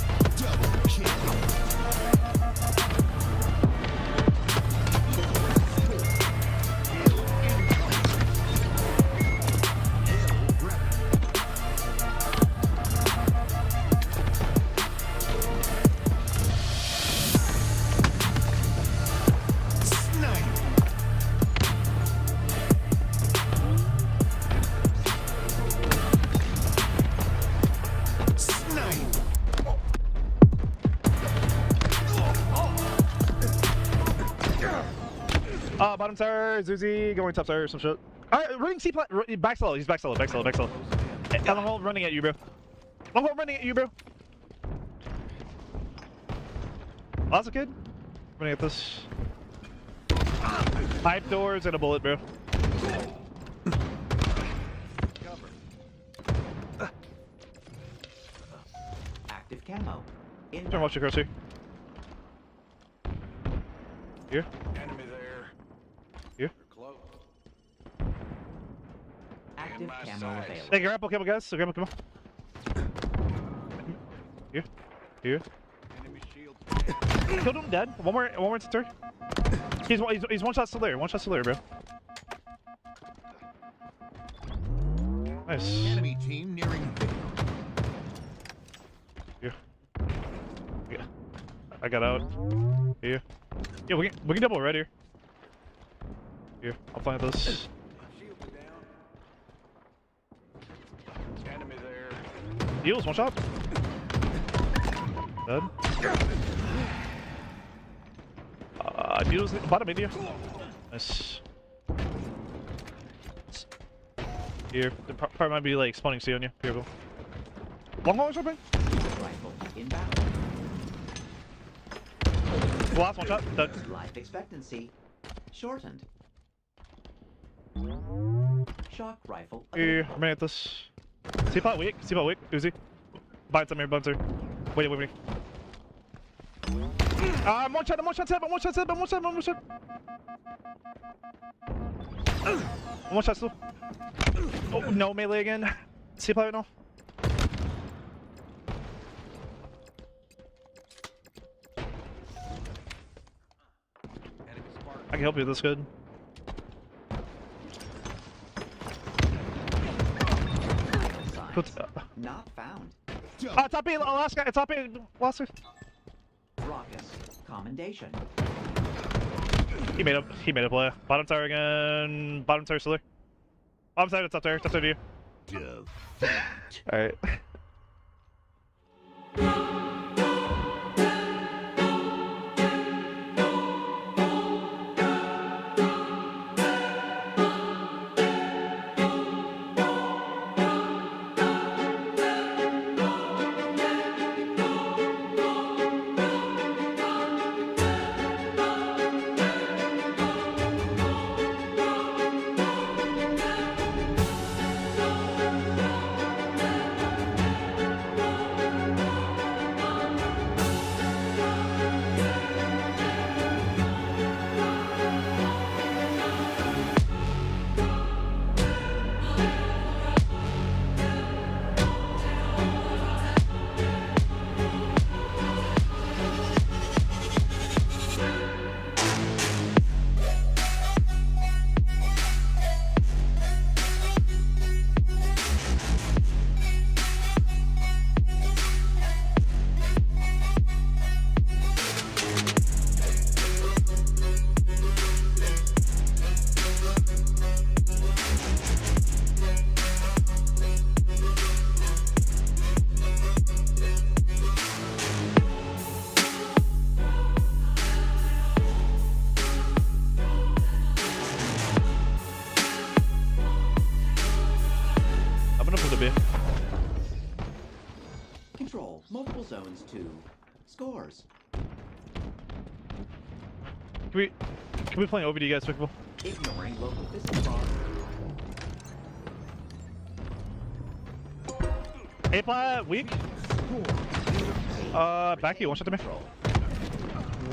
Double kill. Snipe. Snipe. Bottom tower, Zuzi going top tower, some shit. Alright, running C plat, back solo, he's back solo. Long hold running at you, bro. Long hold running at you, bro. Oh, that's a kid. Running at this. 5 doors and a bullet, bro. Active camo. Try and watch your crosshair. Here. Enemy there. Here. You're close. Active my camo sight. available. Hey, grapple, come on, guys. So grapple, come on. Here. Here. Enemy shield. Killed him, dead. One more to turn. He's one shot still there. One shot still there, bro. Nice. Enemy team nearing victory. Here. Yeah. I got out. Here. Yeah, we can double right here. Here, I'll plant this. Shield down. Enemy there. Heals, one shot. Dead. Heals bottom India. Nice. Here, the part might be like spawning C on you. Here, Bill. Long haul or something? Rifle inbound. Last one shot. Dead. Life expectancy shortened. Shock rifle. Here, I'm at this. See pot weak. Uzi. Bites on me, bouncer. Wait. One shot, set. One shot still. Oh, no melee again. See pot right now. I can help you with this good. Put, Not found. top A, last guy. Top A, last guy. Raucous. Commendation. He made a play. Bottom tower again. Bottom tower still there. Bottom side, top tower to you. Alright. Can we play OVD, guys? Quick. Ignoring local physics laws. A-plat, weak. Back you, one shot to me.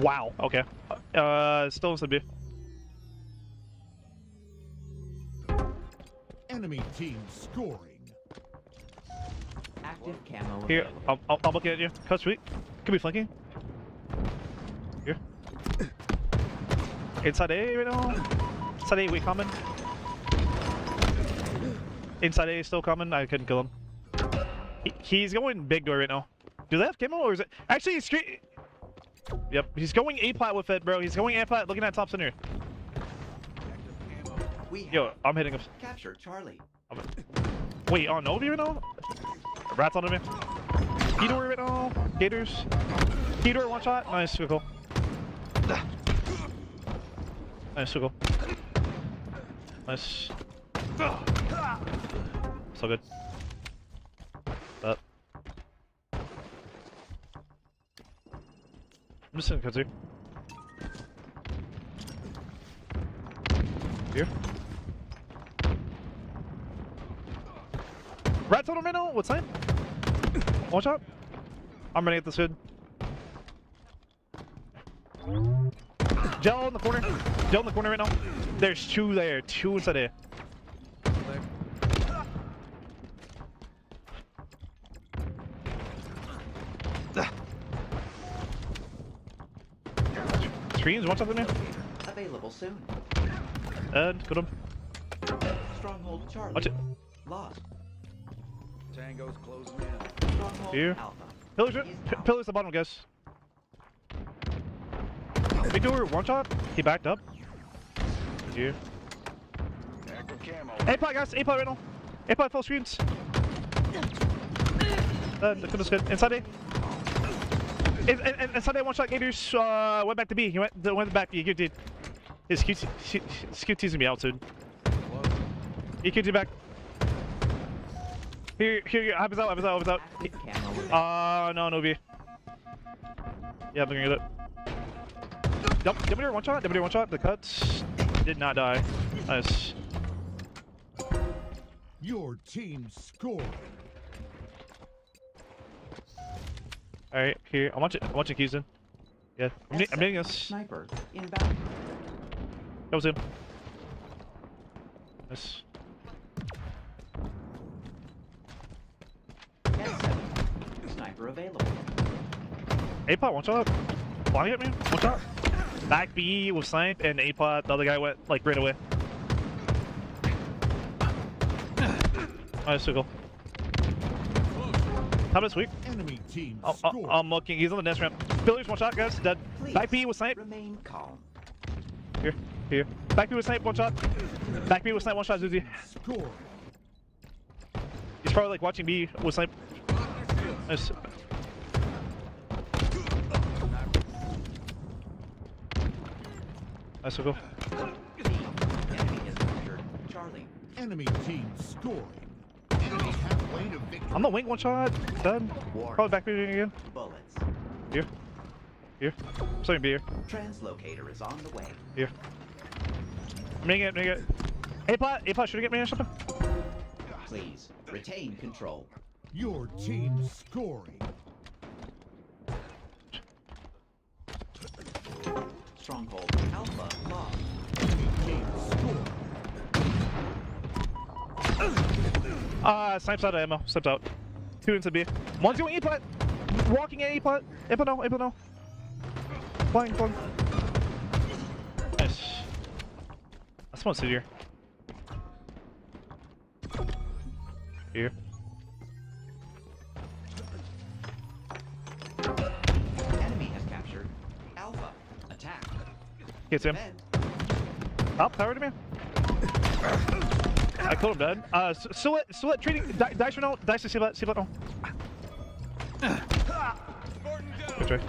Wow, okay. Still in B. Enemy team scoring. Active camo Here, available. I'm looking at you. Cut sweet. Could be flanking. Here. Inside A right now. Inside A, weak coming. Inside A is still coming. I couldn't kill him. He's going big door right now. Do they have camo or is it? Actually, he's straight. Yep, he's going A-plat with it, bro. He's going A-plat looking at top center. We have Yo, I'm hitting him. captured Charlie. Wait, on Novi right now? Rats on him. Heater right now. Gators. Heater one shot. Nice, good goal. Nice, good goal. Nice. So good. That. I'm just gonna cut here. Here. Rats on him right now. What's that? One shot. I'm running at this hood. Gel in the corner. Gel in the corner right now. There's two there. Two inside there. Screens, one shot in there. Available soon. And got him. Stronghold Charlie. Watch it. Lost. Tango's closing in. Stronghold Here. Alpha. Pillars, is out. pillars at the bottom, guys. Big door, one shot. He backed up. Here. Active camo. A-plat, guys. A-plat right now. A-plat full screens. That was good. Inside A. Inside A, one shot. Gators went back to B. He went back. He QT'd. His QT's gonna be out soon. He QT'd back. Here. Hype is out. Active camo available. No B. Yeah, I'm looking at it. W1 shot. W1 shot. The cuts did not die. Nice. Your team scored. Alright, here. I want you keys in. Yeah. I'm hitting us. Sniper inbound. That was him. Nice. S7. Sniper available. A-pot, one shot. Flying at me. One shot. Back B with snipe and A-pot. The other guy went like right away. Nice, so cool. Top is weak. Enemy team scored. I'm looking. He's on the nest ramp. Pillars, one shot, guys. Dead. Please Back B with snipe. remain calm. Here. Back B with snipe, one shot. Back B with snipe, one shot, Zuzi. Scored. He's probably like watching B with snipe. Nice. Nice, so cool. B. Enemy has captured Charlie. Enemy team scoring. Enemy halfway to victory. I'm the wing, one shot. Dead. Probably back B again. Bullets. Here. Something B here. Translocator is on the way. Here. I'm making it. A-pot, should I get me or something? Please retain control. Your team scoring. Stronghold Alpha lost. Enemy team scored. Snipes out of ammo. Snipes out. Two into B. One's going A-pot. Walking at A-pot. A-pot no. Flying. Nice. That's one here. Here. Enemy has captured Alpha. Attack. Hits him. Defend. Up, power to me. I killed him dead. Silhouette trading. Dice right now. Dice to see that now. Good try.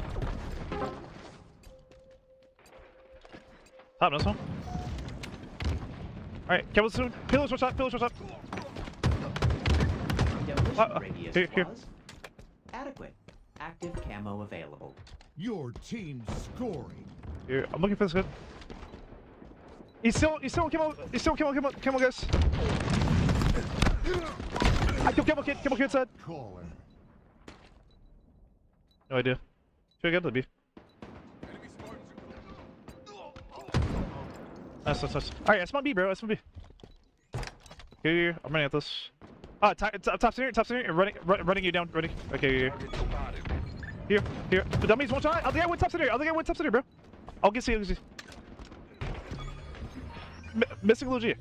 Top, nice one. Alright, Kevin soon. Pillars, one shot. Demolition radius here. was adequate. Active camo available. Your team scoring. Here, I'm looking for this kid. He's still camo, guys. I killed camo kid side. Caller. No idea. Should I get the B? Nice. Alright, that's my B, bro. That's my B. Here. I'm running at this. Top center, running you down. Running. Okay, here. The dummy's one shot. I think I went top center, bro. I'll get C. Missing low G.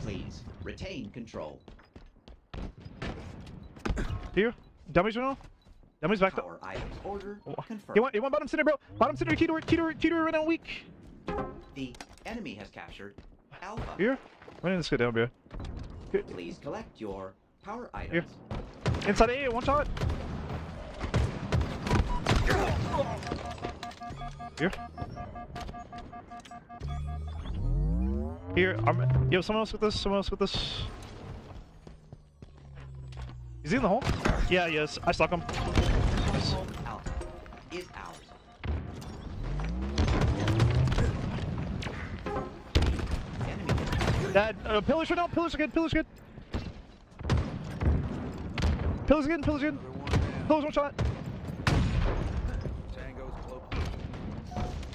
Please retain control. Here. Dummy's right now. Dummy's back up. Power items order confirmed. You want bottom center, bro? Bottom center, key door right now, weak. The enemy has captured Alpha. Here. Running this guy down, bro. Please collect your power items. Inside A, one shot. Here. Yo, someone else with this. Is he in the hole? Yeah, he is. I stuck him. Alpha is ours. Enemy has That pillars right now. Pillars are good. Pillars good. Pillars one shot.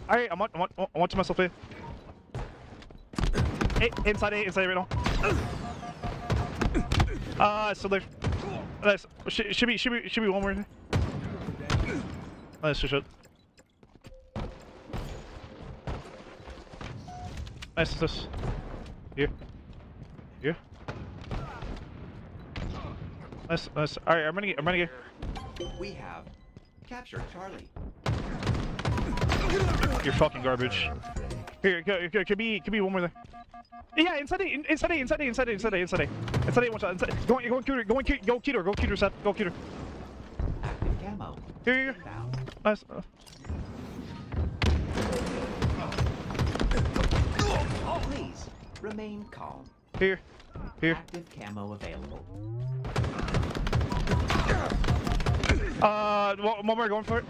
Alright, I want to myself A. Inside A right now. Still there. Nice. Should be one more. Nice shot. Nice. Here. Nice. Alright, I'm running it. We have captured Charlie. You're fucking garbage. Here, could be one more there. Yeah, inside A, one shot. Go cuter, set. Go cuter. Active camo. Here. Inbound. Nice. Please remain calm. Here. Active camo available. One more going for it.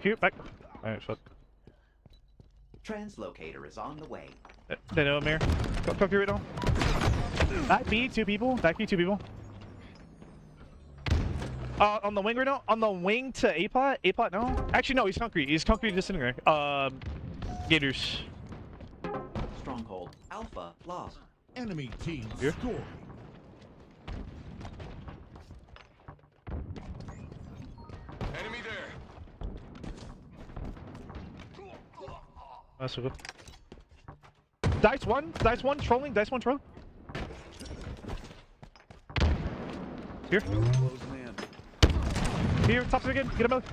Here, back. Alright, shut. Translocator is on the way. They know I'm here. Go here right now. Back B, two people. On the wing right now. On the wing to A-plot. A-plot, no. Actually, no, he's concrete. He's concrete disintegrating. Gators. Stronghold Alpha lost. Enemy team Here. scoring. Enemy there. That's so good. Dice one trolling. Here, top again. Get him out.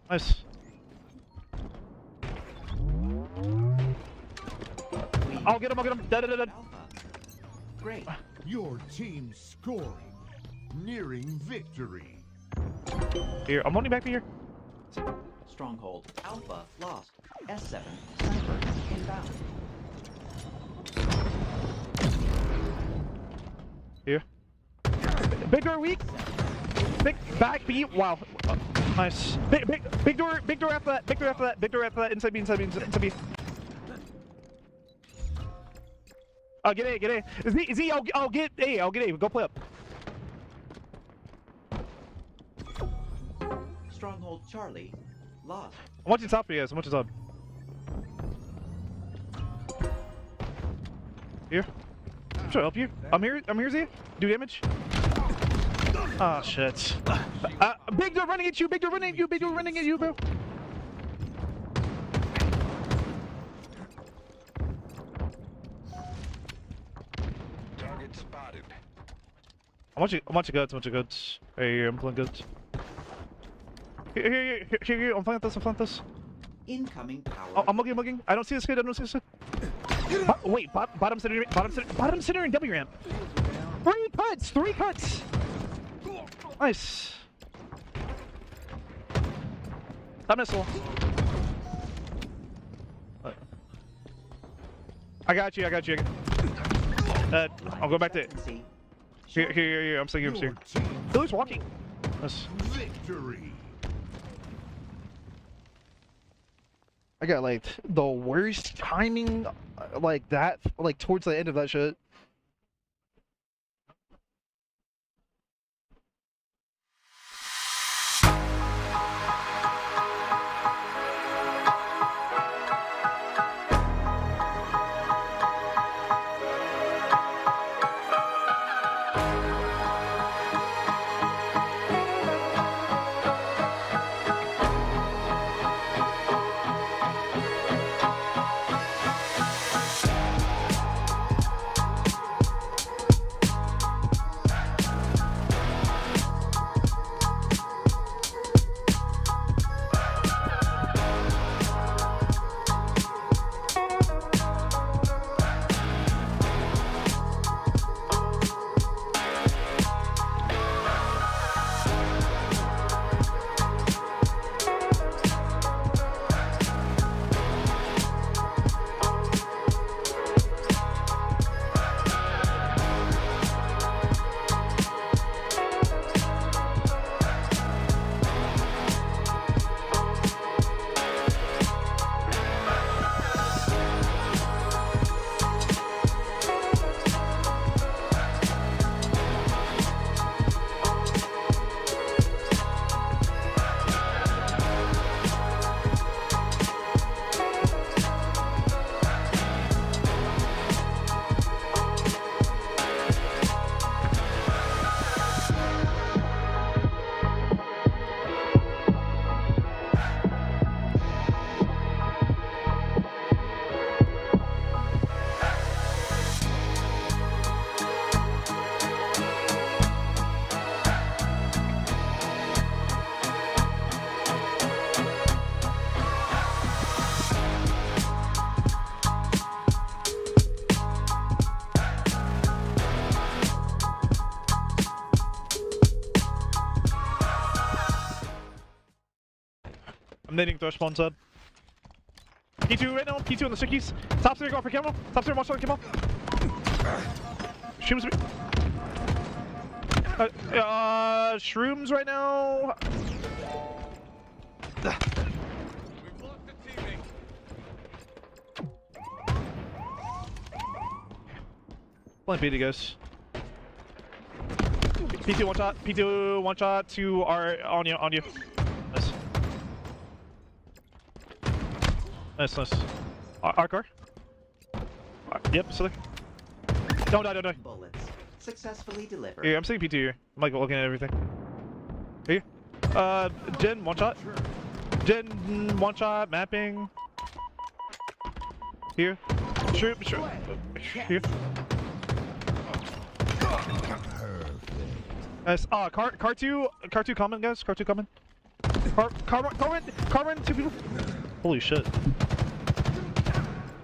Nice. I'll get him. Dead. Alpha. Great. Your team scoring. Nearing victory. Here, I'm running back to here. Stronghold Alpha lost. S7 sniper inbound. Here. Bigger weak. Big back B. Wow. Nice. Big door after that. Inside B. Get A. Is he? I'll get A. Go play up. Stronghold Charlie lost. I'm watching top for you guys. Here. I'm trying to help you. I'm here, Z. Do damage. Ah, shit. Big door running at you, bro. Target spotted. I'm watching goods. Hey, I'm playing goods. Here, I'm playing this. Incoming power. I'm looking. I don't see this kid. Wait, bottom center and W ramp. 3 cuts. Nice. That missile. I got you. I'll go back to here. I'm saying here. Billy's walking. That's... Victory. I got like the worst timing, like that, like towards the end of that shit. I'm nading throw spawn side. P2 right now, P2 on the stickies. Top 3 go for Kimmel. Top 3 watch on Kimmel. Shrooms. Shrooms right now. Playing PD guys. P2 one shot. P2 one shot to our on you. Nice. Nice. Our car. Yep, silly. Don't die. Bullets successfully delivered. Here, I'm seeing P2 here. I'm like looking at everything. Here. Gen, one shot. Gen, one shot, mapping. Here. Shoot. Here. Nice. Car 2 coming, guys. Car 2 coming. Car 2 people. Holy shit.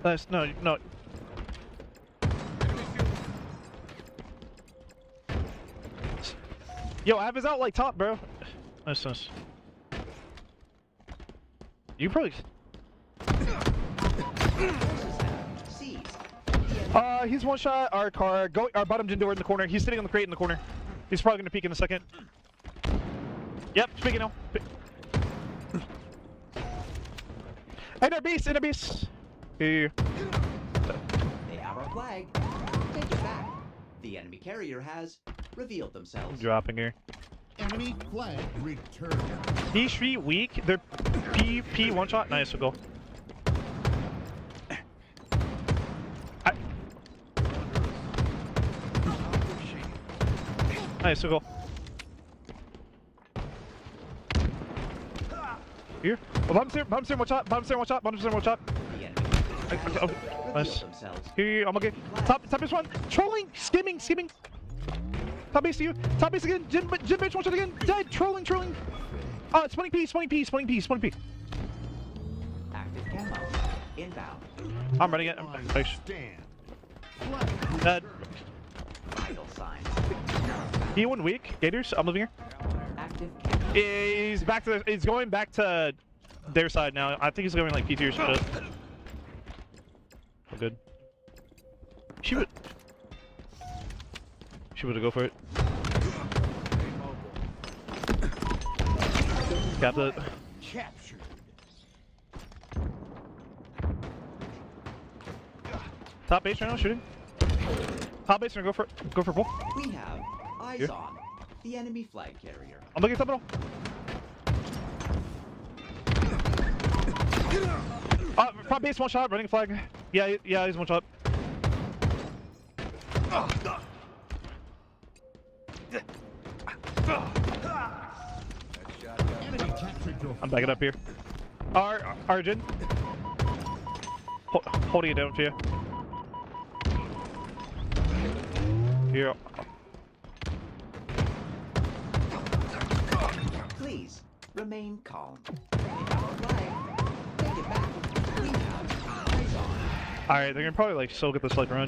Nice. No. Yo, Av is out like top, bro. Nice. You probably. He's one shot. Our car. Our bottom gen door in the corner. He's sitting on the crate in the corner. He's probably gonna peek in a second. Yep, speaking now. Inner beast. Here. They have our flag. Take it back. The enemy carrier has revealed themselves. Dropping here. Enemy flag returned. P street weak. They're P one shot. Nice, we'll go. Nice, we'll go. Here. Oh, bottom stair, one shot. The enemy Nice. themselves. Here, I'm okay. Top is one. Trolling, skimming. Top base to you. Top base again. Jim bitch, one shot again. Dead. Trolling. Spawning P. Active camo. Inbound. I'm running it. Nice. Stand. Dead. Vital signs. He went weak. Gators, I'm living here. Active camo. He's going back to their side now. I think he's going like P2 or some shit. Good. She would go for it. Cap it. Captured. Top base right now, shooting. Top base, go for pull. We have eyes Here. on the enemy flag carrier. I'm looking at top middle. Top base, one shot, running flag. Yeah, he's one shot. Enemy captured your I'm backing up here. Arjun. Holding it down for you. Here. Please remain calm. They have our flag. Take it back. We have eyes on. Alright, they're gonna probably like still get this like run.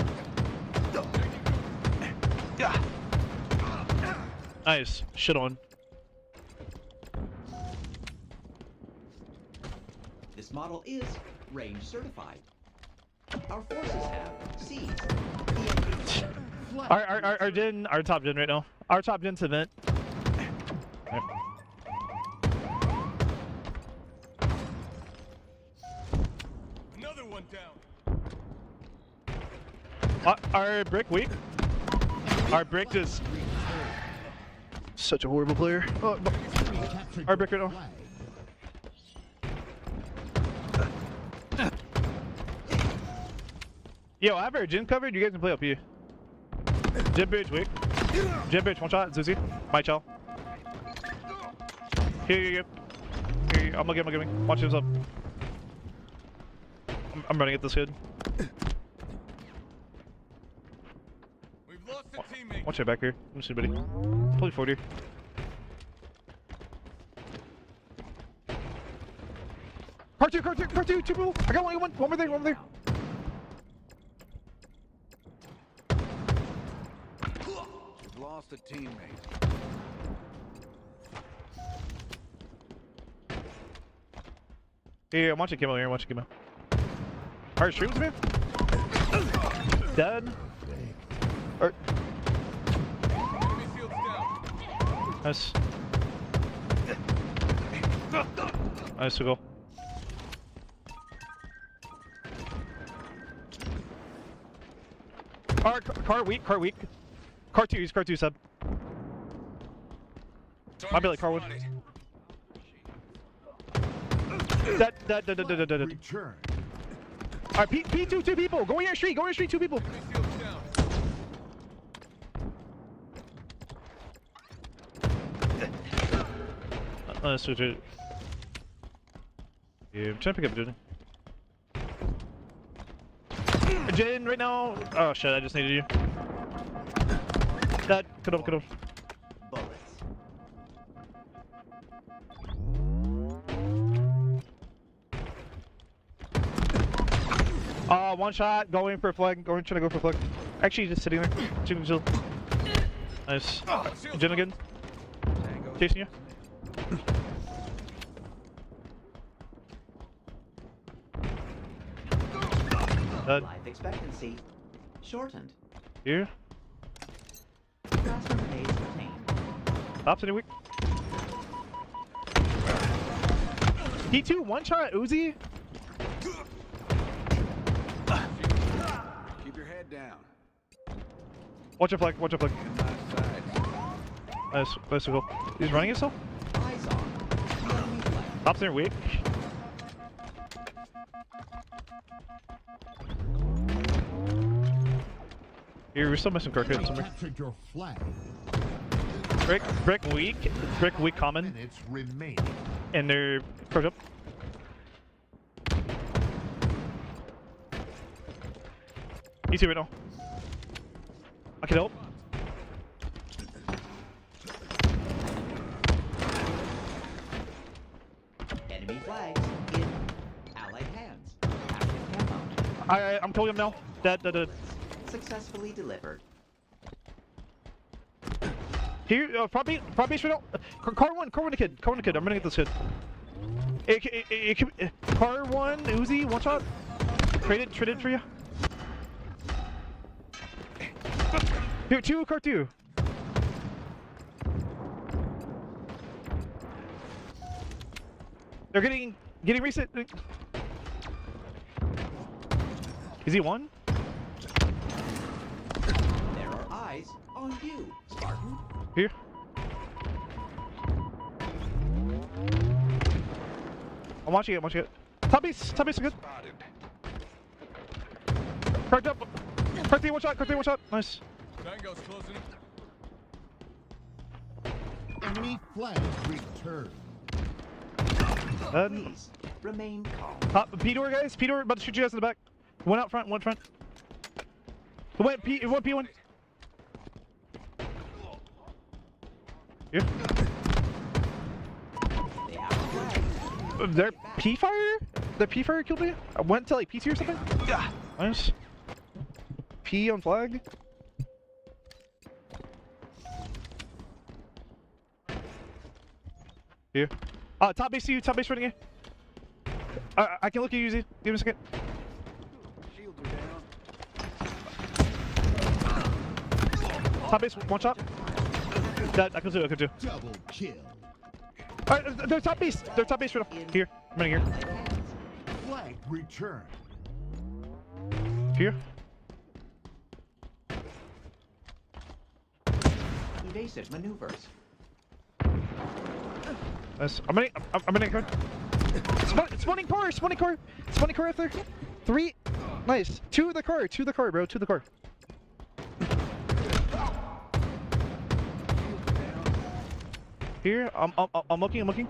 Nice. Shit on. This model is range certified. Our forces have seized the enemy. Our top gen right now. Our top gen's event. Yep. Another one down. Our brick weak. Our brick is such a horrible player. Oh, captured our brick right your now. flag. Yo, I have our gym covered. You guys can play up here. Gym bridge weak. Gym bridge one shot. Zuzi. My chow. Here. I'm gonna get me. Watch this up. I'm running at this kid. We've lost a teammate. Watch it back here. Let me see, buddy. Probably 40. Car two, two people. I got one more there. We've lost a teammate. Here, watch it come out here. Watch it come out. Alright, streams, man. Dead. Alright. Enemy field's down. Nice. Nice to go. Car weak. Car two, he's car two sub. Might be like car one. Dead. Return. Alright, P2, two people. Go in your street, two people. Enemy field's down. Let's switch it. Yeah, I'm trying to pick up Jin. Jin right now. Oh shit, I just needed you. That could have. Bullets. One shot, going for a flag, trying to go for a flag. Actually, just sitting there, shooting chill. Nice. Jin again. Chasing you. Dead. Life expectancy shortened. Here. Plasma grenades retained. Stops any weak. P2, one shot, Uzi. Keep your head down. Watch your flag. My side. Nice to go. He's running himself. Eyes on the enemy flag. Stops near weak. Here, we're still missing Kirkhead Enemy somewhere. captured your flag. Brick weak common, Minutes remaining. and they're crouched up. Easy right now. I can help. Enemy flags in allied hands. Active camo. I'm killing him now. Dead. Successfully delivered. Here, front base right now. Car one, the kid. I'm gonna get this kid. Car one, Uzi, one shot. Traded for you. Here, 2, car 2. They're getting reset. Is he 1? There are eyes on you, Spartan. Here. I'm watching it. Top base are good. Cracked up. Car 3, one shot. Nice. Tango's closing. Enemy flag returned. Please remain calm. Top P-door, guys. P-door, about to shoot you guys in the back. One out front, one front. One P1. Here. They have a flag. Their P-fire? Their P-fire killed me? I went to like P2 or something? Yeah. Nice. P on flag. Here. Top base to you, top base running here. I can look at you, Uzi. Give me a second. Shields are down. Top base, one shot. That I can do. Double kill. Alright, they're top base right now. Here, I'm running here. Flag returned. Here. Evasive maneuvers. Nice. I'm running card. Spawning car up there. 3. Nice. 2 the car, bro. 2 the car. Here, I'm looking.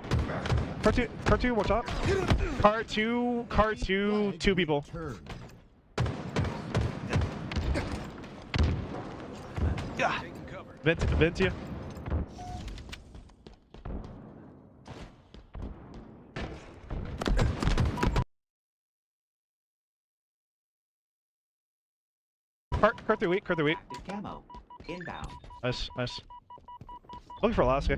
Car 2, watch out. Car 2, 2 people. Turn. Vent you. Car 3 weak. Active camo. Inbound. Nice. Looking for Alaska.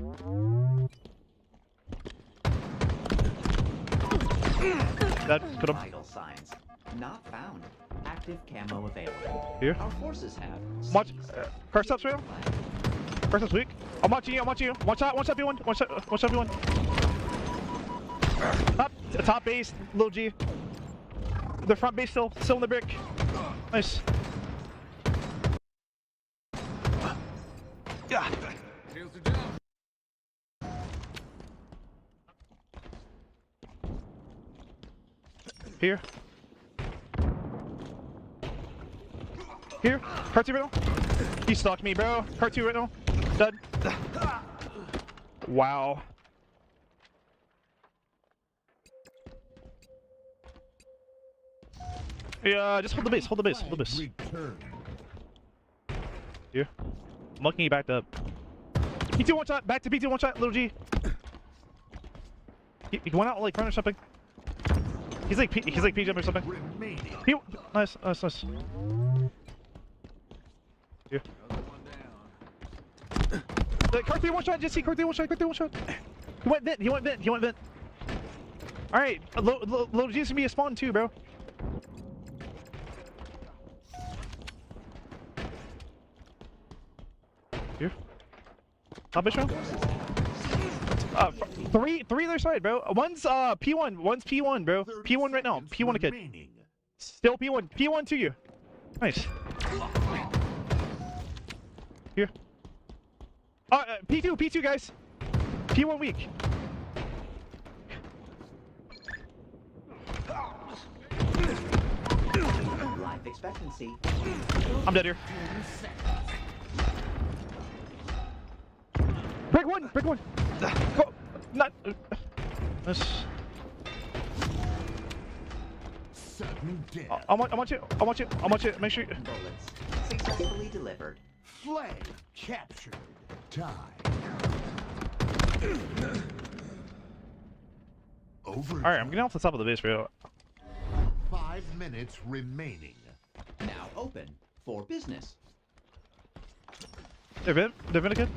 That could have. Vital signs. Not found. Active camo available. Here. Our forces have. Watch. seized Car stops right now. flag. Car stops weak. I'm watching you. One shot B1. One shot B1. Top base, little G. The front base still in the brick. Nice. Yeah. Shields are down. Here. Car 2 right now. He stalked me, bro. Car 2 right now. Dead. Wow. Yeah, just hold the base. Flag returned. Here. I'm looking you backed up. P2 one shot. Back to P2 one shot. Little G. He went out like front or something. He's like P-jump or something. Remaining. Nice. Here. Car 3 one shot. Just see car 3 one shot. He went vent. Alright. Little G's gonna be a spawn too, bro. Here. Top base round. Three other side, bro. One's P1, bro. P1 right now. P1 a kid. Remaining. Still P1. P1 to you. Nice. Here. P2 guys. P1 weak. Life expectancy. I'm dead here. Break one. Go. Not. This. Sudden death. I want you. Make sure. Bullets. Successfully delivered. Flag captured. Tie. Over. Alright, I'm getting off the top of the base, bro. 5 minutes remaining. Now open for business. They're Vindicated.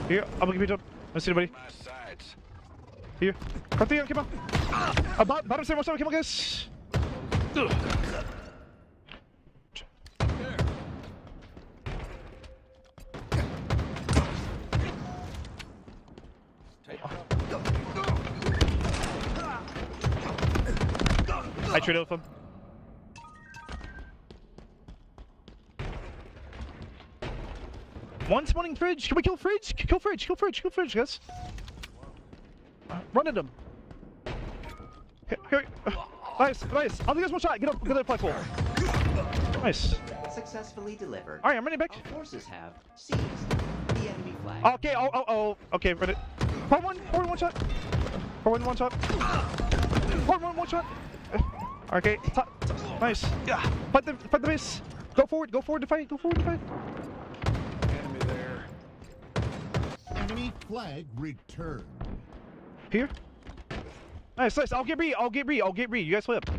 Here, I'm gonna give you a jump. Let's see anybody. Here. Cut the come on. Bottom stairs, come on, guys. I traded with him. One spawning fridge. Can we kill fridge? Kill fridge. Kill fridge. Kill fridge, guys. Run at him. Here. Nice. Nice. I'll do guys one shot. Get up. Get up. Flagpole. Nice. Successfully delivered. All right, I'm running back. Our forces have seized the enemy flag. Okay. Oh. Okay. Run it. Forward one shot. Forward one shot. Forward one shot. Okay. Nice. Yeah. Fight the base. Go forward to fight. Enemy there. Enemy flag returned. Here. Nice. I'll get re. You guys flip.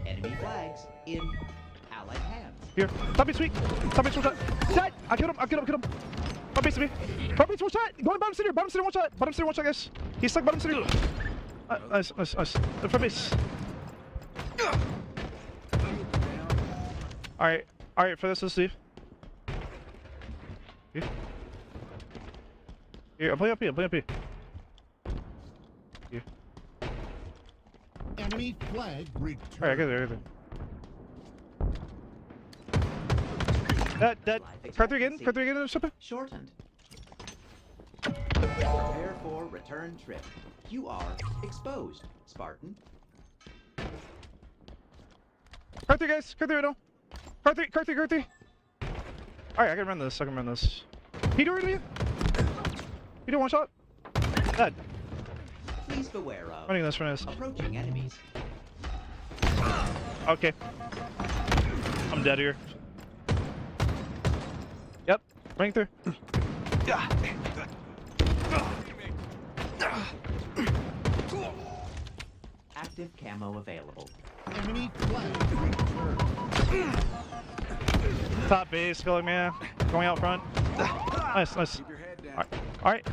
Enemy flags in allied hands. Here. Top base weak. Top base one shot. Dead. I killed him. Top base to me. Top base one shot. Going bottom center one shot. Bottom center one shot, guys. He's stuck bottom center. Nice. The front base. Alright, for this, let's see. Here, I'm playing up here. Here. Enemy flag returned. Alright, I got there. That. Card 3 again, something? Shortened. Prepare for return trip. You are exposed, Spartan. Card 3, guys. Card 3 right now. Card 3. Alright, I can run this. He do it to me? He do one shot? Dead. Please beware of Running this. approaching enemies. Okay. I'm dead here. Yep. Running through. Active camo available. Enemy flag returned. Top base, killing man. Going out front. Nice. Keep your head down. Alright.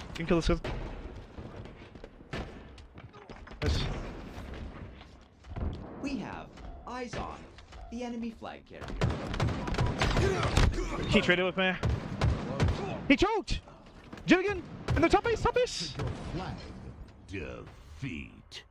You can kill this guy. Nice. We have eyes on the enemy flag carrier. He traded with me. He choked! Jilligan! In the top base! Flag defeat.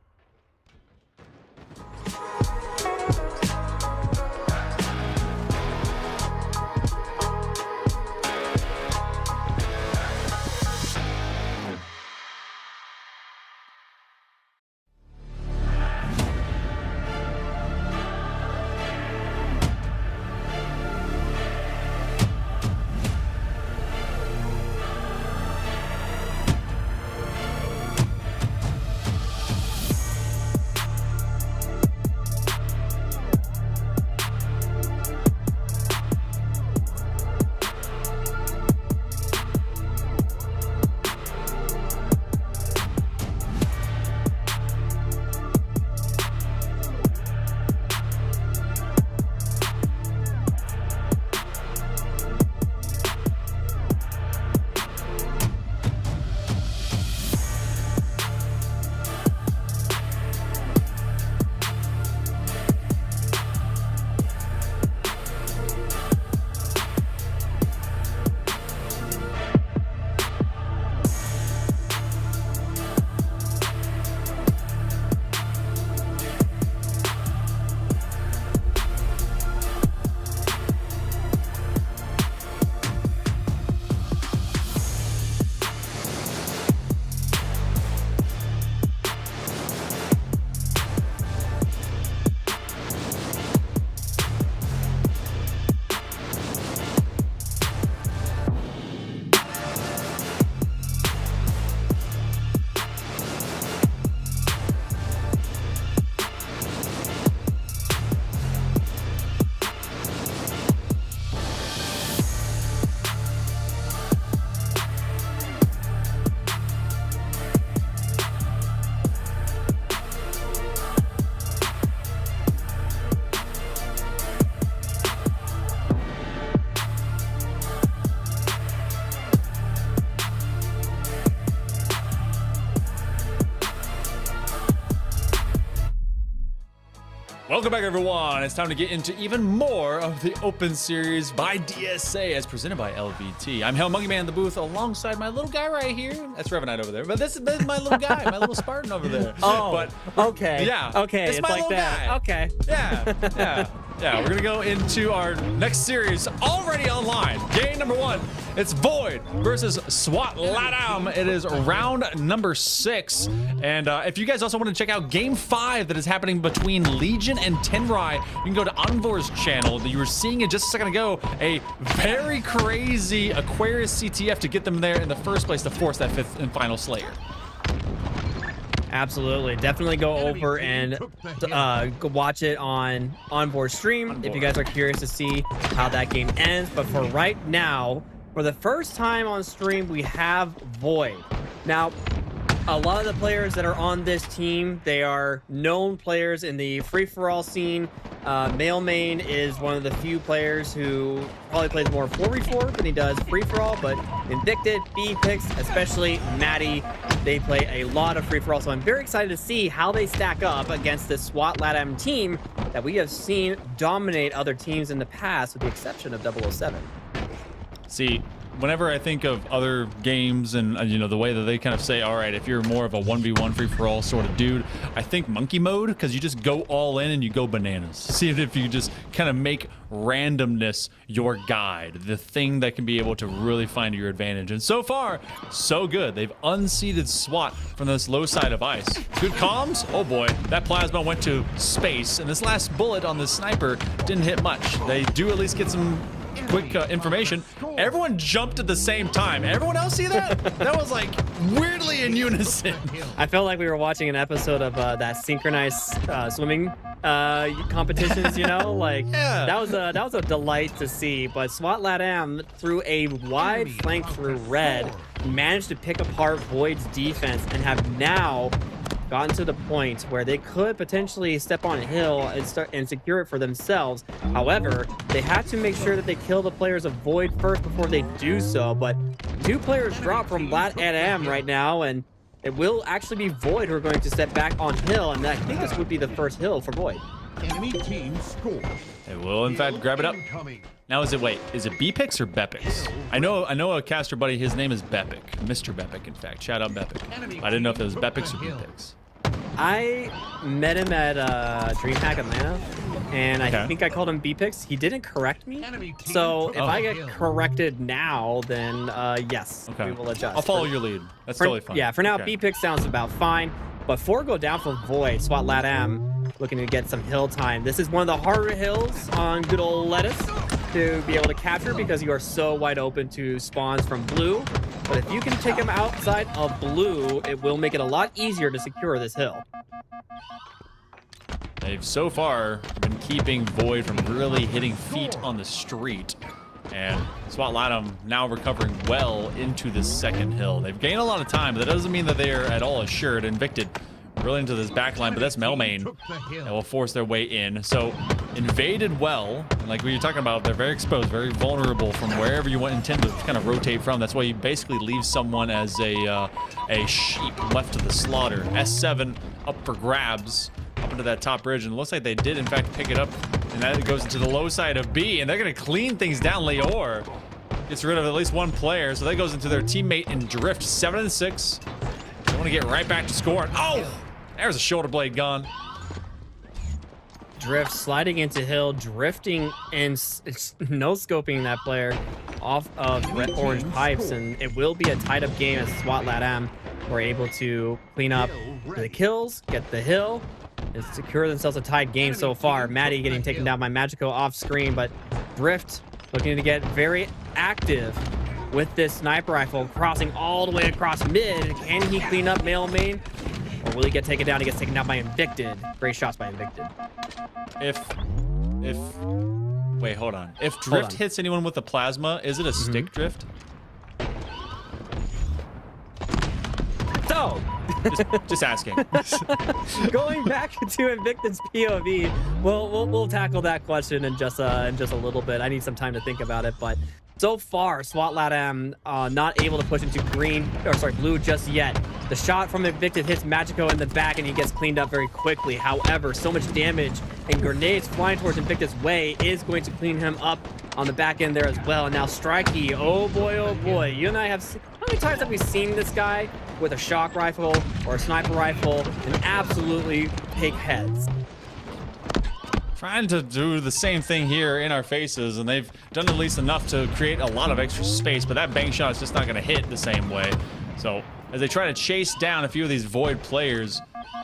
Welcome back, everyone. It's time to get into even more of the Open Series by DSA as presented by LVT. I'm Hell Monkey Man in the booth alongside my little guy right here. That's Revenite over there. But this is my little guy, my little Spartan over there. Oh, but okay. Yeah. Okay, it's it's my like little that. guy. Okay. Yeah, we're gonna go into our next series already online. Game number 1, it's Void versus SWAT LATAM. It is round number 6. And if you guys also want to check out game 5 that is happening between Legion and Tenrai, you can go to Anvor's channel. You were seeing it just a second ago, a very crazy Aquarius CTF to get them there in the first place to force that 5th and final Slayer. Absolutely. Definitely go over and go watch it on Onboard stream if you guys are curious to see how that game ends. But for right now, for the first time on stream, we have Void. Now, a lot of the players that are on this team, they are known players in the free-for-all scene. Mailmain is one of the few players who probably plays more 4v4 than he does free-for-all, but Invicted, B-Pix, especially Maddie, they play a lot of free-for-all, so I'm very excited to see how they stack up against this SWAT LATAM team that we have seen dominate other teams in the past, with the exception of 007. See, whenever I think of other games and you know the way that they kind of say, all right, if you're more of a 1v1 free-for-all sort of dude, I think monkey mode, because you just go all in and you go bananas. See if you just kind of make randomness your guide, the thing that can be able to really find your advantage. And so far, so good. They've unseated SWAT from this low side of ice. Good comms. Oh boy, that plasma went to space, and this last bullet on this sniper didn't hit much. They do at least get some quick information. Everyone jumped at the same time. Everyone else see that? That was like weirdly in unison. I felt like we were watching an episode of that synchronized swimming competitions, you know, like Yeah. that was a delight to see. But SWAT LATAM, through a wide flank through red, managed to pick apart Void's defense and have now gotten to the point where they could potentially step on a hill and start and secure it for themselves. However, they have to make sure that they kill the players of Void first before they do so. But 2 players drop from LATAM right now, and it will actually be Void who are going to step back on hill, and I think this would be the first hill for Void. Enemy team score. It will in fact grab it up. Now is it B-Pix or Bepix? I know a caster buddy, his name is Bepic, Mr. Bepic in fact. Shout out Bepic. I didn't know if it was Bepix or B-Pix. I met him at DreamHack Atlanta, and I think I called him B-Pix. He didn't correct me, so if I get corrected now, then yes, we will adjust. I'll follow your lead. That's totally fine. Yeah, for now, Okay. B-Pix sounds about fine. But 4 go down for Void. SWAT LATAM looking to get some hill time. This is one of the harder hills on good old Lettuce to be able to capture because you are so wide open to spawns from blue. But if you can take them outside of blue, it will make it a lot easier to secure this hill. They've so far been keeping Void from really hitting feet on the street. And SWAT LATAM now recovering well into the second hill. They've gained a lot of time, but that doesn't mean that they are at all assured. Invicted really into this back line, but that's Mailmain that will force their way in. So invaded well, and like we were talking about, they're very exposed, very vulnerable from wherever you intend to kind of rotate from. That's why you basically leave someone as a sheep left to the slaughter. S7 up for grabs up into that top bridge, and it looks like they did in fact pick it up, and that goes into the low side of B, and they're gonna clean things down. Leor gets rid of at least 1 player, so that goes into their teammate in Drift. 7-6. They want to get right back to scoring. Oh, there's a shoulder blade gone. Drift sliding into hill, drifting and no-scoping that player off of red-orange pipes, and it will be a tied-up game as SWAT LATAM were able to clean up the kills, get the hill, and secure themselves a tied game so far. Maddie getting taken down by Magico off screen, but Drift looking to get very active with this sniper rifle, crossing all the way across mid. Can he clean up Mailmain, or will he get taken down? He gets taken down by Invicted. Great shots by Invicted. Wait, hold on. If Drift hits anyone with the plasma, is it a stick drift? So, just asking. going back to Invicted's POV, we'll tackle that question in just a little bit. I need some time to think about it, but So far, SWAT LATAM not able to push into blue just yet. The shot from Invictus hits Magico in the back and he gets cleaned up very quickly. However, so much damage and grenades flying towards Invictus' way is going to clean him up on the back end there as well. And now Strikey, oh boy, you and I have how many times have we seen this guy with a shock rifle or a sniper rifle and absolutely take heads? Trying to do the same thing here in our faces, and they've done at least enough to create a lot of extra space, but that bank shot is just not going to hit the same way. So as they try to chase down a few of these Void players,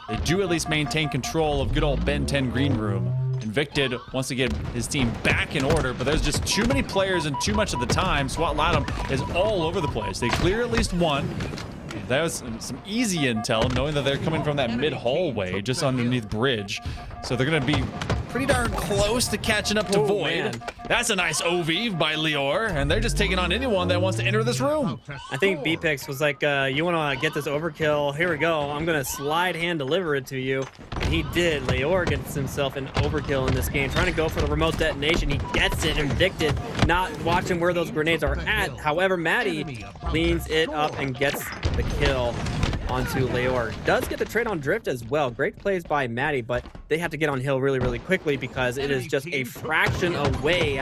they do at least maintain control of good old Ben 10 Green Room. Invicted wants to get his team back in order, but there's just too many players and too much of the time. SWAT LATAM is all over the place. They clear at least one. That was some easy intel, knowing that they're coming from that mid hallway just underneath bridge. So they're going to be pretty darn close to catching up to Void. Man. That's a nice OV by Lior, and they're just taking on anyone that wants to enter this room. I think BPix was like, you want to get this overkill? Here we go. I'm going to slide hand deliver it to you. And he did. Lior gets himself an overkill in this game, trying to go for the remote detonation. He gets it. Invicted, not watching where those grenades are at. However, Maddie cleans it up and gets the kill onto Lior. Does get the trade on Drift as well. Great plays by Maddie, but they have to get on hill really quickly because it is just a fraction away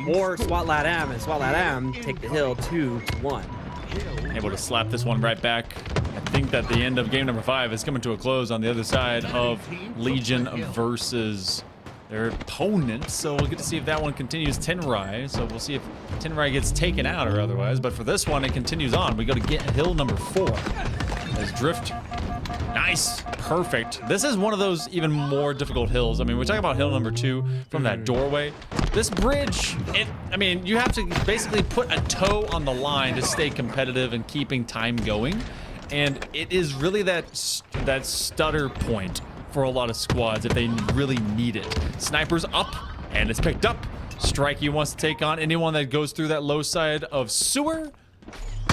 for SWAT LATAM, and SWAT LATAM take the hill 2-1. Able to slap this one right back. I think that the end of game number 5 is coming to a close on the other side of Legion versus their opponent. So we'll get to see if that one continues. Tenrai. So we'll see if Tenrai gets taken out or otherwise. But for this one, it continues on. We go to get hill number 4. As Drift, nice, perfect. This is one of those even more difficult hills. I mean, we're talking about hill number 2 from that doorway. This bridge, I mean, you have to basically put a toe on the line to stay competitive and keeping time going. And it is really that stutter point for a lot of squads if they really need it. Sniper's up, and it's picked up. Strikey wants to take on anyone that goes through that low side of sewer.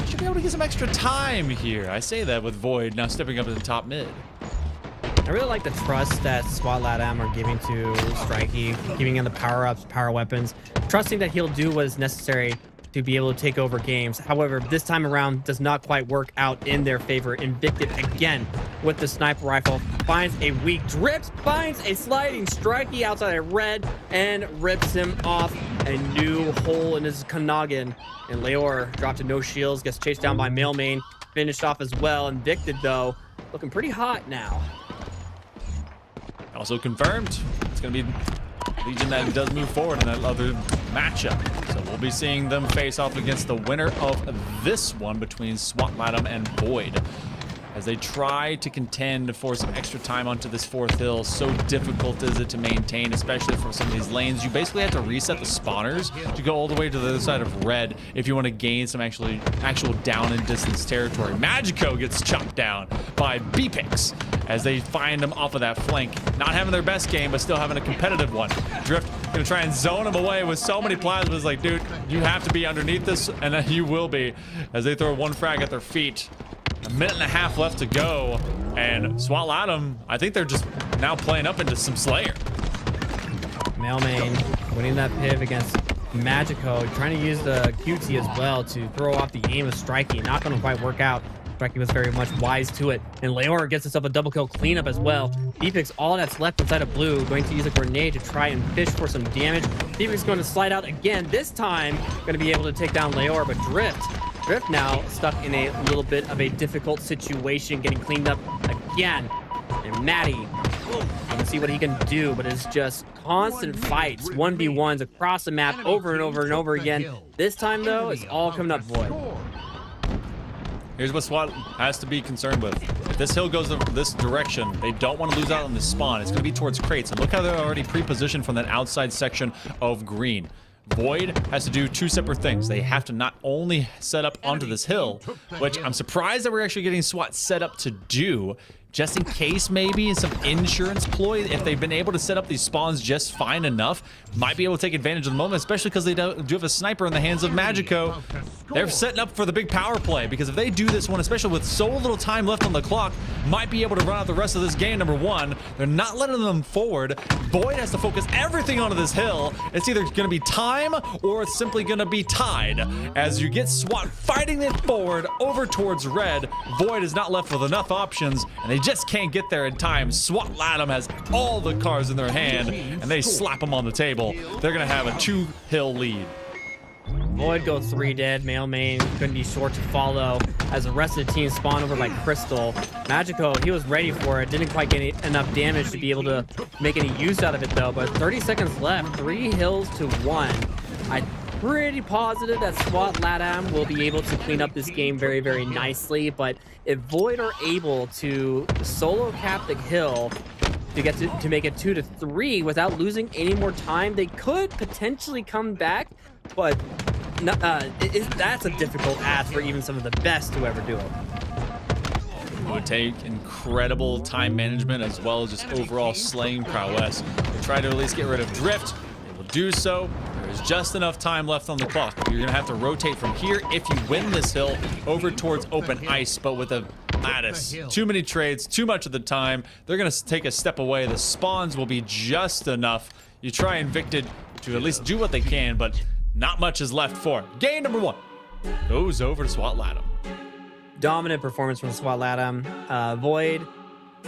Should be able to get some extra time here. I say that with Void now stepping up to the top mid. I really like the trust that SWAT LATAM are giving to Strikey, giving him the power-ups, power weapons, trusting that he'll do what is necessary to be able to take over games. However, this time around does not quite work out in their favor. Invicted again with the sniper rifle, finds a weak Drift, finds a sliding Strikey outside of red, and rips him off a new hole in his noggin. And Lior dropped to no shields, gets chased down by Mailmain, finished off as well. Invicted though, looking pretty hot now. Also confirmed, it's going to be Legion that does move forward in that other matchup. So we'll be seeing them face off against the winner of this one between SWAT LATAM and Void, as they try to contend for some extra time onto this 4th hill. So difficult is it to maintain, especially for some of these lanes. You basically have to reset the spawners to go all the way to the other side of red if you want to gain some actual down and distance territory. Magico gets chopped down by BPix as they find him off of that flank. Not having their best game, but still having a competitive one. Drift gonna try and zone him away with so many plasmas. Like, dude, you have to be underneath this, and then you will be, as they throw one frag at their feet. A minute and a half left to go, and SWAT LATAM, I think they're just now playing up into some Slayer. Mailmain winning that piv against Magico, trying to use the QT as well to throw off the aim of Strikey. Not going to quite work out. Strikey was very much wise to it, and Lior gets himself a double kill cleanup as well. BPix, all that's left inside of blue, going to use a grenade to try and fish for some damage. BPix going to slide out again, this time going to be able to take down Lior, but Drift now stuck in a little bit of a difficult situation, getting cleaned up again. And Maddie, let's see what he can do, but it's just constant fights, 1v1s across the map over and over and over again. This time, though, it's all coming up Void. Here's what SWAT has to be concerned with. If this hill goes this direction, they don't want to lose out on this spawn. It's going to be towards crates. And look how they're already pre-positioned from that outside section of green. Void has to do 2 separate things. They have to not only set up onto this hill, which I'm surprised that we're actually getting SWAT set up to do, just in case maybe some insurance ploy. If they've been able to set up these spawns just fine enough, might be able to take advantage of the moment, especially because they do have a sniper in the hands of Magico. They're setting up for the big power play, because if they do this one, especially with so little time left on the clock, might be able to run out the rest of this game. Number one, they're not letting them forward. Void has to focus everything onto this hill. It's either going to be time or it's simply going to be tied. As you get SWAT fighting it forward over towards red, Void is not left with enough options, and they just can't get there in time. SWAT Latham has all the cards in their hand, and they slap them on the table. They're going to have a 2-hill lead. Void goes 3 dead. Male main couldn't be short to follow as the rest of the team spawned over by Crystal. Magico, he was ready for it. Didn't quite get enough damage to be able to make any use out of it though. But 30 seconds left. 3 hills to 1. I'm pretty positive that SWAT Latam will be able to clean up this game very, very nicely. But if Void are able to solo cap the hill to get to make it 2-3 without losing any more time, they could potentially come back. But that's a difficult ask for even some of the best to ever do it. It would take incredible time management as well as just overall slaying prowess to try to at least get rid of drift. They will do so. There is just enough time left on the clock. You're going to have to rotate from here if you win this hill over towards open ice, but with a lattice. Too many trades, too much of the time. They're going to take a step away. The spawns will be just enough. You try Invicted to at least do what they can, but not much is left for it. Game number 1 goes over to SWAT Latham. Dominant performance from SWAT Latham. Void,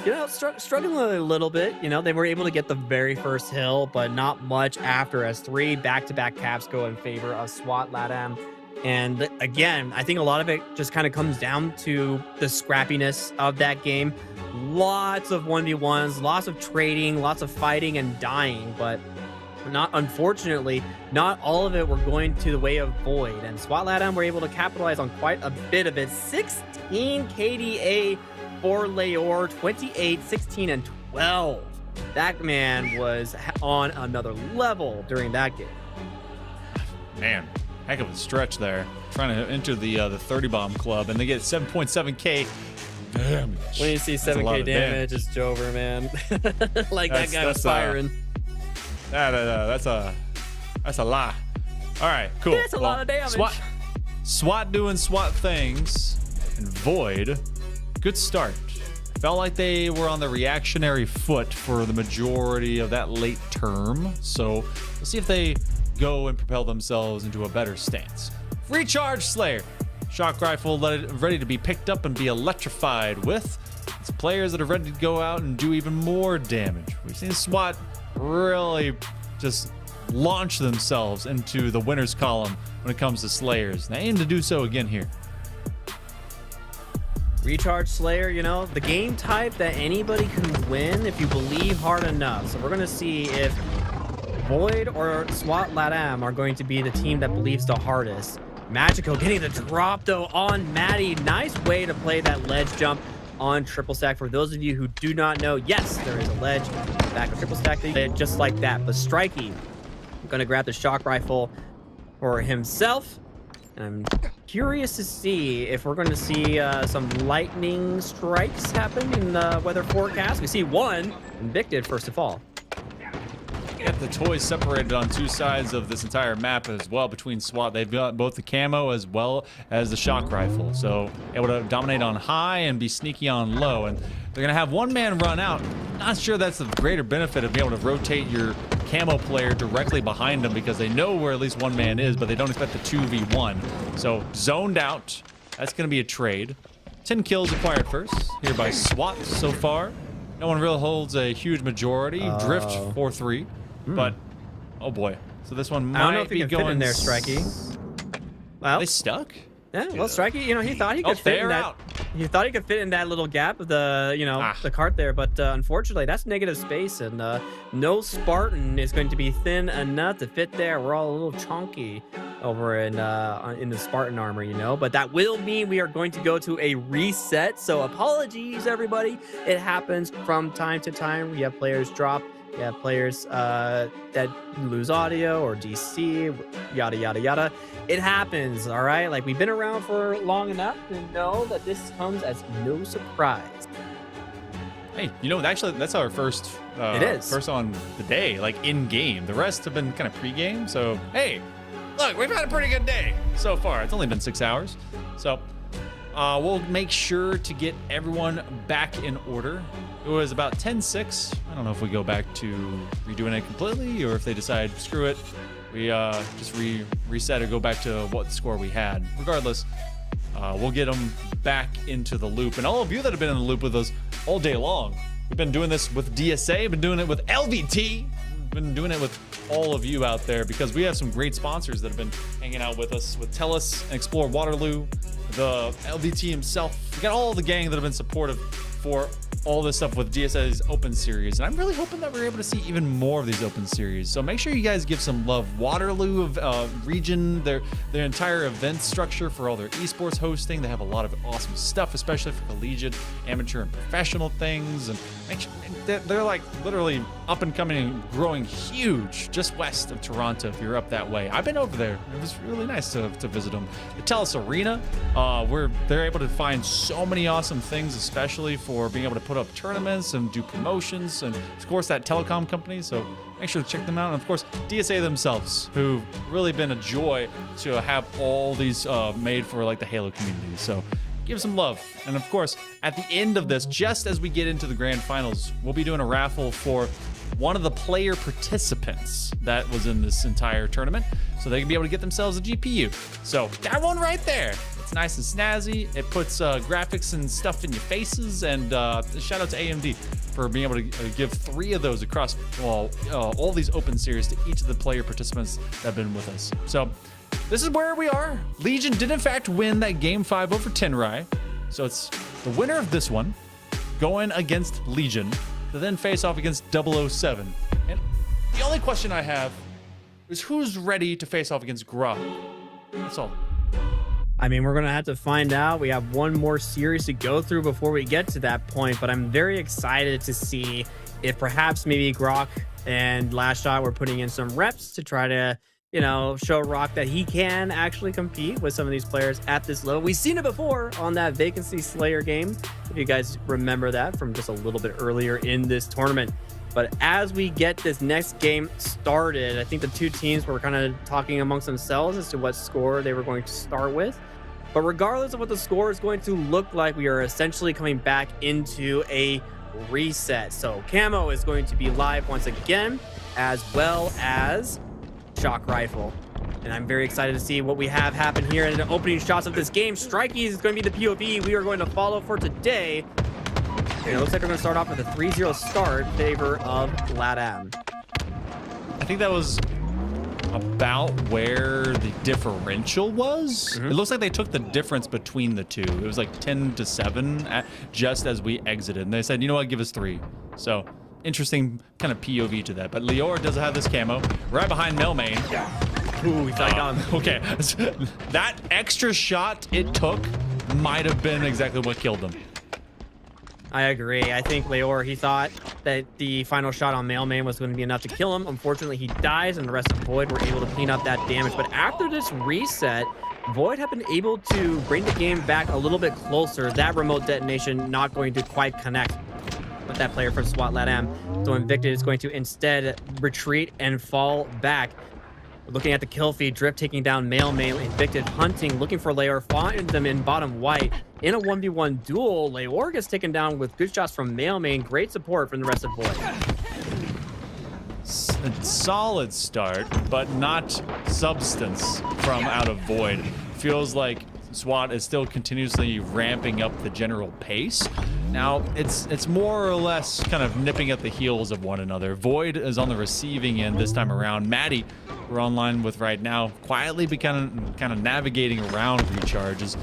you know, struggling a little bit. You know, they were able to get the very first hill, but not much after, as 3 back-to-back caps go in favor of SWAT Latham. And again, I think a lot of it just kind of comes down to the scrappiness of that game. Lots of 1v1s, lots of trading, lots of fighting and dying, but unfortunately, not all of it were going to the way of Void, and SWAT Latam were able to capitalize on quite a bit of it. 16 KDA for Leor, 28, 16, and 12. That man was on another level during that game. Man, heck of a stretch there. Trying to enter the 30 bomb club, and they get 7.7k damage. When you see 7k damage, it's Jover, man. Like that guy was firing. That's a lie. All right, cool. That's a lot of damage. SWAT doing SWAT things, and Void, good start. Felt like they were on the reactionary foot for the majority of that late term. So we'll see if they go and propel themselves into a better stance. Recharge Slayer. Shock rifle ready to be picked up and be electrified with. It's players that are ready to go out and do even more damage. We've seen SWAT really just launch themselves into the winners column when it comes to Slayers. They aim to do so again here. Recharge Slayer, you know, the game type that anybody can win if you believe hard enough. So we're going to see if Void or SWAT Latam are going to be the team that believes the hardest. Magico getting the drop, though, on Maddie. Nice way to play that ledge jump on triple stack. For those of you who do not know, yes, there is a ledge back of triple stack, just like that. But Strikey gonna grab the shock rifle for himself, and I'm curious to see if we're going to see some lightning strikes happen in the weather forecast. We see one Invicted first of all. Got the toys separated on 2 sides of this entire map as well between SWAT. They've got both the camo as well as the shock rifle, so able to dominate on high and be sneaky on low. And they're gonna have one man run out. Not sure that's the greater benefit of being able to rotate your camo player directly behind them, because they know where at least one man is, but they don't expect the 2v1. So zoned out. That's gonna be a trade. 10 kills acquired first here by SWAT so far. No one really holds a huge majority. Drift 4-3. But oh boy, so this one might I don't know if be you can going fit in there, Strikey. Well, they stuck. Yeah, well, Strikey, you know, he thought he could fit in that. Out. He thought he could fit in that little gap of the, you know, the cart there, but unfortunately, that's negative space, and no Spartan is going to be thin enough to fit there. We're all a little chunky over in the Spartan armor, you know, but that will mean we are going to go to a reset. So apologies, everybody. It happens from time to time. We have players drop. We have players that lose audio or DC, yada, yada, yada. It happens, all right? Like, we've been around for long enough to know that this comes as no surprise. Hey, you know, actually, that's our first it is. First on the day, like in-game. The rest have been kind of pre-game, so hey, look, we've had a pretty good day so far. It's only been 6 hours. So we'll make sure to get everyone back in order. It was about 10-6. I don't know if we go back to redoing it completely or if they decide, screw it, we just reset or go back to what score we had. Regardless, we'll get them back into the loop. And all of you that have been in the loop with us all day long, we've been doing this with DSA, been doing it with LVT, been doing it with all of you out there because we have some great sponsors that have been hanging out with us, with TELUS and Explore Waterloo, the LVT himself. We got all the gang that have been supportive for all this stuff with DSA's Open Series. And I'm really hoping that we're able to see even more of these Open Series. So make sure you guys give some love. Waterloo region, their entire event structure for all their esports hosting. They have a lot of awesome stuff, especially for collegiate, amateur, and professional things. And make sure, they're like literally up and coming and growing huge just west of Toronto if you're up that way. I've been over there. It was really nice to visit them. The TELUS Arena, they're able to find so many awesome things, especially for being able to put up tournaments and do promotions, and of course that telecom company, so make sure to check them out. And of course DSA themselves, who've really been a joy to have all these made for like the Halo community, so give some love. And of course at the end of this, just as we get into the grand finals, we'll be doing a raffle for one of the player participants that was in this entire tournament, so they can be able to get themselves a GPU. So that one right there, it's nice and snazzy. It puts graphics and stuff in your faces. And shout out to AMD for being able to give 3 of those across all these Open Series to each of the player participants that have been with us. So this is where we are. Legion did in fact win that Game 5 over Tenrai. So it's the winner of this one going against Legion to then face off against 007. And the only question I have is who's ready to face off against Grok? That's all. I mean, we're going to have to find out. We have one more series to go through before we get to that point, but I'm very excited to see if perhaps maybe Grok and Last Shot were putting in some reps to try to, you know, show Rock that he can actually compete with some of these players at this level. We've seen it before on that Vacancy Slayer game, if you guys remember that from just a little bit earlier in this tournament. But as we get this next game started, I think the two teams were kind of talking amongst themselves as to what score they were going to start with. But regardless of what the score is going to look like, we are essentially coming back into a reset. So Camo is going to be live once again, as well as Shock Rifle. And I'm very excited to see what we have happen here in the opening shots of this game. Strikey's is going to be the POV we are going to follow for today. And it looks like we're going to start off with a 3-0 start in favor of LATAM. I think that was about where the differential was. It looks like they took the difference between the two. It was like 10-7 just as we exited. And they said, you know what, give us 3. So interesting kind of POV to that. But Leor does have this camo right behind Melmain. Ooh, he's like on. Okay, that extra shot it took might have been exactly what killed them. I agree. I think Leor, he thought that the final shot on Mailman was going to be enough to kill him. Unfortunately, he dies, and the rest of Void were able to clean up that damage. But after this reset, Void have been able to bring the game back a little bit closer. That remote detonation not going to quite connect with that player from SWAT LATAM. So Invicted is going to instead retreat and fall back. Looking at the kill feed, Drift taking down Mailman, Invicted hunting, looking for Leor, finding them in bottom white. In a 1v1 duel, Leor gets taken down with good shots from Mailman. Great support from the rest of Void. A solid start, but not substance from out of Void. Feels like SWAT is still continuously ramping up the general pace. Now, it's more or less kind of nipping at the heels of one another. Void is on the receiving end this time around. Maddie, we're online with right now, quietly be kind of navigating around recharges.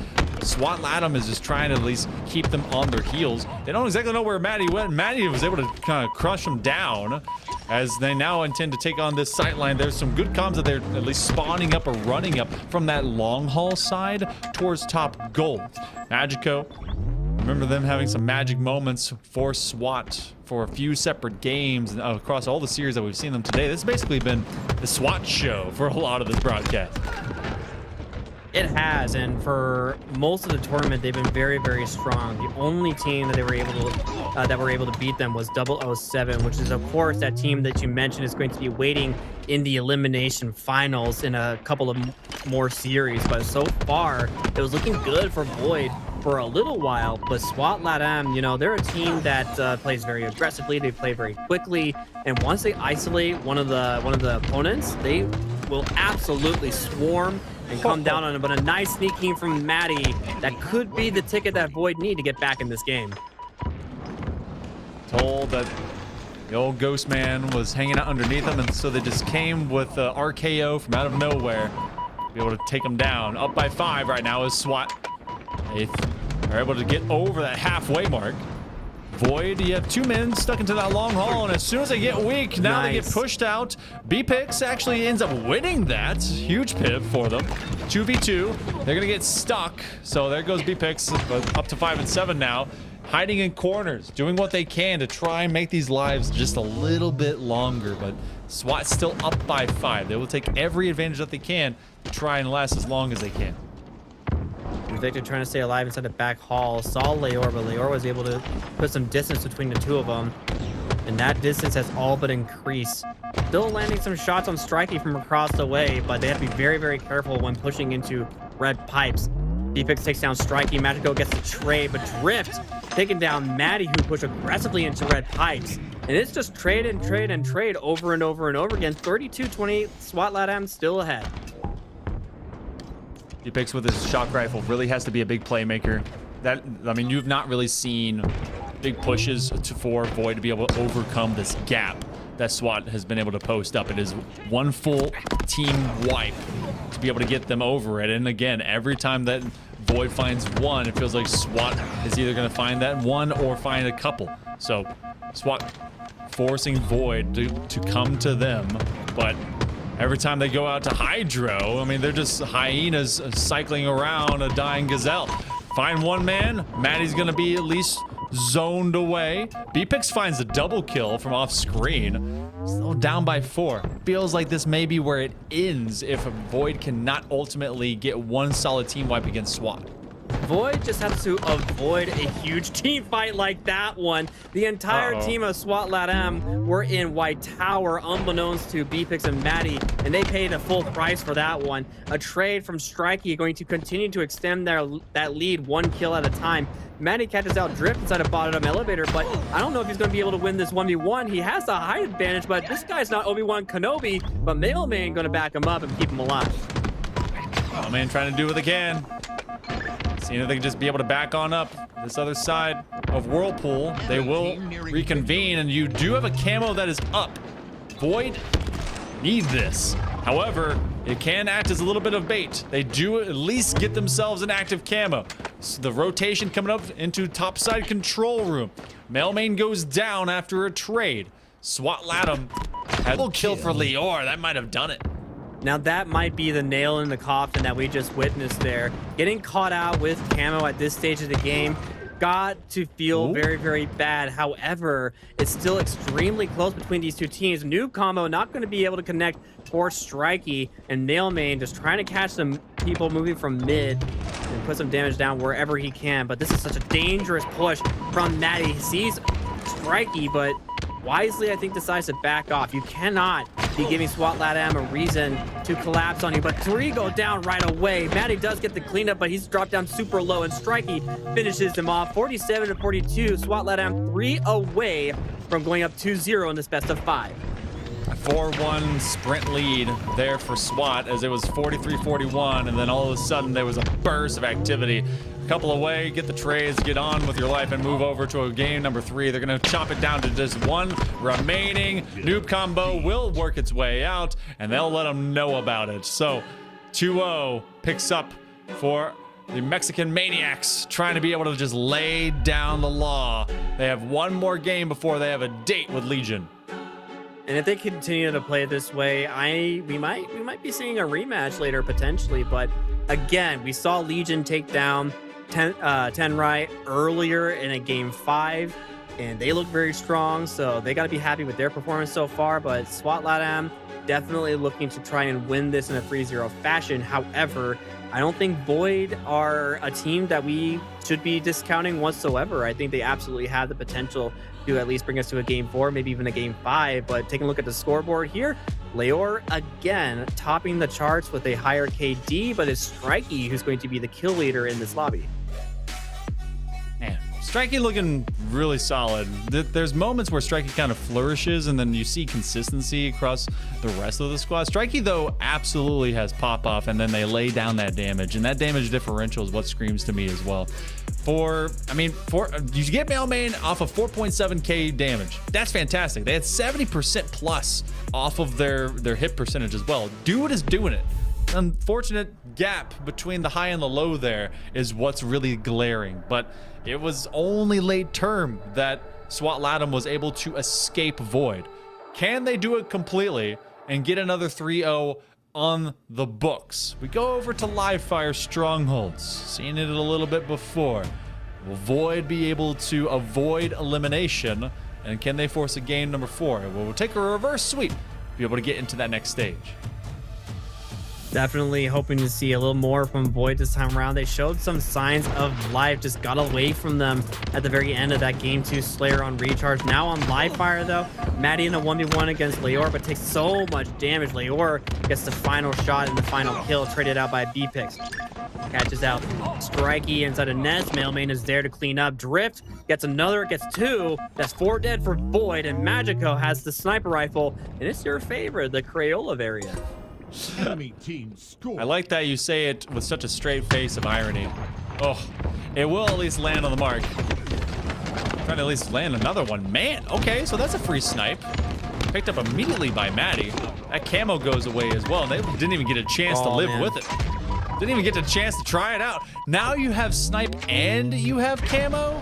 SWAT LATAM is just trying to at least keep them on their heels. They don't exactly know where Maddie went. Maddie was able to kind of crush them down as they now intend to take on this sight line. There's some good comms that they're at least spawning up or running up from that long haul side towards top gold. Magico, remember them having some magic moments for SWAT for a few separate games across all the series that we've seen them today. This has basically been the SWAT show for a lot of this broadcast. It has, and for most of the tournament, they've been very, very strong. The only team that they were able to beat them was 007, which is, of course, that team that you mentioned is going to be waiting in the elimination finals in a couple of more series. But so far, it was looking good for Void for a little while. But SWAT LATAM, you know, they're a team that plays very aggressively. They play very quickly, and once they isolate one of the opponents, they will absolutely swarm and come down on him. But a nice sneaking from Maddie that could be the ticket that Void need to get back in this game. Told that the old Ghost Man was hanging out underneath them, and so they just came with the RKO from out of nowhere to be able to take them down. Up by 5 right now is SWAT. They are able to get over that halfway mark. Void, you have 2 men stuck into that long haul, and as soon as they get weak, now they get pushed out. B-Pix actually ends up winning that. Huge pip for them. 2v2. They're going to get stuck. So there goes B-Pix, but up to 5 and 7 now. Hiding in corners, doing what they can to try and make these lives just a little bit longer. But SWAT's still up by 5. They will take every advantage that they can to try and last as long as they can. Victor trying to stay alive inside the back hall. Saw Leor, but Leor was able to put some distance between the two of them. And that distance has all but increased. Still landing some shots on Strikey from across the way, but they have to be very, very careful when pushing into red pipes. B-Pix takes down Strikey. Magico gets the trade, but Drift taking down Maddie, who pushed aggressively into red pipes. And it's just trade and trade and trade over and over and over again. 32-28, SWAT LATAM still ahead. B-Pix with his shock rifle really has to be a big playmaker. That, I mean, you've not really seen big pushes for Void to be able to overcome this gap that SWAT has been able to post up. It is one full team wipe to be able to get them over it. And again, every time that Void finds one, it feels like SWAT is either going to find that one or find a couple. So SWAT forcing Void to come to them, but every time they go out to Hydro, I mean, they're just hyenas cycling around a dying gazelle. Find one man, Maddie's gonna be at least zoned away. B-Pix finds a double kill from off screen. Still down by 4. Feels like this may be where it ends if Void cannot ultimately get one solid team wipe against SWAT. Void just has to avoid a huge team fight like that one. The entire team of SWAT LATAM were in White Tower, unbeknownst to B-Pix and Maddie, and they paid a full price for that one. A trade from Strikey going to continue to extend that lead 1 kill at a time. Maddie catches out Drift inside a bottom elevator, but I don't know if he's going to be able to win this 1v1. He has the height advantage, but this guy's not Obi-Wan Kenobi, but Mailman going to back him up and keep him alive. Mailman trying to do what they can. Seeing if they can just be able to back on up this other side of Whirlpool. They will reconvene, and you do have a camo that is up. Void need this. However, it can act as a little bit of bait. They do at least get themselves an active camo. So the rotation coming up into topside control room. Mailman goes down after a trade. SWAT LATAM had a little kill for Leor. That might have done it. Now that might be the nail in the coffin that we just witnessed there. Getting caught out with camo at this stage of the game got to feel very, very bad. However, it's still extremely close between these two teams. Noob combo not going to be able to connect for Strikey, and Nailmain just trying to catch some people moving from mid and put some damage down wherever he can. But this is such a dangerous push from Maddie. He sees Strikey, but wisely, I think, decides to back off. You cannot be giving SWAT LATAM a reason to collapse on you, but 3 go down right away. Maddie does get the cleanup, but he's dropped down super low, and Strikey finishes him off. 47-42, SWAT LATAM 3 away from going up 2-0 in this best of 5. A 4-1 sprint lead there for SWAT as it was 43-41, and then all of a sudden there was a burst of activity. A couple away, get the trades, get on with your life, and move over to a game number 3. They're going to chop it down to just 1 remaining. Noob combo will work its way out, and they'll let them know about it. So 2-0 picks up for the Mexican Maniacs, trying to be able to just lay down the law. They have 1 more game before they have a date with Legion. And if they continue to play this way, we might be seeing a rematch later potentially. But again, we saw Legion take down Tenrai earlier in a game 5, and they look very strong. So they got to be happy with their performance so far. But SWAT LATAM definitely looking to try and win this in a 3-0 fashion. However, I don't think Void are a team that we should be discounting whatsoever. I think they absolutely have the potential to at least bring us to a game 4, maybe even a game 5. But taking a look at the scoreboard here, Leor again topping the charts with a higher KD, but it's Strikey who's going to be the kill leader in this lobby. Man, Strikey looking really solid. There's moments where Strikey kind of flourishes, and then you see consistency across the rest of the squad. Strikey, though, absolutely has pop-off, and then they lay down that damage, and that damage differential is what screams to me as well. You get Mailman off of 4.7k damage. That's fantastic. They had 70% plus off of their hit percentage as well. Dude is doing it. Unfortunate gap between the high and the low there is what's really glaring, but it was only late term that SWAT LATAM was able to escape Void. Can they do it completely and get another 3-0 on the books? We go over to Live Fire Strongholds, seen it a little bit before. Will Void be able to avoid elimination, and can they force a game number 4? We'll take a reverse sweep, be able to get into that next stage. Definitely hoping to see a little more from Void this time around. They showed some signs of life, just got away from them at the very end of that game 2 Slayer on recharge. Now on live fire though, Maddie in a 1v1 against Leor, but takes so much damage. Leor gets the final shot and the final kill, traded out by B-Pix. Catches out Strikey inside a nest. Mailman is there to clean up. Drift gets another, gets 2. That's 4 dead for Void, and Magico has the sniper rifle, and it's your favorite, the Crayola variant. Enemy team score. I like that you say it with such a straight face of irony. Oh, it will at least land on the mark. Trying to at least land another one. Man, okay, so that's a free snipe. Picked up immediately by Maddie. That camo goes away as well. They didn't even get a chance to live with it. Didn't even get a chance to try it out. Now you have snipe and you have camo?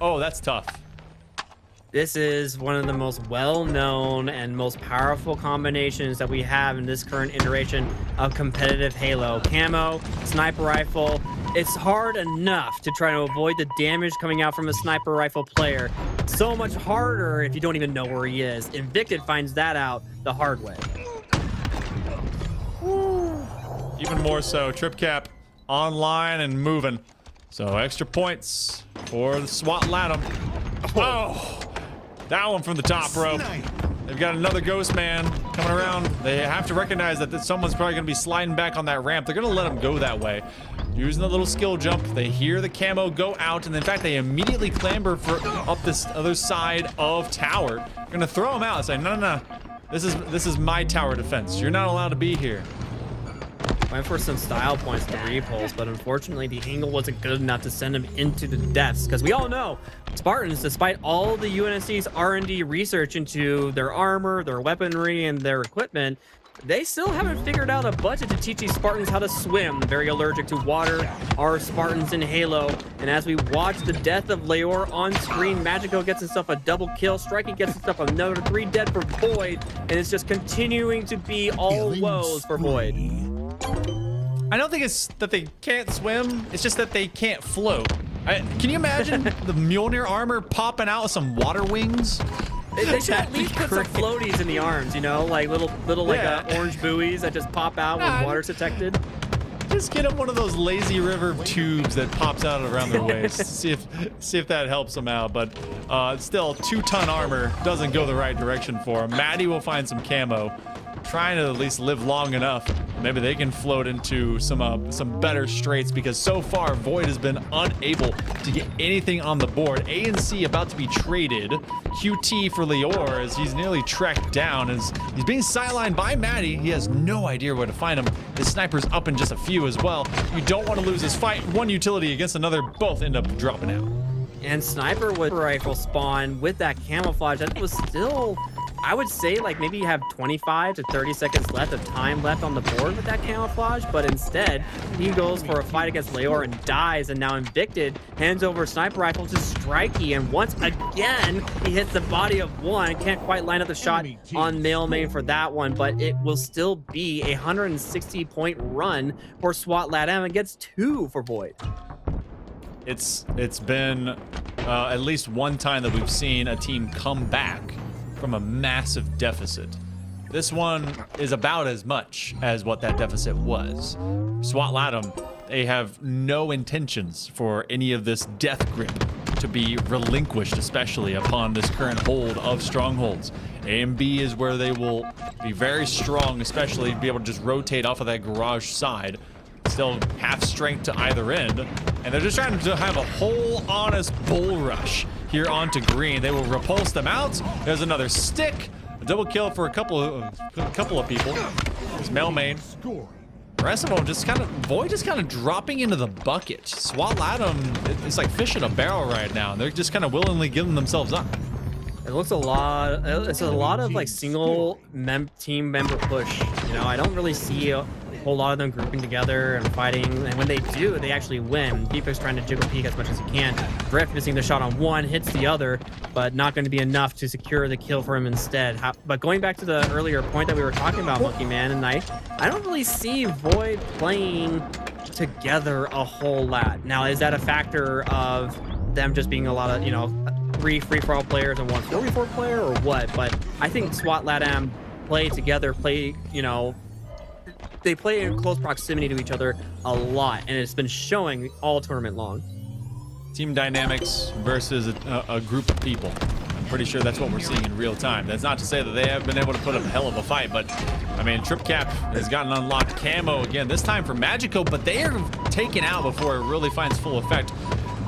Oh, that's tough. This is one of the most well-known and most powerful combinations that we have in this current iteration of competitive Halo. Camo, sniper rifle. It's hard enough to try to avoid the damage coming out from a sniper rifle player. So much harder if you don't even know where he is. Invicted finds that out the hard way. Even more so. Trip cap online and moving. So extra points for the SWAT LATAM. Oh! That one from the top rope. They've got another ghost man coming around. They have to recognize that someone's probably going to be sliding back on that ramp. They're going to let him go that way. Using the little skill jump, they hear the camo go out, and in fact, they immediately clamber for up this other side of tower. They're going to throw him out and say, no. This is my tower defense. You're not allowed to be here. Went for some style points to repulse, but unfortunately the angle wasn't good enough to send him into the depths, because we all know Spartans, despite all the UNSC's R&D research into their armor, their weaponry, and their equipment, they still haven't figured out a budget to teach these Spartans how to swim. Very allergic to water are Spartans in Halo, and as we watch the death of Leor on screen, Magico gets himself a double kill, Strikey gets himself another 3 dead for Void, and it's just continuing to be all woes for Void. I don't think it's that they can't swim. It's just that they can't float. Can you imagine the Mjolnir armor popping out with some water wings? They should at least put some floaties in the arms, you know, like little orange buoys that just pop out when water's detected. Just get them one of those lazy river tubes that pops out around their waist. see if that helps them out. But still, 2-ton armor doesn't go the right direction for them. Maddie will find some camo, trying to at least live long enough. Maybe they can float into some better straights, because so far Void has been unable to get anything on the board. ANC about to be traded. QT for Leor as he's nearly tracked down, as he's being sidelined by Maddie. He has no idea where to find him. His sniper's up in just a few as well. You don't want to lose this fight. One utility against another, both end up dropping out. And sniper with rifle spawn with that camouflage, that was still, I would say, like maybe you have 25 to 30 seconds left of time left on the board with that camouflage, but instead he goes for a fight against Leor and dies, and now Invicted hands over sniper rifle to Strikey, and once again he hits the body of one. Can't quite line up the shot on Mailman for that one, but it will still be a 160 point run for SWAT LATAM and gets 2 for Void. It's been at least one time that we've seen a team come back from a massive deficit. this one is about as much as what that deficit was. SWAT LATAM, they have no intentions for any of this death grip to be relinquished, especially upon this current hold of strongholds. A and B is where they will be very strong, especially be able to just rotate off of that garage side. Still half strength to either end, and they're just trying to have a whole honest bull rush here onto green. They will repulse them out. There's another stick, a double kill for a couple of people. It's male main. The rest of them just kind of, Void just kind of dropping into the bucket. SWAT LATAM, it's like fish in a barrel right now, and they're just kind of willingly giving themselves up. It looks a lot. It's a lot of like single team member push. You know, I don't really see a whole lot of them grouping together and fighting. And when they do, they actually win. Deepik's trying to jiggle peek as much as he can. Drift missing the shot on one, hits the other, but not going to be enough to secure the kill for him instead. But going back to the earlier point that we were talking about, Monkey Man and I don't really see Void playing together a whole lot. Now, is that a factor of them just being a lot of, you know, three free-for-all players and one 4v4 player or what? But I think SWAT LATAM play together, you know, they play in close proximity to each other a lot, and it's been showing all tournament long. Team dynamics versus a group of people. I'm pretty sure that's what we're seeing in real time. That's not to say that they have been able to put up a hell of a fight, but I mean, TripCap has gotten unlocked camo again, this time for Magico, but they are taken out before it really finds full effect.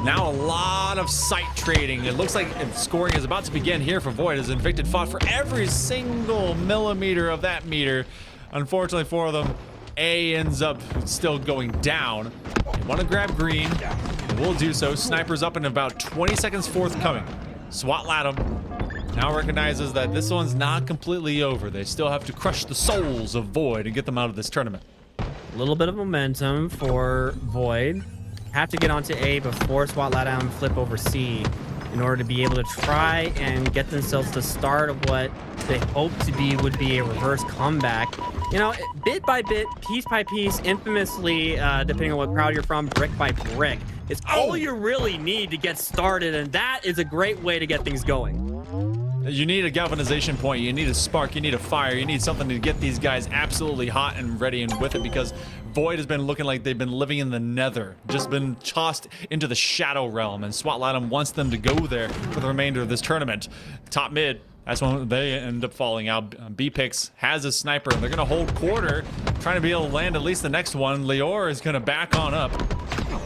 Now a lot of sight trading. It looks like scoring is about to begin here for Void as Invicted fought for every single millimeter of that meter. Unfortunately for them, A ends up still going down. They want to grab green. They will do so. Sniper's up in about 20 seconds forthcoming. SWAT LATAM now recognizes that this one's not completely over. They still have to crush the souls of Void and get them out of this tournament. A little bit of momentum for Void. Have to get onto A before SWAT LATAM flip over C in order to be able to try and get themselves the start of what they hope to be would be a reverse comeback. You know, bit by bit, piece by piece, infamously, depending on what crowd you're from, brick by brick. It's all you really need to get started, and that is a great way to get things going. You need a galvanization point, you need a spark, you need a fire, you need something to get these guys absolutely hot and ready and with it, because Void has been looking like they've been living in the nether, just been tossed into the shadow realm, and SWAT LATAM wants them to go there for the remainder of this tournament. Top mid, that's when they end up falling out. B-Pix has a sniper, and they're gonna hold quarter, trying to be able to land at least the next one. Leor is gonna back on up.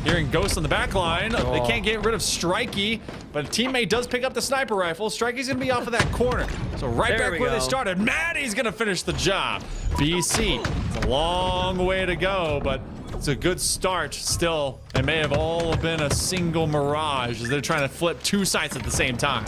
Hearing Ghost on the back line. They can't get rid of Strikey, but a teammate does pick up the sniper rifle. Strikey's gonna be off of that corner. So right back where they started. Maddie's gonna finish the job. BC, it's a long way to go, but it's a good start still. It may have all been a single mirage as they're trying to flip two sites at the same time.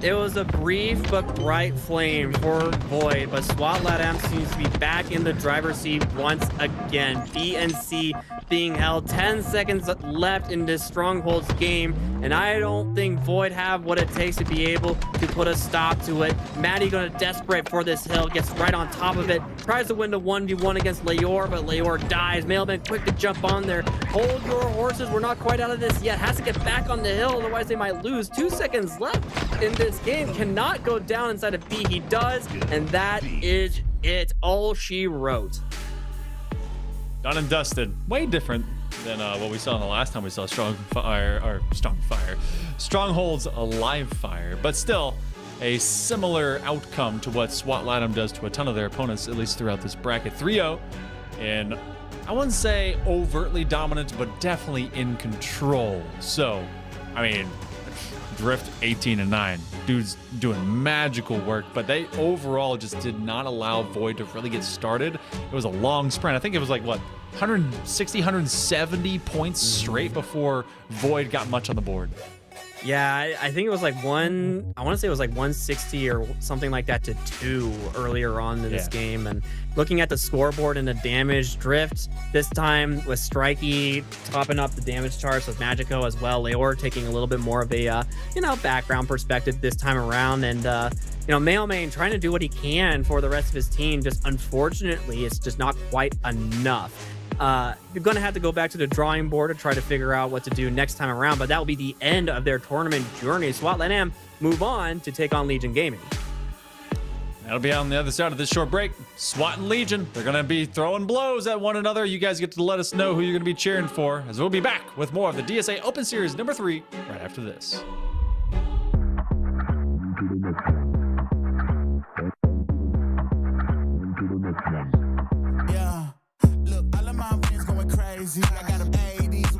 It was a brief but bright flame for Void, but SWAT LATAM seems to be back in the driver's seat once again. B and C being held 10 seconds left in this Strongholds game, and I don't think Void have what it takes to be able to put a stop to it. Maddie gonna desperate for this hill, gets right on top of it, tries to win the 1v1 against Leor, but Leor dies. Mailman quick to jump on there. Hold your horses, we're not quite out of this yet. Has to get back on the hill, otherwise they might lose. 2 seconds left in this game. Cannot go down inside of B. He does, and that is it. All she wrote. Done and dusted. Way different than what we saw the last time we saw Strongholds a live fire, but still a similar outcome to what SWAT LATAM does to a ton of their opponents, at least throughout this bracket. 3-0, and I wouldn't say overtly dominant, but definitely in control. So, I mean, Drift 18-9. Dude's doing magical work, but they overall just did not allow Void to really get started. It was a long sprint. I think it was like, what, 160, 170 points straight before Void got much on the board. Yeah, I think it was like I want to say it was like 160 or something like that to 2 earlier on in this game. And looking at the scoreboard and the damage, Drift this time with Strikey topping up the damage charts with Magico as well. Leor taking a little bit more of a, background perspective this time around. And, Mailman trying to do what he can for the rest of his team. Just unfortunately, it's just not quite enough. You're going to have to go back to the drawing board to try to figure out what to do next time around, but that will be the end of their tournament journey. SWAT LATAM move on to take on Legion Gaming. That'll be on the other side of this short break. SWAT and Legion, they're going to be throwing blows at one another. You guys get to let us know who you're going to be cheering for, as we'll be back with more of the DSA Open Series number 3 right after this. Yeah, look, all of my friends going crazy. I got them ADs who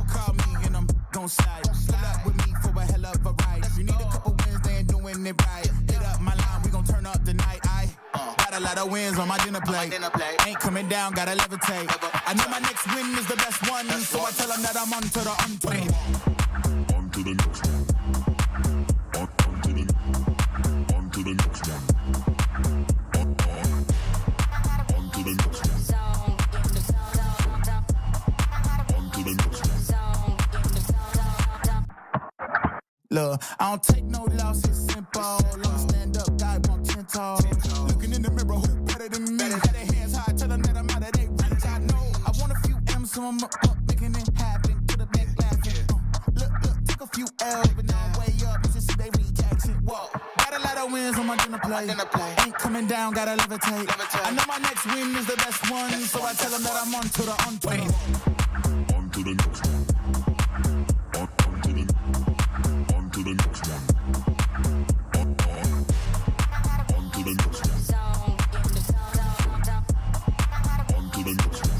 call me and I'm gon' slide. Pull up with me for a hell of a ride. You need a couple wins, they ain't doing it right. Hit up my line, we gon' turn up the night. I got a lot of wins on my dinner plate. Ain't coming down, gotta levitate. I know my next win is the best one, so I tell them that I'm on to the on-20. On to the next one. On to the next one. On to the next one. On to the next one. Look, I don't take no loss, it's simple. I'm a stand-up guy, on 10 toes. Looking in the mirror, who better than me? Got their hands high, tell them that I'm out of their reach. I know I want a few M's, so I'm up, making it happen. Put a back laughing. Look, took a few L's, but now I'm way up. You just see they reaction. Whoa, got a lot of wins on my dinner plate. Ain't coming down, gotta levitate. I know my next win is the best one, so I tell them that I'm on to the on-20. On to the next one. On to the next one. On to the next one. On to the next one.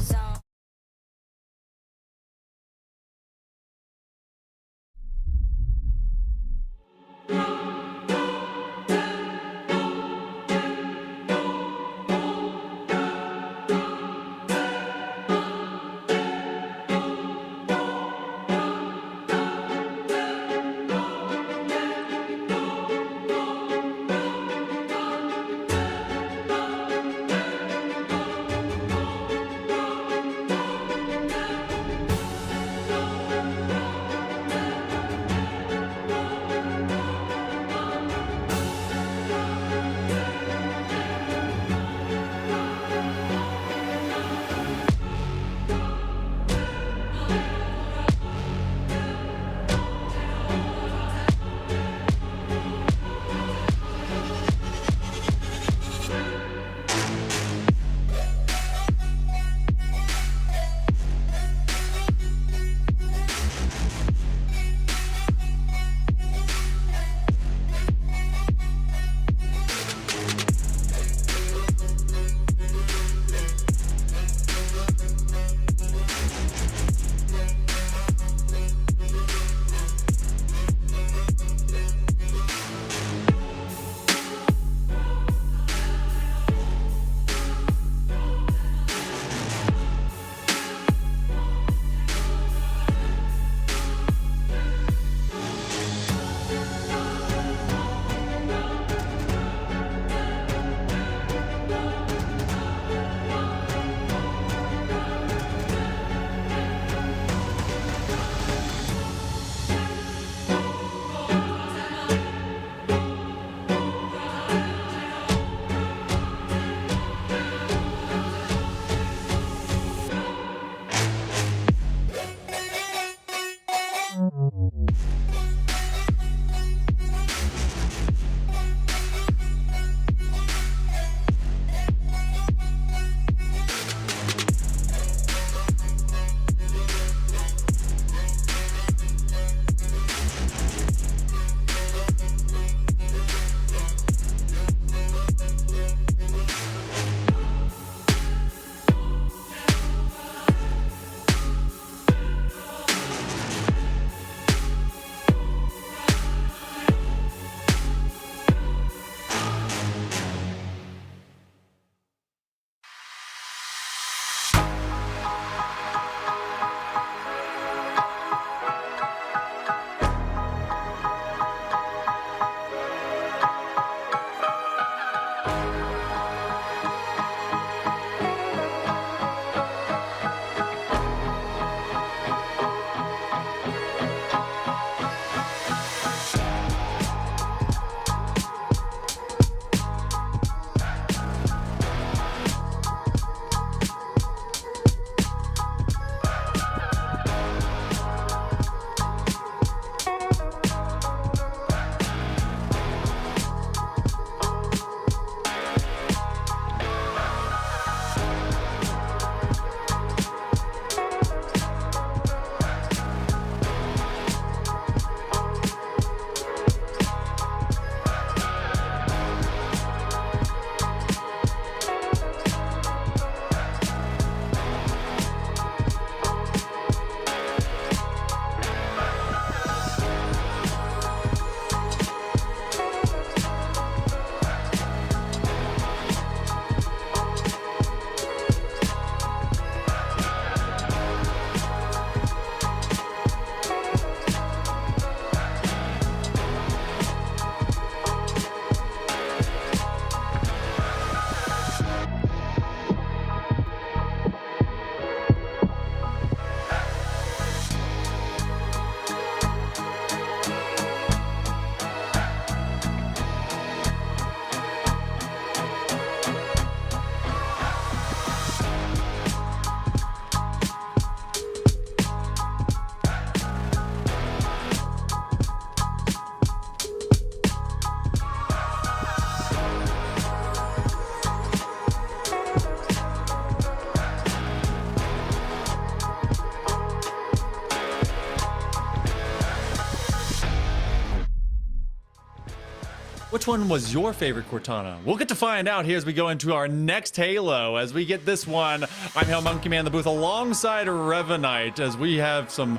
one was your favorite Cortana? We'll get to find out here as we go into our next Halo. As we get this one, I'm Hale Monkey Man in the booth alongside Revanite as we have some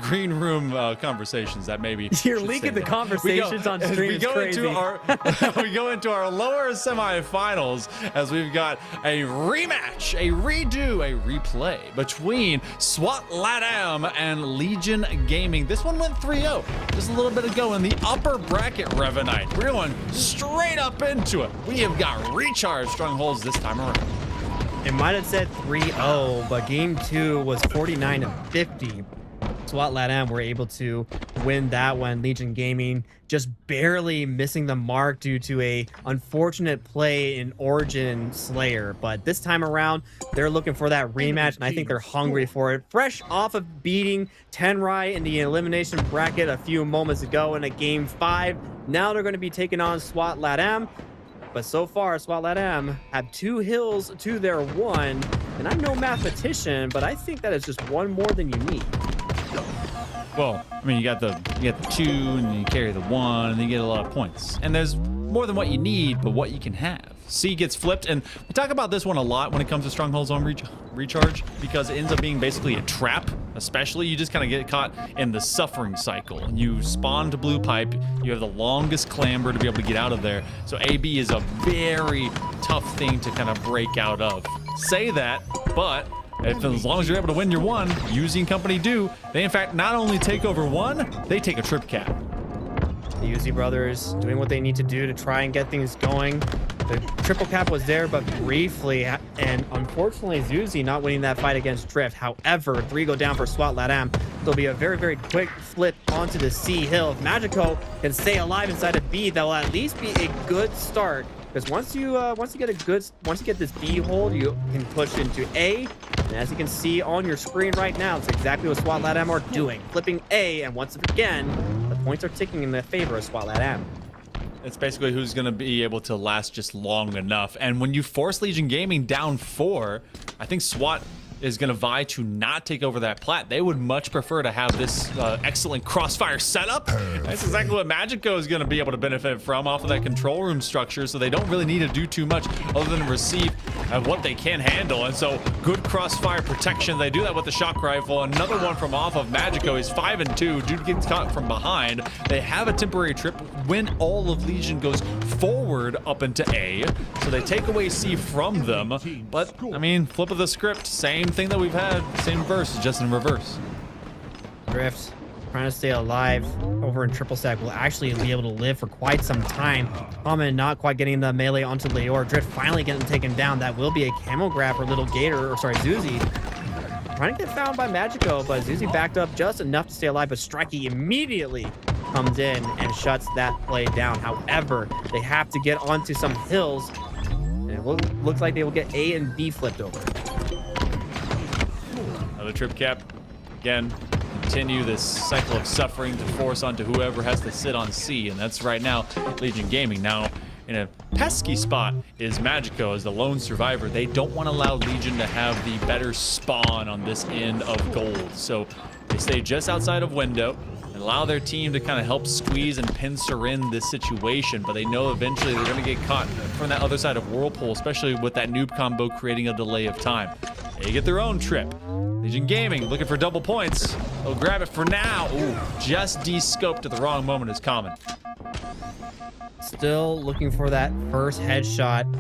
green room conversations that maybe You're leaking the conversations on stream. We go into our lower semifinals as we've got a rematch, a redo, a replay between SWAT LATAM and Legion Gaming. This one went 3-0 just a little bit ago in the upper bracket. Revanite, we're going straight up into it. We have got recharged strongholds this time around. It might have said 3-0, but game 2 was 49-50. SWAT LATAM were able to win that one. Legion Gaming just barely missing the mark due to a unfortunate play in Origin Slayer. But this time around, they're looking for that rematch, and I think they're hungry for it. Fresh off of beating Tenrai in the elimination bracket a few moments ago in a game 5, now they're going to be taking on SWAT LATAM. But so far, SWAT LATAM have 2 hills to their 1, and I'm no mathematician, but I think that is just 1 more than you need. Well, I mean, you got the 2, and you carry the 1, and you get a lot of points. And there's more than what you need, but what you can have. C gets flipped, and we talk about this one a lot when it comes to Strongholds on recharge, because it ends up being basically a trap. Especially, you just kind of get caught in the suffering cycle. You spawn to blue pipe, you have the longest clamber to be able to get out of there. So AB is a very tough thing to kind of break out of. Say that, but as long as you're able to win your 1, Using Company do, they in fact not only take over 1, they take a trip cap. The Uzi brothers doing what they need to do to try and get things going. The triple cap was there, but briefly, and unfortunately, Zuzi not winning that fight against Drift. However, 3 go down for SWAT LATAM. There'll be a very, very quick flip onto the C hill. If Magico can stay alive inside of B, that'll at least be a good start. Because once you get this B hold, you can push into A. And as you can see on your screen right now, it's exactly what SWAT LATAM are doing. Flipping A, and once again, the points are ticking in the favor of SWAT LATAM. It's basically who's going to be able to last just long enough. And when you force Legion Gaming down 4, I think SWAT is going to vie to not take over that plat. They would much prefer to have this excellent crossfire setup. That's exactly what Magico is going to be able to benefit from off of that control room structure, so they don't really need to do too much other than receive what they can handle. And so good crossfire protection. They do that with the shock rifle. Another one from off of Magico. He's 5 and 2. Dude gets caught from behind. They have a temporary trip when all of Legion goes forward up into A, so they take away C from them. But I mean, flip of the script, same thing that we've had, same verse, just in reverse. Drift trying to stay alive over in triple stack will actually be able to live for quite some time. Common not quite getting the melee onto Leor. Drift finally getting taken down. That will be a camo grab for Little Gator, or sorry, Zuzi. Trying to get found by Magico, but Zuzi backed up just enough to stay alive, but Strikey immediately comes in and shuts that play down. However, they have to get onto some hills, and it looks like they will get A and B flipped over. Another trip cap. Again, continue this cycle of suffering to force onto whoever has to sit on C, and that's right now Legion Gaming. Now, in a pesky spot is Magico as the lone survivor. They don't want to allow Legion to have the better spawn on this end of gold, so they stay just outside of window and allow their team to kind of help squeeze and pincer in this situation, but they know eventually they're going to get caught from that other side of Whirlpool, especially with that noob combo creating a delay of time. They get their own trip. Legion Gaming looking for double points. They'll grab it for now. Ooh, just de-scoped at the wrong moment is common. Still looking for that first headshot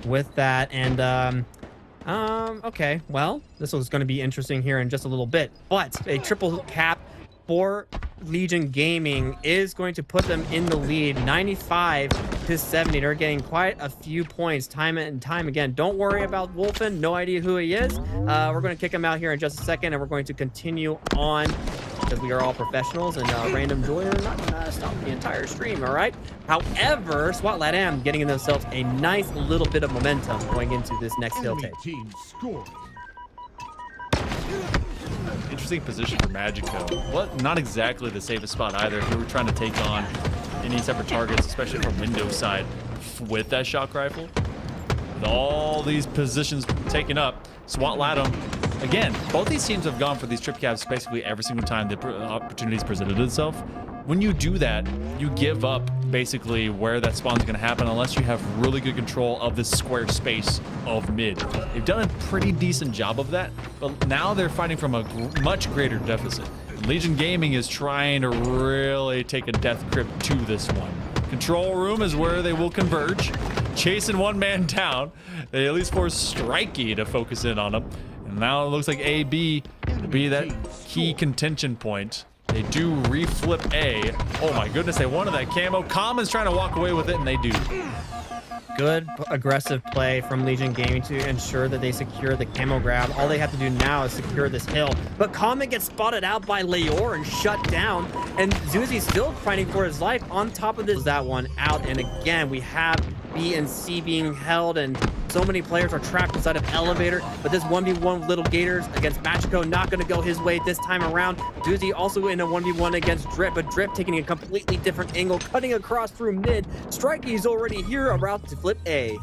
with that, and okay, well, this was going to be interesting here in just a little bit, but a triple cap for Legion Gaming is going to put them in the lead, 95-70. They're getting quite a few points time and time again. Don't worry about Wolfen, no idea who he is. We're going to kick him out here in just a second, and we're going to continue on because we are all professionals, and random joy are not going to stop the entire stream, all right? However, SWAT LATAM getting themselves a nice little bit of momentum going into this next hill tape. Interesting position for Magico. What? Not exactly the safest spot either if we were trying to take on any separate targets, especially from window side with that shock rifle. With all these positions taken up, SWAT LATAM again, both these teams have gone for these trip caps basically every single time the opportunities presented itself. When you do that, you give up basically where that spawn is going to happen unless you have really good control of this square space of mid. They've done a pretty decent job of that, but now they're fighting from a much greater deficit. Legion Gaming is trying to really take a death grip to this one. Control room is where they will converge. Chasing one man down. They at least force Strikey to focus in on him. And now it looks like AB to be that key contention point. They do reflip A. Oh my goodness, they wanted that camo. Common's trying to walk away with it, and they do. Good aggressive play from Legion Gaming to ensure that they secure the camo grab. All they have to do now is secure this hill. But Common gets spotted out by Leor and shut down. And Zuzi's still fighting for his life on top of this. That one out. And again, we have B and C being held, and so many players are trapped inside of Elevator. But this 1v1 with Little Gators against Magico not going to go his way this time around. Zuzi also in a 1v1 against Drip, but Drip taking a completely different angle, cutting across through mid. Strikey's already here, about to flip A.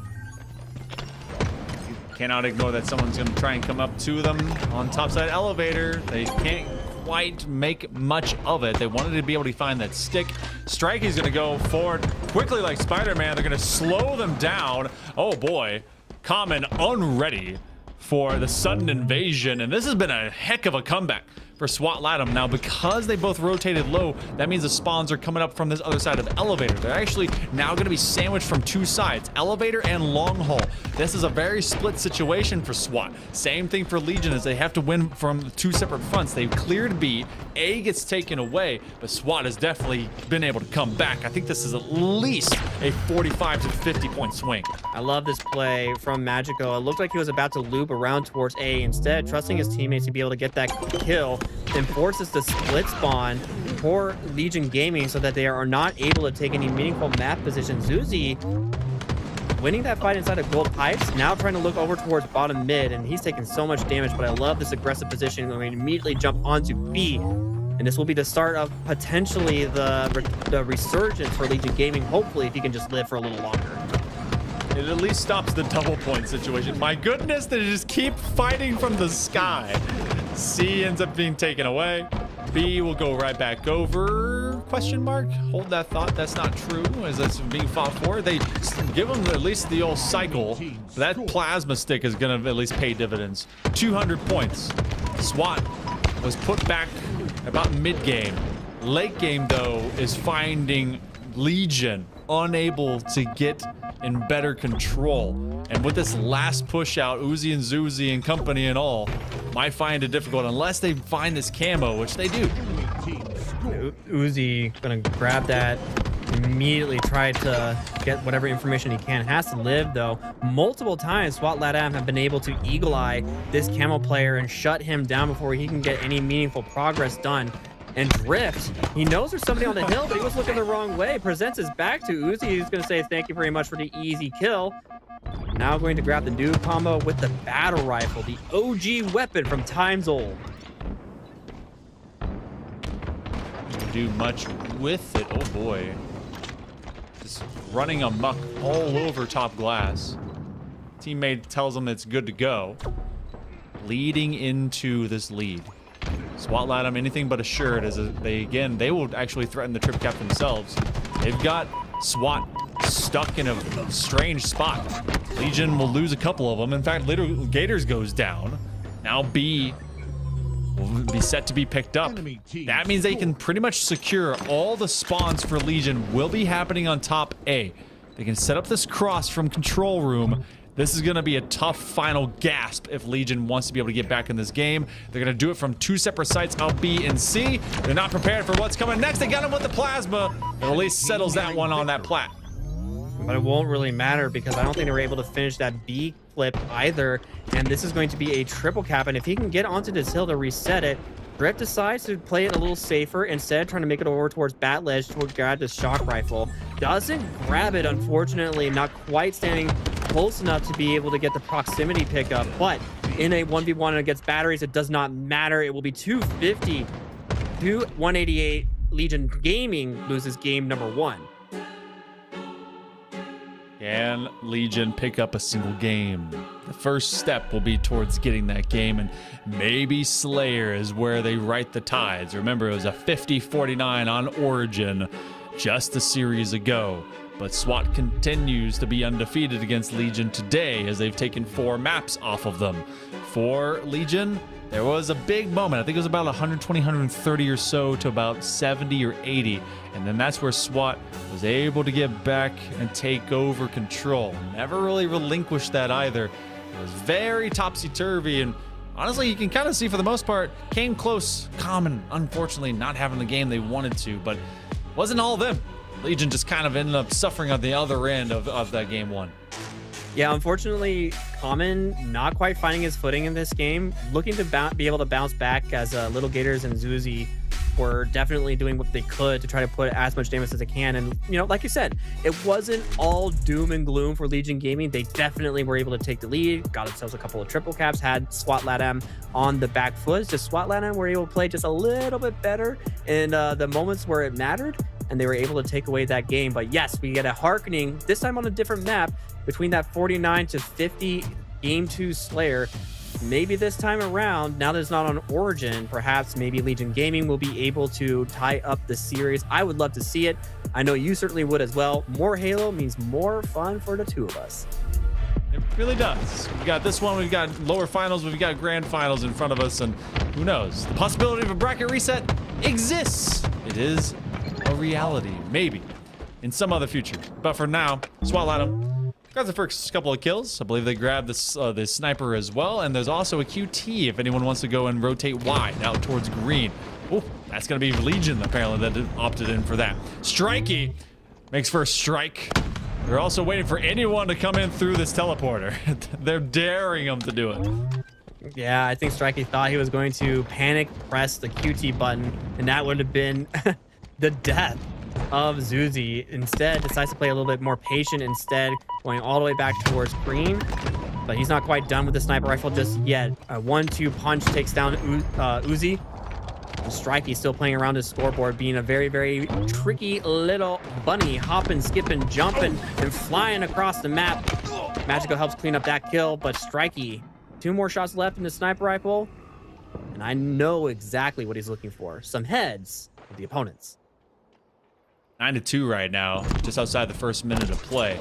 Cannot ignore that someone's going to try and come up to them on topside Elevator. They can't quite make much of it. They wanted to be able to find that stick. Strikey's going to go forward quickly like Spider-Man. They're going to slow them down. Oh boy, Common unready for the sudden invasion, and this has been a heck of a comeback for SWAT LATAM. Now, because they both rotated low, that means the spawns are coming up from this other side of Elevator. They're actually now going to be sandwiched from two sides, Elevator and Long Haul. This is a very split situation for SWAT. Same thing for Legion, as they have to win from two separate fronts. They've cleared B, A gets taken away, but SWAT has definitely been able to come back. I think this is at least a 45 to 50 point swing. I love this play from Magico. It looked like he was about to loop around towards A. Instead, trusting his teammates to be able to get that kill, and forces the split spawn for Legion Gaming so that they are not able to take any meaningful map position. Zuzi winning that fight inside of Gold Pipes, now trying to look over towards bottom mid, and he's taking so much damage, but I love this aggressive position. Going to immediately jump onto B, and this will be the start of potentially the resurgence for Legion Gaming, hopefully, if he can just live for a little longer. It at least stops the double point situation. My goodness, they just keep fighting from the sky. C ends up being taken away. B will go right back over, question mark? Hold that thought, that's not true, as that's being fought for. They give them at least the old cycle. That plasma stick is gonna at least pay dividends. 200 points. SWAT was put back about mid-game. Late game, though, is finding Legion unable to get in better control. And with this last push out, Uzi and Zuzi and company and all might find it difficult unless they find this camo, which they do. Uzi gonna grab that, immediately try to get whatever information he can. Has to live, though. Multiple times, SWAT LATAM have been able to eagle eye this camo player and shut him down before he can get any meaningful progress done. And Drift, he knows there's somebody on the hill, but he was looking the wrong way. Presents his back to Uzi. He's going to say thank you very much for the easy kill. Now going to grab the new combo with the battle rifle, the OG weapon from times old. Do much with it. Oh boy. Just running amok all over top glass. Teammate tells him it's good to go. Leading into this lead. SWAT LATAM anything but assured, as they will actually threaten the trip cap themselves. They've got SWAT stuck in a strange spot. Legion will lose a couple of them. In fact, Little Gators goes down. Now B will be set to be picked up. That means they can pretty much secure all the spawns for Legion will be happening on top A. They can set up this cross from control room. This is going to be a tough final gasp if Legion wants to be able to get back in this game. They're going to do it from two separate sites, out B and C. They're not prepared for what's coming next. They got him with the plasma. It at least settles that one on that plat. But it won't really matter because I don't think they were able to finish that B flip either. And this is going to be a triple cap. And if he can get onto this hill to reset it, Drift decides to play it a little safer, instead trying to make it over towards Bat Ledge to grab this shock rifle. Doesn't grab it, unfortunately, not quite standing close enough to be able to get the proximity pickup. But in a 1v1 against batteries, it does not matter. It will be 250 to 188. Legion Gaming loses game number 1. Can Legion pick up a single game? The first step will be towards getting that game, and maybe Slayer is where they right the tides. Remember, it was a 50-49 on Origin just a series ago, but SWAT continues to be undefeated against Legion today as they've taken 4 maps off of them. For Legion, there was a big moment. I think it was about 120, 130 or so to about 70 or 80. And then that's where SWAT was able to get back and take over control. Never really relinquished that either. It was very topsy-turvy, and honestly, you can kind of see for the most part, came close. Common, unfortunately, not having the game they wanted to, but wasn't all of them. Legion just kind of ended up suffering on the other end of that game one. Yeah, unfortunately, Common not quite finding his footing in this game. Looking to be able to bounce back as Little Gators and Zuzi were definitely doing what they could to try to put as much damage as they can. And, you know, like you said, it wasn't all doom and gloom for Legion Gaming. They definitely were able to take the lead, got themselves a couple of triple caps, had SWAT LATAM on the back foot. Just SWAT LATAM were able to play just a little bit better in the moments where it mattered, and they were able to take away that game. But yes, we get a hearkening, this time on a different map, between that 49-50 Game 2 Slayer. Maybe this time around, now that it's not on Origin, perhaps maybe Legion Gaming will be able to tie up the series. I would love to see it. I know you certainly would as well. More Halo means more fun for the two of us. It really does. We've got this one, we've got lower finals, we've got grand finals in front of us, and who knows? The possibility of a bracket reset exists. It is a reality, maybe, in some other future. But for now, SWAT LATAM got the first couple of kills. I believe they grabbed this sniper as well, and there's also a QT if anyone wants to go and rotate wide out towards green. Oh, that's gonna be Legion apparently that opted in for that. Strikey makes first strike. They're also waiting for anyone to come in through this teleporter. They're daring them to do it. Yeah, I think Strikey thought he was going to panic press the QT button, and that would have been the death of Zuzi. Instead, decides to play a little bit more patient, instead going all the way back towards green. But he's not quite done with the sniper rifle just yet. A 1-2 punch takes down Uzi. Strikey still playing around his scoreboard, being a very, very tricky little bunny, hopping, skipping, jumping, and flying across the map. Magico helps clean up that kill, but Strikey, 2 more shots left in the sniper rifle, and I know exactly what he's looking for. Some heads of the opponents. 9-2 right now, just outside the first minute of play.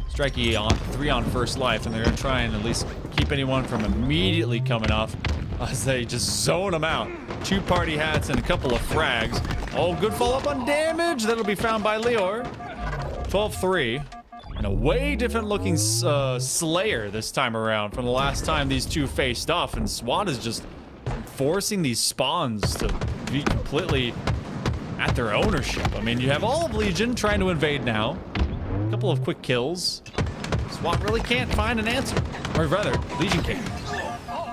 Strikey on 3 on first life, and they're gonna try and at least keep anyone from immediately coming off as they just zone them out. 2 party hats and a couple of frags. Oh, good follow-up on damage. That'll be found by Leor. 12-3. And a way different looking Slayer this time around from the last time these two faced off. And SWAT is just forcing these spawns to be completely at their ownership. I mean, you have all of Legion trying to invade now. A couple of quick kills. SWAT really can't find an answer. Or rather, Legion can't.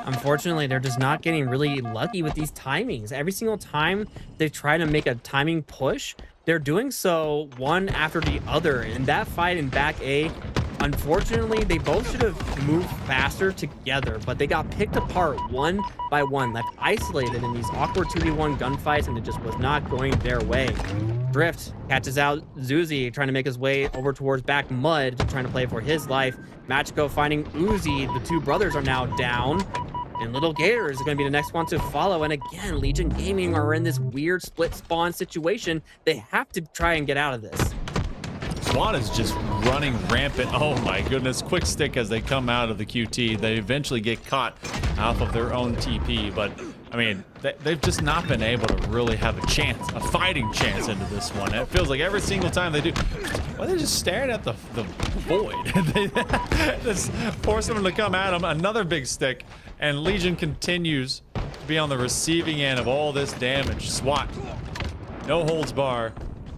Unfortunately, they're just not getting really lucky with these timings. Every single time they try to make a timing push, they're doing so one after the other. In that fight in back A, unfortunately, they both should have moved faster together, but they got picked apart one by one, left isolated in these awkward 2v1 gunfights, and it just was not going their way. Drift catches out Zuzi, trying to make his way over towards back mud, trying to play for his life. Magico finding Uzi. The 2 brothers are now down. And Little Gator is going to be the next one to follow. And again, Legion Gaming are in this weird split spawn situation. They have to try and get out of this. SWAT is just running rampant. Oh my goodness. Quick stick as they come out of the QT. They eventually get caught off of their own TP. But, I mean, they've just not been able to really have a chance, a fighting chance into this one. It feels like every single time they do, well, they're just staring at the void. They just force them to come at them. Another big stick. And Legion continues to be on the receiving end of all this damage. SWAT, no holds bar,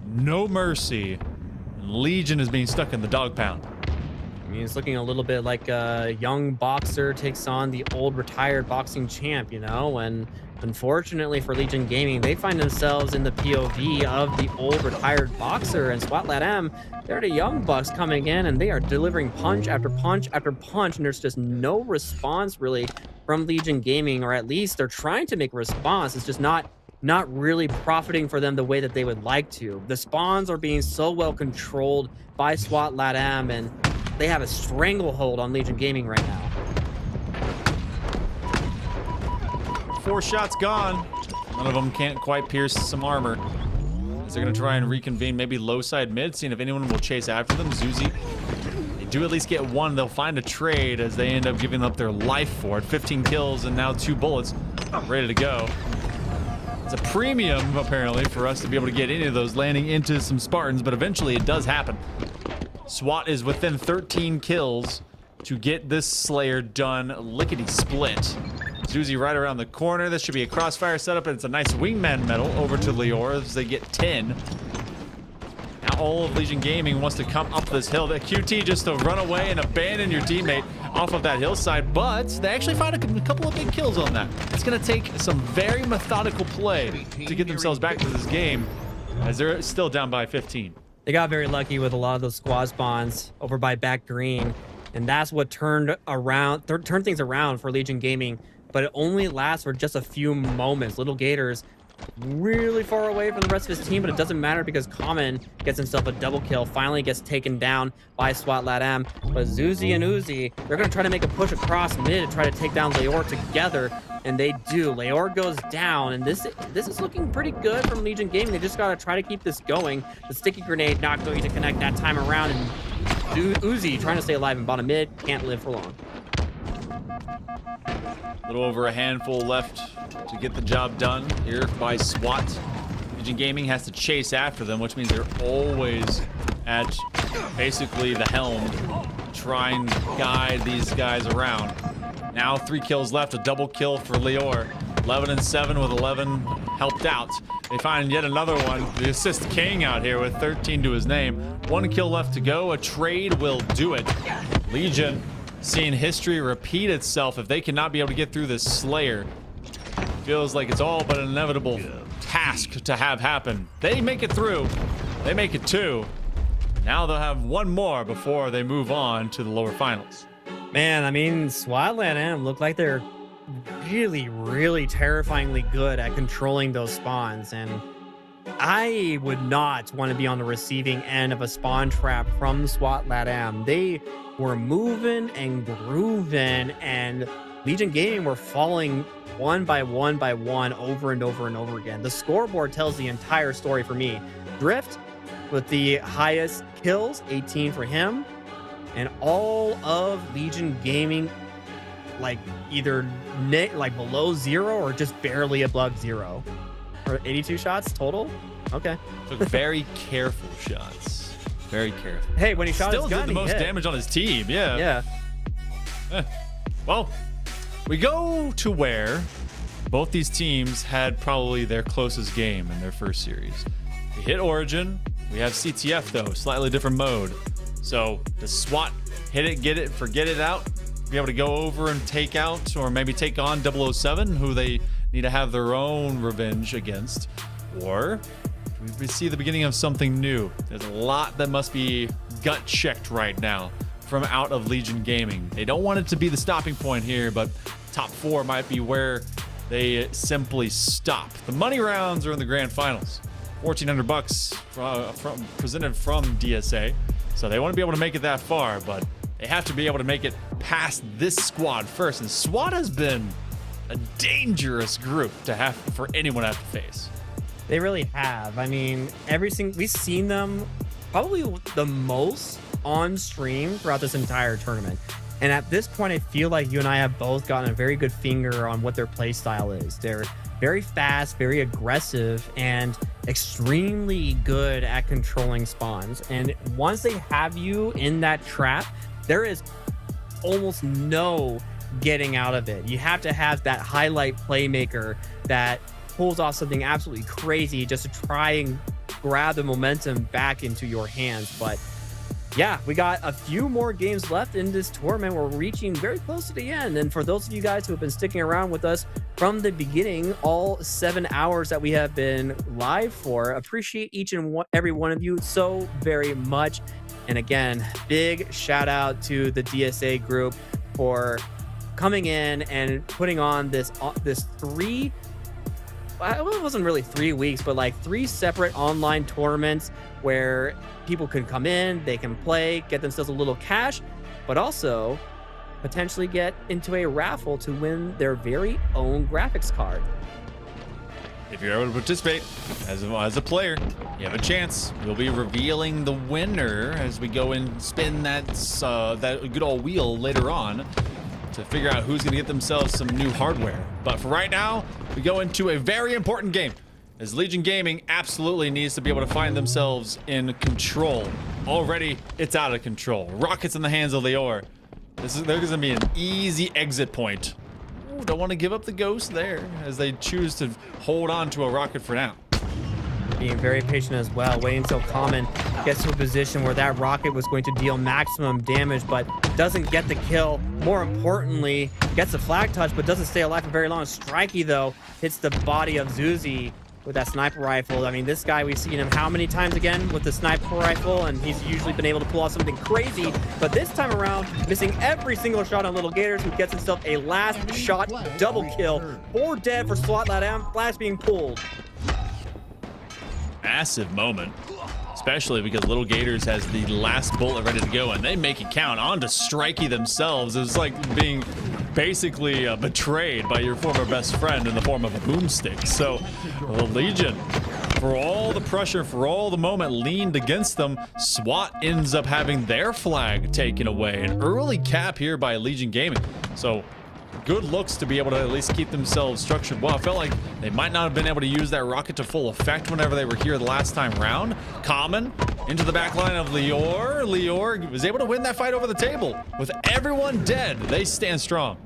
no mercy. And Legion is being stuck in the dog pound. I mean, it's looking a little bit like a young boxer takes on the old retired boxing champ, you know? And unfortunately for Legion Gaming, they find themselves in the POV of the old retired boxer, and SWAT LATAM, they're the young bucks coming in, and they are delivering punch after punch after punch, and there's just no response really from Legion Gaming, or at least they're trying to make a response. It's just not really profiting for them the way that they would like to. The spawns are being so well controlled by SWAT LATAM, and they have a stranglehold on Legion Gaming right now. 4 shots gone. None of them can't quite pierce some armor. As they're going to try and reconvene maybe low side mid, seeing if anyone will chase after them. Zuzi, they do at least get one. They'll find a trade as they end up giving up their life for it. 15 kills and now 2 bullets ready to go. It's a premium, apparently, for us to be able to get any of those landing into some Spartans, but eventually it does happen. SWAT is within 13 kills to get this Slayer done lickety-split. Zuzi right around the corner. This should be a crossfire setup, and it's a nice wingman medal over to Lior as they get 10. Now all of Legion Gaming wants to come up this hill. The QT just to run away and abandon your teammate off of that hillside, but they actually find a couple of big kills on that. It's going to take some very methodical play to get themselves back to this game, as they're still down by 15. They got very lucky with a lot of those squad spawns over by back green, and that's what turned things around for Legion Gaming. But it only lasts for just a few moments. Little Gators really far away from the rest of his team, but it doesn't matter because Common gets himself a double kill, finally gets taken down by SWAT LATAM. But Zuzi and Uzi, they're going to try to make a push across mid to try to take down Leor together, and they do. Leor goes down, and this is looking pretty good from Legion Gaming. They just got to try to keep this going. The sticky grenade not going to connect that time around, and Uzi trying to stay alive in bottom mid, can't live for long. A little over a handful left to get the job done here by SWAT. Legion Gaming has to chase after them, which means they're always at basically the helm to try and guide these guys around. Now 3 kills left, a double kill for Lior. 11 and 7 with 11 helped out. They find yet another one. The assist king out here with 13 to his name. 1 kill left to go. A trade will do it. Legion seeing history repeat itself. If they cannot be able to get through this Slayer, feels like it's all but an inevitable task to have happen. They make it through. They make it 2. Now they'll have 1 more before they move on to the lower finals. Man, I mean, SWAT LATAM look like they're really, really terrifyingly good at controlling those spawns, and I would not want to be on the receiving end of a spawn trap from SWAT LATAM. They were moving and grooving, and Legion Gaming were falling one by one over and over and over again. The scoreboard tells the entire story for me. Drift with the highest kills, 18 for him, and all of Legion Gaming like either like below 0 or just barely above 0. Or 82 shots total? Okay. Took very careful shots. Very careful. Hey, when he shot Still his gun, did the most damage on his team. Yeah. Well, we go to where both these teams had probably their closest game in their first series. We hit Origin. We have CTF though, slightly different mode. So does SWAT hit it, get it, forget it out, be able to go over and take out or maybe take on 007, who they need to have their own revenge against? Or we see the beginning of something new? There's a lot that must be gut checked right now from out of Legion Gaming. They don't want it to be the stopping point here, but top 4 might be where they simply stop. The money rounds are in the grand finals. $1,400 presented from DSA. So they want to be able to make it that far, but they have to be able to make it past this squad first. And SWAT has been a dangerous group to have for anyone to have to face. They really have. I mean, we've seen them probably the most on stream throughout this entire tournament. And at this point, I feel like you and I have both gotten a very good finger on what their play style is. They're very fast, very aggressive, and extremely good at controlling spawns. And once they have you in that trap, there is almost no getting out of it. You have to have that highlight playmaker that pulls off something absolutely crazy just to try and grab the momentum back into your hands. But yeah, we got a few more games left in this tournament. We're reaching very close to the end. And for those of you guys who have been sticking around with us from the beginning, all 7 hours that we have been live for, appreciate each and every one of you so very much. And again, big shout out to the DSA group for coming in and putting on this 3 well, it wasn't really 3 weeks, but like 3 separate online tournaments where people can come in, they can play, get themselves a little cash, but also potentially get into a raffle to win their very own graphics card. If you're able to participate as a player, you have a chance. We'll be revealing the winner as we go and spin that good old wheel later on to figure out who's going to get themselves some new hardware. But for right now, we go into a very important game, as Legion Gaming absolutely needs to be able to find themselves in control. Already, it's out of control. Rockets in the hands of Leor. There's going to be an easy exit point. Ooh, don't want to give up the ghost there, as they choose to hold on to a rocket for now. Being very patient as well, waiting until Common gets to a position where that rocket was going to deal maximum damage, but doesn't get the kill. More importantly, gets a flag touch, but doesn't stay alive for very long. Strikey, though, hits the body of Zuzi with that sniper rifle. I mean, this guy, we've seen him how many times again with the sniper rifle, and he's usually been able to pull off something crazy, but this time around, missing every single shot on Little Gators, who gets himself a last shot double kill. 4 dead for SWAT Latam, flash being pulled. Massive moment, especially because Little Gators has the last bullet ready to go, and they make it count. On to Strikey themselves. It's like being basically betrayed by your former best friend in the form of a boomstick. So the Legion, for all the pressure, for all the moment leaned against them, SWAT ends up having their flag taken away. An early cap here by Legion Gaming. So good looks to be able to at least keep themselves structured well. I felt like they might not have been able to use that rocket to full effect whenever they were here the last time round. Common into the back line of Leor. Leor was able to win that fight over the table. With everyone dead, they stand strong.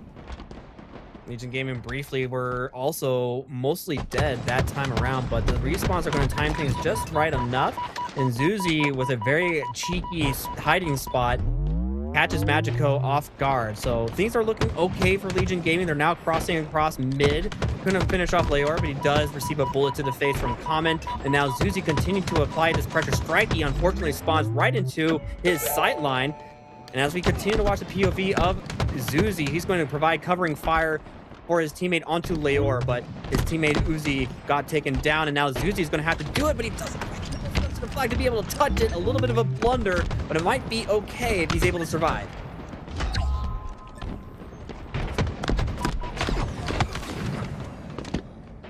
Legion Gaming briefly were also mostly dead that time around, but the respawns are going to time things just right enough. And Zuzi, with a very cheeky hiding spot, catches Magico off guard. So things are looking okay for Legion Gaming. They're now crossing across mid. Couldn't finish off Leor, but he does receive a bullet to the face from Common. And now Zuzi continued to apply this pressure. Strikey unfortunately spawns right into his sight line. And as we continue to watch the POV of Zuzi, he's going to provide covering fire for his teammate onto Leor, but his teammate Uzi got taken down, and now Zuzi's going to have to do it, but he doesn't quite the flag to be able to touch it. A little bit of a blunder, but it might be okay if he's able to survive.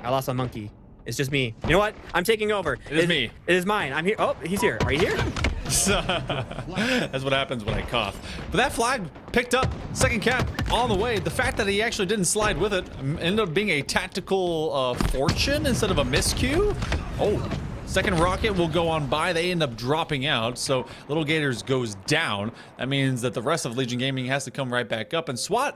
I lost a monkey. It's just me. You know what? I'm taking over. It is me. It is mine. I'm here. Oh, he's here. Are you here? That's what happens when I cough. But that flag picked up, second cap on the way. The fact that he actually didn't slide with it ended up being a tactical fortune instead of a miscue. Oh, second rocket will go on by. They end up dropping out. So Little Gators goes down. That means that the rest of Legion Gaming has to come right back up. And SWAT,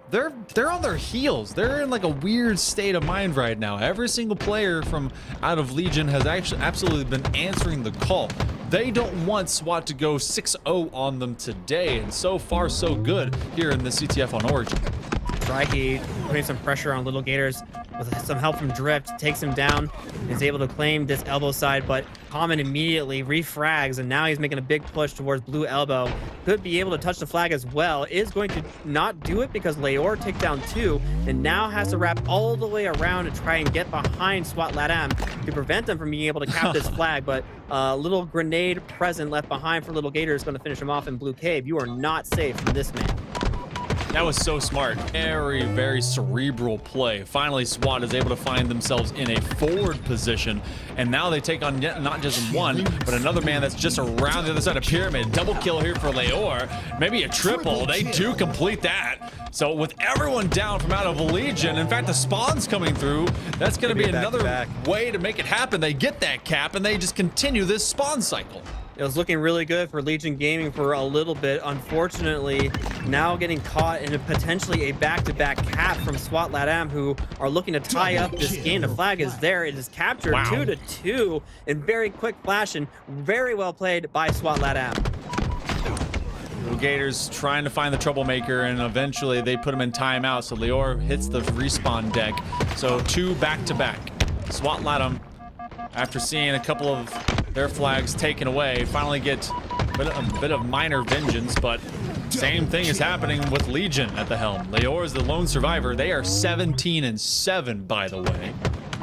they're on their heels. They're in like a weird state of mind right now. Every single player from out of Legion has actually absolutely been answering the call. They don't want SWAT to go 6-0 on them today, and so far so good here in the CTF on Origin. Strikey putting some pressure on Little Gators with some help from Drift, takes him down, is able to claim this elbow side, but Common immediately refrags, and now he's making a big push towards Blue Elbow. Could be able to touch the flag as well, is going to not do it because Leor takes down 2, and now has to wrap all the way around to try and get behind SWAT Latam to prevent them from being able to cap this flag, but a little grenade present left behind for Little Gator is going to finish him off in Blue Cave. You are not safe from this man. That was so smart. Very, very cerebral play. Finally, SWAT is able to find themselves in a forward position, and now they take on not just one, but another man that's just around the other side of Pyramid. Double kill here for Leor. Maybe a triple. They do complete that. So with everyone down from out of Legion, in fact, the spawn's coming through. That's going to be another way to make it happen. They get that cap, and they just continue this spawn cycle. It was looking really good for Legion Gaming for a little bit. Unfortunately, now getting caught in potentially a back-to-back cap from SWAT Latam, who are looking to tie up this game. The flag is there. It is captured 2-2 in very quick fashion. Very well played by SWAT Latam. Little Gators trying to find the troublemaker, and eventually they put him in timeout. So Leor hits the respawn deck. So 2 back-to-back. SWAT Latam, after seeing a couple of their flags taken away, finally get a bit of minor vengeance, but same thing is happening with Legion at the helm. Leor is the lone survivor. They are 17-7, by the way.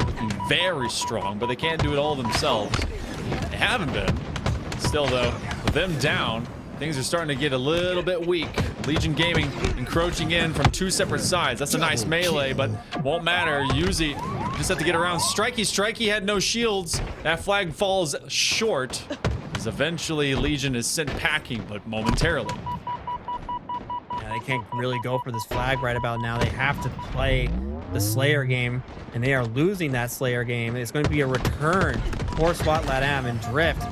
Looking very strong, but they can't do it all themselves. They haven't been. Still, though, with them down, things are starting to get a little bit weak. Legion Gaming encroaching in from 2 separate sides. That's a nice melee, but won't matter. Uzi just have to get around. Strikey had no shields. That flag falls short, as eventually Legion is sent packing, but momentarily. Yeah, they can't really go for this flag right about now. They have to play the Slayer game, and they are losing that Slayer game. It's going to be a return for SWAT LATAM, and Drift,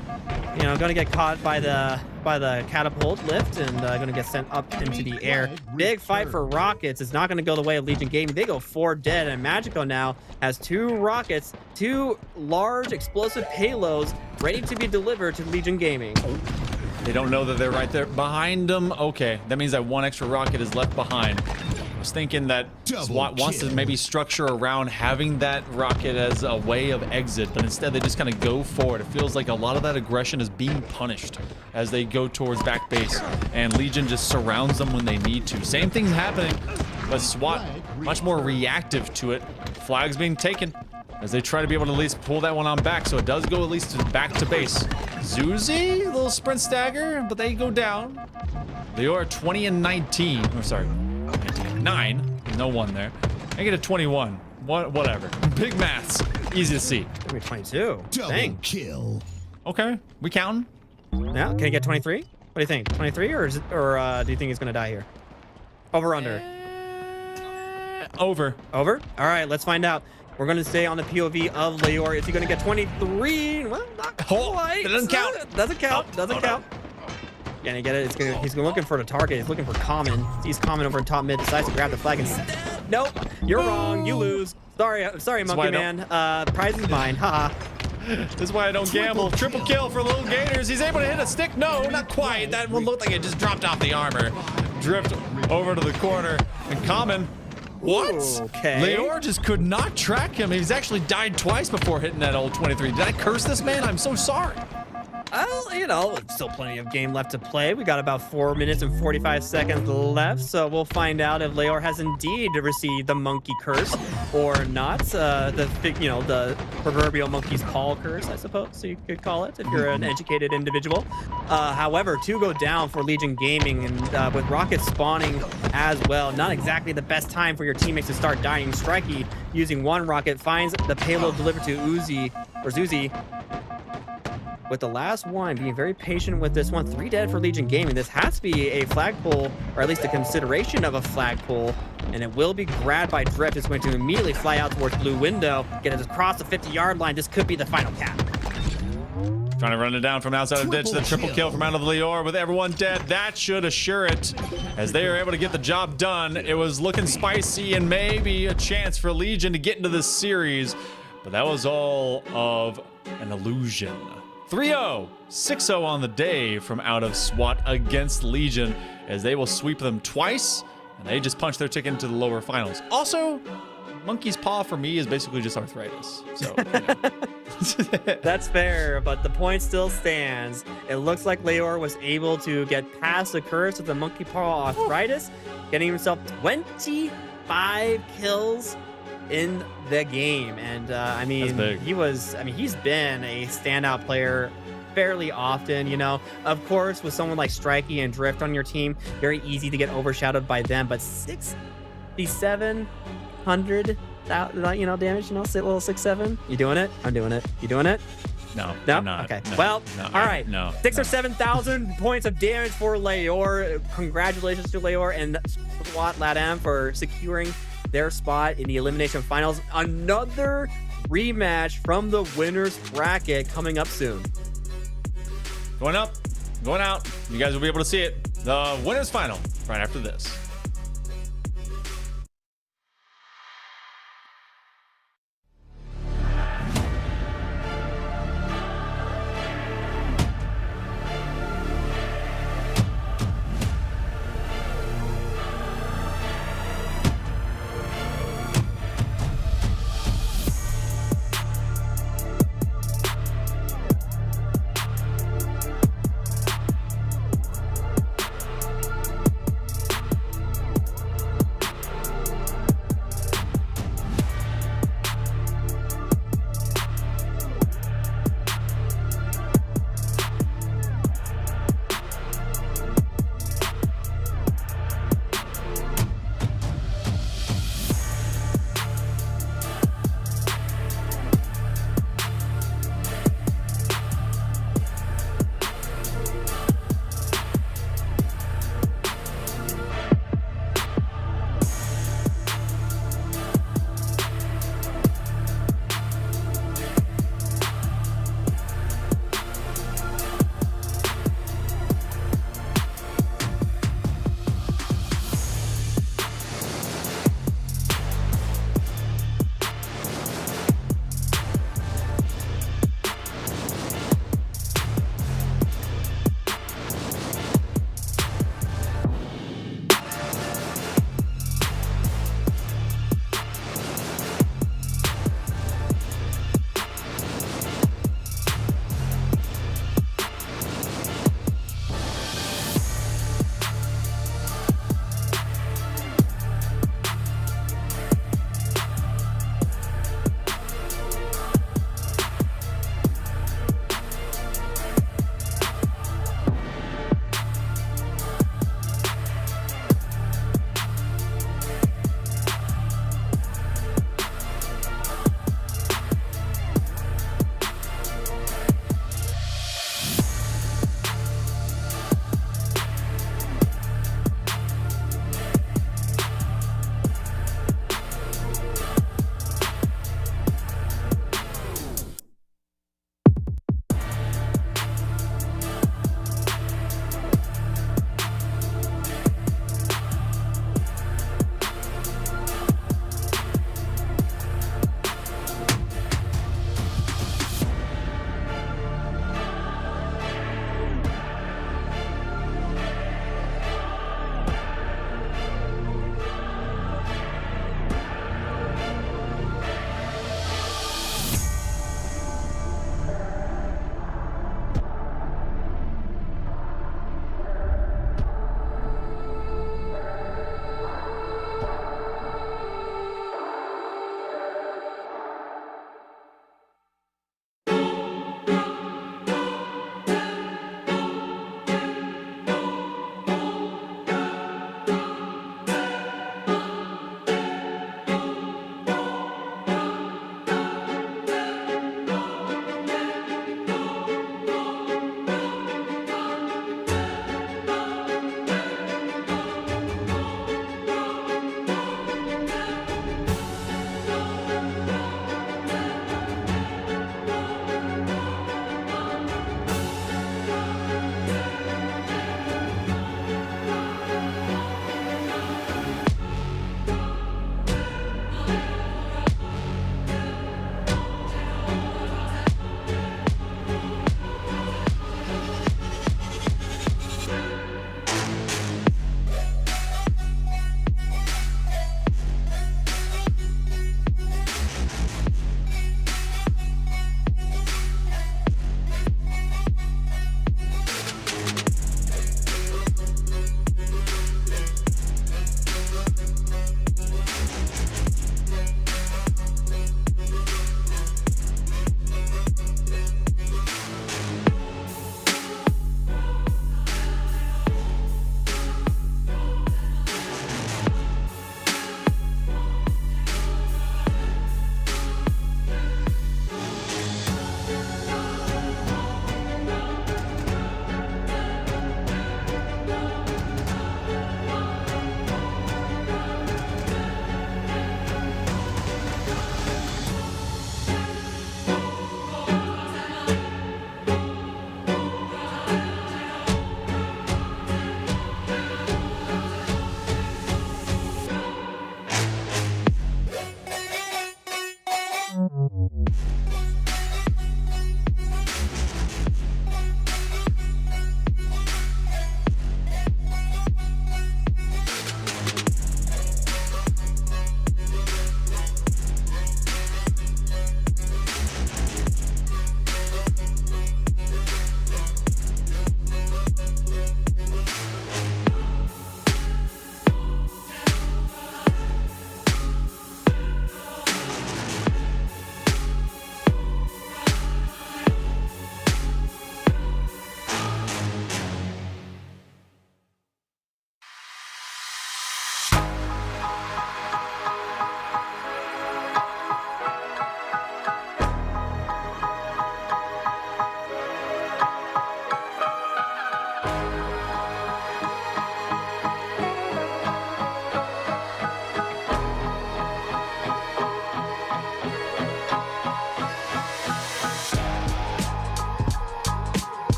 you know, going to get caught by the catapult lift and going to get sent up into the air. Big fight for Rockets. It's not going to go the way of Legion Gaming. They go 4 dead, and Magico now has 2 rockets, 2 large explosive payloads ready to be delivered to Legion Gaming. They don't know that they're right there behind them. Okay, that means that 1 extra rocket is left behind. I was thinking that SWAT wants to maybe structure around having that rocket as a way of exit, but instead they just kind of go for it. It feels like a lot of that aggression is being punished as they go towards back base, and Legion just surrounds them when they need to. Same thing's happening, but SWAT much more reactive to it. Flags being taken as they try to be able to at least pull that one on back, so it does go at least back to base. Zuzi, a little sprint stagger, but they go down. They are 20 and 19. Or sorry, 9. No 1 there. I get a 21. Whatever. Big maths. Easy to see. 22. Dang. Kill. Okay, we counting. Now, can he get 23? What do you think? 23, or do you think he's gonna die here? Over, under? Over. Over? All right, let's find out. We're gonna stay on the POV of Leor. Is he gonna get 23? Well, not quite. It doesn't count. Doesn't count. Doesn't count. Can he get it? He's looking for the target. He's looking for Common. He's Common over in top mid. Decides to grab the flag instead. Nope. You're wrong. You lose. Sorry, Monkey Man. Prize is mine. Haha. This is why I don't gamble. Triple kill for Little Gators. He's able to hit a stick. No, not quite. That one looked like it just dropped off the armor. Drift over to the corner. And Common. What? Okay. Leor just could not track him. He's actually died twice before hitting that old 23. Did I curse this man? I'm so sorry. Well, you know, still plenty of game left to play. We got about 4 minutes and 45 seconds left, so we'll find out if Leor has indeed received the monkey curse or not. The proverbial monkey's paw curse, I suppose, so you could call it if you're an educated individual. However, 2 go down for Legion Gaming, and with rockets spawning as well, not exactly the best time for your teammates to start dying. Strikey, using 1 rocket, finds the payload delivered to Zuzi. With the last one, being very patient with this one. 3 dead for Legion Gaming. This has to be a flag pull, or at least a consideration of a flag pull, and it will be grabbed by Drift. It's going to immediately fly out towards blue window, get it across the 50-yard line. This could be the final cap. Trying to run it down from outside of the ditch. The triple kill from out of Leor with everyone dead. That should assure it, as they are able to get the job done. It was looking spicy and maybe a chance for Legion to get into this series, but that was all of an illusion. 3-0, 6-0 on the day from out of SWAT against Legion, as they will sweep them twice, and they just punch their ticket into the lower finals. Also, monkey's paw for me is basically just arthritis. So, you know. That's fair, but the point still stands. It looks like Leor was able to get past the curse of the monkey paw arthritis, getting himself 25 kills in the game. And he's been a standout player fairly often, you know. Of course, with someone like Strikey and Drift on your team, very easy to get overshadowed by them, but 6,700 damage, a little 6-7. You doing it? I'm doing it. You doing it? No, No? I'm not. Okay. No, Well, no, all right. No. 6,000 or 7,000 points of damage for Leor. Congratulations to Leor and SWAT LATAM for securing their spot in the elimination finals. Another rematch from the winners bracket coming up soon. Going up, going out. You guys will be able to see it. The winners final right after this.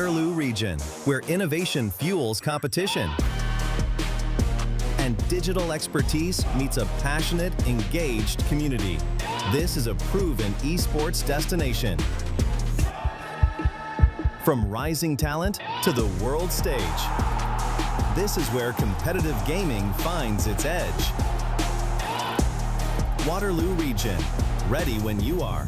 Waterloo region, where innovation fuels competition and digital expertise meets a passionate, engaged community. This is a proven esports destination. From rising talent to the world stage, this is where competitive gaming finds its edge. Waterloo region, ready when you are.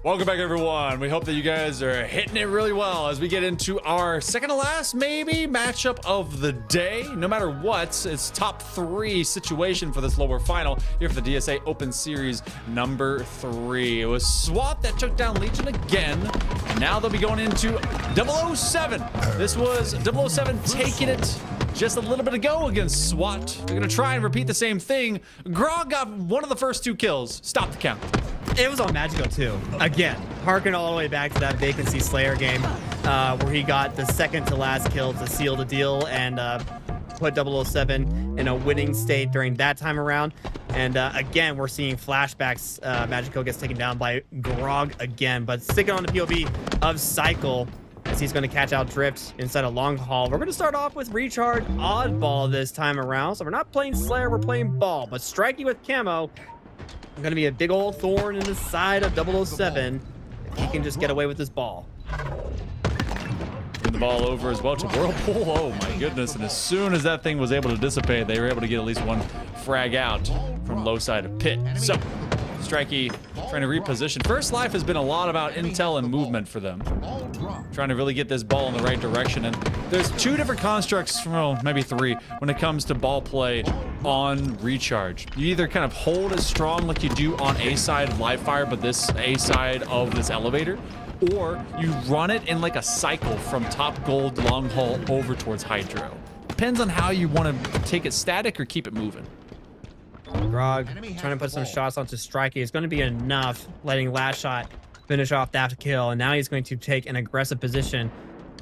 Welcome back, everyone. We hope that you guys are hitting it really well as we get into our second to last, maybe, matchup of the day. No matter what, it's top 3 situation for this lower final here for the DSA Open Series number 3. It was SWAT that took down Legion again, and now they'll be going into 007. This was 007 taking it just a little bit ago against SWAT. They're going to try and repeat the same thing. Grog got one of the first 2 kills. Stop the count. It was on Magico too. Again, harken all the way back to that Vacancy Slayer game where he got the second to last kill to seal the deal and put 007 in a winning state during that time around. And again, we're seeing flashbacks. Magico gets taken down by Grog again, but sticking on the POV of Cycle as he's going to catch out Drift inside a long haul. We're going to start off with Recharge Oddball this time around. So we're not playing Slayer, we're playing Ball, but Strikey with Camo. Going to be a big old thorn in the side of 007 if he can just get away with this ball. The ball over as well to Whirlpool. Oh my goodness. And as soon as that thing was able to dissipate, they were able to get at least one frag out from low side of pit. So Strikey trying to reposition. First Life has been a lot about intel and movement for them. Trying to really get this ball in the right direction. And there's 2 different constructs, well, maybe 3, when it comes to ball play on Recharge. You either kind of hold as strong like you do on A side of live fire, but this A side of this elevator, or you run it in like a cycle from top gold long haul over towards Hydro. Depends on how you want to take it static or keep it moving. Grog trying to put some shots onto Strikey is going to be enough, letting Last Shot finish off that kill. And now he's going to take an aggressive position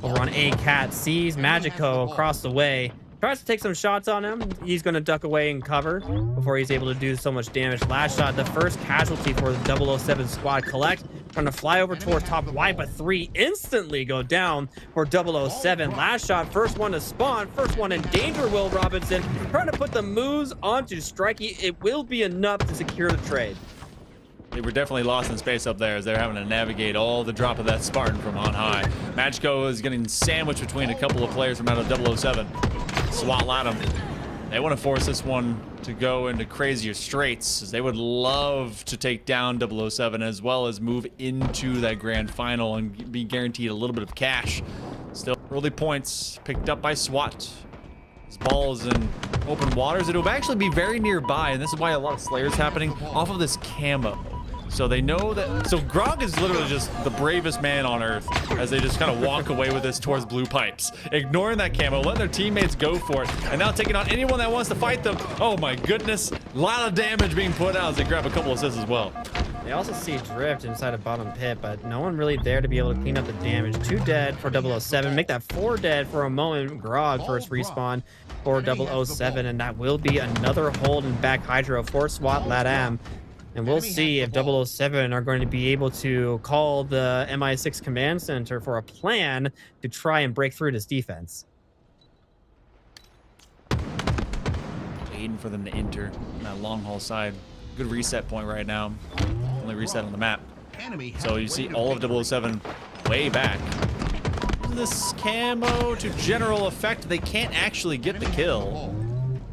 over on A Cat. Sees Magico across the way. Tries to take some shots on him. He's going to duck away and cover before he's able to do so much damage. Last Shot, the first casualty for the 007 squad. Collect, trying to fly over towards top right, but 3 instantly go down for 007. Last Shot, first one to spawn, first one in danger. Will Robinson trying to put the moves onto Strikey. It will be enough to secure the trade. They were definitely lost in space up there as they're having to navigate all the drop of that Spartan from on high. Magico is getting sandwiched between a couple of players from out of 007. SWAT Latham. They want to force this one to go into crazier straits as they would love to take down 007 as well as move into that grand final and be guaranteed a little bit of cash. Still early points picked up by SWAT. This ball is in open waters. It'll actually be very nearby, and this is why a lot of Slayers happening off of this camo. So they know that. So Grog is literally just the bravest man on earth as they just kind of walk away with this towards blue pipes, ignoring that camo, letting their teammates go for it, and now taking on anyone that wants to fight them. Oh my goodness, a lot of damage being put out as they grab a couple assists as well. They also see Drift inside of bottom pit, but no one really there to be able to clean up the damage. 2 dead for 007. Make that 4 dead for a moment. Grog first respawn for 007, and that will be another hold and back Hydro for SWAT Latam. And we'll see if 007 are going to be able to call the MI6 command center for a plan to try and break through this defense. Waiting for them to enter on that long haul side. Good reset point right now. Only reset on the map. So you see all of 007 way back. This camo to general effect. They can't actually get the kill.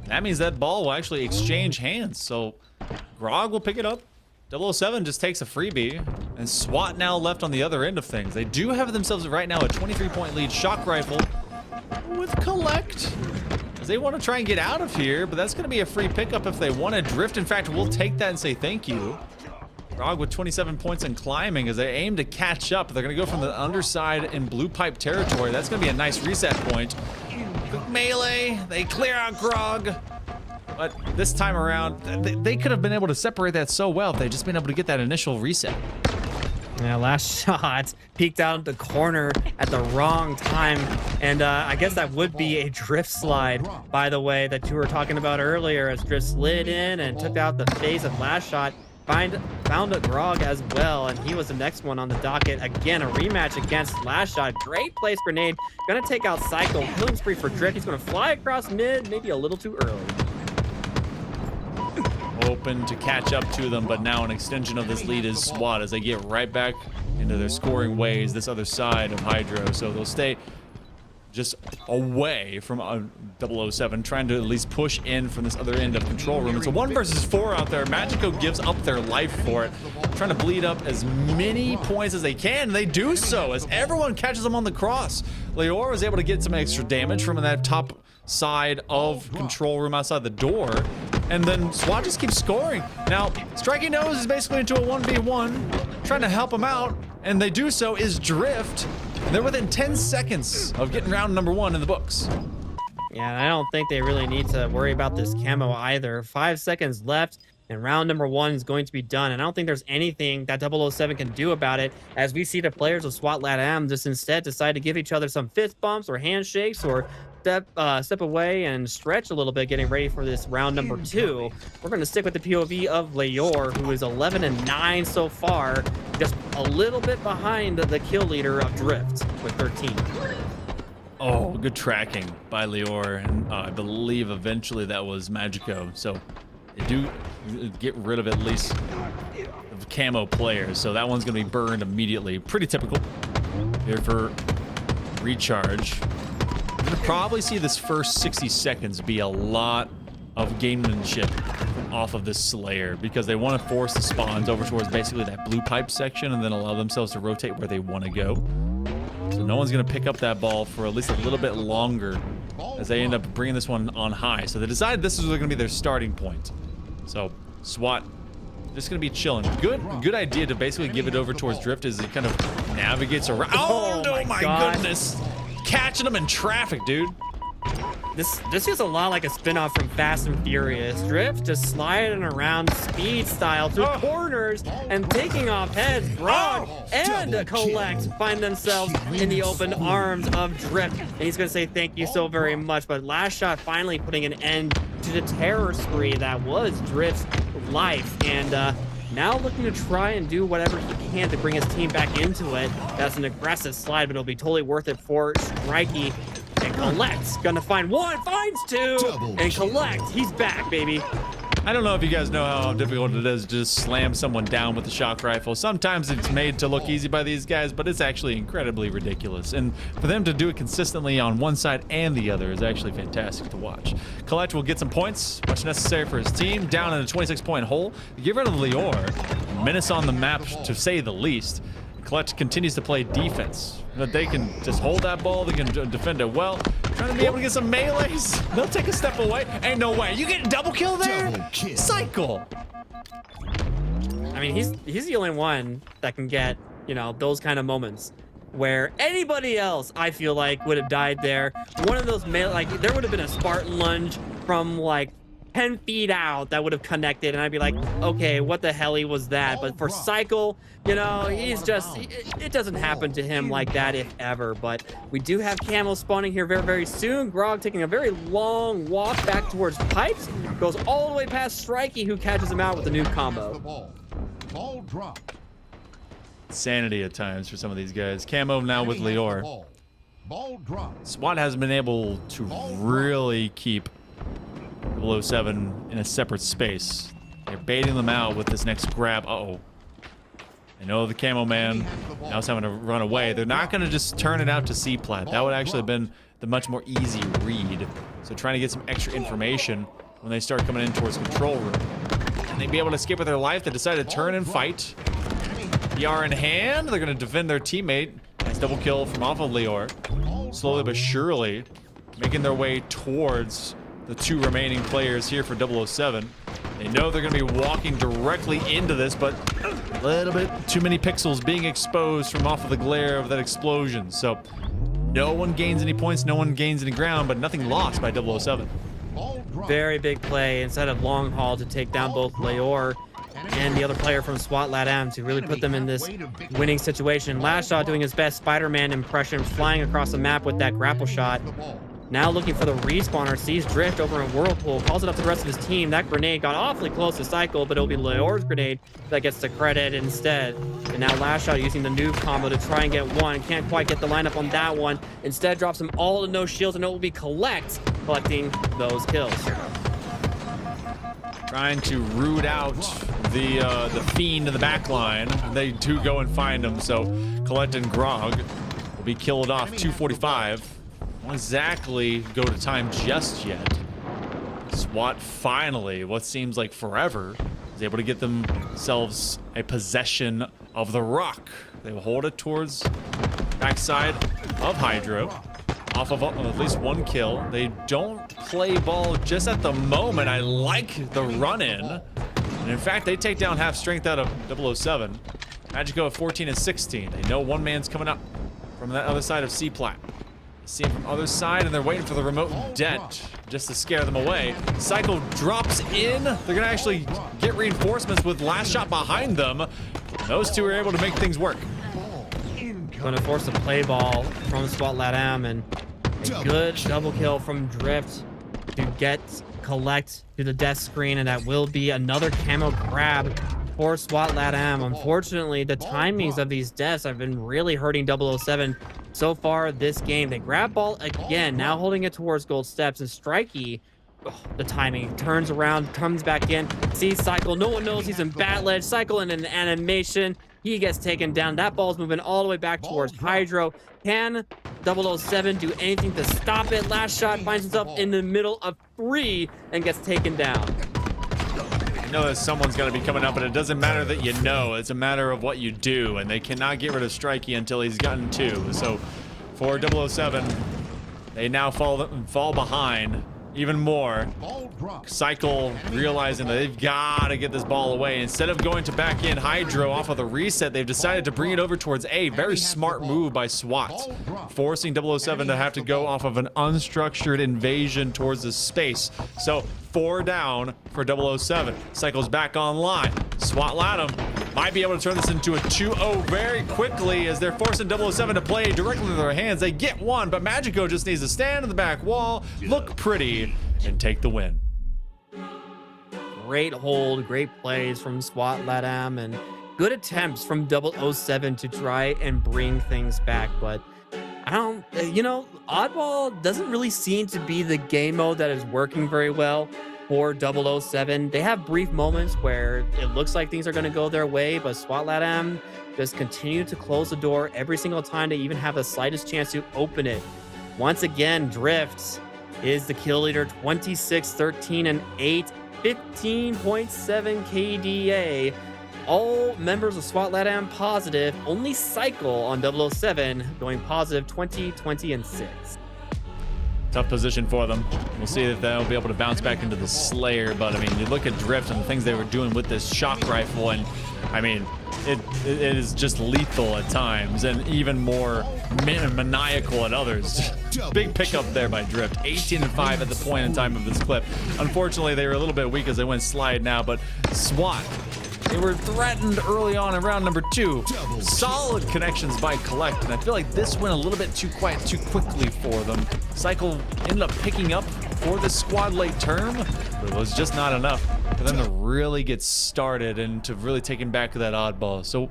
That means that ball will actually exchange hands. So Grog will pick it up. 007 just takes a freebie, and SWAT now left on the other end of things. They do have themselves right now a 23-point lead. Shock rifle with Collect, as they want to try and get out of here, but that's going to be a free pickup if they want to. Drift, in fact, will take that and say thank you. Grog with 27 points and climbing as they aim to catch up. They're going to go from the underside in blue pipe territory. That's going to be a nice reset point. Quick melee, they clear out Grog. But this time around, they could have been able to separate that so well if they'd just been able to get that initial reset. Yeah, Last Shot peeked out the corner at the wrong time. And I guess that would be a drift slide, by the way, that you were talking about earlier, as Drift slid in and took out the face of Last Shot. found a Grog as well, and he was the next one on the docket. Again, a rematch against Last Shot. Great place grenade. Gonna take out Cycle. Killing spree for Drift. He's gonna fly across mid, maybe a little too early. Open to catch up to them, but now an extension of this lead is SWAT as they get right back into their scoring ways this other side of Hydro. So they'll stay just away from 007, trying to at least push in from this other end of control room. It's a 1 versus 4 out there. Magico gives up their life for it, trying to bleed up as many points as they can. They do so as everyone catches them on the cross. Leor was able to get some extra damage from that top side of control room outside the door, and then SWAT just keeps scoring. Now, Strikey Nose is basically into a 1v1, trying to help him out, and they do so is Drift. And they're within 10 seconds of getting round number 1 in the books. Yeah, I don't think they really need to worry about this camo either. 5 seconds left, and round number 1 is going to be done. And I don't think there's anything that 007 can do about it, as we see the players of SWAT LATAM just instead decide to give each other some fist bumps or handshakes or step away and stretch a little bit, getting ready for this round number 2. We're going to stick with the POV of Leor, who is 11-9 so far, just a little bit behind the kill leader of Drift with 13. Oh, good tracking by Leor, and I believe eventually that was Magico. So they do get rid of at least of camo players, so that one's going to be burned immediately. Pretty typical here for recharge. We're going to probably see this first 60 seconds be a lot of gamemanship off of this Slayer, because they want to force the spawns over towards basically that blue pipe section and then allow themselves to rotate where they want to go. So no one's going to pick up that ball for at least a little bit longer as they end up bringing this one on high. So they decided this is going to be their starting point. So SWAT just going to be chilling. Good idea to basically give it over towards Drift as it kind of navigates around. Oh, no, my goodness. Catching them in traffic, dude. This feels a lot like a spin-off from Fast and Furious. Drift just sliding around speed style through corners and taking off heads. Grog and Collect find themselves in the open arms of Drift. And he's going to say thank you so very much. But Last Shot finally putting an end to the terror spree that was Drift's life. And now looking to try and do whatever he can to bring his team back into it. That's an aggressive slide, but it'll be totally worth it for Strikey. And Collect's gonna find 1, finds 2, and Collect, he's back, baby. I don't know if you guys know how difficult it is to just slam someone down with the shock rifle. Sometimes it's made to look easy by these guys, but it's actually incredibly ridiculous. And for them to do it consistently on one side and the other is actually fantastic to watch. Collect will get some points, much necessary for his team, down in a 26-point hole. Get rid of Leor, menace on the map to say the least. Collect continues to play defense. That they can just hold that ball, they can defend it well. Trying to be able to get some melees. They'll take a step away. Ain't no way. You get a double kill there? Double kill. Cycle. I mean, he's the only one that can get, you know, those kind of moments where anybody else, I feel like, would have died there. One of those like there would have been a Spartan lunge from like 10 feet out that would have connected, and I'd be like, okay, what the hell was that? But for Cycle, you know, he's just, it doesn't happen to him like that, if ever. But we do have camo spawning here very, very soon. Grog taking a very long walk back towards pipes, goes all the way past Strikey, who catches him out with a new combo. Ball drop. Sanity at times for some of these guys. Camo now with Leor. Ball drop. SWAT has been able to really keep 007 in a separate space. They're baiting them out with this next grab. Uh-oh. I know the camo man now is having to run away. They're not going to just turn it out to C-plat. That would actually have been the much more easy read. So trying to get some extra information when they start coming in towards control room. And they'd be able to escape with their life. They decide to turn and fight. PR in hand. They're going to defend their teammate. Nice double kill from off of Leor. Slowly but surely making their way towards the 2 remaining players here for 007. They know they're going to be walking directly into this, but a little bit too many pixels being exposed from off of the glare of that explosion. So no one gains any points, no one gains any ground, but nothing lost by 007. Very big play inside of long haul to take down both Leor and the other player from SWAT LATAM to really put them in this winning situation. Last Shot doing his best Spider-Man impression, flying across the map with that grapple shot. Now looking for the respawner, sees Drift over in Whirlpool, calls it up to the rest of his team. That grenade got awfully close to Cycle, but it'll be Leor's grenade that gets the credit instead. And now Lash Out using the noob combo to try and get one. Can't quite get the lineup on that one. Instead drops them all to no shields, and it will be collecting those kills. Trying to root out the Fiend in the back line. They do go and find him, so Collect and Grog will be killed off. 245. Won't exactly go to time just yet. SWAT finally, what seems like forever, is able to get themselves a possession of the rock. They will hold it towards backside of Hydro. Off of at least one kill. They don't play ball just at the moment. I like the run-in. And in fact, they take down half strength out of 007. Magico at 14 and 16. They know one man's coming up from that other side of C-Plat. See him from other side, and they're waiting for the remote dent just to scare them away. Cycle drops in. They're gonna actually get reinforcements with Last Shot behind them. Those two are able to make things work. Gonna force a play ball from SWAT LATAM, and a good double kill from Drift to get Collect to the death screen, and that will be another camo grab for SWAT LATAM. Unfortunately, the timings of these deaths have been really hurting 007 so far this game. They grab ball again, now holding it towards gold steps, and Strikey, the timing, turns around, comes back in, sees Cycle. No one knows he's in bat ledge. Cycle in an animation. He gets taken down. That ball's moving all the way back towards Hydro. Can 007 do anything to stop it? Last Shot finds himself in the middle of 3 and gets taken down. You know that someone's going to be coming up, and it doesn't matter that you know. It's a matter of what you do, and they cannot get rid of Strikey until he's gotten 2. So for 007, they now fall behind even more. Cycle realizing that they've got to get this ball away. Instead of going to back in Hydro off of the reset, they've decided to bring it over towards A. Very smart move by SWAT, forcing 007 to have to go off of an unstructured invasion towards the space. So 4 down for 007. Cycle's back online. SWAT LATAM might be able to turn this into a 2-0 very quickly as they're forcing 007 to play directly to their hands. They get one, but Magico just needs to stand in the back wall, look pretty, and take the win. Great hold, great plays from SWAT LATAM, and good attempts from 007 to try and bring things back, but I don't, Oddball doesn't really seem to be the game mode that is working very well for 007. They have brief moments where it looks like things are going to go their way, but SWAT LATAM just continue to close the door every single time they even have the slightest chance to open it. Once again, Drift is the kill leader, 26, 13, and 8, 15.7 KDA. All members of SWAT LATAM positive. Only Cycle on 007 going positive, 20, 20, and 6. Tough position for them. We'll see if they'll be able to bounce back into the Slayer, but I mean, you look at Drift and the things they were doing with this shock rifle, and I mean, it is just lethal at times and even more maniacal at others. Big pickup there by Drift. 18 and 5 at the point in time of this clip. Unfortunately, they were a little bit weak as they went slide now, but SWAT, they were threatened early on in round number 2. Solid connections by Collect, and I feel like this went a little bit too quiet, too quickly for them. Cycle ended up picking up for the squad late term, but it was just not enough for them to really get started and to really take him back to that oddball. So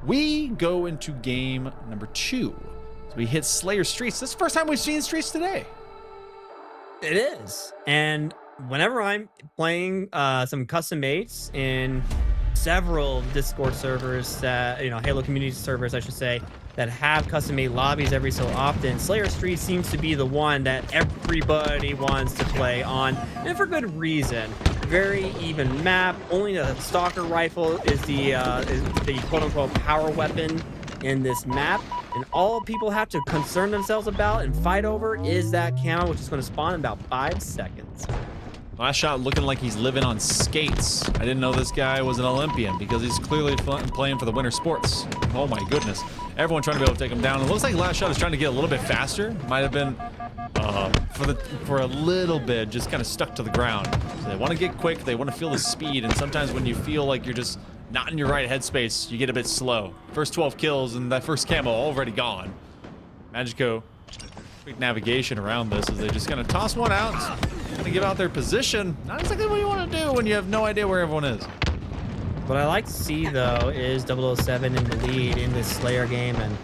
we go into game number 2. So we hit Slayer Streets. This is the first time we've seen Streets today. It is. And whenever I'm playing some custom mates in several Discord servers that, Halo community servers, I should say, that have custom made lobbies every so often, Slayer Street seems to be the one that everybody wants to play on, and for good reason. Very even map. Only the Stalker rifle is the quote-unquote power weapon in this map, and all people have to concern themselves about and fight over is that camo, which is going to spawn in about 5 seconds. Last Shot looking like he's living on skates. I didn't know this guy was an Olympian because he's clearly playing for the winter sports. Oh my goodness. Everyone trying to be able to take him down. It looks like Last Shot is trying to get a little bit faster. Might have been for a little bit just kind of stuck to the ground. So they want to get quick. They want to feel the speed. And sometimes when you feel like you're just not in your right headspace, you get a bit slow. First 12 kills and that first camo already gone. Magico quick navigation around this is they just gonna toss one out, gonna give out their position. Not exactly what you want to do when you have no idea where everyone is. What I like to see, though, is 007 in the lead in this Slayer game, and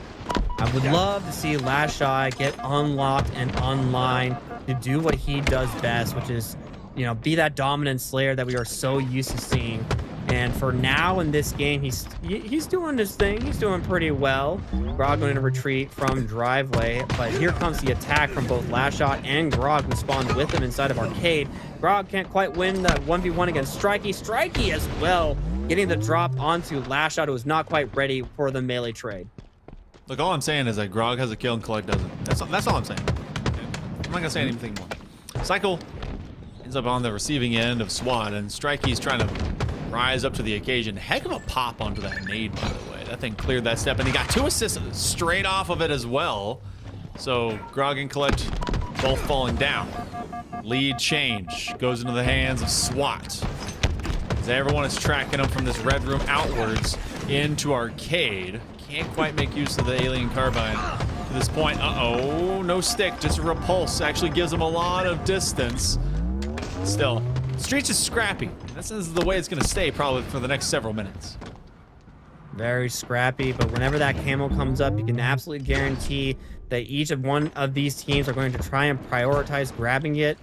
I would love to see Last Shot get unlocked and online to do what he does best, which is, you know, be that dominant Slayer that we are so used to seeing. And for now in this game, he's doing his thing. He's doing pretty well. Grog going to retreat from driveway, but here comes the attack from both Last Shot and Grog, who spawned with him inside of Arcade. Grog can't quite win the 1v1 against Strikey. Strikey as well, getting the drop onto Last Shot, who was not quite ready for the melee trade. Look, all I'm saying is that Grog has a kill and Collect doesn't. That's all I'm saying. I'm not gonna say anything more. Cycle ends up on the receiving end of SWAT, and Strikey's trying to rise up to the occasion. Heck of a pop onto that nade, by the way. That thing cleared that step, and he got 2 assists straight off of it as well. So Grog and Collect both falling down. Lead change goes into the hands of SWAT, as everyone is tracking them from this red room outwards into Arcade. Can't quite make use of the alien carbine to this point. Uh-oh, no stick, just a repulse. Actually gives him a lot of distance. Still, Streets is scrappy. This is the way it's going to stay probably for the next several minutes. Very scrappy, but whenever that camo comes up, you can absolutely guarantee that each of one of these teams are going to try and prioritize grabbing it,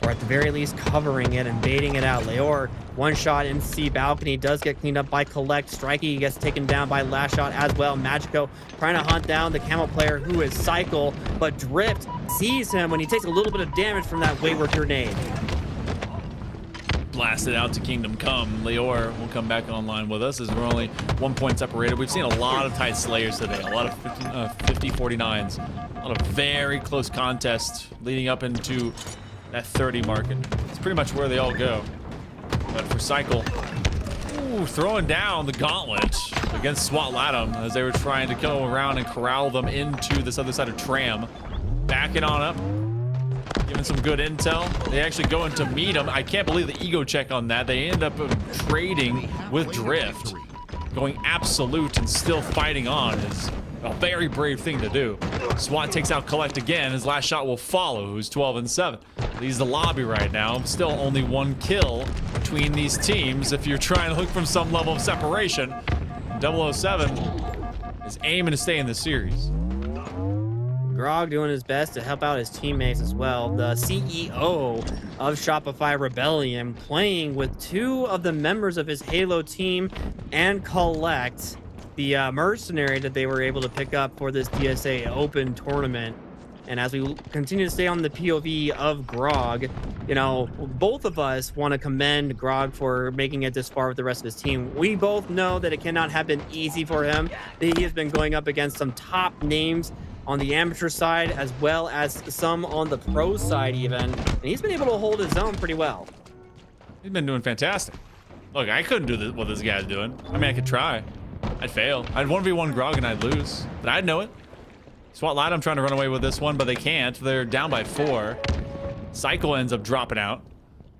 or at the very least covering it and baiting it out. Leor, one shot in C balcony, does get cleaned up by Collect. Strikey gets taken down by Last Shot as well. Magico trying to hunt down the camo player, who is Cycle, but Drift sees him when he takes a little bit of damage from that wayward grenade. Blasted out to Kingdom Come. Leor will come back online with us as we're only 1 point separated. We've seen a lot of tight Slayers today, a lot of 50-49s, a lot of very close contests leading up into that 30 mark, and it's pretty much where they all go. But for Cycle, throwing down the gauntlet against SWAT Latham as they were trying to go around and corral them into this other side of Tram. Backing on up, giving some good intel. They actually go in to meet him. I can't believe the ego check on that. They end up trading with Drift. Going absolute and still fighting on is a very brave thing to do. SWAT takes out Collect again. His last shot will follow, who's 12-7. Leaves the lobby right now. Still only 1 kill between these teams if you're trying to look from some level of separation. 007 is aiming to stay in the series. Grog doing his best to help out his teammates as well. The CEO of Shopify Rebellion playing with 2 of the members of his Halo team and Collect, the mercenary that they were able to pick up for this DSA Open tournament. And as we continue to stay on the POV of Grog, you know, both of us want to commend Grog for making it this far with the rest of his team. We both know that it cannot have been easy for him. He has been going up against some top names on the amateur side as well as some on the pro side even, and he's been able to hold his own pretty well. He's been doing fantastic. Look, I couldn't do this, what this guy's doing. I mean, I could try. I'd fail. I'd 1v1 Grog and I'd lose, but I'd know it. SWAT Latham trying to run away with this one, but they can't. They're down by 4. Cycle ends up dropping out.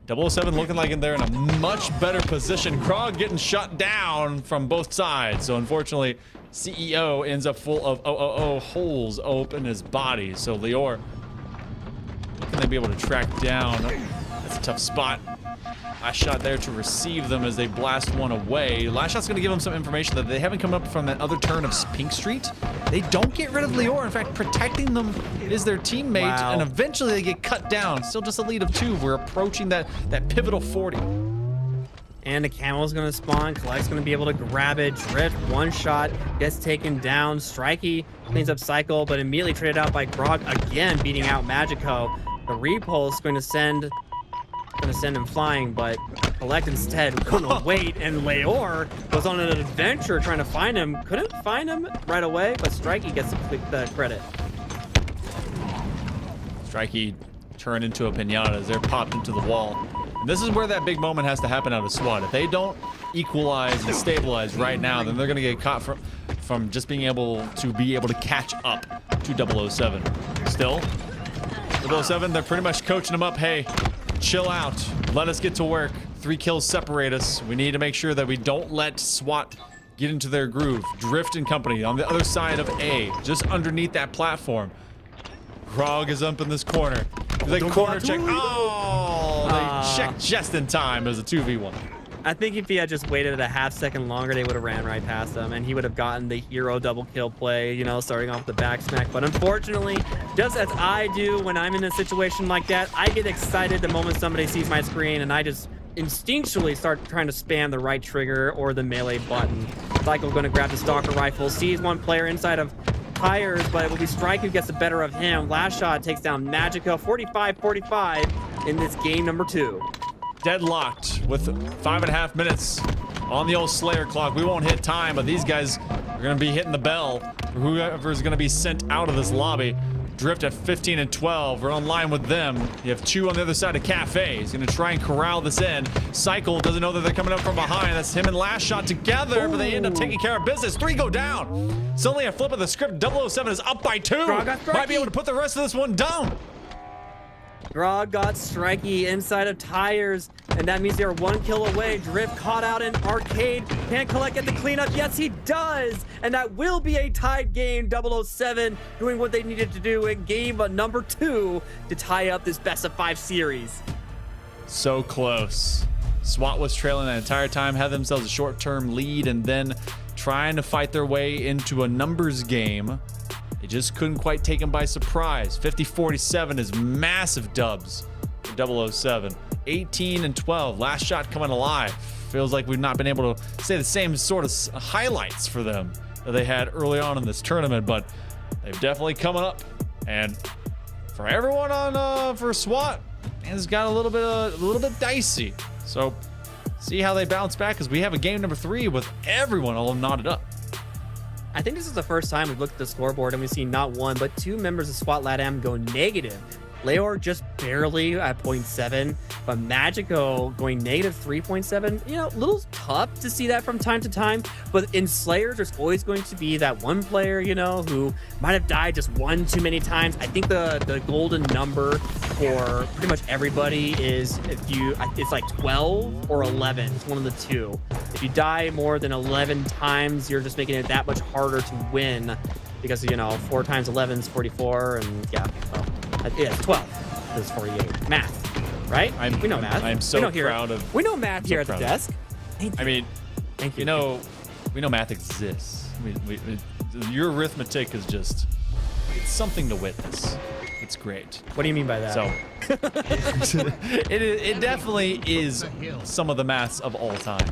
007 looking like they're in a much better position. Grog getting shut down from both sides, so unfortunately CEO ends up full of holes open his body. So Leor, can they be able to track down? That's a tough spot. Last shot there to receive them as they blast one away. Last shot's gonna give them some information that they haven't come up from that other turn of Pink Street. They don't get rid of Leor. In fact, protecting them is their teammate, Wow. and eventually they get cut down. Still just a lead of 2. We're approaching that pivotal 40. And the camel's gonna spawn. Collect's gonna be able to grab it. Drift, one shot, gets taken down. Strikey cleans up Cycle, but immediately traded out by Grog again, beating out Magico. The repulse going to send him flying, but Collect instead gonna wait, and Leor was on an adventure trying to find him. Couldn't find him right away, but Strikey gets the credit. Strikey turned into a pinata as they're popped into the wall. And this is where that big moment has to happen out of SWAT. If they don't equalize and stabilize right now, then they're gonna get caught from just being able to catch up to 007. Still, 007, they're pretty much coaching them up. Hey, chill out. Let us get to work. 3 kills separate us. We need to make sure that we don't let SWAT get into their groove. Drift and company on the other side of A, just underneath that platform. Grog is up in this corner. They corner check. Oh, they checked just in time. It was a 2v1. I think if he had just waited a half second longer, they would have ran right past him, and he would have gotten the hero double kill play, you know, starting off the back smack. But unfortunately, just as I do when I'm in a situation like that, I get excited the moment somebody sees my screen, and I just instinctually start trying to spam the right trigger or the melee button. Cycle going to grab the stalker rifle, sees one player inside of Tires, but it will be Strike who gets the better of him. Last shot takes down Magico, 45-45 in this game number 2. Deadlocked with 5.5 minutes on the old Slayer clock. We won't hit time, but these guys are going to be hitting the bell for whoever's going to be sent out of this lobby. Drift at 15 and 12. We're on line with them. You have 2 on the other side of Cafe. He's going to try and corral this in. Cycle doesn't know that they're coming up from behind. That's him and Last Shot together, but they end up taking care of business. 3 go down. Suddenly a flip of the script. 007 is up by 2. Might be able to put the rest of this one down. Grog got Strikey inside of Tires, and that means they're 1 kill away. Drift caught out in Arcade. Can't collect at the cleanup. Yes, he does. And that will be a tied game. 007 doing what they needed to do in game number 2 to tie up this best of 5 series. So close. SWAT was trailing that entire time, had themselves a short-term lead, and then trying to fight their way into a numbers game. They just couldn't quite take him by surprise. 50-47 is massive dubs for 007. 18 and 12. Last Shot coming alive. Feels like we've not been able to say the same sort of highlights for them that they had early on in this tournament, but they've definitely coming up. And for everyone on for SWAT, it's got a little bit dicey. So see how they bounce back, because we have a game number 3 with everyone all knotted up. I think this is the first time we've looked at the scoreboard and we've seen not 1, but 2 members of SWAT LATAM go negative. Leor just barely at 0.7, but Magico going negative 3.7. You know, a little tough to see that from time to time, but in Slayer, there's always going to be that one player, you know, who might have died just 1 too many times. I think the golden number for pretty much everybody is it's like 12 or 11. It's one of the 2. If you die more than 11 times, you're just making it that much harder to win, because, you know, 4 times 11 is 44, and yeah, well, yeah, 12 is 48. Math, right? We know math. I'm so proud of. We know math here at the desk. I mean, thank you. You know, we know math exists. Your arithmetic is just, it's something to witness. It's great. What do you mean by that? So, it definitely is some of the maths of all time.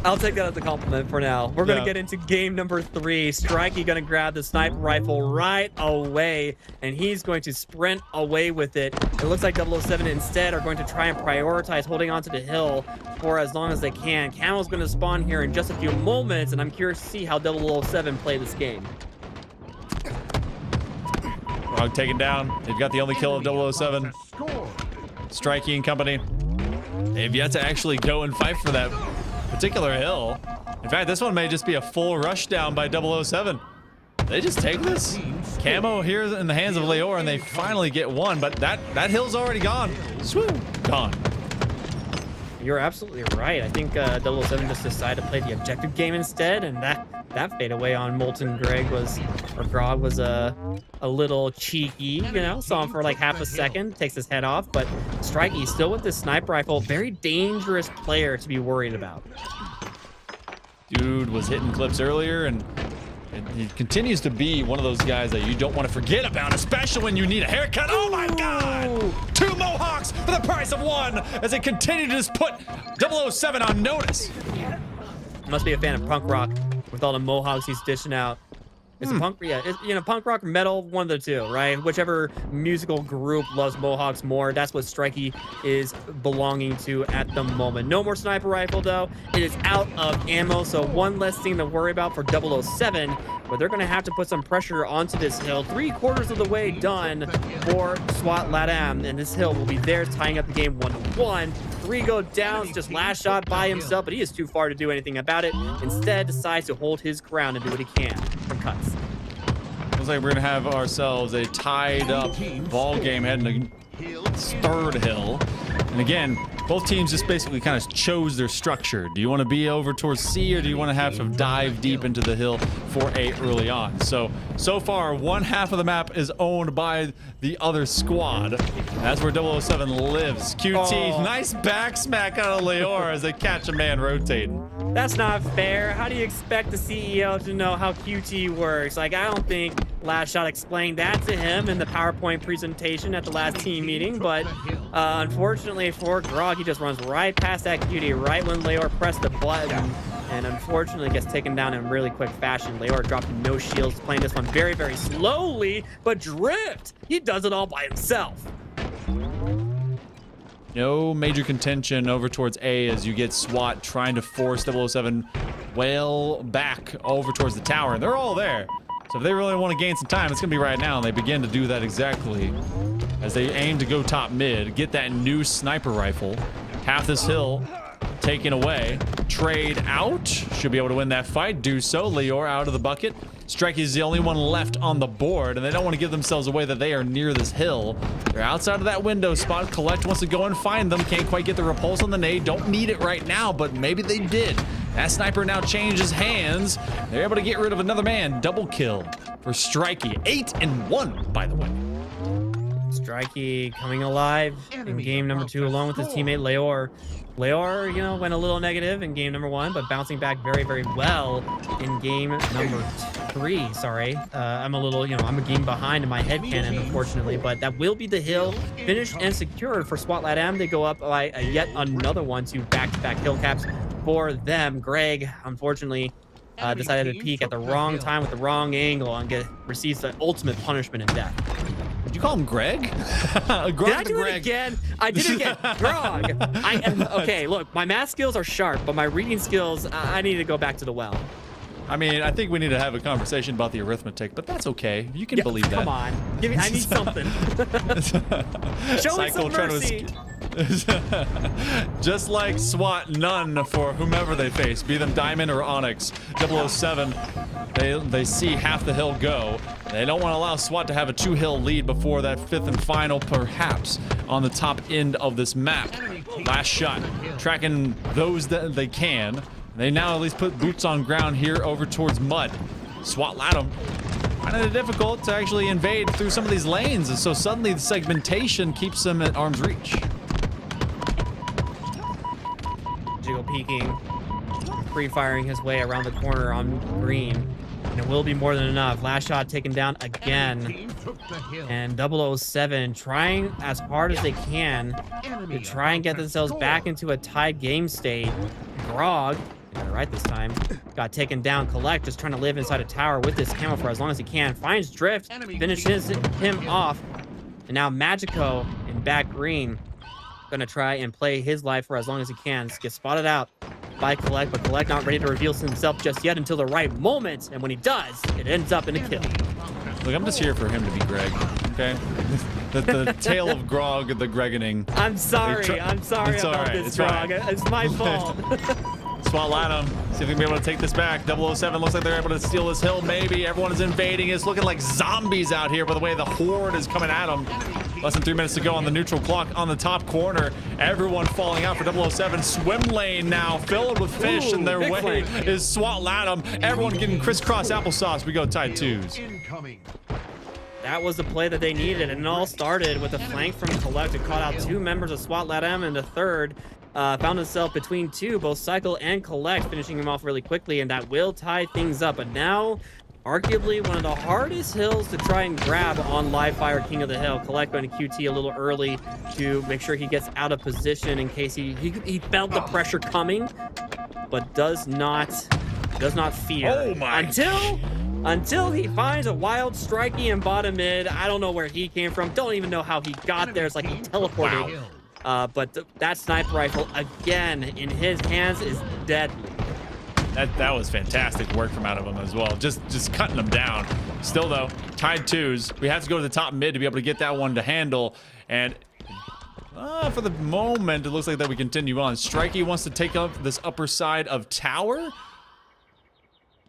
I'll take that as a compliment for now. We're going to get into game number 3. Strikey going to grab the sniper rifle right away, and he's going to sprint away with it. It looks like 007 instead are going to try and prioritize holding onto the hill for as long as they can. Camel's going to spawn here in just a few moments, and I'm curious to see how 007 play this game. Frog taken down. They've got the only kill of 007. Strikey and company. They've yet to actually go and fight for that particular hill. In fact, this one may just be a full rush down by 007. They just take this. Camo here in the hands of Leor, and they finally get one, but that hill's already gone. Swoop, gone. You're absolutely right. I think 007 just decided to play the objective game instead, and that fadeaway on Molten Grog was a little cheeky, you know. Saw him for like half a second, takes his head off, but Strikey still with this sniper rifle. Very dangerous player to be worried about. Dude was hitting clips earlier, and he continues to be one of those guys that you don't want to forget about, especially when you need a haircut. Oh my God! 2 Mohawks for the price of 1 as they continue to just put 007 on notice. Must be a fan of punk rock with all the Mohawks he's dishing out. It's a punk, yeah, you know, punk rock or metal, one of the 2, right? Whichever musical group loves Mohawks more, that's what Strikey is belonging to at the moment. No more sniper rifle, though. It is out of ammo, so one less thing to worry about for 007, but they're going to have to put some pressure onto this hill. 3/4 of the way done for SWAT LATAM, and this hill will be theirs, tying up the game 1-1. 3 go down, just Last Shot by himself, but he is too far to do anything about it. Instead, decides to hold his ground and do what he can from cuts. Looks like we're gonna have ourselves a tied up ball game heading to third hill. And again, Both teams just basically kind of chose their structure. Do you want to be over towards C, or do you want to have to dive deep into the hill for A early on? So far, one half of the map is owned by the other squad. That's where 007 lives. QT, nice back smack out of Leor as they catch a man rotating. That's not fair. How do you expect the CEO to know how QT works? Like, I don't think Last Shot explained that to him in the PowerPoint presentation at the last team meeting, but unfortunately for Grog, he just runs right past that QT right when Leor pressed the button, and unfortunately gets taken down in really quick fashion. Leor dropped no shields, playing this one very, very slowly, but Drift, he does it all by himself. No major contention over towards A as you get SWAT trying to force 007 well back over towards the tower, and they're all there. So if they really want to gain some time, it's going to be right now, and they begin to do that exactly as they aim to go top mid, get that new sniper rifle. Half this hill taken away. Trade out. Should be able to win that fight. Do so. Leor out of the bucket. Strike is the only one left on the board, and they don't want to give themselves away that they are near this hill. They're outside of that window spot. Collect wants to go and find them. Can't quite get the repulse on the nade. Don't need it right now, but maybe they did. That sniper now changes hands. They're able to get rid of another man. Double kill for Strikey. 8-1, by the way. Strikey coming alive in game number 2 along with his teammate Leor. Leor, you know, went a little negative in game number 1, but bouncing back very, very well in game number 3. Sorry, I'm a little, you know, I'm a game behind in my headcanon, unfortunately, but that will be the hill finished and secured for SWAT LATAM. They go up by yet another one to back-to-back hill caps for them. Greg, unfortunately, decided to peek at the wrong time with the wrong angle and receives the ultimate punishment in death. Did you call him Greg? Grog did I do it again? I did it again. Grog. I am okay. Look, my math skills are sharp, but my reading skills, I need to go back to the well. I mean, I think we need to have a conversation about the arithmetic, but that's okay. You can believe that. Come on. Give me, I need something. Show me some mercy. Just like SWAT, none for whomever they face, be them Diamond or Onyx. 007, they see half the hill go. They don't want to allow SWAT to have a 2-hill lead before that 5th and final, perhaps, on the top end of this map. Last shot, tracking those that they can. They now at least put boots on ground here over towards Mud. SWAT LATAM finding it difficult to actually invade through some of these lanes, and so suddenly the segmentation keeps them at arm's reach. Jiggle peeking, free-firing his way around the corner on green, and it will be more than enough. Last shot taken down again, and 007 trying as hard as they can to try and get themselves back into a tied game state. Grog, got it right this time, got taken down. Collect just trying to live inside a tower with this camo for as long as he can. Finds Drift, finishes him off, and now Magico in back green gonna try and play his life for as long as he can. Gets spotted out by Collect, but Collect not ready to reveal himself just yet until the right moment, and when he does, it ends up in a kill. Look, I'm just here for him to be Greg, okay? the tale of Grog, the Greganing. I'm sorry about this, Grog. It's my fault. SWAT LATAM, see if we can be able to take this back. 007 looks like they're able to steal this hill, maybe. Everyone is invading. It's looking like zombies out here, by the way the horde is coming at them. Less than 3 minutes to go on the neutral clock on the top corner. Everyone falling out for 007. Swim lane now filled with fish, and their way is SWAT LATAM. Everyone getting crisscross applesauce. We go tied 2s. That was the play that they needed, and it all started with a flank from Collect. It caught out 2 members of SWAT LATAM, and the third found himself between 2, both Cycle and Collect, finishing him off really quickly, and that will tie things up. But now, arguably one of the hardest hills to try and grab on live fire King of the Hill. Collect going to QT a little early to make sure he gets out of position in case he felt the pressure coming, but does not fear. Oh my! Until he finds a wild Strikey in bottom mid. I don't know where he came from. Don't even know how he got there. It's like he teleported. Wow. But that sniper rifle, again, in his hands is deadly. That was fantastic work from out of him as well. Just cutting them down. Still, though, tied 2s. We have to go to the top mid to be able to get that one to handle. And for the moment, it looks like that we continue on. Strikey wants to take up this upper side of tower.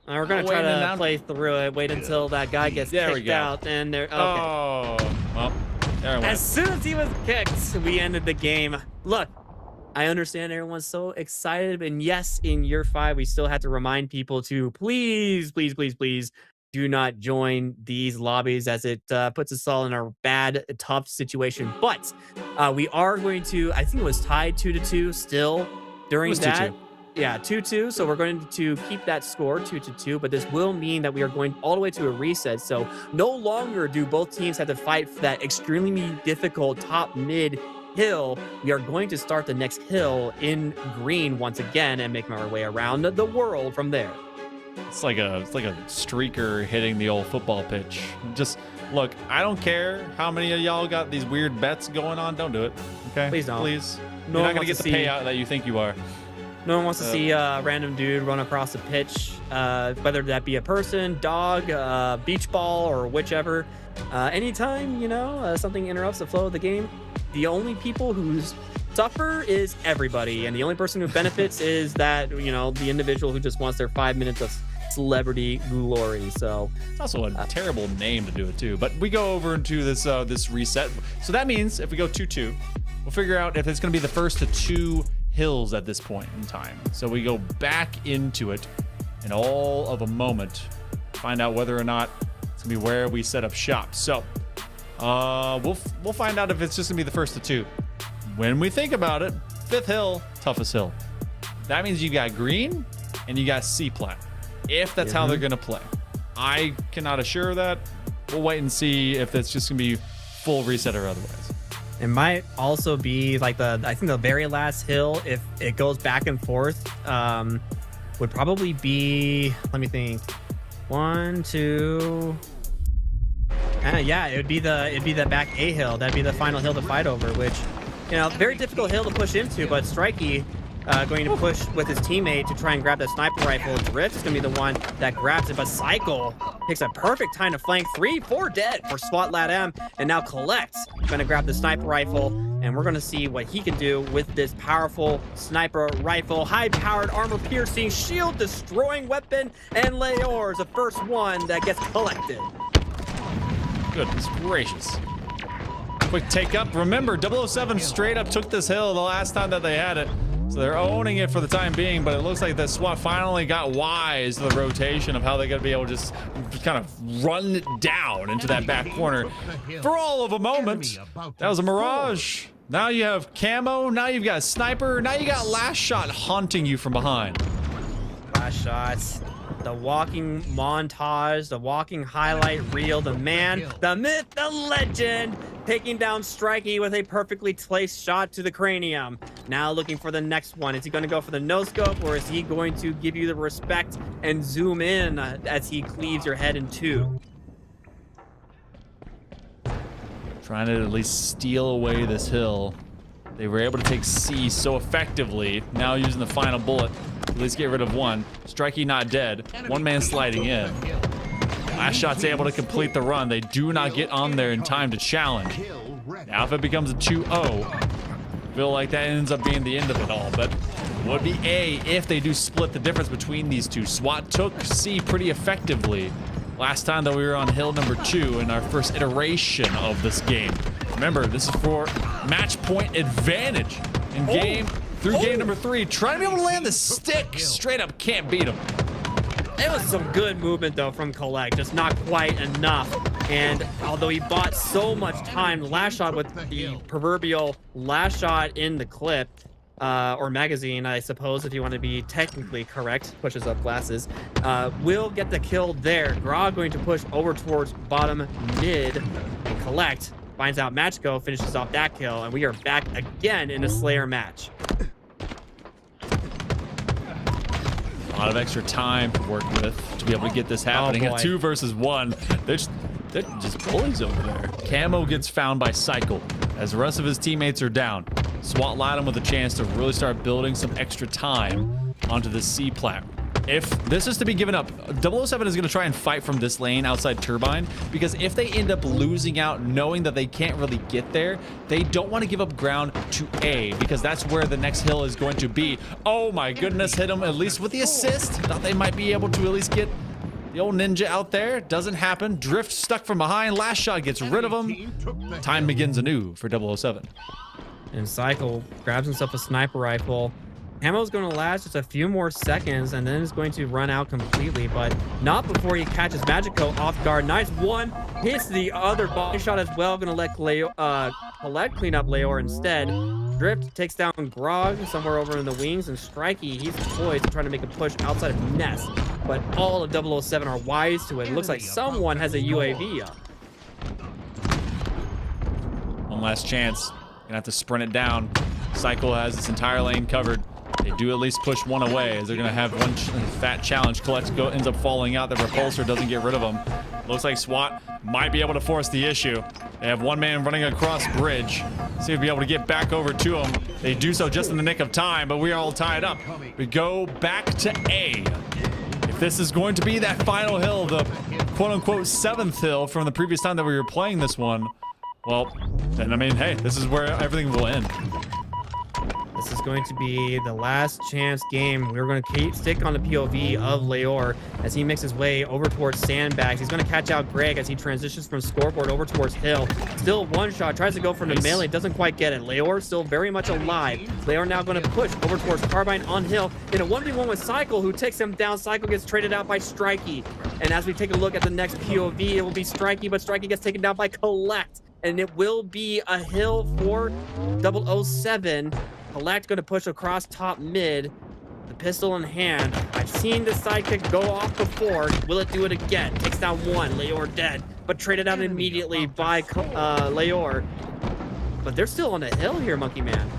We're going to try to play through it. Wait until that guy gets kicked out. And there. Okay. Oh, well, there it went. As soon as he was kicked, we ended the game. Look, I understand everyone's so excited, and yes, in year 5, we still have to remind people to please, please, please, please do not join these lobbies, as it puts us all in a bad, tough situation. But we are going to, I think it was tied 2-2 still during was that. 2-2. Yeah, 2-2. So we're going to keep that score 2-2, but this will mean that we are going all the way to a reset. So no longer do both teams have to fight for that extremely difficult top mid hill. We are going to start the next hill in green once again and make our way around the world from there. It's like a streaker hitting the old football pitch. Just look, I don't care how many of y'all got these weird bets going on. Don't do it. Okay? Please don't. Please. No You're one not gonna wants get to the see- payout that you think you are. No one wants to see a random dude run across the pitch, whether that be a person, dog, beach ball, or whichever. Anytime, something interrupts the flow of the game, the only people who suffer is everybody. And the only person who benefits is that, the individual who just wants their 5 minutes of celebrity glory. So It's also a terrible name to do it too. But we go over into this this reset. So that means if we go 2-2, we'll figure out if it's going to be the first to 2 hills at this point in time. So we go back into it in all of a moment, find out whether or not it's gonna be where we set up shop. So we'll find out if it's just gonna be the first to 2. When we think about it, 5th hill, toughest hill. That means you got green and you got C plat. If that's how they're gonna play, I cannot assure that. We'll wait and see if it's just gonna be full reset or otherwise. it might also be like I think the very last hill, if it goes back and forth, would probably be, let me think, 1, 2. Yeah, it'd be the back A hill. That'd be the final hill to fight over, which, very difficult hill to push into, but Strikey going to push with his teammate to try and grab that sniper rifle. Drift is going to be the one that grabs it, but Cycle picks a perfect time to flank. 3-4 dead for SWAT Lat M, and now Collect going to grab the sniper rifle, and we're going to see what he can do with this powerful sniper rifle. High-powered, armor-piercing, shield-destroying weapon, and Leor is the first one that gets collected. Goodness gracious. Quick take up. Remember, 007 straight up took this hill the last time that they had it. So they're owning it for the time being, but it looks like the SWAT finally got wise to the rotation of how they're going to be able to just kind of run it down into that back corner. For all of a moment, that was a mirage. Now you have camo, now you've got sniper, now you got last shot haunting you from behind. Last shots. The walking montage, the walking highlight reel, the man, the myth, the legend, taking down Strikey with a perfectly placed shot to the cranium. Now looking for the next one. Is he going to go for the no-scope, or is he going to give you the respect and zoom in as he cleaves your head in 2? Trying to at least steal away this hill. They were able to take C so effectively. Now using the final bullet, at least get rid of one. Strikey not dead. One man sliding in. Last shot's able to complete the run. They do not get on there in time to challenge. Now if it becomes a 2-0, feel like that ends up being the end of it all. But would be A if they do split the difference between these two. SWAT took C pretty effectively last time that we were on hill number 2 in our first iteration of this game. Remember, this is for match point advantage in game number 3. Trying to be able to land the stick. Straight up can't beat him. It was some good movement, though, from Collect, just not quite enough. And although he bought so much time, last shot with the proverbial last shot in the clip, or magazine, I suppose, if you want to be technically correct, pushes up glasses, will get the kill there. Grog going to push over towards bottom mid, and Collect finds out Matchgo, finishes off that kill, and we are back again in a Slayer match. A lot of extra time to work with to be able to get this happening. Oh, A 2 versus 1. They're just bullies over there. Camo gets found by Cycle as the rest of his teammates are down. SWAT Latham with a chance to really start building some extra time onto the C plat. If this is to be given up, 007 is going to try and fight from this lane outside Turbine, because if they end up losing out knowing that they can't really get there, they don't want to give up ground to A, because that's where the next hill is going to be. Oh my goodness, hit him at least with the assist. Thought they might be able to at least get the old ninja out there. Doesn't happen. Drift stuck from behind. Last shot gets rid of him. Time begins anew for 007. And Cycle grabs himself a sniper rifle. Ammo's going to last just a few more seconds, and then it's going to run out completely, but not before he catches Magico off guard. Nice one. Hits the other body shot as well. Going to let Colette clean up Leor instead. Drift takes down Grog somewhere over in the wings, and Strikey, he's poised trying to make a push outside of Nest. But all of 007 are wise to it. It looks like someone has a UAV up. One last chance. Gonna have to sprint it down. Cycle has this entire lane covered. They do at least push one away, as they're gonna have one fat challenge. Colette ends up falling out. The repulsor doesn't get rid of him. Looks like SWAT might be able to force the issue. They have one man running across bridge. See if they'll be able to get back over to him. They do so just in the nick of time, but we are all tied up. We go back to A. If this is going to be that final hill, the quote-unquote 7th hill from the previous time that we were playing this one, well, then I mean, hey, this is where everything will end. This is going to be the last chance game. We're going to stick on the POV of Leor as he makes his way over towards sandbags. He's going to catch out Greg as he transitions from scoreboard over towards Hill. Still one shot, tries to go for the melee, doesn't quite get it. Leor still very much alive. Leor now going to push over towards Carbine on Hill in a 1v1 with Cycle, who takes him down. Cycle gets traded out by Strikey. And as we take a look at the next POV, it will be Strikey, but Strikey gets taken down by Collect. And it will be a hill for 007. Collect going to push across top mid, the pistol in hand. I've seen the sidekick go off before. Will it do it again? Takes down one. Leor dead, but traded out immediately by Leor. But they're still on the hill here, Monkey Man.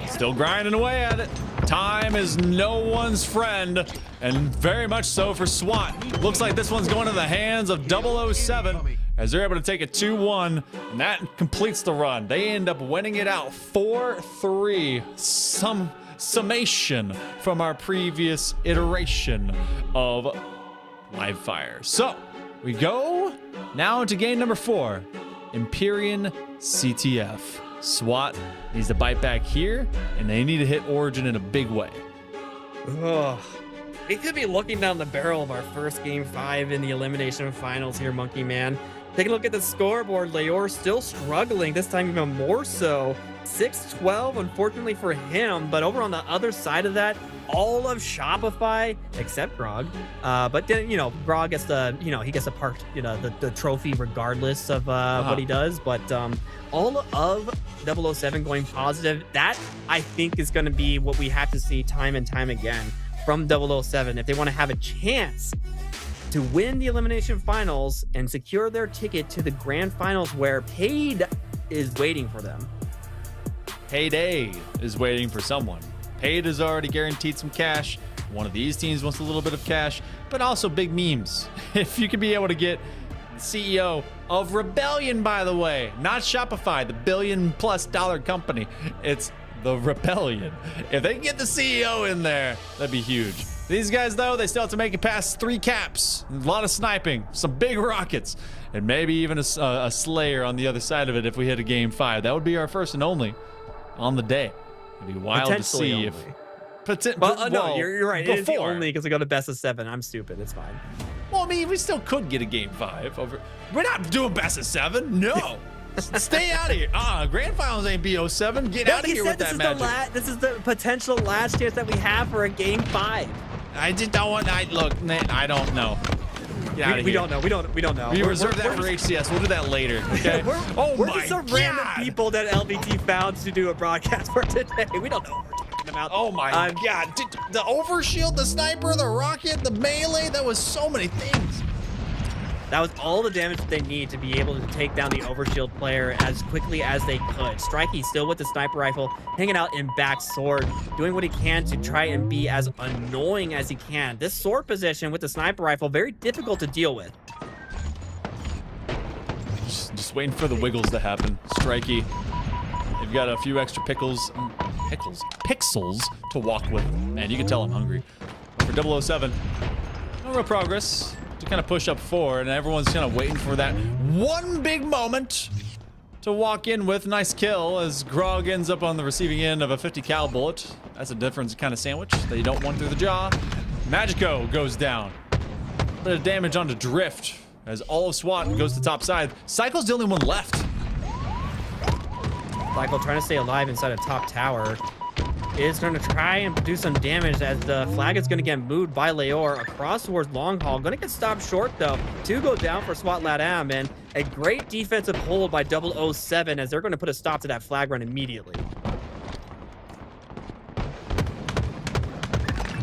Still grinding away at it. Time is no one's friend, and very much so for SWAT. Looks like this one's going to the hands of 007 as they're able to take it 2-1, and that completes the run. They end up winning it out 4-3. Some summation from our previous iteration of live fire. So we go now into game number 4, Empyrean CTF. SWAT needs to bite back here, and they need to hit Origin in a big way. Ugh. We could be looking down the barrel of our first game 5 in the elimination finals here, Monkey Man. Take a look at the scoreboard. Leor still struggling, this time even more so. 6-12, unfortunately for him, but over on the other side of that, all of Shopify, except Grog. But then, you know, Grog gets the, you know, he gets a part, you know, the trophy regardless of what he does. But all of 007 going positive, that I think is going to be what we have to see time and time again from 007 if they want to have a chance to win the elimination finals and secure their ticket to the grand finals, where Paid is waiting for them. Payday is waiting for someone. Paid has already guaranteed some cash. One of these teams wants a little bit of cash, but also big memes. If you could be able to get the CEO of Rebellion, by the way, not Shopify, the $1 billion+ company. It's the Rebellion. If they can get the CEO in there, that'd be huge. These guys, though, they still have to make it past 3 caps. A lot of sniping, some big rockets, and maybe even a Slayer on the other side of it if we hit a game 5. That would be our first and only on the day. It'd be wild to see if... No, you're right. It is the only because we go to best of 7. I'm stupid. It's fine. Well, I mean, we still could get a game 5 over. We're not doing best of 7. No. Stay out of here. Grand finals ain't BO7. Get out of here with that magic. This is the potential last chance that we have for a game 5. I just don't want. Look, I don't know. We don't know. We don't know. We reserve that for HCS. We'll do that later. Okay. We're just some random people that LBT found to do a broadcast for today. We don't know what we're talking about. Oh my God! The overshield, the sniper, the rocket, the melee. That was so many things. That was all the damage that they need to be able to take down the overshield player as quickly as they could. Strikey still with the sniper rifle, hanging out in back sword, doing what he can to try and be as annoying as he can. This sword position with the sniper rifle, very difficult to deal with. Just waiting for the wiggles to happen. Strikey, they've got a few extra pixels to walk with. Man, you can tell I'm hungry. For 007, no real progress. To kind of push up forward, and everyone's kind of waiting for that one big moment to walk in with. Nice kill as Grog ends up on the receiving end of a 50 cal bullet. That's a different kind of sandwich that you don't want through the jaw. Magico goes down. A bit of damage onto Drift as all of SWAT goes to top side. Cycle's the only one left. Cycle trying to stay alive inside a top tower is going to try and do some damage as the flag is going to get moved by Leor across towards Long Haul. Going to get stopped short though. 2 go down for SWAT LATAM, and a great defensive hold by 007 as they're going to put a stop to that flag run immediately.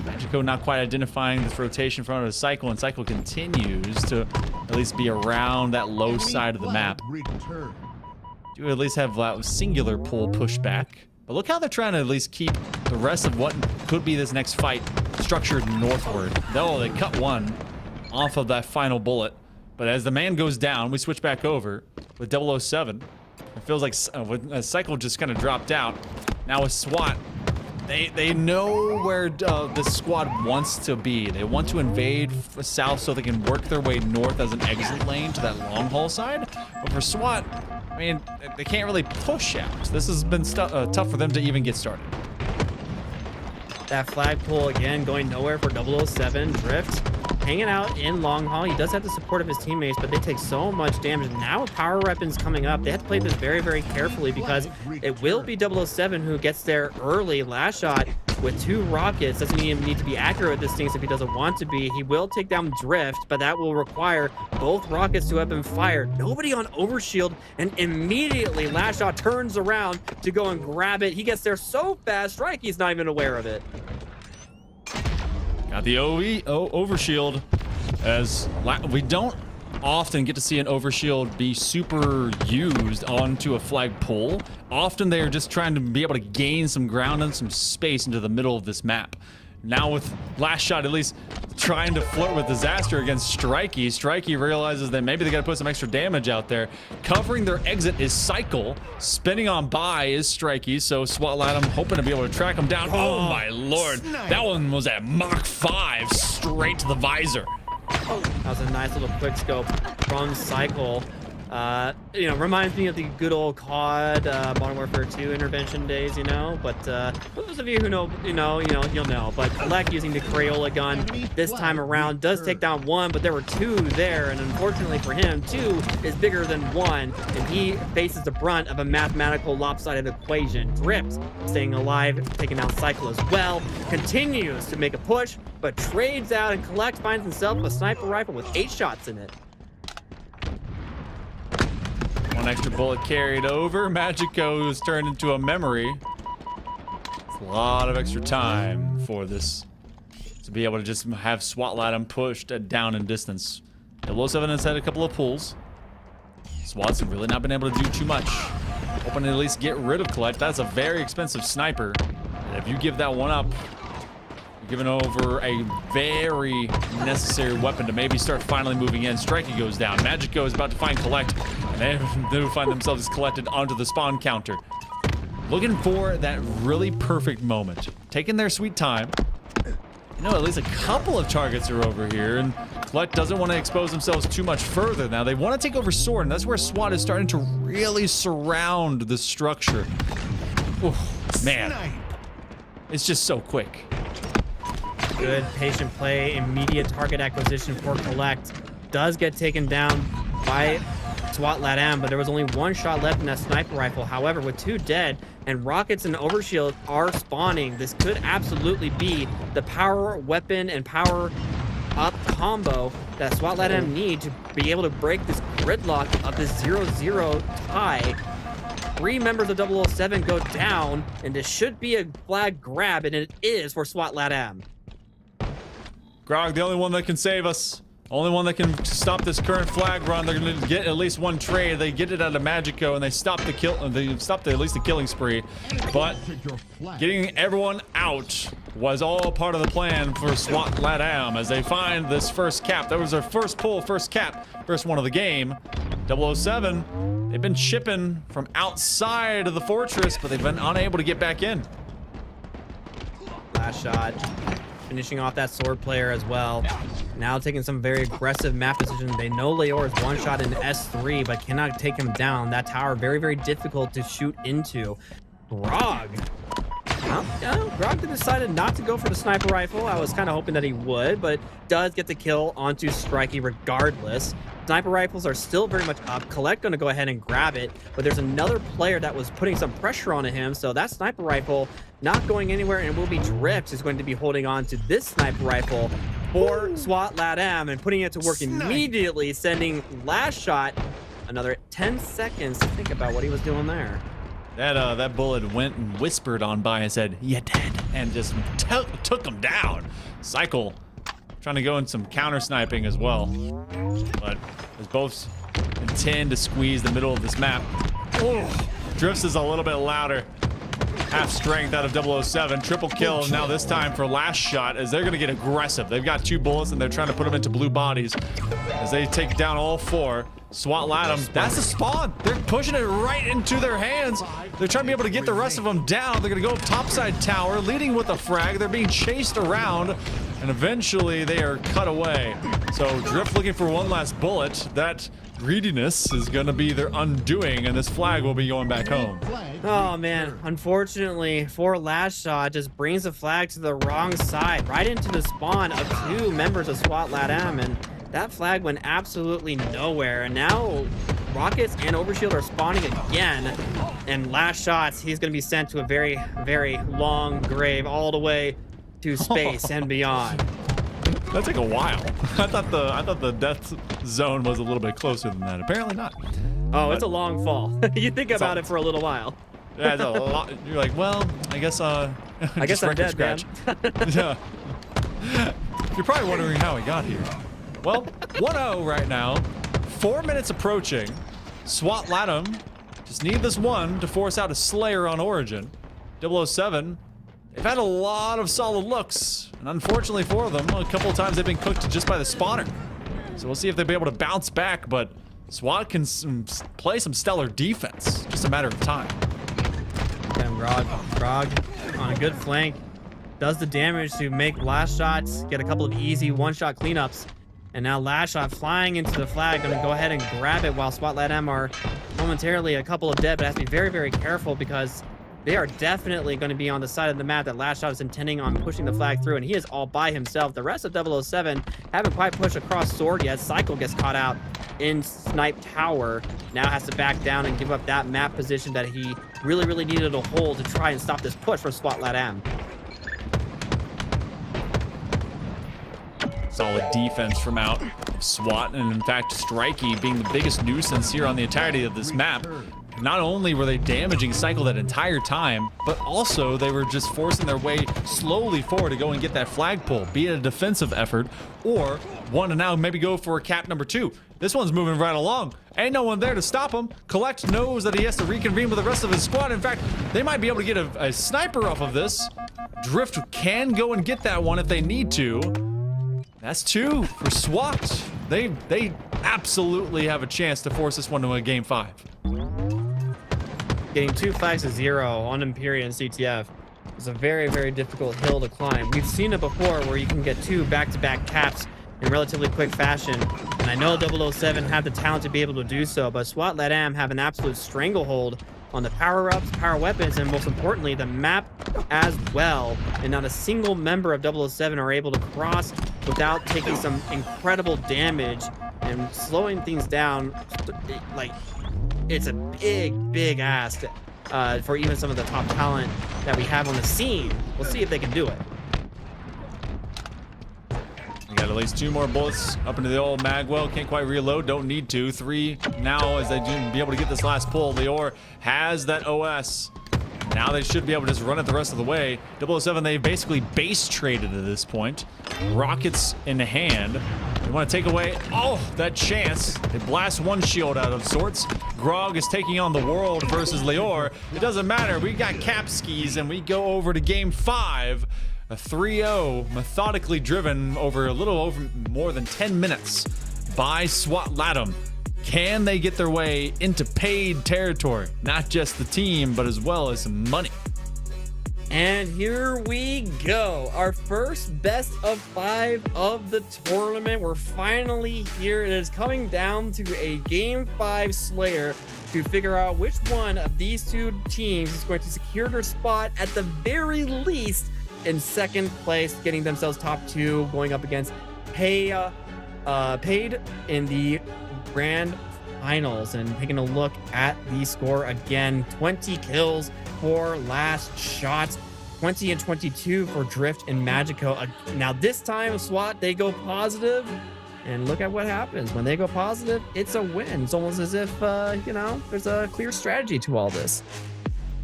Magico not quite identifying this rotation in front of the Cycle, and Cycle continues to at least be around that low side of the map. Return. Do at least have that singular pull pushback. But look how they're trying to at least keep the rest of what could be this next fight structured northward. Though they cut one off of that final bullet. But as the man goes down, we switch back over with 007. It feels like a Cycle just kind of dropped out. Now with SWAT, they know where this squad wants to be. They want to invade south so they can work their way north as an exit lane to that long haul side. But for SWAT, I mean, they can't really push out. This has been tough for them to even get started. That flag pull again going nowhere for 007. Drift hanging out in long haul. He does have the support of his teammates, but they take so much damage. Now with power weapons coming up, they have to play this very, very carefully because it will be 007 who gets there early. Last shot with 2 rockets. Doesn't even need to be accurate with this thing if he doesn't want to be. He will take down Drift, but that will require both rockets to have been fired. Nobody on overshield, and immediately Last shot turns around to go and grab it. He gets there so fast, Strikey's not even aware of it. Got the overshield, as we don't often get to see an overshield be super used onto a flag pull. Often they are just trying to be able to gain some ground and some space into the middle of this map. Now with Last shot at least trying to flirt with disaster against Strikey. Strikey realizes that maybe they gotta put some extra damage out there. Covering their exit is Cycle. Spinning on by is Strikey, so SWAT LATAM hoping to be able to track him down. Oh my lord, that one was at Mach 5, straight to the visor. That was a nice little quick scope from Cycle. You know, reminds me of the good old COD, Modern Warfare 2 intervention days, you know. But for those of you who know, you'll know. But Collect using the Crayola gun this time around does take down 1, but there were 2 there, and unfortunately for him, 2 is bigger than 1, and he faces the brunt of a mathematical lopsided equation. Drift staying alive, taking down Cycle as well, continues to make a push, but trades out, and Collect finds himself a sniper rifle with 8 shots in it. 1 extra bullet carried over. Magico is turned into a memory. It's a lot of extra time for this to be able to just have SWAT LATAM pushed down in distance. 007 has had a couple of pulls. SWAT's really not been able to do too much. Hoping to at least get rid of Collect. That's a very expensive sniper. And if you give that one up, giving over a very necessary weapon to maybe start finally moving in. Strikey goes down. Magico is about to find Collect, and they do find themselves collected onto the spawn counter. Looking for that really perfect moment. Taking their sweet time. You know, at least a couple of targets are over here, and Collect doesn't want to expose themselves too much further now. They want to take over Sword, and that's where SWAT is starting to really surround the structure. Oof, man, it's just so quick. Good patient play, immediate target acquisition for Collect. Does get taken down by SWAT LATAM, but there was only 1 shot left in that sniper rifle. However, with 2 dead and rockets and overshield are spawning, this could absolutely be the power weapon and power up combo that SWAT LATAM need to be able to break this gridlock of this 0-0 tie. 3 members of 007 go down, and this should be a flag grab, and it is for SWAT LATAM. Grog, the only one that can save us. Only one that can stop this current flag run. They're gonna get at least 1 trade. They get it out of Magico, and they stop the kill. They stopped at least the killing spree. But getting everyone out was all part of the plan for SWAT LATAM as they find this first cap. That was their first pull, first cap, first one of the game. 007, they've been shipping from outside of the fortress, but they've been unable to get back in. Last shot. Finishing off that sword player as well. Now taking some very aggressive map decisions. They know Leor is 1 shot in S3, but cannot take him down. That tower very, very difficult to shoot into. Grog. Well, Grog decided not to go for the sniper rifle. I was kind of hoping that he would, but does get the kill onto Strikey regardless. Sniper rifles are still very much up. Collect going to go ahead and grab it, but there's another player that was putting some pressure on him, so that sniper rifle not going anywhere, and will be Drift is going to be holding on to this sniper rifle for SWAT LATAM and putting it to work immediately, sending Last Shot another 10 seconds to think about what he was doing there. That bullet went and whispered on by and said, "You dead," and just took him down. Cycle trying to go in some counter sniping as well, but as both intend to squeeze the middle of this map. Drifts is a little bit louder. Half strength out of 007. Triple kill now this time for Last Shot, as they're going to get aggressive. They've got 2 bullets and they're trying to put them into blue bodies as they take down all 4. SWAT LATAM, that's the spawn. They're pushing it right into their hands. They're trying to be able to get the rest of them down. They're going to go topside tower, leading with a frag. They're being chased around, and eventually they are cut away. So Drift looking for one last bullet. That greediness is going to be their undoing, and this flag will be going back home. Oh man, unfortunately for Last Shot just brings the flag to the wrong side, right into the spawn of 2 members of SWAT LATAM, and that flag went absolutely nowhere. And now Rockets and Overshield are spawning again, and Last Shots, he's going to be sent to a very, very long grave all the way to space and beyond. That took a while. I thought the death zone was a little bit closer than that. Apparently not. Oh, it's a long fall. You think about it for a little while. Yeah, it's a lot. You're like, well, I guess I guess I'm dead, man. Yeah. You're probably wondering how he got here. Well, 1-0 right now. 4 minutes approaching. SWAT LATAM just need this one to force out a Slayer on Origin. 007, they've had a lot of solid looks, and unfortunately for them, a couple of times they've been cooked just by the spawner. So we'll see if they'll be able to bounce back, but SWAT can play some stellar defense. Just a matter of time. And Grog on a good flank does the damage to make Last Shots get a couple of easy one-shot cleanups. And now Last Shot flying into the flag, going to go ahead and grab it while SWAT LATAM are momentarily a couple of dead, but has to be very, very careful because they are definitely going to be on the side of the map that Last Shot is intending on pushing the flag through, and he is all by himself. The rest of 007 haven't quite pushed across Sword yet. Cycle gets caught out in Snipe Tower. Now has to back down and give up that map position that he really, really needed to hold to try and stop this push from SWAT LATAM. Solid defense from out of SWAT, and in fact, Strikey being the biggest nuisance here on the entirety of this map. Not only were they damaging Cycle that entire time, but also they were just forcing their way slowly forward to go and get that flagpole, be it a defensive effort or one to now maybe go for a cap number 2. This one's moving right along. Ain't no one there to stop him. Collect knows that he has to reconvene with the rest of his squad. In fact, they might be able to get a sniper off of this. Drift can go and get that one if they need to. That's 2 for SWAT. They absolutely have a chance to force this one to a game 5. Getting 2 flags to 0 on Imperial and CTF is a very, very difficult hill to climb. We've seen it before where you can get 2 back-to-back caps in relatively quick fashion, and I know 007 have the talent to be able to do so, but SWAT LATAM have an absolute stranglehold on the power-ups, power weapons, and most importantly, the map as well. And not a single member of 007 are able to cross without taking some incredible damage and slowing things down. Like, it's a big, big ask for even some of the top talent that we have on the scene. We'll see if they can do it. We got at least 2 more bullets up into the old magwell. Can't quite reload, don't need to. 3 now as they do be able to get this last pull. Lior has that OS. Now they should be able to just run it the rest of the way. 007, they basically base traded at this point. Rockets in hand. They want to take away, that chance. They blast one shield out of sorts. Grog is taking on the world versus Lior. It doesn't matter, we got cap skis and we go over to game 5. A 3-0 methodically driven over a little over more than 10 minutes by SWAT LATAM. Can they get their way into paid territory? Not just the team, but as well as some money. And here we go. Our first best of 5 of the tournament. We're finally here. It is coming down to a game 5 Slayer to figure out which one of these 2 teams is going to secure their spot at the very least in second place, getting themselves top 2, going up against Paid in the grand finals. And taking a look at the score again, 20 kills for last shot, 20 and 22 for Drift and Magico. Now this time SWAT, they go positive, and look at what happens when they go positive. It's a win. It's almost as if you know, there's a clear strategy to all this.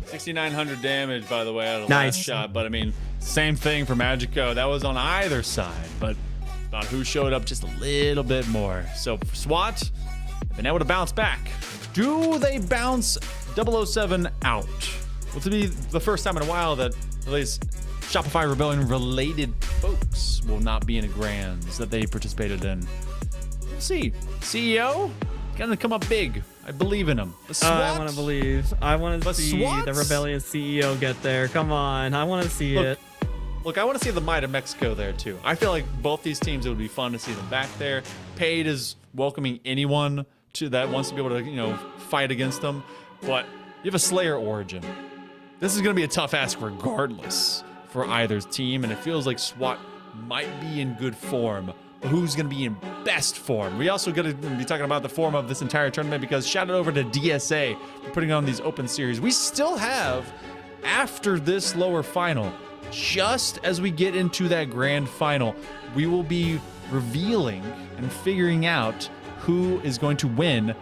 6,900 damage, by the way, out of Nice. last shot. But I mean, same thing for Magico. That was on either side, but about who showed up just a little bit more. So for SWAT, they've been able to bounce back. Do they bounce 007 out? Well, to be the first time in a while that at least Shopify Rebellion related folks will not be in a grands that they participated in. We'll see. CEO gonna come up big. I believe in him. The SWAT, I want to believe. I want to see SWATs? the Rebellion CEO get there. Come on. I want to see it. Look, I want to see the might of Mexico there too. I feel like both these teams, it would be fun to see them back there. Paid is welcoming anyone to that wants to be able to, you know, fight against them. But you have a Slayer origin. This is going to be a tough ask regardless for either team, and it feels like SWAT might be in good form. But who's going to be in best form? We also going to be talking about the form of this entire tournament, because shout out over to DSA for putting on these open series. We still have, after this lower final, just as we get into that grand final, we will be revealing and figuring out who is going to win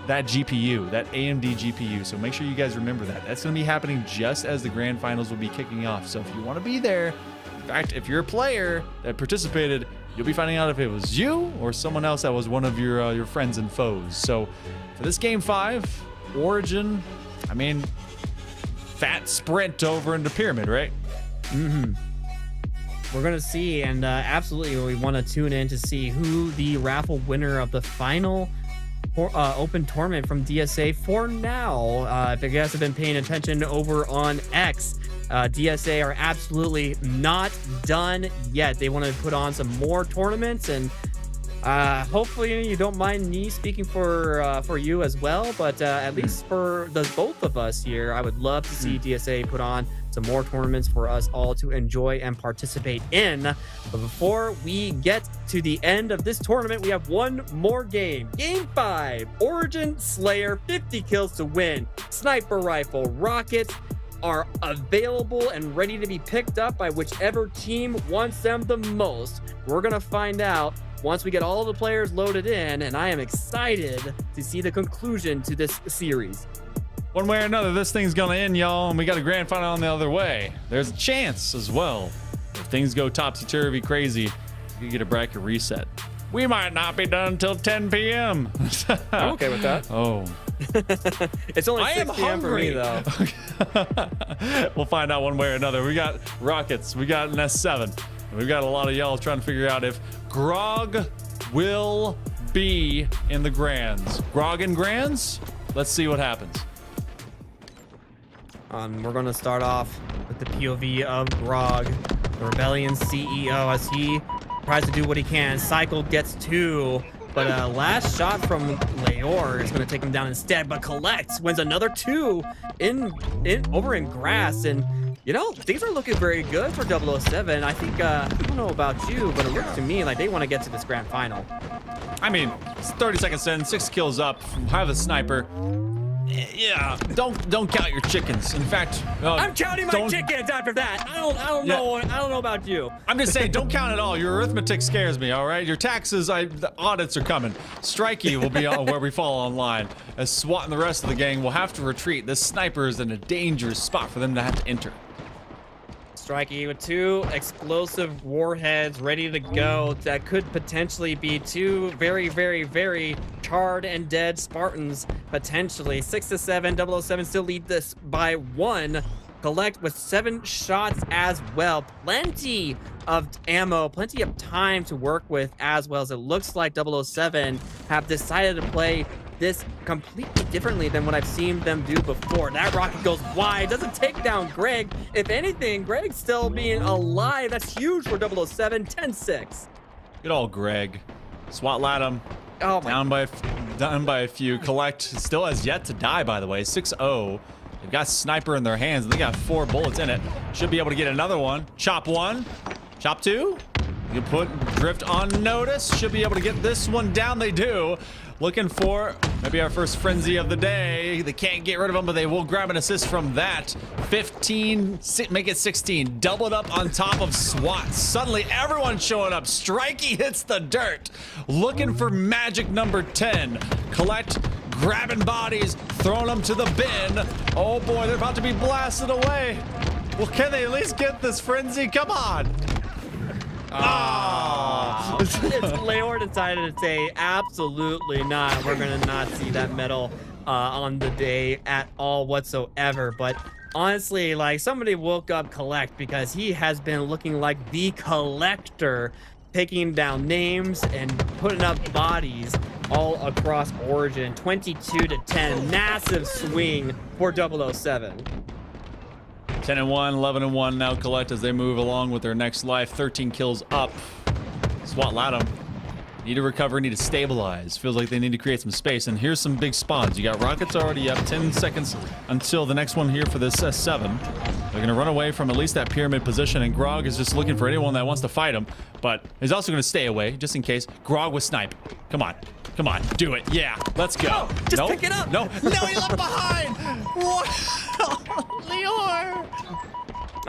that GPU, that AMD GPU. So make sure you guys remember that. That's going to be happening just as the grand finals will be kicking off. So if you want to be there, in fact, if you're a player that participated, you'll be finding out if it was you or someone else that was one of your friends and foes. So for this game 5, Origin, I mean, fat sprint over into Pyramid, right? We're going to see, and absolutely we want to tune in to see who the raffle winner of the final open tournament from DSA for now. If you guys have been paying attention over on X, DSA are absolutely not done yet. They want to put on some more tournaments, and hopefully you don't mind me speaking for you as well, but at least for the both of us here, I would love to see DSA put on some more tournaments for us all to enjoy and participate in. But before we get to the end of this tournament, we have one more game. Game 5, Origin Slayer, 50 kills to win. Sniper rifle, rockets are available and ready to be picked up by whichever team wants them the most. We're gonna find out once we get all the players loaded in, and I am excited to see the conclusion to this series. One way or another, this thing's gonna end, y'all, and we got a grand final on the other way. There's a chance as well, if things go topsy-turvy crazy, you can get a bracket reset. We might not be done until 10 p.m. I'm okay with that. Oh. It's only I 6 am p.m. for me, hungry. though. We'll find out one way or another. We got rockets, we got an S7, and we've got a lot of y'all trying to figure out if Grog will be in the grands. Grog and grands? Let's see what happens. We're going to start off with the POV of Grog, the Rebellion CEO, as he tries to do what he can. Cycle gets 2, but last shot from Leor is going to take him down instead, but Collect wins another 2 over in grass, and you know, things are looking very good for 007. I think, I don't know about you, but it looks to me like they want to get to this grand final. I mean, it's 30 seconds in, 6 kills up, have a sniper. Yeah, don't count your chickens. In fact, I'm counting my chickens after that. I don't know about you. I'm just saying, don't count it all. Your arithmetic scares me. All right, your taxes, the audits are coming. Strikey will be on where we fall online. As SWAT and the rest of the gang will have to retreat. This sniper is in a dangerous spot for them to have to enter. Strikey with 2 explosive warheads ready to go. That could potentially be 2 very, very, very charred and dead Spartans, potentially. 6-7, 007 still lead this by 1. Collect with 7 shots as well. Plenty of ammo, plenty of time to work with as well, as it looks like 007 have decided to play this completely differently than what I've seen them do before. That rocket goes wide, doesn't take down Greg. If anything, Greg still being alive. That's huge for 007, 10-6. Good old Greg. SWAT lad him. Oh my. Down by a few. Collect still has yet to die, by the way. 6-0. They've got sniper in their hands. They got 4 bullets in it. Should be able to get another one. Chop 1. Chop 2. You put Drift on notice. Should be able to get this one down. They do. looking for maybe our first frenzy of the day. They can't get rid of him, but they will grab an assist from that. 15, make it 16. Doubled up on top of SWAT. Suddenly, everyone's showing up. Strikey hits the dirt. Looking for magic number 10. Collect, grabbing bodies, throwing them to the bin. Oh boy, they're about to be blasted away. Well, can they at least get this frenzy? Come on. Oh. Leor decided to say, absolutely not. We're going to not see that medal on the day at all whatsoever. But honestly, like, somebody woke up Collect, because he has been looking like the collector, taking down names and putting up bodies all across Origin. 22-10, massive swing for 007. 10-1, 11-1 now Collect as they move along with their next life. 13 kills up. SWAT Latham. Need to recover, need to stabilize. Feels like they need to create some space. And here's some big spawns. You got Rockets already up. 10 seconds until the next one here for this S7. They're going to run away from at least that pyramid position. And Grog is just looking for anyone that wants to fight him. But he's also going to stay away just in case. Grog with snipe. Come on. Come on. Do it. Yeah. Let's go. Oh, just pick it up. No. No, he left behind. What? Leor.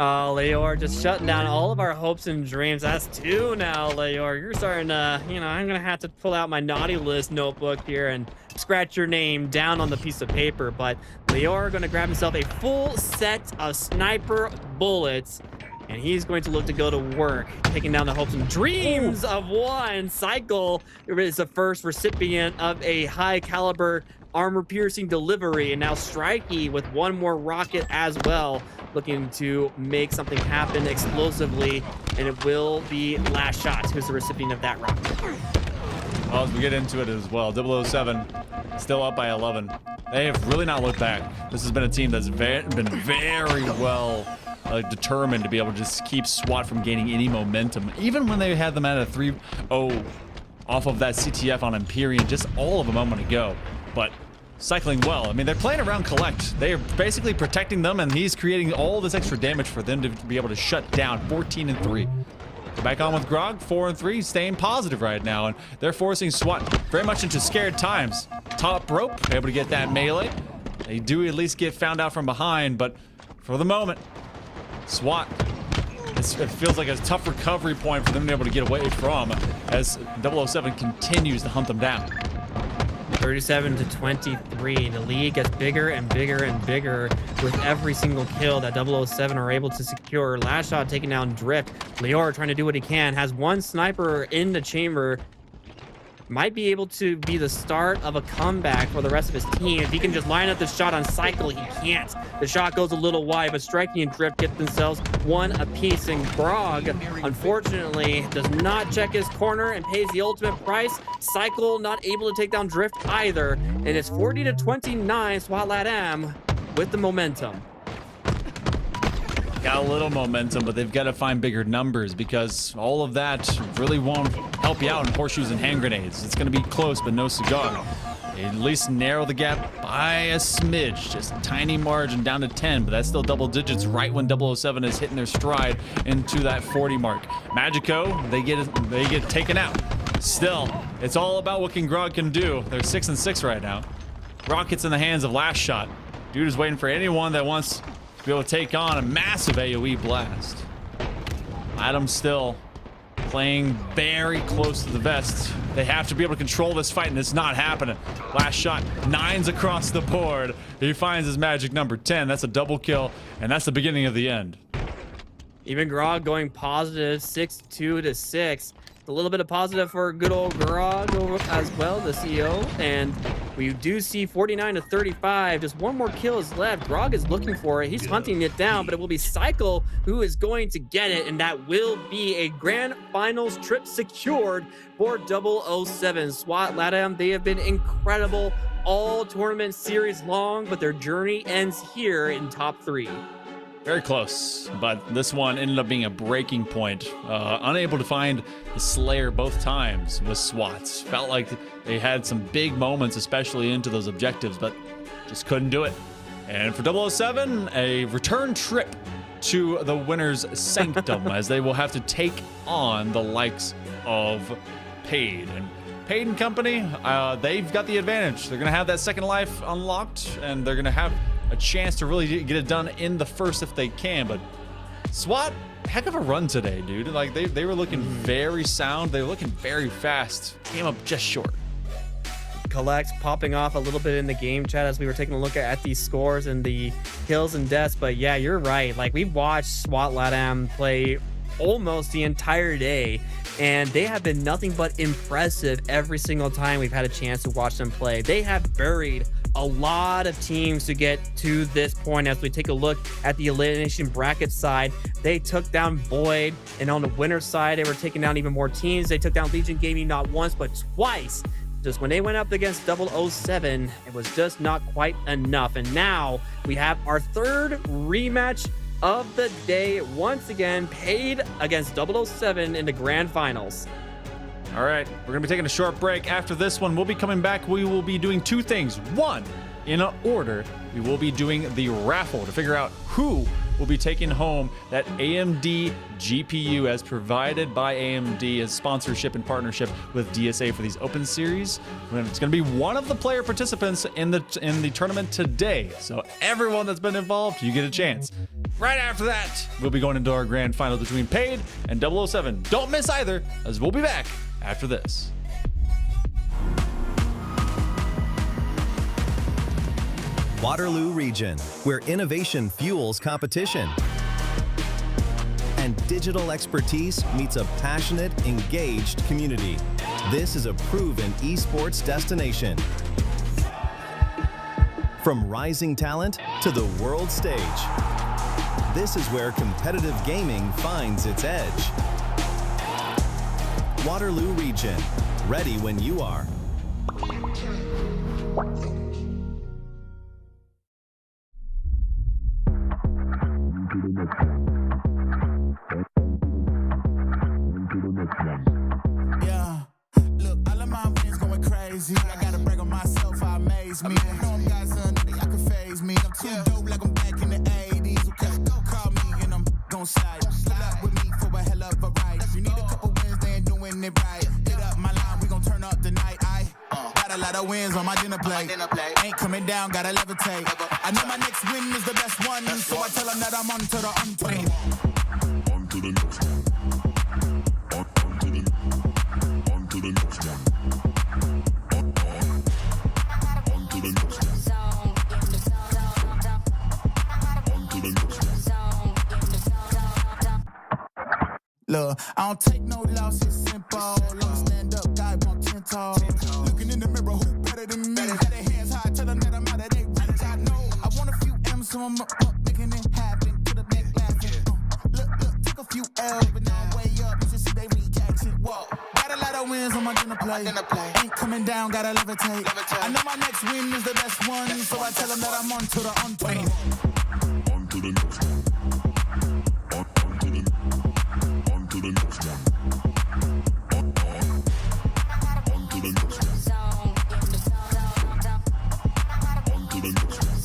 Oh, Leor, just shutting down all of our hopes and dreams. That's 2 now, Leor. You're starting to, I'm going to have to pull out my naughty list notebook here and scratch your name down on the piece of paper. But Leor going to grab himself a full set of sniper bullets, and he's going to look to go to work, taking down the hopes and dreams of one. Cycle is the first recipient of a high-caliber armor-piercing delivery, and now Strikey with one more rocket as well, looking to make something happen explosively, and it will be Last Shot who's the recipient of that rocket. Well, as we get into it as well, 007 still up by 11. They have really not looked back. This has been a team that's been very well determined to be able to just keep SWAT from gaining any momentum. Even when they had them at a 3-0 off of that CTF on Empyrean just all of a moment ago. But cycling well. I mean, they're playing around Collect. They are basically protecting them, and he's creating all this extra damage for them to be able to shut down. 14-3. Back on with Grog, 4-3, staying positive right now, and they're forcing SWAT very much into scared times. Top rope, able to get that melee. They do at least get found out from behind, but for the moment, SWAT, it feels like a tough recovery point for them to be able to get away from as 007 continues to hunt them down. 37-23. The lead gets bigger and bigger and bigger with every single kill that 007 are able to secure. Last Shot taking down Drift. Leor trying to do what he can. Has one sniper in the chamber. Might be able to be the start of a comeback for the rest of his team. If he can just line up the shot on Cycle, he can't. The shot goes a little wide, but Strikey and Drift get themselves one apiece. And Grog, unfortunately, does not check his corner and pays the ultimate price. Cycle not able to take down Drift either. And it's 40-29, SWAT Latam with the momentum. Got a little momentum, but they've got to find bigger numbers because all of that really won't help you out in horseshoes and hand grenades. It's going to be close, but no cigar. They at least narrow the gap by a smidge, just a tiny margin down to 10, but that's still double digits right when 007 is hitting their stride into that 40 mark. Magico, they get taken out. Still, it's all about what Grog can do. They're 6-6 right now. Rockets in the hands of Last Shot. Dude is waiting for anyone that wants to be able to take on a massive AoE blast. Adam still playing very close to the vest. They have to be able to control this fight, and it's not happening. Last Shot, 9s across the board. He finds his magic number 10. That's a double kill, and that's the beginning of the end. Even Grog going positive, 6-2-6. A little bit of positive for good old Grog as well, the CEO. And we do see 49-35. Just one more kill is left. Grog is looking for it. He's hunting it down, but it will be Cycle who is going to get it. And that will be a grand finals trip secured for 007. SWAT Latam, they have been incredible all tournament series long, but their journey ends here in top 3. Very close, but this one ended up being a breaking point. Unable to find the Slayer both times with SWATs. Felt like they had some big moments, especially into those objectives, but just couldn't do it. And for 007, a return trip to the winner's sanctum as they will have to take on the likes of Paid. And Paid and company, they've got the advantage. They're going to have that second life unlocked, and they're going to have a chance to really get it done in the first if they can. But SWAT, heck of a run today, dude. Like, they were looking very sound. They were looking very fast. Came up just short. Collects popping off a little bit in the game chat as we were taking a look at these scores and the kills and deaths. But yeah, you're right. Like, we've watched SWAT LATAM play almost the entire day, and they have been nothing but impressive every single time we've had a chance to watch them play. They have buried a lot of teams to get to this point. As we take a look at the elimination bracket side, they took down Void, and on the winner side, they were taking down even more teams. They took down Legion Gaming not once but twice. Just when they went up against 007, it was just not quite enough. And now we have our third rematch of the day, once again Paid against 007 in the grand finals. All right, we're going to be taking a short break. After this one, we'll be coming back. We will be doing two things. One, in order, we will be doing the raffle to figure out who will be taking home that AMD GPU as provided by AMD as sponsorship and partnership with DSA for these Open Series. And it's going to be one of the player participants in the tournament today. So everyone that's been involved, you get a chance. Right after that, we'll be going into our grand final between Paid and 007. Don't miss either, as we'll be back after this. Waterloo region, where innovation fuels competition and digital expertise meets a passionate, engaged community. This is a proven esports destination. From rising talent to the world stage, this is where competitive gaming finds its edge. Waterloo region, ready when you are. Yeah, look, all of my wins going crazy. I gotta brag on myself, I amaze me. I know I'm got something that can phase me. I'm too dope like I'm back in the 80s. Okay, call me and I'm gon' slide. Pull up with me for a hell of a ride. You need a couple wins, they ain't doing it right. Hit up my line, we gon' turn up the night. I got a lot of wins on my dinner plate. Ain't coming down, gotta levitate. I know my next win is the best one, so I tell them that I'm on to the untrained. On to the next one. On to the next one. On to the next one. On to the next one. Look, I don't take no loss, it's simple. I'm a stand-up guy, want 10 tall. Looking in the mirror, who better than me? Had their hands high, tell them that I'm out of their reach. I know I want a few M's, so I'm up, making it happen. To the back laughing. Look, took a few L's, but now I'm way up. You should see they reaction. Whoa, got a lot of wins on my dinner plate. Ain't coming down, gotta levitate. I know my next win is the best one, so I tell them that I'm on to the untrained. On to the next one. On to the next one. On to the next one. On to the next one.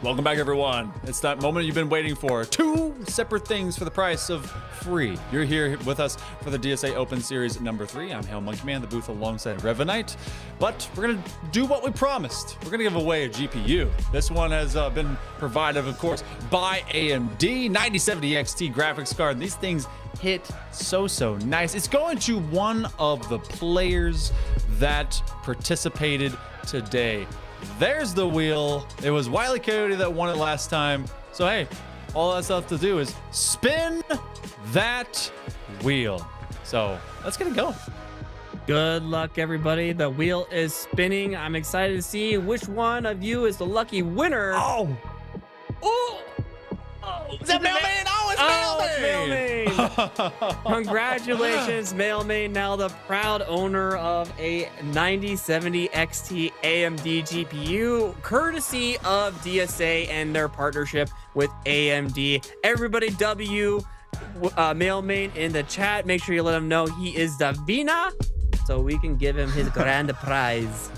Welcome back, everyone. It's that moment you've been waiting for. 2 separate things for the price of free. You're here with us for the DSA Open Series number 3. I'm Hail Monkey Man, the booth alongside Revenite. But we're going to do what we promised. We're going to give away a GPU. This one has been provided, of course, by AMD. 9070 XT graphics card. These things hit so nice. It's going to one of the players that participated today. There's the wheel. It was Wile E. Coyote that won it last time. So hey, all that's left to do is spin that wheel. So let's get it going. Good luck, everybody. The wheel is spinning. I'm excited to see which one of you is the lucky winner. Oh, is that Mailman? Mailman. Congratulations, Mailman. Now the proud owner of a 9070 XT AMD GPU, courtesy of DSA and their partnership with AMD. Everybody Mailman in the chat. Make sure you let him know he is the winner so we can give him his grand prize.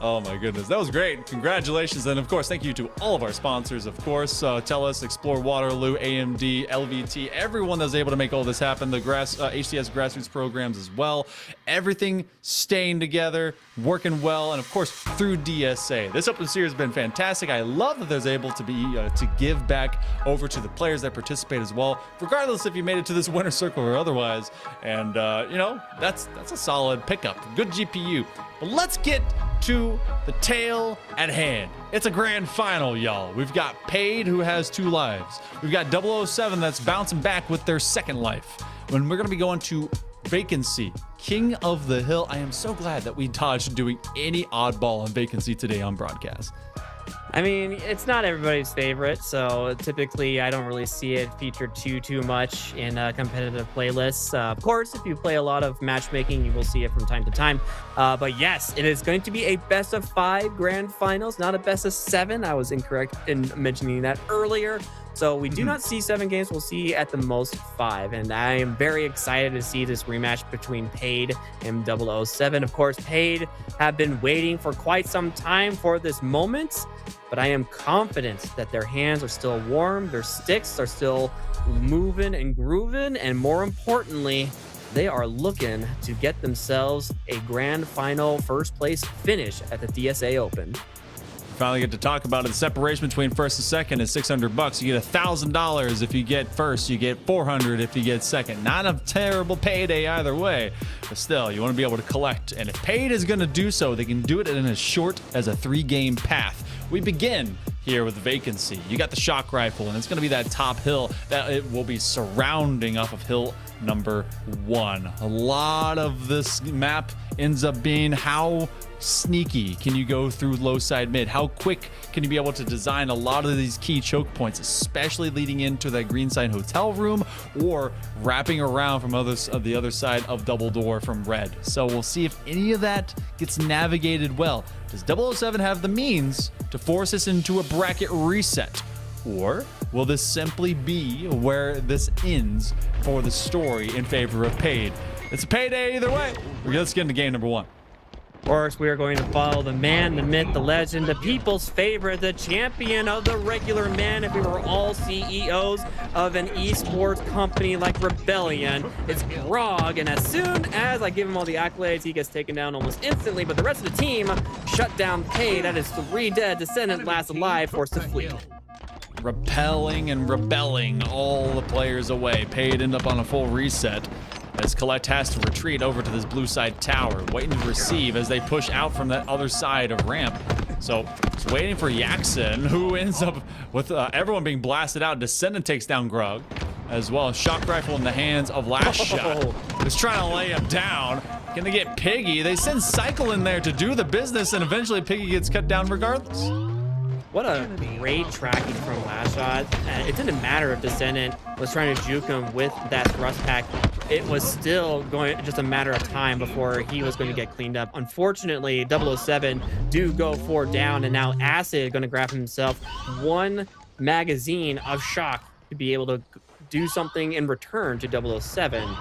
Oh my goodness, that was great. Congratulations. And of course, thank you to all of our sponsors, of course. TELUS, Explore Waterloo, AMD, LVT, everyone that was able to make all this happen. The HCS grassroots programs as well. Everything staying together, working well, and of course, through DSA. This Open Series has been fantastic. I love that there's able to be to give back over to the players that participate as well, regardless if you made it to this winner circle or otherwise. And you know, that's a solid pickup. Good GPU. But let's get to the tale at hand. It's a grand final, y'all. We've got Paid, who has 2 lives. We've got 007 that's bouncing back with their 2nd life. When we're going to be going to Vacancy, King of the Hill. I am so glad that we dodged doing any oddball on Vacancy today on broadcast. I mean, it's not everybody's favorite, so typically I don't really see it featured too much in competitive playlists. Of course, if you play a lot of matchmaking, you will see it from time to time. But yes, it is going to be a best of 5 grand finals, not a best of 7. I was incorrect in mentioning that earlier. So we do not see 7 games. We'll see at the most 5. And I am very excited to see this rematch between Paid and 007. Of course, Paid have been waiting for quite some time for this moment, but I am confident that their hands are still warm. Their sticks are still moving and grooving. And more importantly, they are looking to get themselves a grand final 1st place finish at the DSA Open. Finally get to talk about it. The separation between 1st and 2nd is $600. You get $1,000 if you get 1st. You get $400 if you get 2nd. Not a terrible payday either way, but still, you want to be able to collect. And if Paid is going to do so, they can do it in as short as a 3-game path. We begin here with Vacancy. You got the shock rifle, and it's going to be that top hill that it will be surrounding off of hill number 1. A lot of this map ends up being how sneaky can you go through low side mid? How quick can you be able to design a lot of these key choke points, especially leading into that green side hotel room or wrapping around from the other side of double door from red. So we'll see if any of that gets navigated well. Does 007 have the means to force us into a bracket reset? Or will this simply be where this ends for the story in favor of Paid? It's a payday either way. Let's get into game number 1. Of course, we are going to follow the man, the myth, the legend, the people's favorite, the champion of the regular man. If we were all CEOs of an esports company like Rebellion, it's Grog. And as soon as I give him all the accolades, he gets taken down almost instantly. But the rest of the team shut down Paid. That is 3 dead. Descendant last alive, forced to flee. Repelling and rebelling all the players away. Paid end up on a full reset as Collect has to retreat over to this blue side tower, waiting to receive as they push out from that other side of ramp. So it's waiting for Yaxon, who ends up with everyone being blasted out. Descendant takes down Grug as well. Shock rifle in the hands of Last Shot, who's trying to lay him down. Can they get Piggy? They send Cycle in there to do the business, and eventually Piggy gets cut down regardless. What a great tracking from Last Shot. It didn't matter if Descendant was trying to juke him with that thrust pack. It was still just a matter of time before he was going to get cleaned up. Unfortunately, 007 do go 4 down, and now Acid going to grab himself 1 magazine of shock to be able to do something in return to 007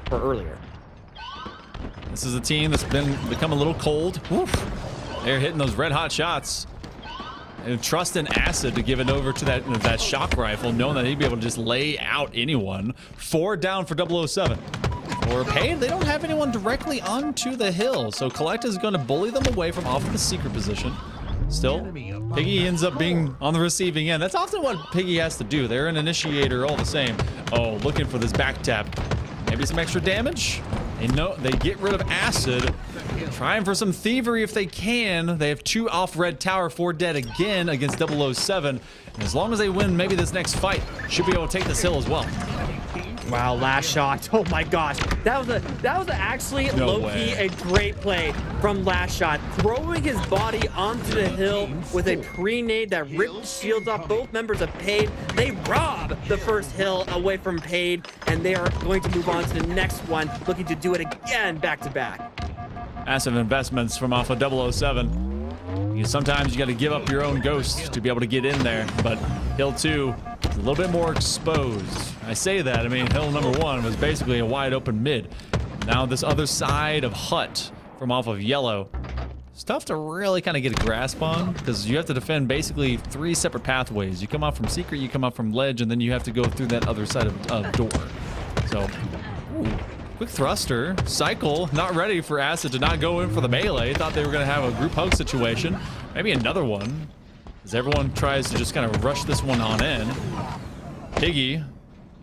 for earlier. This is a team that's become a little cold. Woof. They're hitting those red hot shots. And trust in Acid to give it over to that shock rifle, knowing that he'd be able to just lay out anyone. 4 down for 007. For Paid, they don't have anyone directly onto the hill, so Collect is going to bully them away from off of the secret position. Still, Piggy ends up being on the receiving end. That's often what Piggy has to do. They're an initiator all the same. Oh, looking for this back tap. Maybe some extra damage. They get rid of Acid. Trying for some thievery if they can. They have 2 off red tower, 4 dead again against 007. And as long as they win maybe this next fight, should be able to take this hill as well. Wow, last shot. Oh my gosh. That was actually low-key a great play from last shot. Throwing his body onto the hill with a pre-nade that ripped shields off both members of Paid. They rob the first hill away from Paid, and they are going to move on to the next one, looking to do it again back-to-back. Massive investments from off of 007. Sometimes you got to give up your own ghost to be able to get in there, but Hill 2 is a little bit more exposed. I say that, I mean, Hill number 1 was basically a wide open mid. Now this other side of Hut from off of Yellow, it's tough to really kind of get a grasp on because you have to defend basically 3 separate pathways. You come out from Secret, you come out from Ledge, and then you have to go through that other side of Door. So, ooh. Quick thruster. Cycle not ready for Acid to not go in for the melee. Thought they were going to have a group hug situation. Maybe another one. As everyone tries to just kind of rush this one on in. Piggy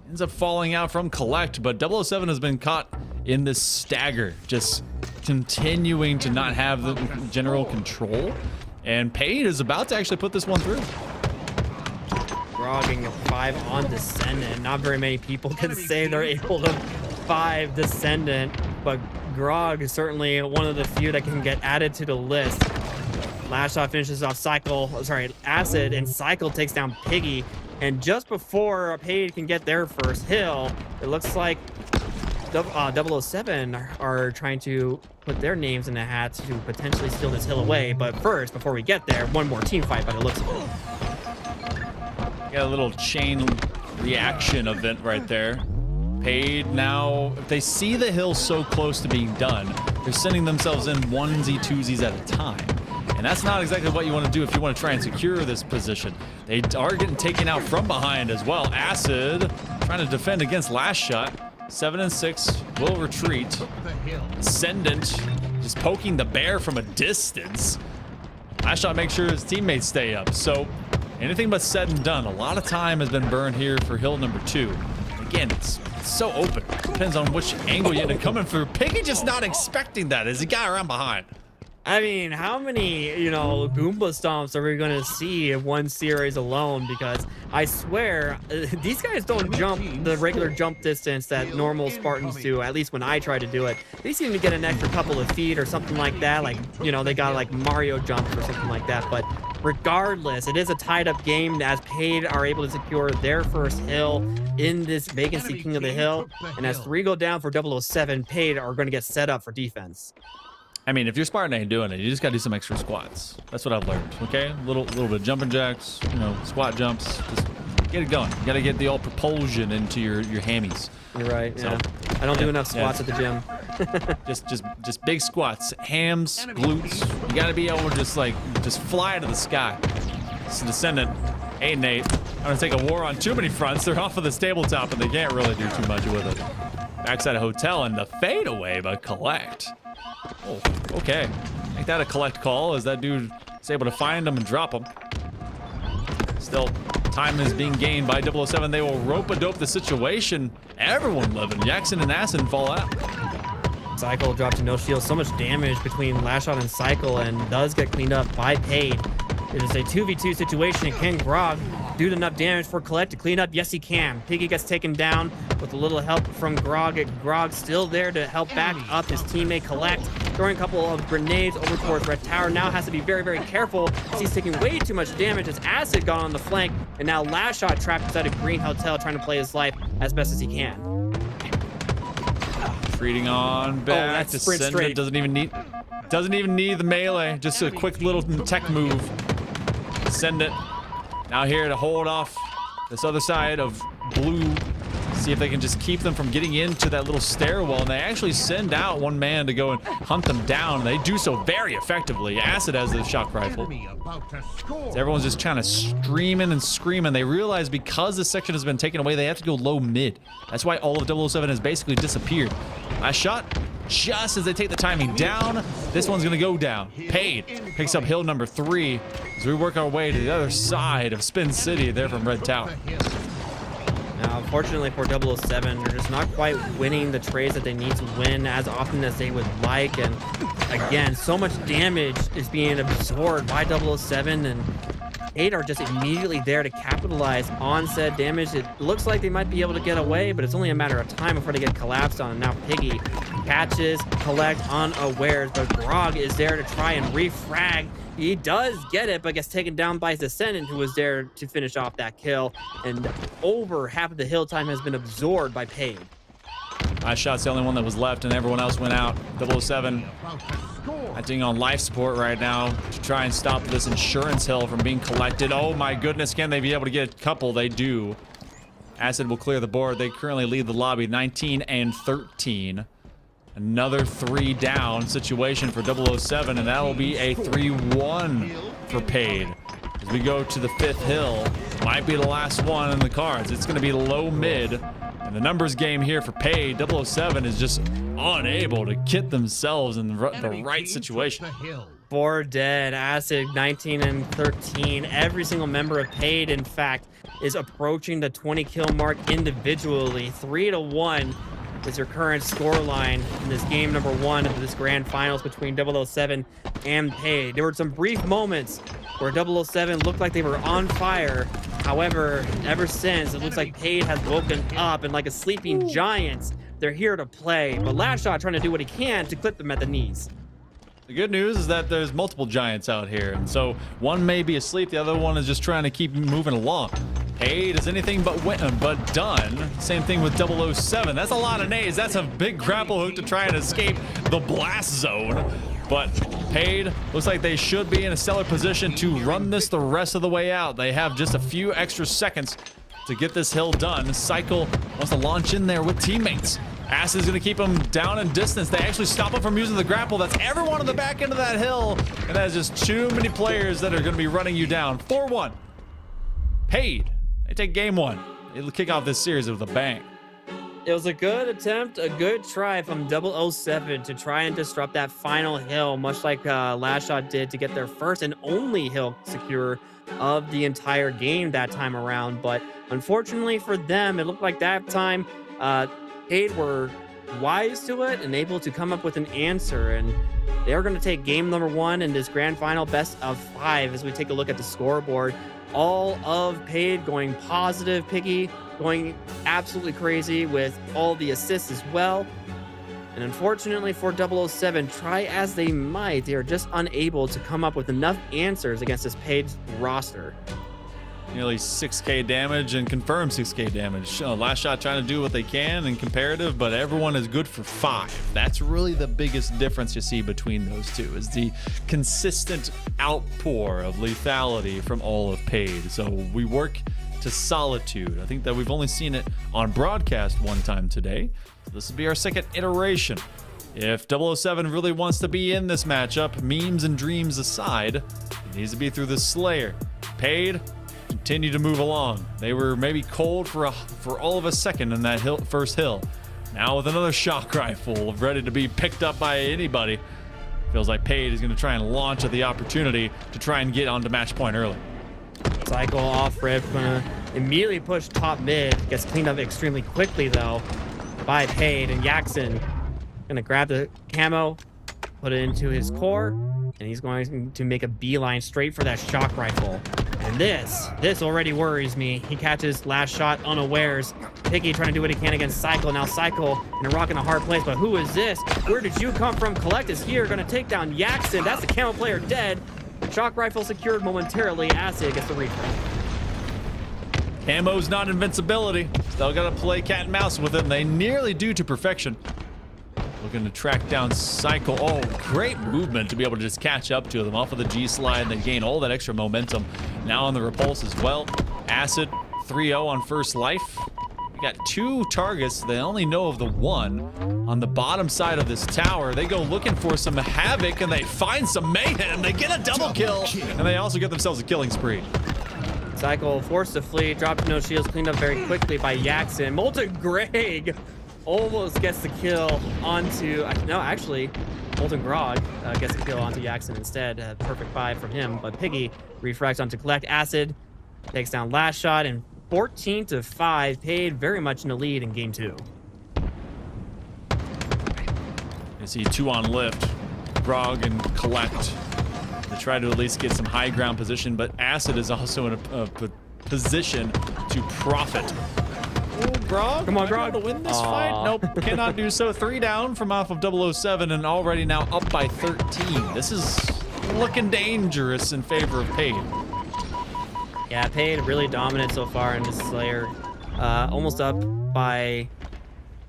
ends up falling out from Collect, but 007 has been caught in this stagger. Just continuing to not have the general control. And Paid is about to actually put this one through. Grogging a 5 on Descendant. Not very many people can say they're able to 5 Descendant, but Grog is certainly one of the few that can get added to the list. Last shot finishes off Acid, and Cycle takes down Piggy. And just before Paid can get their first hill, it looks like 007 are trying to put their names in the hat to potentially steal this hill away. But first, before we get there, one more team fight by the looks of it. Got a little chain reaction event right there. Paid now, if they see the hill so close to being done, they're sending themselves in onesie twosies at a time. And that's not exactly what you want to do if you want to try and secure this position. They are getting taken out from behind as well. Acid trying to defend against last shot. 7 and 6 will retreat. Ascendant just poking the bear from a distance. Last shot makes sure his teammates stay up. So anything but said and done. A lot of time has been burned here for hill number 2. Again, it's so open. Depends on which angle you end up coming for. Piggy just not expecting that as he got around behind. I mean, how many, Goomba stomps are we going to see in one series alone? Because I swear, these guys don't jump the regular jump distance that normal Spartans do, at least when I try to do it. They seem to get an extra couple of feet or something like that. Like, they got like Mario jumps or something like that. But regardless, it is a tied-up game as Paid are able to secure their first hill in this Vacancy King of the Hill. And as 3 go down for 007, Paid are going to get set up for defense. I mean, if your Spartan ain't doing it, you just gotta do some extra squats. That's what I've learned, okay? A little bit of jumping jacks, squat jumps. Just get it going. You gotta get the old propulsion into your hammies. You're right, yeah. I don't do enough squats at the gym. just big squats. Hams, glutes. You gotta be able to just fly to the sky. It's a Descendant. 8 and 8. I'm gonna take a war on too many fronts. They're off of the tabletop and they can't really do too much with it. Backside of Hotel and the fadeaway by Collect. Oh, okay. Make that a Collect call as that dude is able to find him and drop him. Still, time is being gained by 007. They will rope-a-dope the situation. Everyone living. Jackson and Asin fall out. Cycle dropped to no shield. So much damage between Lashot and Cycle and does get cleaned up by Paid. It is a 2v2 situation. Can Grog do enough damage for Collect to clean up? Yes, he can. Piggy gets taken down with a little help from Grog. Grog still there to help back up his teammate Collect. Throwing a couple of grenades over towards Red Tower. Now has to be very, very careful as he's taking way too much damage as Acid got on the flank. And now Lashot trapped inside a green hotel trying to play his life as best as he can. Treating on back. That's sprint straight. Doesn't even need the melee. Just a quick little tech move. Send it. Now here to hold off this other side of blue See if they can just keep them from getting into that little stairwell. And they actually send out one man to go and hunt them down. And they do so very effectively. Acid has the shock rifle. Enemy about to score. So everyone's just kind of streaming and screaming. They realize because this section has been taken away, they have to go low mid. That's why all of 007 has basically disappeared. Last shot, just as they take the timing down. This one's gonna go down. Paid picks up hill number 3 as we work our way to the other side of Spin City there from Red Tower. Now, unfortunately for 007, they're just not quite winning the trades that they need to win as often as they would like. And again, so much damage is being absorbed by 007, and 8 are just immediately there to capitalize on said damage. It looks like they might be able to get away, but it's only a matter of time before they get collapsed on. And now Piggy catches Collect unawares, but Grog is there to try and refrag. He does get it, but gets taken down by his Descendant, who was there to finish off that kill. And over half of the hill time has been absorbed by Paid. I shot's the only one that was left, and everyone else went out. 007 acting on life support right now to try and stop this insurance hill from being collected. Oh my goodness, can they be able to get a couple? They do. Acid will clear the board. They currently lead the lobby 19 and 13. Another 3 down situation for 007, and that will be a 3-1 for Paid. As we go to the 5th hill, might be the last one in the cards. It's going to be low mid. And the numbers game here for Paid, 007 is just unable to get themselves in the right situation. 4 dead. Acid 19 and 13. Every single member of Paid, in fact, is approaching the 20 kill mark individually. 3-1 is your current score line in this game number 1 of this grand finals between 007 and Paid. There were some brief moments where 007 looked like they were on fire. However, ever since, it looks like Paid has woken up, and like a sleeping giant, they're here to play. But Last Shot trying to do what he can to clip them at the knees. The good news is that there's multiple giants out here, and so one may be asleep, the other one is just trying to keep moving along. Paid is anything but done. Same thing with 007. That's a lot of nades. That's a big grapple hook to try and escape the blast zone. But Paid looks like they should be in a stellar position to run this the rest of the way out. They have just a few extra seconds to get this hill done. Cycle wants to launch in there with teammates. Acid is going to keep them down in distance. They actually stop them from using the grapple. That's everyone on the back end of that hill. And that is just too many players that are going to be running you down. 4-1. Paid. They take game 1. It'll kick off this series with a bang. It was a good attempt, a good try from 007 to try and disrupt that final hill, much like Last Shot did to get their first and only hill secure of the entire game that time around. But unfortunately for them, it looked like that time Paid were wise to it and able to come up with an answer. And they're going to take game number 1 in this grand final best of 5 as we take a look at the scoreboard. All of Paid going positive. Piggy going absolutely crazy with all the assists as well. And unfortunately for 007, try as they might, they are just unable to come up with enough answers against this Paid roster. Nearly 6k damage and confirmed 6k damage. Last Shot trying to do what they can in comparative, but everyone is good for 5. That's really the biggest difference you see between those two, is the consistent outpour of lethality from all of Paid. So we work to solitude. I think that we've only seen it on broadcast one time today. So this will be our second iteration. If 007 really wants to be in this matchup, memes and dreams aside, it needs to be through the Slayer. Paid continue to move along. They were maybe cold for all of a second in that first hill. Now with another shock rifle ready to be picked up by anybody, feels like Paid is going to try and launch at the opportunity to try and get onto match point early. Cycle off rip, gonna immediately push top mid. Gets cleaned up extremely quickly though by Paid, and Jackson gonna grab the camo, put it into his core, and he's going to make a beeline straight for that shock rifle. And this already worries me. He catches Last Shot unawares. Piggy trying to do what he can against Cycle. Now Cycle in a rock in a hard place, but who is this? Where did you come from? Collect is here, gonna take down Jackson. That's the camo player dead. Shock rifle secured momentarily. Acid gets the refresh. Camo's not invincibility. Still gotta play cat and mouse with it, and they nearly do to perfection. Looking to track down Cycle. Oh, great movement to be able to just catch up to them off of the G-slide, and they gain all that extra momentum. Now on the repulse as well. Acid 3-0 on first life. got 2 targets. They only know of the one on the bottom side of this tower. They go looking for some havoc, and they find some mayhem. They get a double kill, and they also get themselves a killing spree. Cycle forced to flee, dropped no shields, cleaned up very quickly by Yaxon. Molten Greg almost gets the kill onto, no, actually, Molten Grog gets the kill onto Yaxon instead. Perfect 5 from him, but Piggy refracts onto Collect. Acid takes down Last Shot, and 14-5, Paid very much in the lead in game 2. You see 2 on lift, Grog and Collect. They try to at least get some high ground position, but Acid is also in a position to profit. Oh, Grog, come on, Grog, to win this fight. Nope, cannot do so. 3 down from off of 007, and already now up by 13. This is looking dangerous in favor of Paid. Yeah, Paid really dominant so far in this Slayer. Almost up by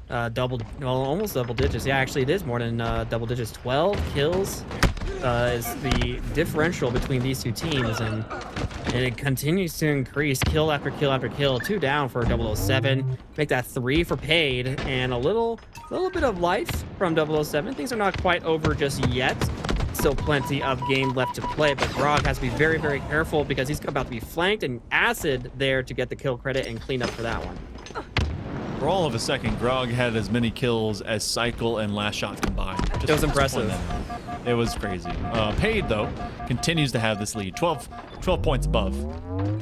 almost double digits. Yeah, actually it is more than double digits. 12 kills is the differential between these 2 teams, and it continues to increase kill after kill after kill. 2 down for 007. Make that 3 for Paid, and a little bit of life from 007. Things are not quite over just yet. Still plenty of game left to play, but Grog has to be very, very careful because he's about to be flanked, and Acid there to get the kill credit and clean up for that one. For all of a second, Grog had as many kills as Cycle and Last Shot combined. It was impressive. It was crazy. Paid, though, continues to have this lead. 12 points above,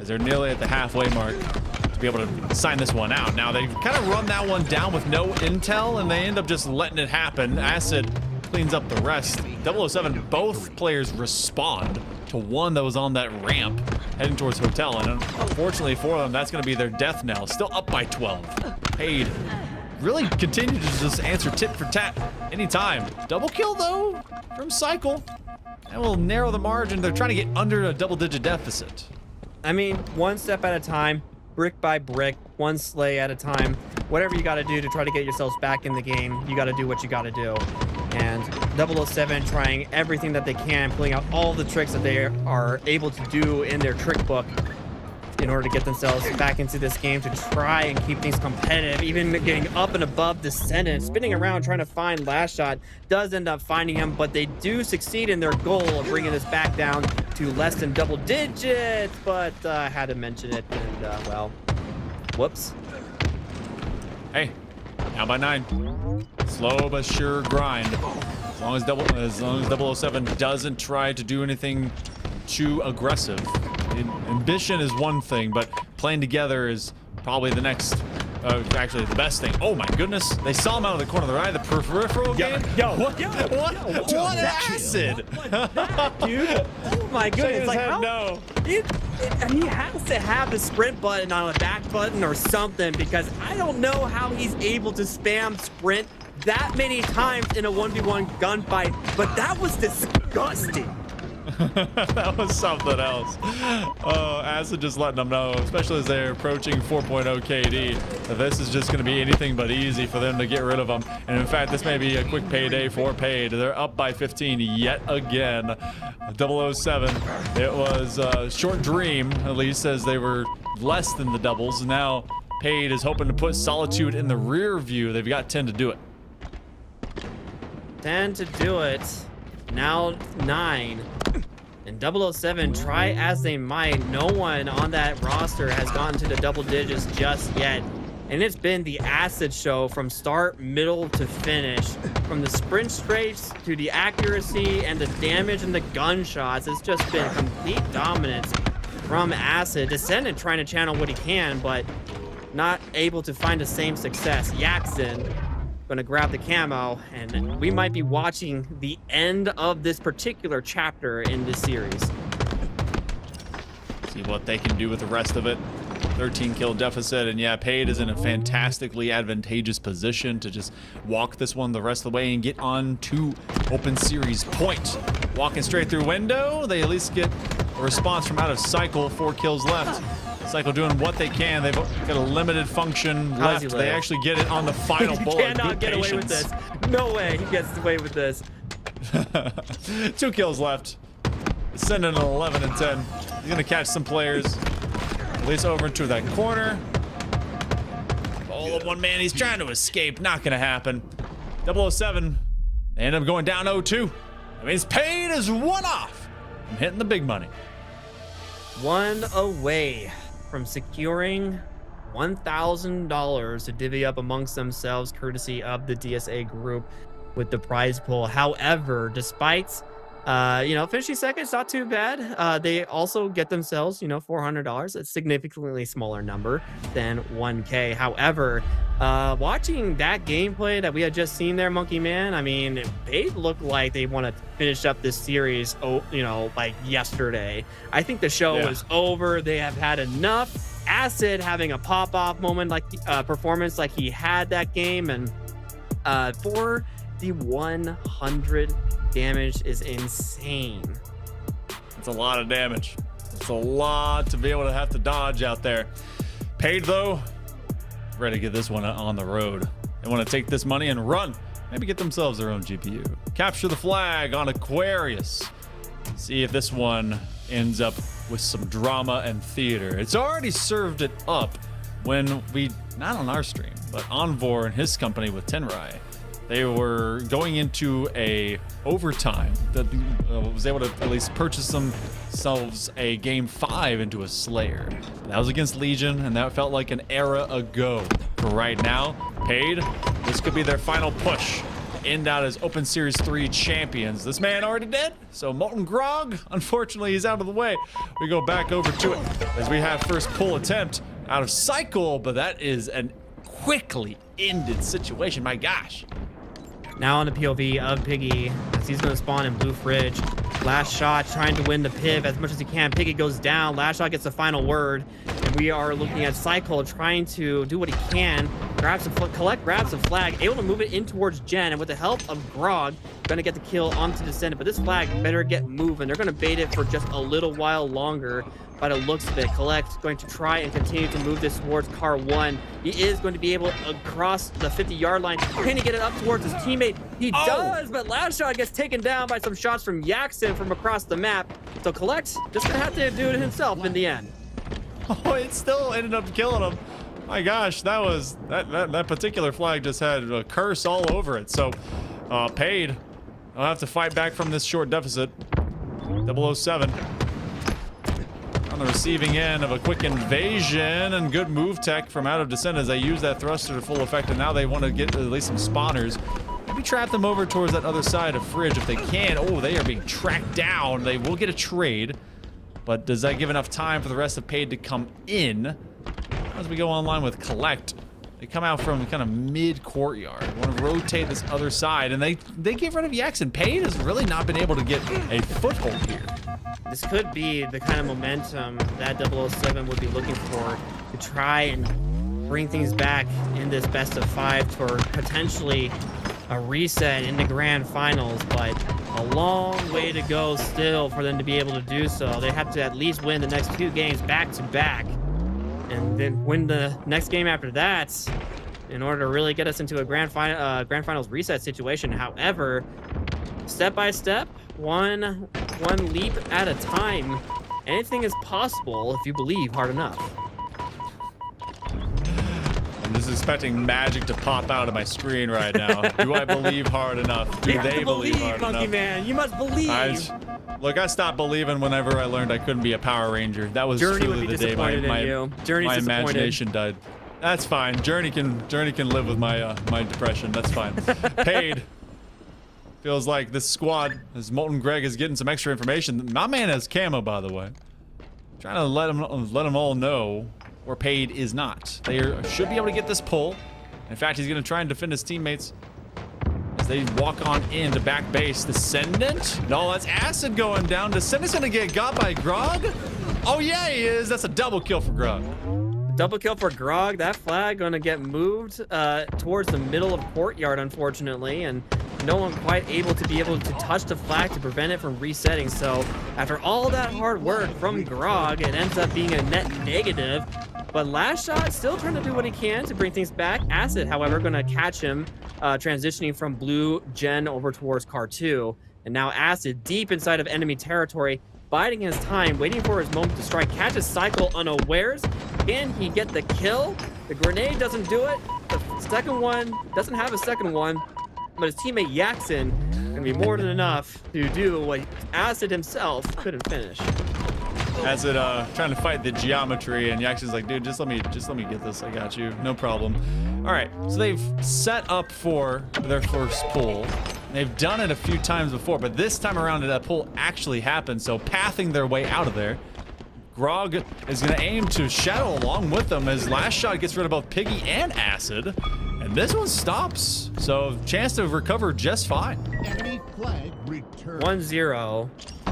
as they're nearly at the halfway mark to be able to sign this one out. Now, they've kind of run that one down with no intel, and they end up just letting it happen. Acid cleans up the rest. 007, both players respond to one that was on that ramp heading towards Hotel, and unfortunately for them, that's going to be their death knell. Still up by 12. Paid really continue to just answer tit for tat anytime. Double kill, though, from Cycle. That will narrow the margin. They're trying to get under a double-digit deficit. I mean, one step at a time, brick by brick, one slay at a time. Whatever you got to do to try to get yourselves back in the game, you got to do what you got to do. And 007 trying everything that they can, pulling out all the tricks that they are able to do in their trick book in order to get themselves back into this game, to try and keep things competitive, even getting up and above Descendant, spinning around trying to find Last Shot, does end up finding him, but they do succeed in their goal of bringing this back down to less than double digits, but I had to mention it, and well, whoops. Hey, now by 9. Slow but sure grind. As long as 007 doesn't try to do anything too aggressive. Ambition is one thing, but playing together is probably the next, actually the best thing. Oh my goodness, they saw him out of the corner of their eye, the peripheral game. What Acid? Dude, oh my goodness, like how? No. He has to have the sprint button on a back button or something, because I don't know how he's able to spam sprint that many times in a 1v1 gunfight, but that was disgusting. That was something else. Oh, Acid just letting them know, especially as they're approaching 4.0 KD, that this is just going to be anything but easy for them to get rid of them. And in fact, this may be a quick payday for Paid. They're up by 15 yet again. 007. It was a short dream, at least, as they were less than the doubles. Now Paid is hoping to put Solitude in the rear view. They've got 10 to do it. 10 to do it. Now 9. And 007, try as they might, no one on that roster has gotten to the double digits just yet. And it's been the Acid show from start, middle to finish. From the sprint strafes to the accuracy and the damage and the gunshots, it's just been complete dominance from Acid. Descendant trying to channel what he can, but not able to find the same success. Yaxon gonna grab the camo, and we might be watching the end of this particular chapter in this series. See what they can do with the rest of it. 13 kill deficit, and yeah, Paid is in a fantastically advantageous position to just walk this one the rest of the way and get on to open series point. Walking straight through window, they at least get a response from out of Cycle. 4 kills left. Cycle doing what they can. They've got a limited function left. They actually get it on the final bullet. He cannot get away with this. No way he gets away with this. 2 kills left. Sending an 11 and 10. He's gonna catch some players. At least over into that corner. all of one man. He's trying to escape. Not going to happen. 007, they end up going down 0-2. That means Paid is one off from hitting the big money. One away from securing $1,000 to divvy up amongst themselves, courtesy of the DSA group with the prize pool. However, despite finishing second, it's not too bad. They also get themselves, $400. It's significantly smaller number than 1K. However, watching that gameplay that we had just seen there, Monkey Man, I mean, they look like they want to finish up this series, like yesterday. I think the show is over. They have had enough. Acid having a pop-off moment, like performance like he had that game, and for the 100 damage is insane. It's a lot of damage. It's a lot to be able to have to dodge out there. Paid, though, ready to get this one on the road. They want to take this money and run. Maybe get themselves their own GPU. Capture the flag on Aquarius. See if this one ends up with some drama and theater. It's already served it up when we, not on our stream, but Envor and his company with Tenrai, they were going into a overtime that was able to at least purchase themselves a game 5 into a Slayer. That was against Legion, and that felt like an era ago. For right now, Paid, this could be their final push. End out as Open Series 3 champions. This man already dead, so Molten Grog, unfortunately, he's out of the way. We go back over to it as we have first pull attempt out of Cycle, but that is a quickly ended situation. My gosh. Now on the POV of Piggy, as he's going to spawn in Blue Fridge. Last shot, trying to win the Piv as much as he can. Piggy goes down. Last shot gets the final word. And we are looking at Cycle trying to do what he can. Grabs some flag, able to move it in towards Jen. And with the help of Grog, going to get the kill onto Descendant. But this flag better get moving. They're going to bait it for just a little while longer. By the looks of it, Collect going to try and continue to move this towards car 1. He is going to be able to cross the 50-yard line. Can he get it up towards his teammate? He does, but last shot gets taken down by some shots from Yaxon from across the map. So Collect just gonna have to do it himself in the end. Oh, it still ended up killing him. My gosh, that particular flag just had a curse all over it. So, Paid, I'll have to fight back from this short deficit. 007. On the receiving end of a quick invasion and good move tech from Out of Descent as they use that thruster to full effect, and now they want to get at least some spawners. Maybe trap them over towards that other side of Fridge if they can. Oh, they are being tracked down. They will get a trade, but does that give enough time for the rest of Paid to come in? As we go online with Collect, they come out from kind of mid-courtyard. Want to rotate this other side, and they get rid of Yaxon. Paid has really not been able to get a foothold here. This could be the kind of momentum that 007 would be looking for to try and bring things back in this best of 5 for potentially a reset in the grand finals, but a long way to go still for them to be able to do so. They have to at least win the next 2 games back to back and then win the next game after that in order to really get us into a grand finals reset situation. However, step by step, one leap at a time, anything is possible if you believe hard enough. I'm just expecting magic to pop out of my screen right now. Do I believe hard enough? Do they believe hard Monkey enough? Man, you must believe. Look, I stopped believing whenever I learned I couldn't be a Power Ranger. That was Journey truly would be the day my imagination died. That's fine. Journey can live with my my depression. That's fine. Paid. Feels like this squad, as Molten Greg is getting some extra information. My man has camo, by the way. Trying to let them all know where Paid is not. They should be able to get this pull. In fact, he's going to try and defend his teammates as they walk on into back base. Descendant? No, that's Acid going down. Descendant's going to get got by Grog? Oh, yeah, he is. That's a double kill for Grog. Double kill for Grog. That flag going to get moved towards the middle of courtyard, unfortunately, and no one quite able to touch the flag to prevent it from resetting. So after all that hard work from Grog, it ends up being a net negative. But last shot still trying to do what he can to bring things back. Acid, however, going to catch him transitioning from blue gen over towards car 2. And now Acid deep inside of enemy territory, biding his time, waiting for his moment to strike, catches Cycle unawares. Can he get the kill? The grenade doesn't do it. The second one doesn't have a second one, but his teammate Yaxon gonna be more than enough to do what Acid himself couldn't finish. Acid trying to fight the geometry, and Yaxon's like, dude, just let me get this. I got you, no problem. All right, so they've set up for their first pull. They've done it a few times before, but this time around that pull actually happened. So pathing their way out of there, Grog is going to aim to shadow along with them as last shot gets rid of both Piggy and Acid, and this one stops. So chance to recover just fine. Enemy flag returned. 1-0.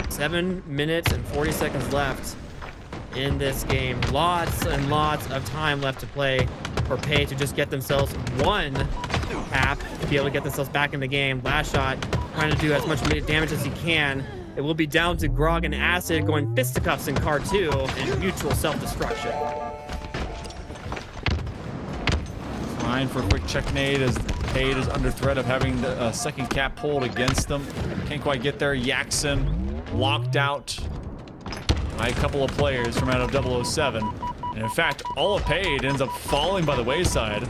7 minutes and 40 seconds left in this game. Lots and lots of time left to play for Pay to just get themselves one tap to be able to get themselves back in the game. Last shot trying to do as much damage as he can. It will be down to Grog and Acid going fisticuffs in car 2 and mutual self-destruction. Fine for a quick check nade as Pade is under threat of having the second cap pulled against them. Can't quite get there. Yaxon locked out by a couple of players from out of 007. And in fact, all of Pade ends up falling by the wayside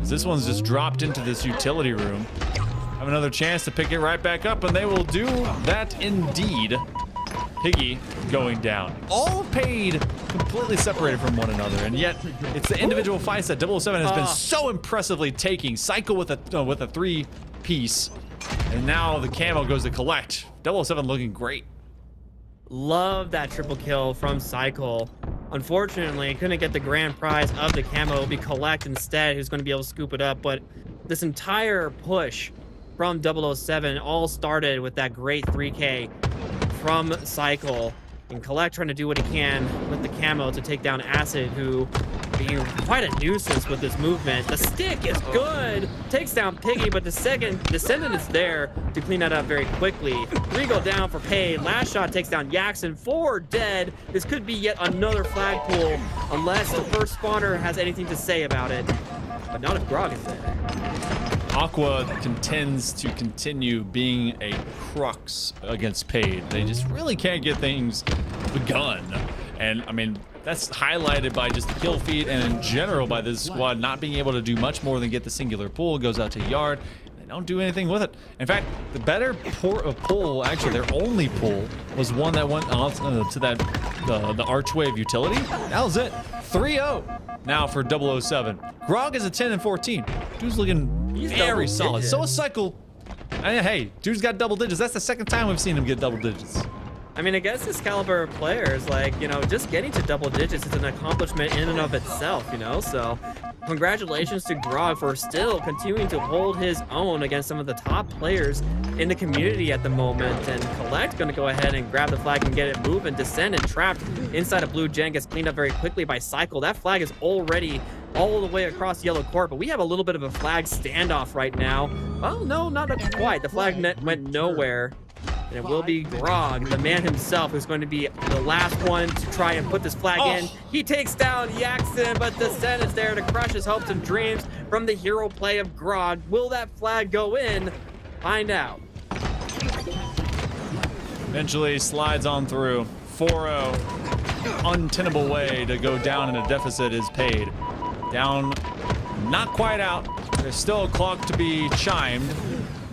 as this one's just dropped into this utility room. Have another chance to pick it right back up, and they will do that indeed. Piggy going down. All Pade completely separated from one another, and yet it's the individual fights that 007 has been so impressively taking. Cycle with a 3-piece, and now the camo goes to Collect. 007 looking great. Love that triple kill from Cycle. Unfortunately, couldn't get the grand prize of the camo. It'll be Collect instead, who's going to be able to scoop it up. But this entire push from 007 all started with that great 3K from Cycle. And Collect trying to do what he can with the camo to take down Acid, who being quite a nuisance with this movement. The stick is good. Takes down Piggy, but the second Descendant is there to clean that up very quickly. 3 go down for Pay. Last shot takes down Yaxon. 4 dead. This could be yet another flag pull unless the first spawner has anything to say about it. But not if Grog is there. Aqua contends to continue being a crux against Pade. They just really can't get things begun. And I mean, that's highlighted by just the kill feed and in general by this squad not being able to do much more than get the singular pull. It goes out to Yard. They don't do anything with it. In fact, the better pull, actually their only pull, was one that went off to that the archway of utility. That was it. 3-0 now for 007. Grog is a 10 and 14. Dude's looking very solid. So is Cycle. Hey, dude's got double digits. That's the second time we've seen him get double digits. I mean, against this caliber of players, like, you know, just getting to double digits is an accomplishment in and of itself, you know? So congratulations to Grog for still continuing to hold his own against some of the top players in the community at the moment. And Collect gonna go ahead and grab the flag and get it moving. Descend and trapped inside a blue gen gets cleaned up very quickly by Cycle. That flag is already all the way across yellow court, but we have a little bit of a flag standoff right now. Well, no, not quite. The flag net went nowhere. And it will be Grog, the man himself, who's going to be the last one to try and put this flag in. He takes down Yaxon, but Descent is there to crush his hopes and dreams from the hero play of Grog. Will that flag go in? Find out. Eventually slides on through. 4-0. Untenable way to go down in a deficit is Paid. Down, not quite out. There's still a clock to be chimed.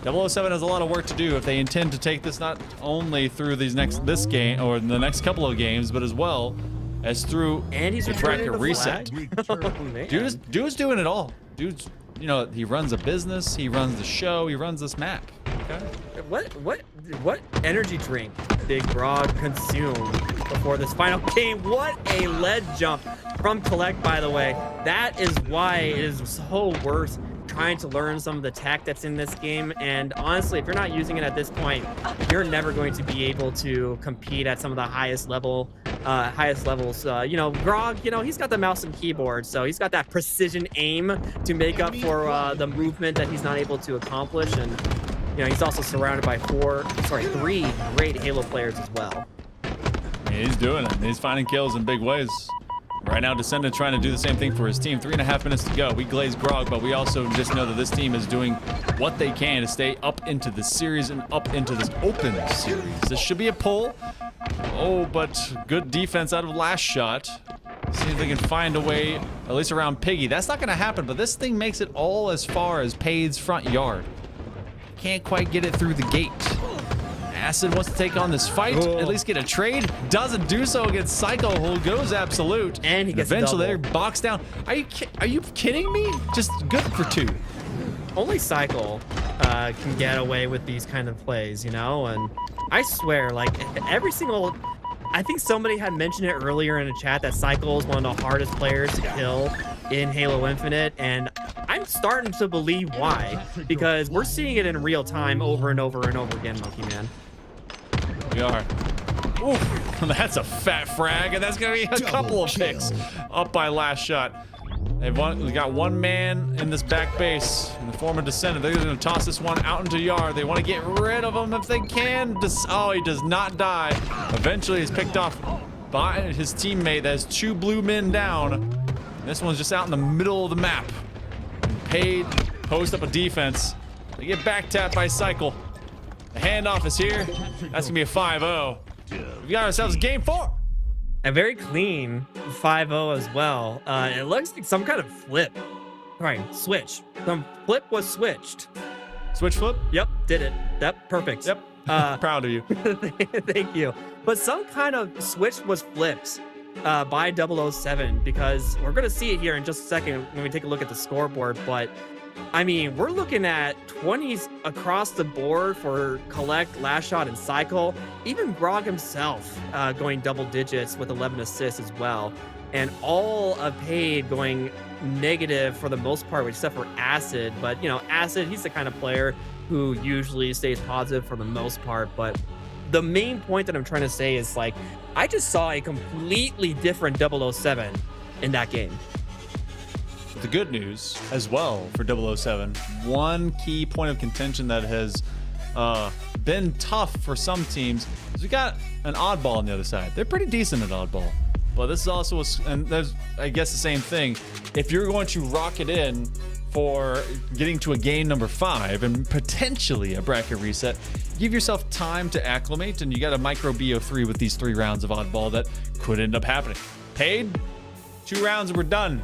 007 has a lot of work to do if they intend to take this not only through this game or the next couple of games, but as well as through the bracket reset. Dude's doing it all. Dude's, you know, he runs a business, he runs the show, he runs this map. Okay. What energy drink did Grog consume before this final game? What a lead jump from Collect, by the way. That is why it is so worth trying to learn some of the tech that's in this game. And honestly, if you're not using it at this point, you're never going to be able to compete at some of the highest levels. You know, Grog, you know, he's got the mouse and keyboard, so he's got that precision aim to make up for the movement that he's not able to accomplish. And you know, he's also surrounded by 3 great Halo players as well. He's doing it. He's finding kills in big ways. Right now, Descendant trying to do the same thing for his team. 3.5 minutes to go. We glaze Grog, but we also just know that this team is doing what they can to stay up into the series and up into this open series. This should be a pull. Oh, but good defense out of last shot. See if they can find a way, at least around Piggy. That's not going to happen, but this thing makes it all as far as Pade's front yard. Can't quite get it through the gate. Acid wants to take on this fight, at least get a trade. Doesn't do so against Psycho, who goes absolute. And he gets eventually a double. they're boxed down. Are you kidding me? Just good for 2. Only Cycle can get away with these kind of plays, you know? And I swear, like, every single... I think somebody had mentioned it earlier in the chat that Cycle is one of the hardest players to kill in Halo Infinite, and I'm starting to believe why. Because we're seeing it in real time over and over and over again, Monkey Man. We are. Ooh, that's a fat frag, and that's going to be a couple of picks up by last shot. We got one man in this back base in the form of Descendant. They're going to toss this one out into yard. They want to get rid of him if they can. Oh, he does not die. Eventually, he's picked off by his teammate that has 2 blue men down. This one's just out in the middle of the map. Paid, post up a defense. They get back tapped by Cycle. The handoff is here. That's going to be a 5-0. We got ourselves game 4. A very clean 5-0 as well. It looks like some kind of flip. Right, switch. Some flip was switched. Switch flip? Yep, did it. Yep, perfect. Yep. Proud of you. Thank you. But some kind of switch was flipped by 007, because we're going to see it here in just a second when we take a look at the scoreboard. But I mean, we're looking at 20s across the board for Collect, Last Shot, and Cycle. Even Grog himself going double digits with 11 assists as well. And all of Paid going negative for the most part, except for Acid. But, you know, Acid, he's the kind of player who usually stays positive for the most part. But the main point that I'm trying to say is, like, I just saw a completely different 007 in that game. The good news as well for 007, one key point of contention that has been tough for some teams is we got an oddball on the other side. They're pretty decent at oddball, but this is also and there's, I guess, the same thing. If you're going to rocket in for getting to a game number 5 and potentially a bracket reset, give yourself time to acclimate, and you got a micro BO3 with these 3 rounds of oddball that could end up happening. Paid 2 rounds and we're done.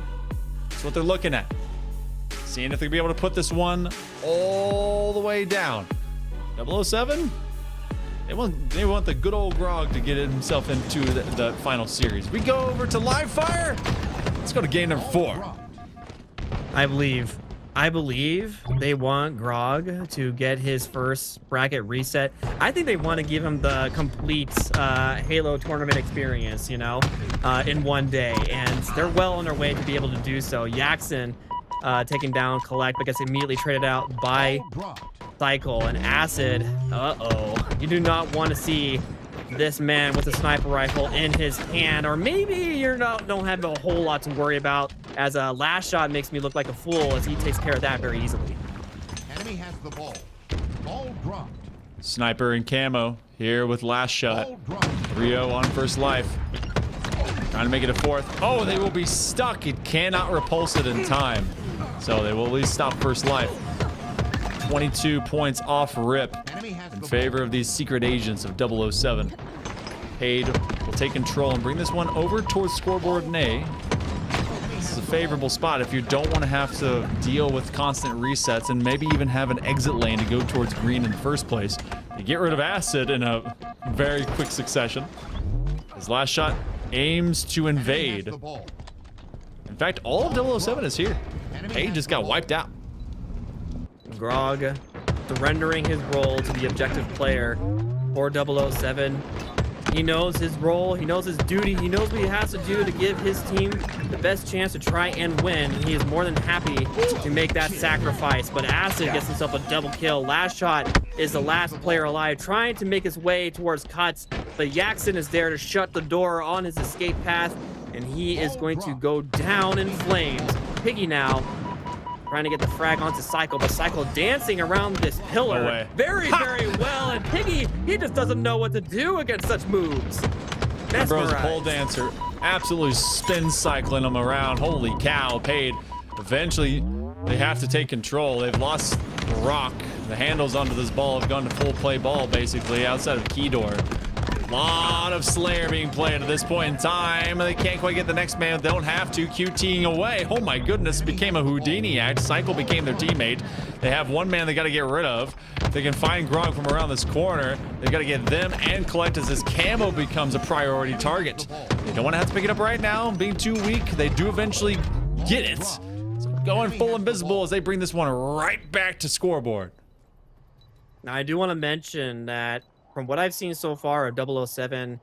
That's what they're looking at. Seeing if they'll be able to put this one all the way down. 007? They want the good old Grog to get himself into the final series. We go over to live fire. Let's go to game number 4. I believe they want Grog to get his first bracket reset. I think they want to give him the complete Halo tournament experience, you know, in one day. And they're well on their way to be able to do so. Yaxon taking down Collect, but gets immediately traded out by Cycle. And Acid, you do not want to see this man with a sniper rifle in his hand, or maybe you don't have a whole lot to worry about, as a Last Shot makes me look like a fool as he takes care of that very easily. Enemy has the ball. Ball dropped. Sniper and camo here with Last Shot. Ball dropped. 3-0 on first life. Trying to make it a 4th. Oh, they will be stuck. It cannot repulse it in time. So they will at least stop first life. 22 points off rip in favor of these secret agents of 007. Paid will take control and bring this one over towards scoreboard A. This is a favorable spot if you don't want to have to deal with constant resets and maybe even have an exit lane to go towards green in the first place. You get rid of Acid in a very quick succession. His Last Shot aims to invade. In fact, all of 007 is here. Paid just got wiped out. Grog surrendering his role to the objective player for 007. He knows his role, he knows his duty, he knows what he has to do to give his team the best chance to try and win. He is more than happy to make that sacrifice, but Acid gets himself a double kill. Last Shot is the last player alive, trying to make his way towards cuts, but Yaxon is there to shut the door on his escape path, and he is going to go down in flames. Piggy now trying to get the frag onto Cycle, but Cycle dancing around this pillar very well, and Piggy, he just doesn't know what to do against such moves. Bro's a pole dancer, absolutely spin cycling him around. Holy cow, Paid. Eventually, they have to take control. They've lost the rock. The handles onto this ball have gone to full play ball, basically, outside of key door. Lot of Slayer being played at this point in time. They can't quite get the next man. They don't have to. QTing away. Oh my goodness, it became a Houdini act. Cycle became their teammate. They have one man they got to get rid of. If they can find Grog from around this corner, they got to get them and collect as Camo becomes a priority target. They don't want to have to pick it up right now. Being too weak, they do eventually get it. So going full invisible as they bring this one right back to scoreboard. Now, I do want to mention that from what I've seen so far of 007,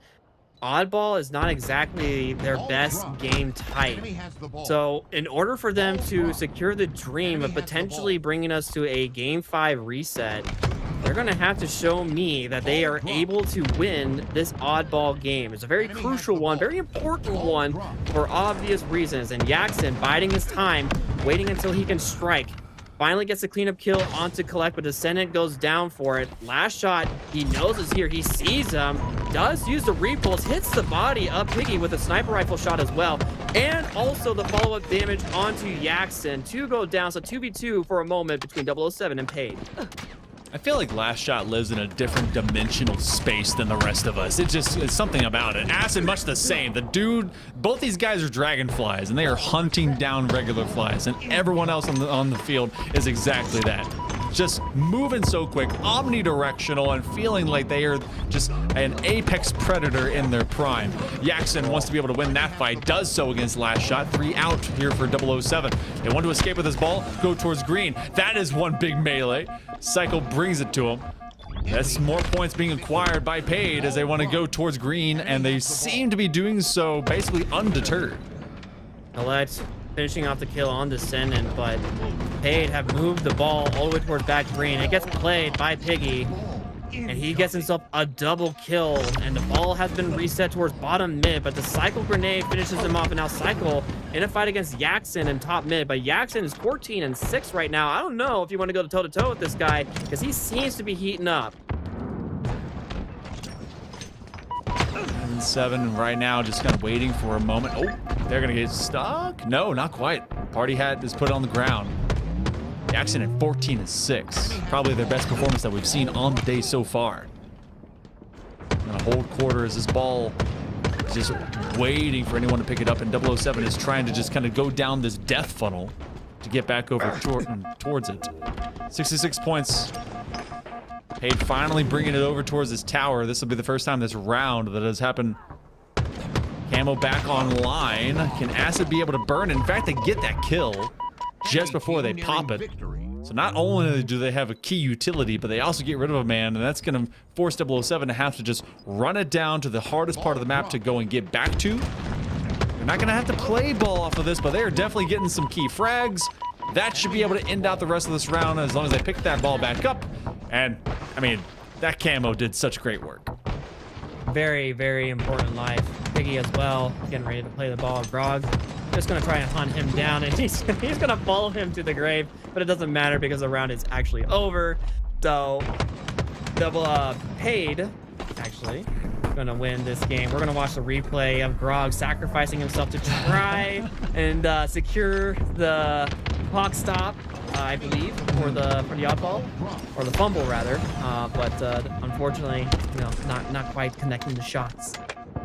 Oddball is not exactly their best game type. So in order for them to secure the dream of potentially bringing us to a Game 5 reset, they're going to have to show me that they are able to win this Oddball game. It's a very crucial one, very important one for obvious reasons. And Yaxon biding his time, waiting until he can strike. Finally gets a cleanup kill onto Collect, but Descendant goes down for it. Last shot, he knows is here. He sees him, does use the repulse, hits the body of Piggy with a sniper rifle shot as well. And also the follow-up damage onto Yaxon. 2 go down, so 2v2 for a moment between 007 and Paid. I feel like Last Shot lives in a different dimensional space than the rest of us. It's something about it. Acid, much the same. The dude, both these guys are dragonflies, and they are hunting down regular flies, and everyone else on the field is exactly that. Just moving so quick, omnidirectional, and feeling like they are just an apex predator in their prime. Yaxon wants to be able to win that fight, does so against Last Shot. 3 out here for 007. They want to escape with his ball, go towards green. That is one big melee. Cycle brings it to him. That's more points being acquired by Paid as they want to go towards green, and they seem to be doing so basically undeterred. Collect finishing off the kill on Descendant, but Paid have moved the ball all the way towards back green. It gets played by Piggy, and he gets himself a double kill, and the ball has been reset towards bottom mid, but the Cycle grenade finishes him off, and now Cycle in a fight against Yaxon in top mid, but Yaxon is 14-6 right now. I don't know if you want to go toe-to-toe with this guy, because he seems to be heating up. 7 right now, just kind of waiting for a moment. Oh, they're gonna get stuck. No, not quite. Party hat is put on the ground. Jackson at 14-6, probably their best performance that we've seen on the day so far. And a whole quarter as this ball is just waiting for anyone to pick it up, and 007 is trying to just kind of go down this death funnel to get back over towards it. 66 points. Paid finally bringing it over towards this tower. This will be the first time this round that has happened. Camo back online. Can Acid be able to burn? In fact, they get that kill just before they pop it. So not only do they have a key utility, but they also get rid of a man, and that's going to force 007 to have to just run it down to the hardest part of the map to go and get back to. They're not going to have to play ball off of this, but they are definitely getting some key frags. That should be able to end out the rest of this round as long as they pick that ball back up. And, I mean, that Camo did such great work. Very, very important life. Piggy as well, getting ready to play the ball. Grog just going to try and hunt him down, and he's going to follow him to the grave, but it doesn't matter because the round is actually over. So, Paid, actually, going to win this game. We're going to watch the replay of Grog sacrificing himself to try and secure the clock stop, I believe, for the oddball, or the fumble rather. But unfortunately, you know, not quite connecting the shots.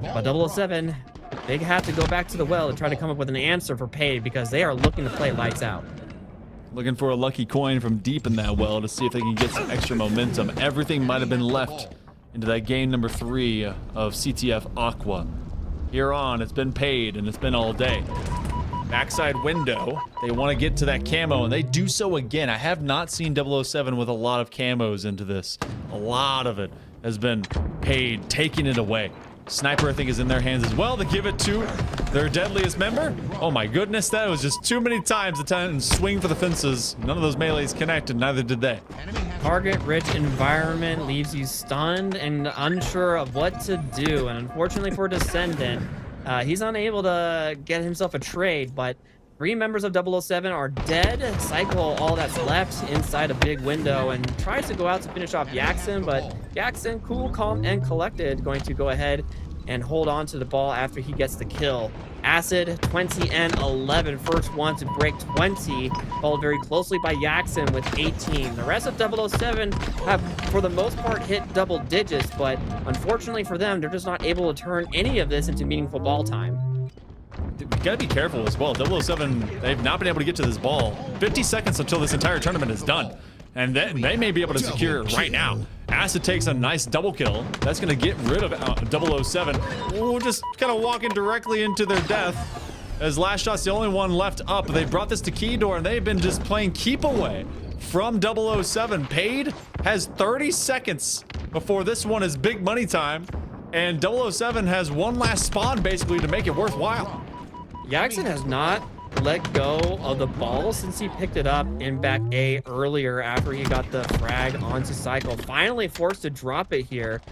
But 007, they have to go back to the well and try to come up with an answer for Paid because they are looking to play lights out. Looking for a lucky coin from deep in that well to see if they can get some extra momentum. Everything might have been left into that game number 3 of CTF Aqua. Here on, it's been Paid, and it's been all day. Backside window, they want to get to that camo, and they do so again. I have not seen 007 with a lot of camos into this. A lot of it has been Paid taking it away. Sniper, I think, is in their hands as well to give it to their deadliest member. Oh my goodness, that was just too many times to turn and swing for the fences. None of those melees connected, neither did they. Target-rich environment leaves you stunned and unsure of what to do. And unfortunately for Descendant, he's unable to get himself a trade, but 3 members of 007 are dead. Cycle, all that's left inside a big window, and tries to go out to finish off Yaxon, but Yaxon, cool, calm, and collected, going to go ahead and hold on to the ball after he gets the kill. Acid, 20 and 11, first one to break 20, followed very closely by Yaxon with 18. The rest of 007 have, for the most part, hit double digits, but unfortunately for them, they're just not able to turn any of this into meaningful ball time. We gotta be careful as well. 007, they've not been able to get to this ball. 50 seconds until this entire tournament is done. And then they may be able to secure it right now. Acid takes a nice double kill. That's going to get rid of 007. Ooh, just kind of walking directly into their death. As Last Shot's the only one left up. They brought this to Keydor, and they've been just playing keep away from 007. Paid has 30 seconds before this one is big money time. And 007 has one last spawn, basically, to make it worthwhile. Yaxon has not let go of the ball since he picked it up in back A earlier after he got the frag onto Cycle. Finally forced to drop it here.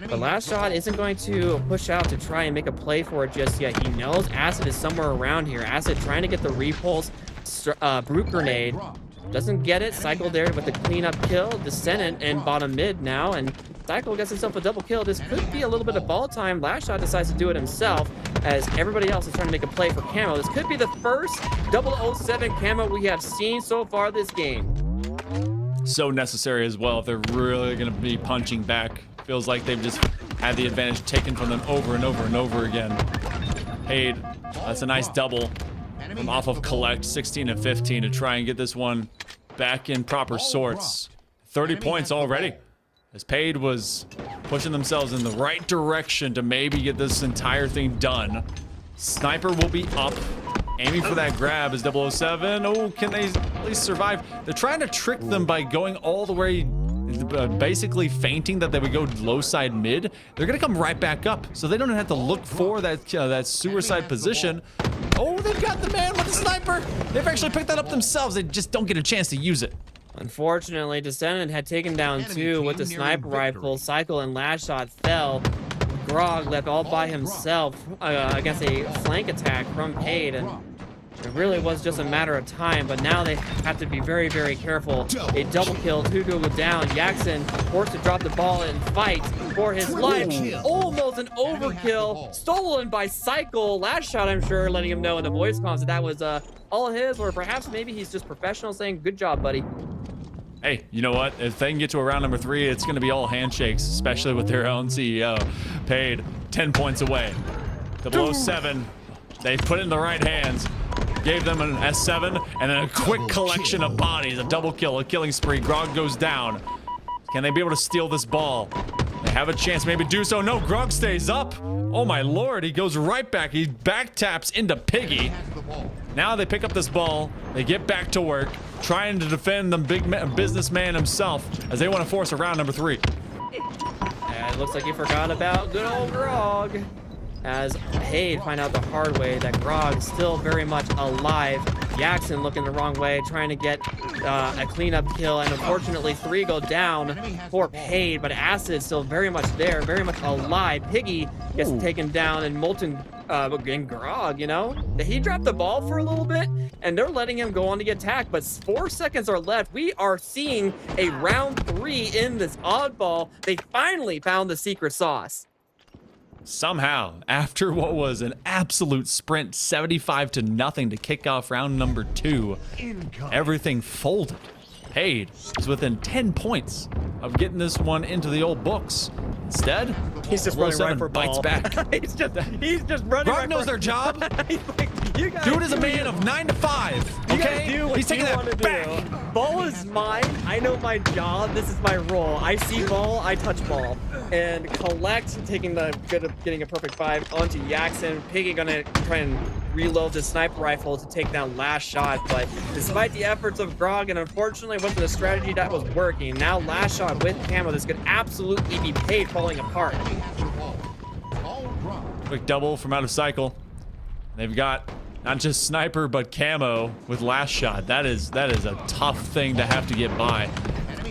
The Last Shot isn't going to push out to try and make a play for it just yet. He knows Acid is somewhere around here. Acid trying to get the repulse brute grenade. Doesn't get it. Cycle there with the cleanup kill. Descendant in bottom mid now, and Cycle gets himself a double kill. This could be a little bit of ball time. Last Shot decides to do it himself as everybody else is trying to make a play for camo. This could be the first 007 camo we have seen so far this game. So necessary as well if they're really going to be punching back. Feels like they've just had the advantage taken from them over and over and over again. Paid. That's a nice double from off of Collect, 16 and 15 to try and get this one back in proper sorts. 30 points already. As Paid was pushing themselves in the right direction to maybe get this entire thing done. Sniper will be up, aiming for that grab as 007. Oh, can they at least survive? They're trying to trick them by going all the way, basically feinting that they would go low side mid. They're gonna come right back up, so they don't have to look for that that suicide position. Oh, they've got the man with the sniper. They've actually picked that up themselves. They just don't get a chance to use it. Unfortunately, Descendant had taken down two with the sniper rifle. Cycle and Last Shot fell. Grog left all by himself against a flank attack from Paid, and it really was just a matter of time, but now they have to be very, very careful. A double kill, two go down. Yaxon forced to drop the ball and fight for his life. Almost an overkill, stolen by Cycle. Last Shot, I'm sure, letting him know in the voice comms that that was all his, or perhaps maybe he's just professional saying, good job, buddy. Hey, you know what? If they can get to a round number 3, it's going to be all handshakes, especially with their own CEO. Paid 10 points away. 007, they put it in the right hands. Gave them an S7 and then a quick collection of bodies. A double kill, a killing spree. Grog goes down. Can they be able to steal this ball? They have a chance, maybe do so. No, Grog stays up. Oh my lord, he goes right back. He back taps into Piggy. Now they pick up this ball. They get back to work, trying to defend the big businessman himself as they want to force a round number 3. And it looks like he forgot about good old Grog. As Paid find out the hard way that Grog still very much alive. Yaxon looking the wrong way, trying to get a cleanup kill, and unfortunately 3 go down for Paid, but Acid still very much there, very much alive. Piggy gets taken down, and Molten and Grog, you know, he dropped the ball for a little bit, and they're letting him go on to get attacked, but 4 seconds are left. We are seeing a round 3 in this oddball. They finally found the secret sauce. Somehow, after what was an absolute sprint, 75-0 to kick off round number 2, everything folded. Paid is within 10 points of getting this one into the old books. Instead, he's just running right for bites ball. back. he's just running. Grog right knows for their job. You guys Dude is a man of 9 to 5. Okay, do what he's taking you that want to back. do. Ball is mine. I know my job. This is my role. I see ball, I touch ball. And Collect taking the getting a perfect 5 onto Yaxon. Piggy gonna try and reload the sniper rifle to take down Last Shot, but despite the efforts of Grog, and unfortunately wasn't the strategy that was working. Now Last Shot with camo, this could absolutely be Paid falling apart. Quick double from out of cycle. They've got not just sniper but camo with Last Shot. That is a tough thing to have to get by.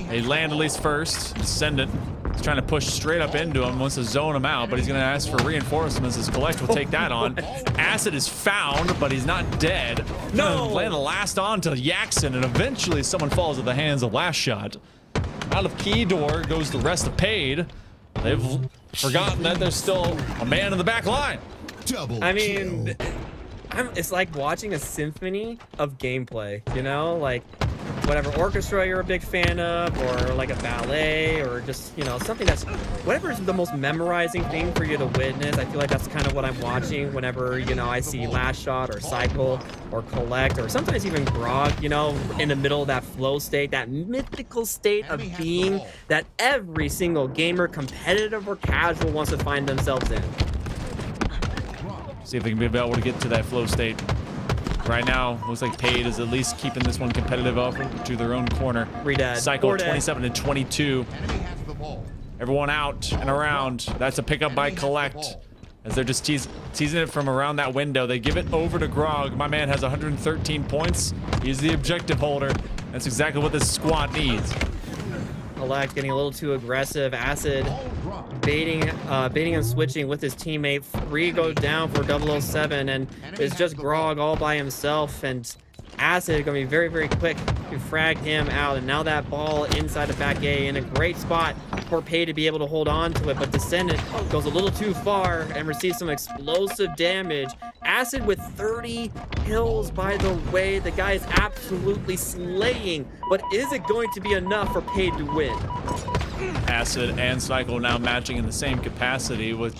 They land at least first. Descendant is trying to push straight up into him, wants to zone him out, but he's gonna ask for reinforcements as Collect will take that on. Acid is found, but he's not dead. No! Land the last on to Yaxon, and eventually someone falls at the hands of Last Shot. Out of Keydor goes the rest of Paid. They've forgotten that there's still a man in the back line. Double I mean, kill. it's like watching a symphony of gameplay, you know, like whatever orchestra you're a big fan of, or like a ballet, or just, you know, something that's whatever is the most memorizing thing for you to witness. I feel like that's kind of what I'm watching whenever, you know, I see Last Shot or Cycle or Collect, or sometimes even Grog, you know, in the middle of that flow state, that mythical state of being that every single gamer, competitive or casual, wants to find themselves in. See if they can be able to get to that flow state. Right now, looks like Paid is at least keeping this one competitive up to their own corner. Redead. Cycle 4 dead. 27 and 22. Enemy has the ball. Everyone out and around. That's a pickup by Collect. As they're just teasing it from around that window. They give it over to Grog. My man has 113 points. He's the objective holder. That's exactly what this squad needs. Collect getting a little too aggressive. Acid baiting and switching with his teammate. 3 go down for 007, and it's just Grog all by himself, and Acid gonna be very, very quick to frag him out. And now that ball inside the back A in a great spot for Pay to be able to hold on to it, but Descendant goes a little too far and receives some explosive damage. Acid with 30 kills, by the way. The guy is absolutely slaying, but is it going to be enough for Pay to win? Acid and Cycle now matching in the same capacity with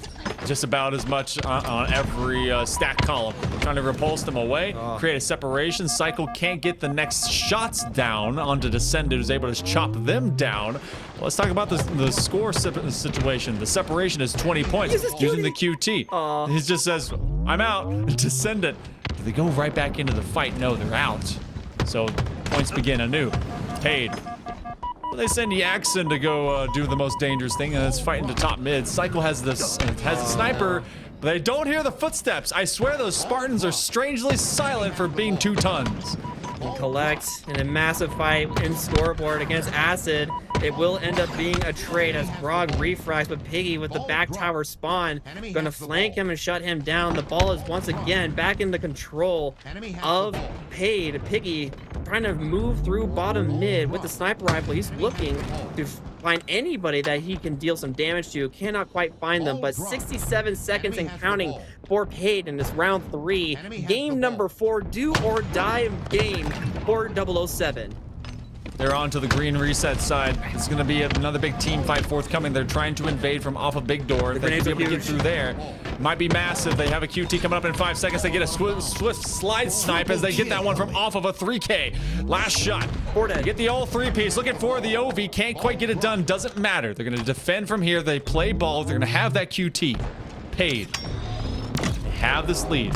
just about as much on every stack column. Trying to repulse them away, create a separation. Cycle can't get the next shots down onto Descendant, who's able to chop them down. Let's talk about the score situation. The separation is 20 points using the QT. He just says, I'm out. Descendant. Do they go right back into the fight? No, they're out. So points begin anew. Paid. Well, they send Yaxon to go do the most dangerous thing, and that's fighting to top mid. Cycle has the sniper, but they don't hear the footsteps. I swear those Spartans are strangely silent for being 2 tons. Collect in a massive fight in scoreboard against Acid. It will end up being a trade as Grog refracts, but Piggy with the back tower spawn gonna flank him and shut him down. The ball is once again back in the control of Paid. Piggy trying to move through bottom mid with the sniper rifle. He's looking to find anybody that he can deal some damage to. Cannot quite find them, but 67 seconds and counting for Paid in this round 3. Game number 4, do or die game for 007. They're on to the green reset side. It's going to be another big team fight forthcoming. They're trying to invade from off a big door. If they can be able to get through there, might be massive. They have a QT coming up in 5 seconds. They get a swift slide snipe as they get that one from off of a 3K. Last shot. Get the all 3-piece. Looking for the OV. Can't quite get it done. Doesn't matter. They're going to defend from here. They play ball. They're going to have that QT. Paid. They have this lead.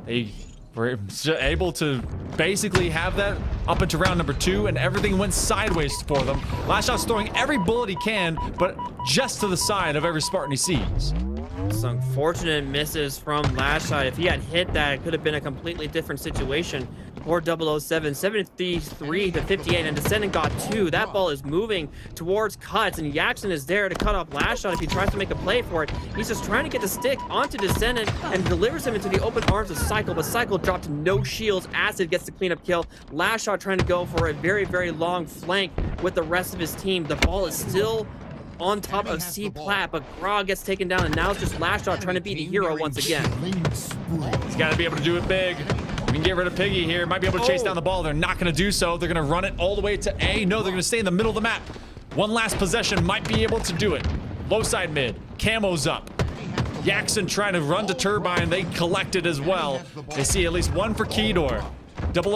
They were able to basically have that up into round number 2, and everything went sideways for them. Last Shot's throwing every bullet he can, but just to the side of every Spartan he sees. Some unfortunate misses from Last Shot. If he had hit that, it could have been a completely different situation for 007. 73 to 58, and Descendant got 2. That ball is moving towards Cuts, and Yaxon is there to cut off Last Shot if he tries to make a play for it. He's just trying to get the stick onto Descendant and delivers him into the open arms of Cycle, but Cycle dropped no shields. Acid gets the cleanup kill. Last Shot trying to go for a very, very long flank with the rest of his team. The ball is still on top of C Plat, but Grog gets taken down, and now it's just Last Shot trying to be the hero once again. He's got to be able to do it big. We can get rid of Piggy here. Might be able to chase down the ball. They're not going to do so. They're going to run it all the way to A. No, they're going to stay in the middle of the map. One last possession might be able to do it. Low side mid. Camo's up. Yaxon trying to run to Turbine. They collect it as well. They see at least one for Keydor.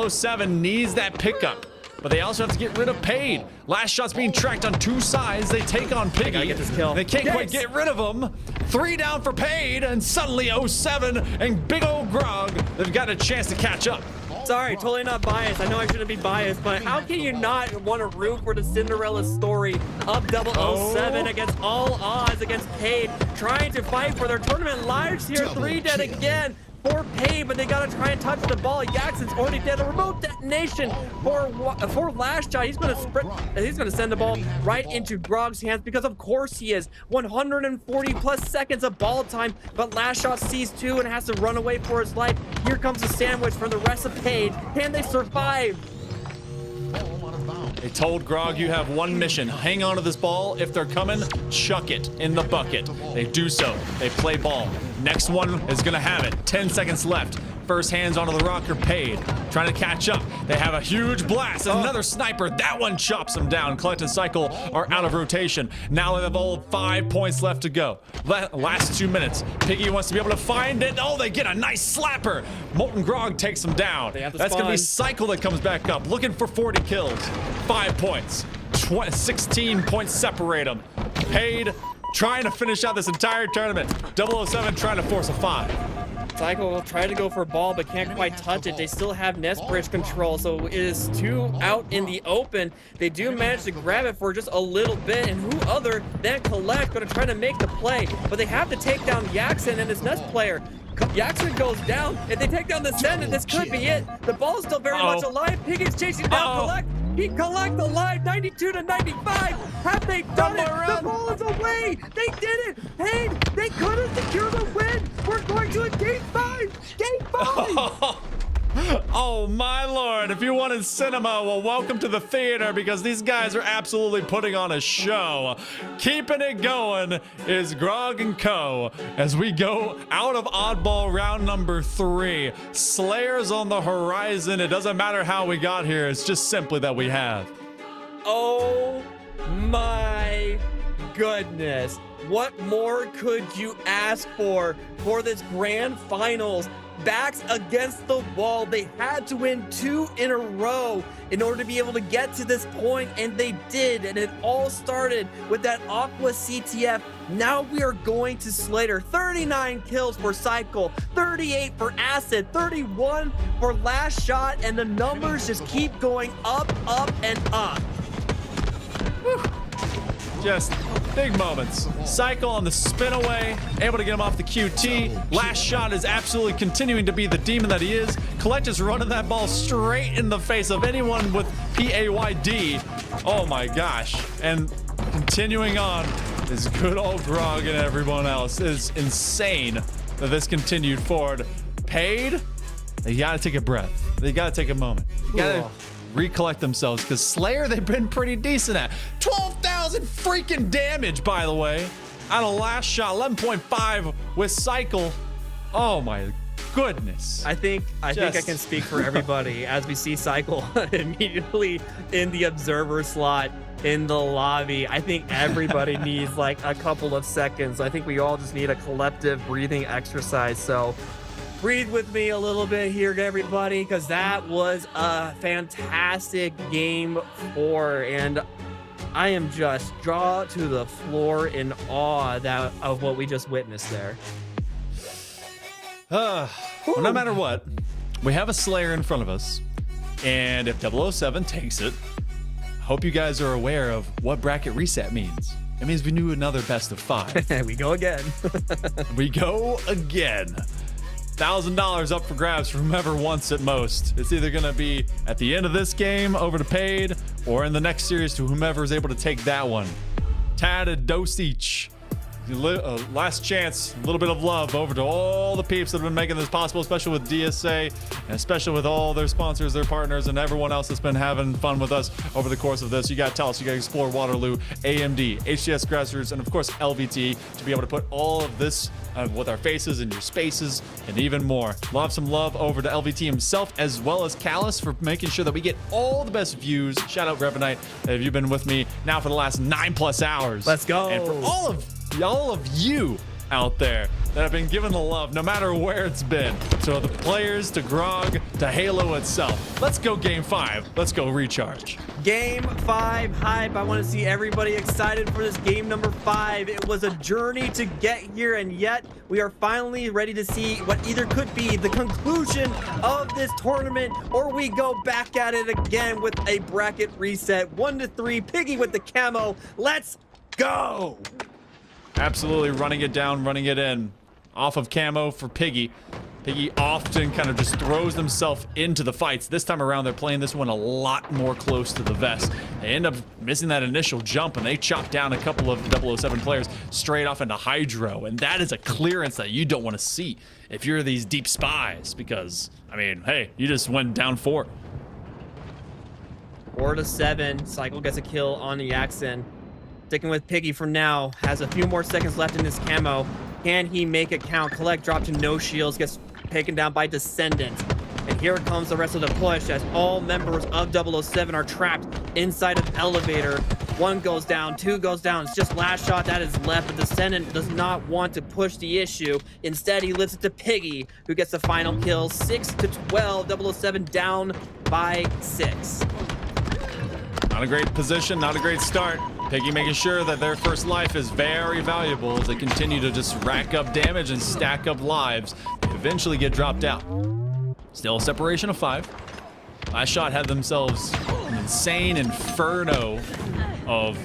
007 needs that pickup, but they also have to get rid of Paid. Last Shot's being tracked on 2 sides. They take on Piggy. Gotta get this kill. They can't quite get rid of him. 3 down for Paid, and suddenly 07 and big old Grog, they've got a chance to catch up. Sorry, totally not biased. I know I shouldn't be biased, but how can you not want to root for the Cinderella story of 007 against all odds against Paid, trying to fight for their tournament lives here? 3 dead again for Paid, but they gotta try and touch the ball. Yaxon's already dead. A remote detonation for Last Shot. He's gonna sprint. He's gonna send the ball right into Grog's hands, because of course he is. 140 plus seconds of ball time, but Last Shot sees 2 and has to run away for his life. Here comes a sandwich from the rest of Paid. Can they survive? They told Grog, you have one mission. Hang on to this ball. If they're coming, chuck it in the bucket. They do so. They play ball. Next one is going to have it. 10 seconds left. First hands onto the rock are paid. Trying to catch up. They have a huge blast. Another sniper. That one chops them down. Collect and Cycle are out of rotation. Now they have all 5 points left to go. Last 2 minutes. Piggy wants to be able to find it. Oh, they get a nice slapper. Molten Grog takes them down. That's going to be Cycle that comes back up. Looking for 40 kills. 5 points. 16 points separate them. Paid. Trying to finish out this entire tournament. 007 trying to force a 5. Cycle will try to go for a ball, but can't quite touch it. They still have nest bridge control, so it is 2 out in the open. They do manage to grab it for just a little bit, and who other than Collect going to try to make the play. But they have to take down Yaxon and his nest player. Yaxon goes down. If they take down the Send, this could be it. The ball is still very much alive. Piggy's chasing down Collect. He collects alive, 92 to 95. Have they done it? The ball is away. They did it. Hey, they couldn't secure the win. We're going to a game 5. Game 5. Oh my lord, if you wanted cinema, well, welcome to the theater, because these guys are absolutely putting on a show. Keeping it going is Grog and Co. as we go out of oddball round number 3. Slayers on the horizon. It doesn't matter how we got here, it's just simply that we have. Oh my goodness. What more could you ask for this grand finals? Backs against the wall. They had to win 2 in a row in order to be able to get to this point, and they did. And it all started with that Aqua CTF. Now we are going to Slater. 39 kills for Cycle, 38 for Acid, 31 for Last Shot, and the numbers just keep going up, up, and up. Whew. Just big moments. Cycle on the spin away, able to get him off the QT. Last Shot is absolutely continuing to be the demon that he is. Collect is running that ball straight in the face of anyone with PAYD. Oh my gosh. And continuing on is good old Grog and everyone else. It is insane that this continued forward. Paid, they gotta take a breath. They gotta take a moment. You gotta recollect themselves, because Slayer, they've been pretty decent at 12,000 freaking damage, by the way, out of Last Shot. 11.5 with Cycle. Oh my goodness. I think I can speak for everybody as we see Cycle immediately in the observer slot in the lobby. I think everybody needs like a couple of seconds. I think we all just need a collective breathing exercise. So breathe with me a little bit here, everybody, because that was a fantastic game 4, and I am just jaw to the floor in awe of what we just witnessed there. Well, no matter what, we have a Slayer in front of us, and if 007 takes it, I hope you guys are aware of what bracket reset means. It means we knew another best of 5. We go again. We go again. $1,000 up for grabs for whomever wants it most. It's either going to be at the end of this game over to Paid, or in the next series to whomever is able to take that one. Tad a dose each. Last chance, a little bit of love over to all the peeps that have been making this possible, especially with DSA, and especially with all their sponsors, their partners, and everyone else that's been having fun with us over the course of this. You got Telus, you got Explore Waterloo, AMD, HCS Grassroots, and of course LVT, to be able to put all of this with our faces in your spaces and even more. We'll have some love over to LVT himself, as well as Callus, for making sure that we get all the best views. Shout out Revenite, if you've been with me now for the last 9+ hours. Let's go. And for all of you out there that have been given the love, no matter where it's been. So the players, to Grog, to Halo itself. Let's go game 5. Let's go recharge. Game 5 hype. I want to see everybody excited for this game number 5. It was a journey to get here, and yet we are finally ready to see what either could be the conclusion of this tournament, or we go back at it again with a bracket reset. 1 to 3, Piggy with the camo. Let's go. Absolutely running it down, running it in. Off of camo for Piggy. Piggy often kind of just throws themselves into the fights. This time around, they're playing this one a lot more close to the vest. They end up missing that initial jump, and they chop down a couple of 007 players straight off into Hydro. And that is a clearance that you don't want to see if you're these deep spies, because, I mean, hey, you just went down 4. 4-7. Cycle gets a kill on the Jackson. Sticking with Piggy for now. Has a few more seconds left in this camo. Can he make it count? Collect drop to no shields. Gets taken down by Descendant. And here comes the rest of the push as all members of 007 are trapped inside of elevator. 1 goes down, 2 goes down. It's just last shot that is left. But Descendant does not want to push the issue. Instead, he lifts it to Piggy, who gets the final kill. 6-12. 007 down by 6. Not a great position, not a great start. Piggy making sure that their first life is very valuable as they continue to just rack up damage and stack up lives. They eventually get dropped out. Still a separation of 5. Last shot had themselves an insane inferno of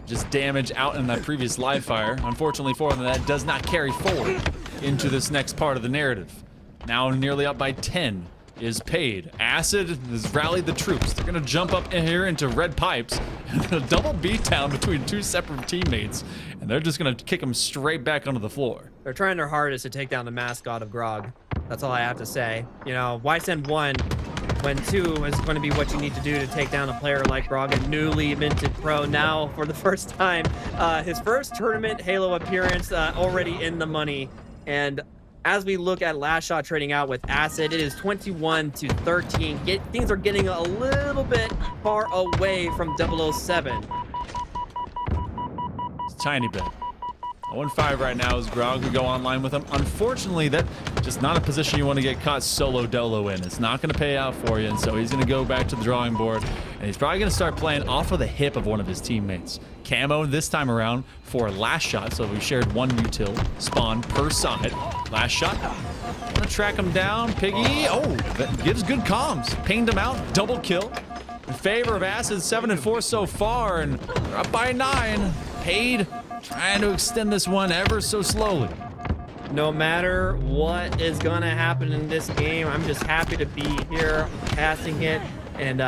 just damage out in that previous live fire. Unfortunately for them, that does not carry forward into this next part of the narrative. Now nearly up by 10 is Paid. Acid has rallied the troops. They're gonna jump up in here into red pipes and a double beatdown between 2 separate teammates, and they're just gonna kick them straight back onto the floor. They're trying their hardest to take down the mascot of Grog. That's all I have to say. You know, why send 1 when 2 is going to be what you need to do to take down a player like Grog, a newly minted pro now for the first time. His first tournament Halo appearance already in the money. And as we look at last shot trading out with Acid, it is 21-13. Things are getting a little bit far away from 007. It's a tiny bit. 0-5 right now as Grog would go online with him. Unfortunately, that's just not a position you want to get caught solo dolo in. It's not going to pay out for you, and so he's going to go back to the drawing board, and he's probably going to start playing off of the hip of one of his teammates. Camo this time around for last shot, so we shared 1 util spawn per side. Last shot. Gonna track him down. Piggy, that gives good comms. Pinged him out, double kill. In favor of Acid, 7-4 so far, and they're up by 9. Paid. Trying to extend this one ever so slowly. No matter what is gonna happen in this game, I'm just happy to be here passing it, and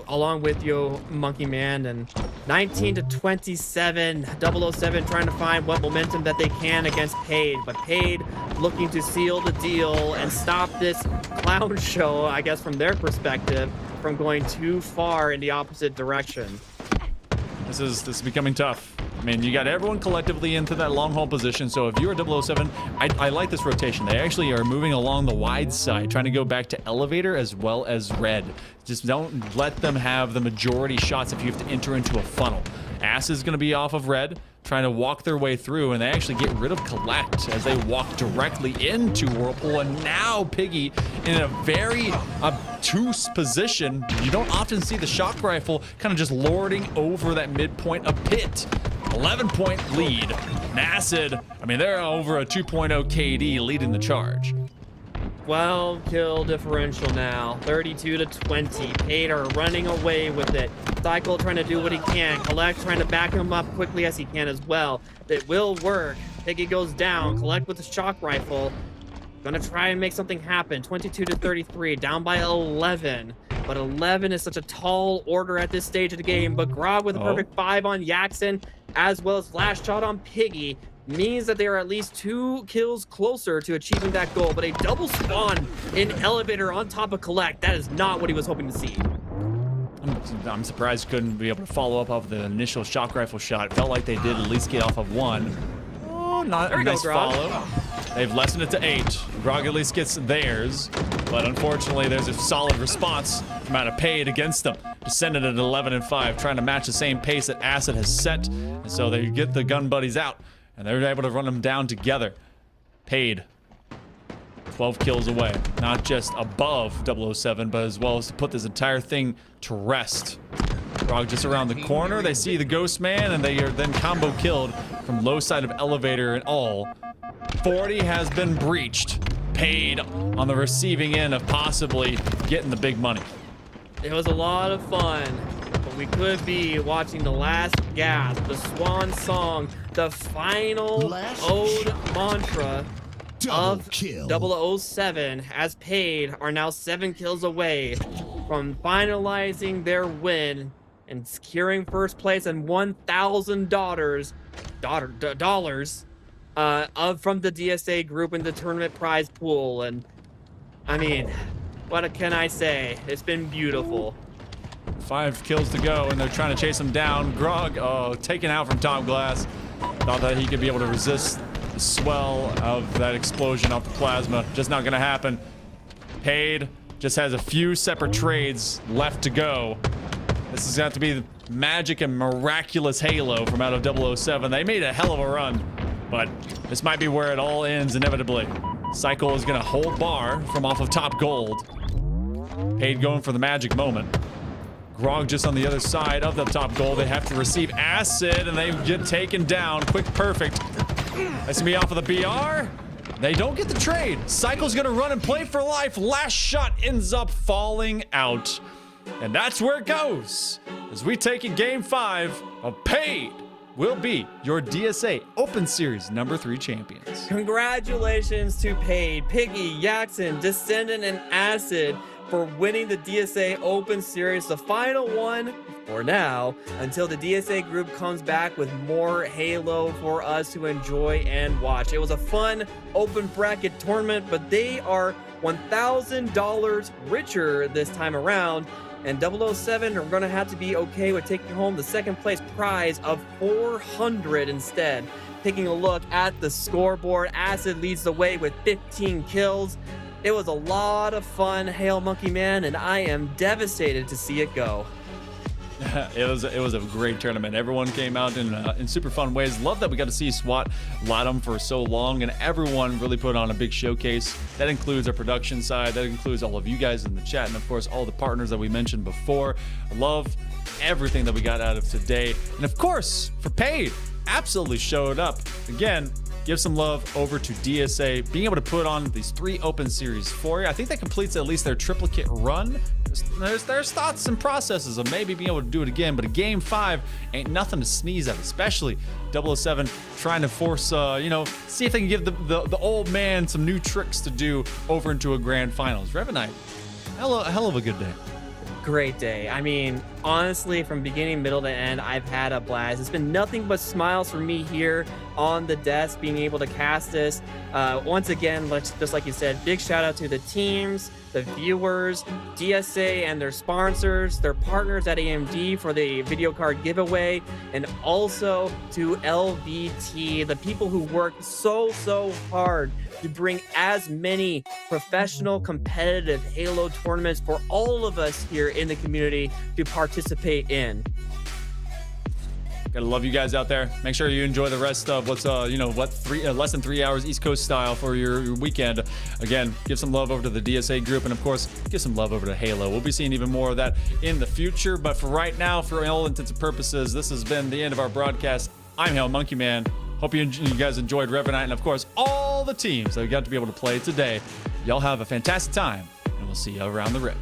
along with you, Monkey Man. And 19-27, 007 trying to find what momentum that they can against Paid, but Paid looking to seal the deal and stop this clown show, I guess from their perspective, from going too far in the opposite direction. This is becoming tough. I mean, you got everyone collectively into that long haul position, so if you're a 007, I like this rotation. They actually are moving along the wide side, trying to go back to elevator as well as red. Just don't let them have the majority shots if you have to enter into a funnel. Ass is going to be off of red, trying to walk their way through, and they actually get rid of Collect as they walk directly into Whirlpool. And now Piggy in a very obtuse position. You don't often see the shock rifle kind of just lording over that midpoint of pit. 11-point lead. And Acid, I mean, they're over a 2.0 KD leading the charge. 12 kill differential now, 32-20. Paid are running away with it. Cycle trying to do what he can. Collect trying to back him up quickly as he can as well. It will work. Piggy goes down. Collect with the shock rifle. Gonna try and make something happen. 22-33, down by 11. But 11 is such a tall order at this stage of the game. But Grog with a perfect 5 on Jackson, as well as last shot on Piggy, means that they are at least 2 kills closer to achieving that goal. But a double spawn in elevator on top of Collect, that is not what he was hoping to see. I'm surprised couldn't be able to follow up off the initial shock rifle shot. It felt like they did at least get off of 1. Oh, not a nice follow. They've lessened it to 8. Grog at least gets theirs, but unfortunately there's a solid response from out of Paid against them. Descended at 11-5, trying to match the same pace that Acid has set, and so they get the gun buddies out, and they're able to run them down together. Paid. 12 kills away, not just above 007, but as well as to put this entire thing to rest. Grog just around the corner, they see the Ghost Man, and they are then combo killed from low side of elevator and all. 40 has been breached. Paid on the receiving end of possibly getting the big money. It was a lot of fun, but we could be watching the last gasp, the swan song, the final ode mantra of 007, as Paid are now 7 kills away from finalizing their win and securing first place and $1,000 from the DSA group in the tournament prize pool. And I mean, what can I say? It's been beautiful. 5 kills to go, and they're trying to chase him down. Grog, taken out from top glass. Thought that he could be able to resist the swell of that explosion off the plasma. Just not gonna happen. Paid just has a few separate trades left to go. This is going to be the magic and miraculous Halo from out of 007. They made a hell of a run, but this might be where it all ends inevitably. Cycle is gonna hold bar from off of top gold. Paid going for the magic moment. Grog just on the other side of the top gold. They have to receive acid and they get taken down. Quick perfect. That's gonna be off of the BR. They don't get the trade. Cycle's gonna run and play for life. Last shot ends up falling out. And that's where it goes. As we take in game 5 of Paid will be your DSA Open Series #3 champions. Congratulations to Paid, Piggy, Yaxon, Descendant, and Acid for winning the DSA Open Series, the final one for now, until the DSA group comes back with more Halo for us to enjoy and watch. It was a fun open bracket tournament, but they are $1,000 richer this time around. And 007 are going to have to be okay with taking home the second place prize of 400 instead. Taking a look at the scoreboard, Acid leads the way with 15 kills. It was a lot of fun, Hail Monkey Man, and I am devastated to see it go. It was a great tournament. Everyone came out in super fun ways. Love that we got to see SWAT Latham for so long, and everyone really put on a big showcase. That includes our production side. That includes all of you guys in the chat, and of course all the partners that we mentioned before. I love everything that we got out of today, and of course for Paid, absolutely showed up again. Give some love over to DSA, being able to put on these 3 open series for you. I think that completes at least their triplicate run. There's thoughts and processes of maybe being able to do it again, but a game 5 ain't nothing to sneeze at, especially 007 trying to force, see if they can give the old man some new tricks to do over into a grand finals. Revenite, hell of a good day. Great day. I mean, honestly, from beginning, middle to end, I've had a blast. It's been nothing but smiles for me here on the desk, being able to cast this. Once again, just like you said, big shout out to the teams, the viewers, DSA and their sponsors, their partners at AMD for the video card giveaway, and also to LVT, the people who worked so hard to bring as many professional competitive Halo tournaments for all of us here in the community to participate in. Gotta love you guys out there. Make sure you enjoy the rest of what's less than 3 hours East Coast style for your weekend. Again, give some love over to the DSA group, and of course, give some love over to Halo. We'll be seeing even more of that in the future, but for right now, for all intents and purposes, this has been the end of our broadcast. I'm Hail Monkey Man. Hope you guys enjoyed Revenite, and of course, all the teams that we got to be able to play today. Y'all have a fantastic time, and we'll see you around the rip.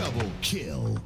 Double kill.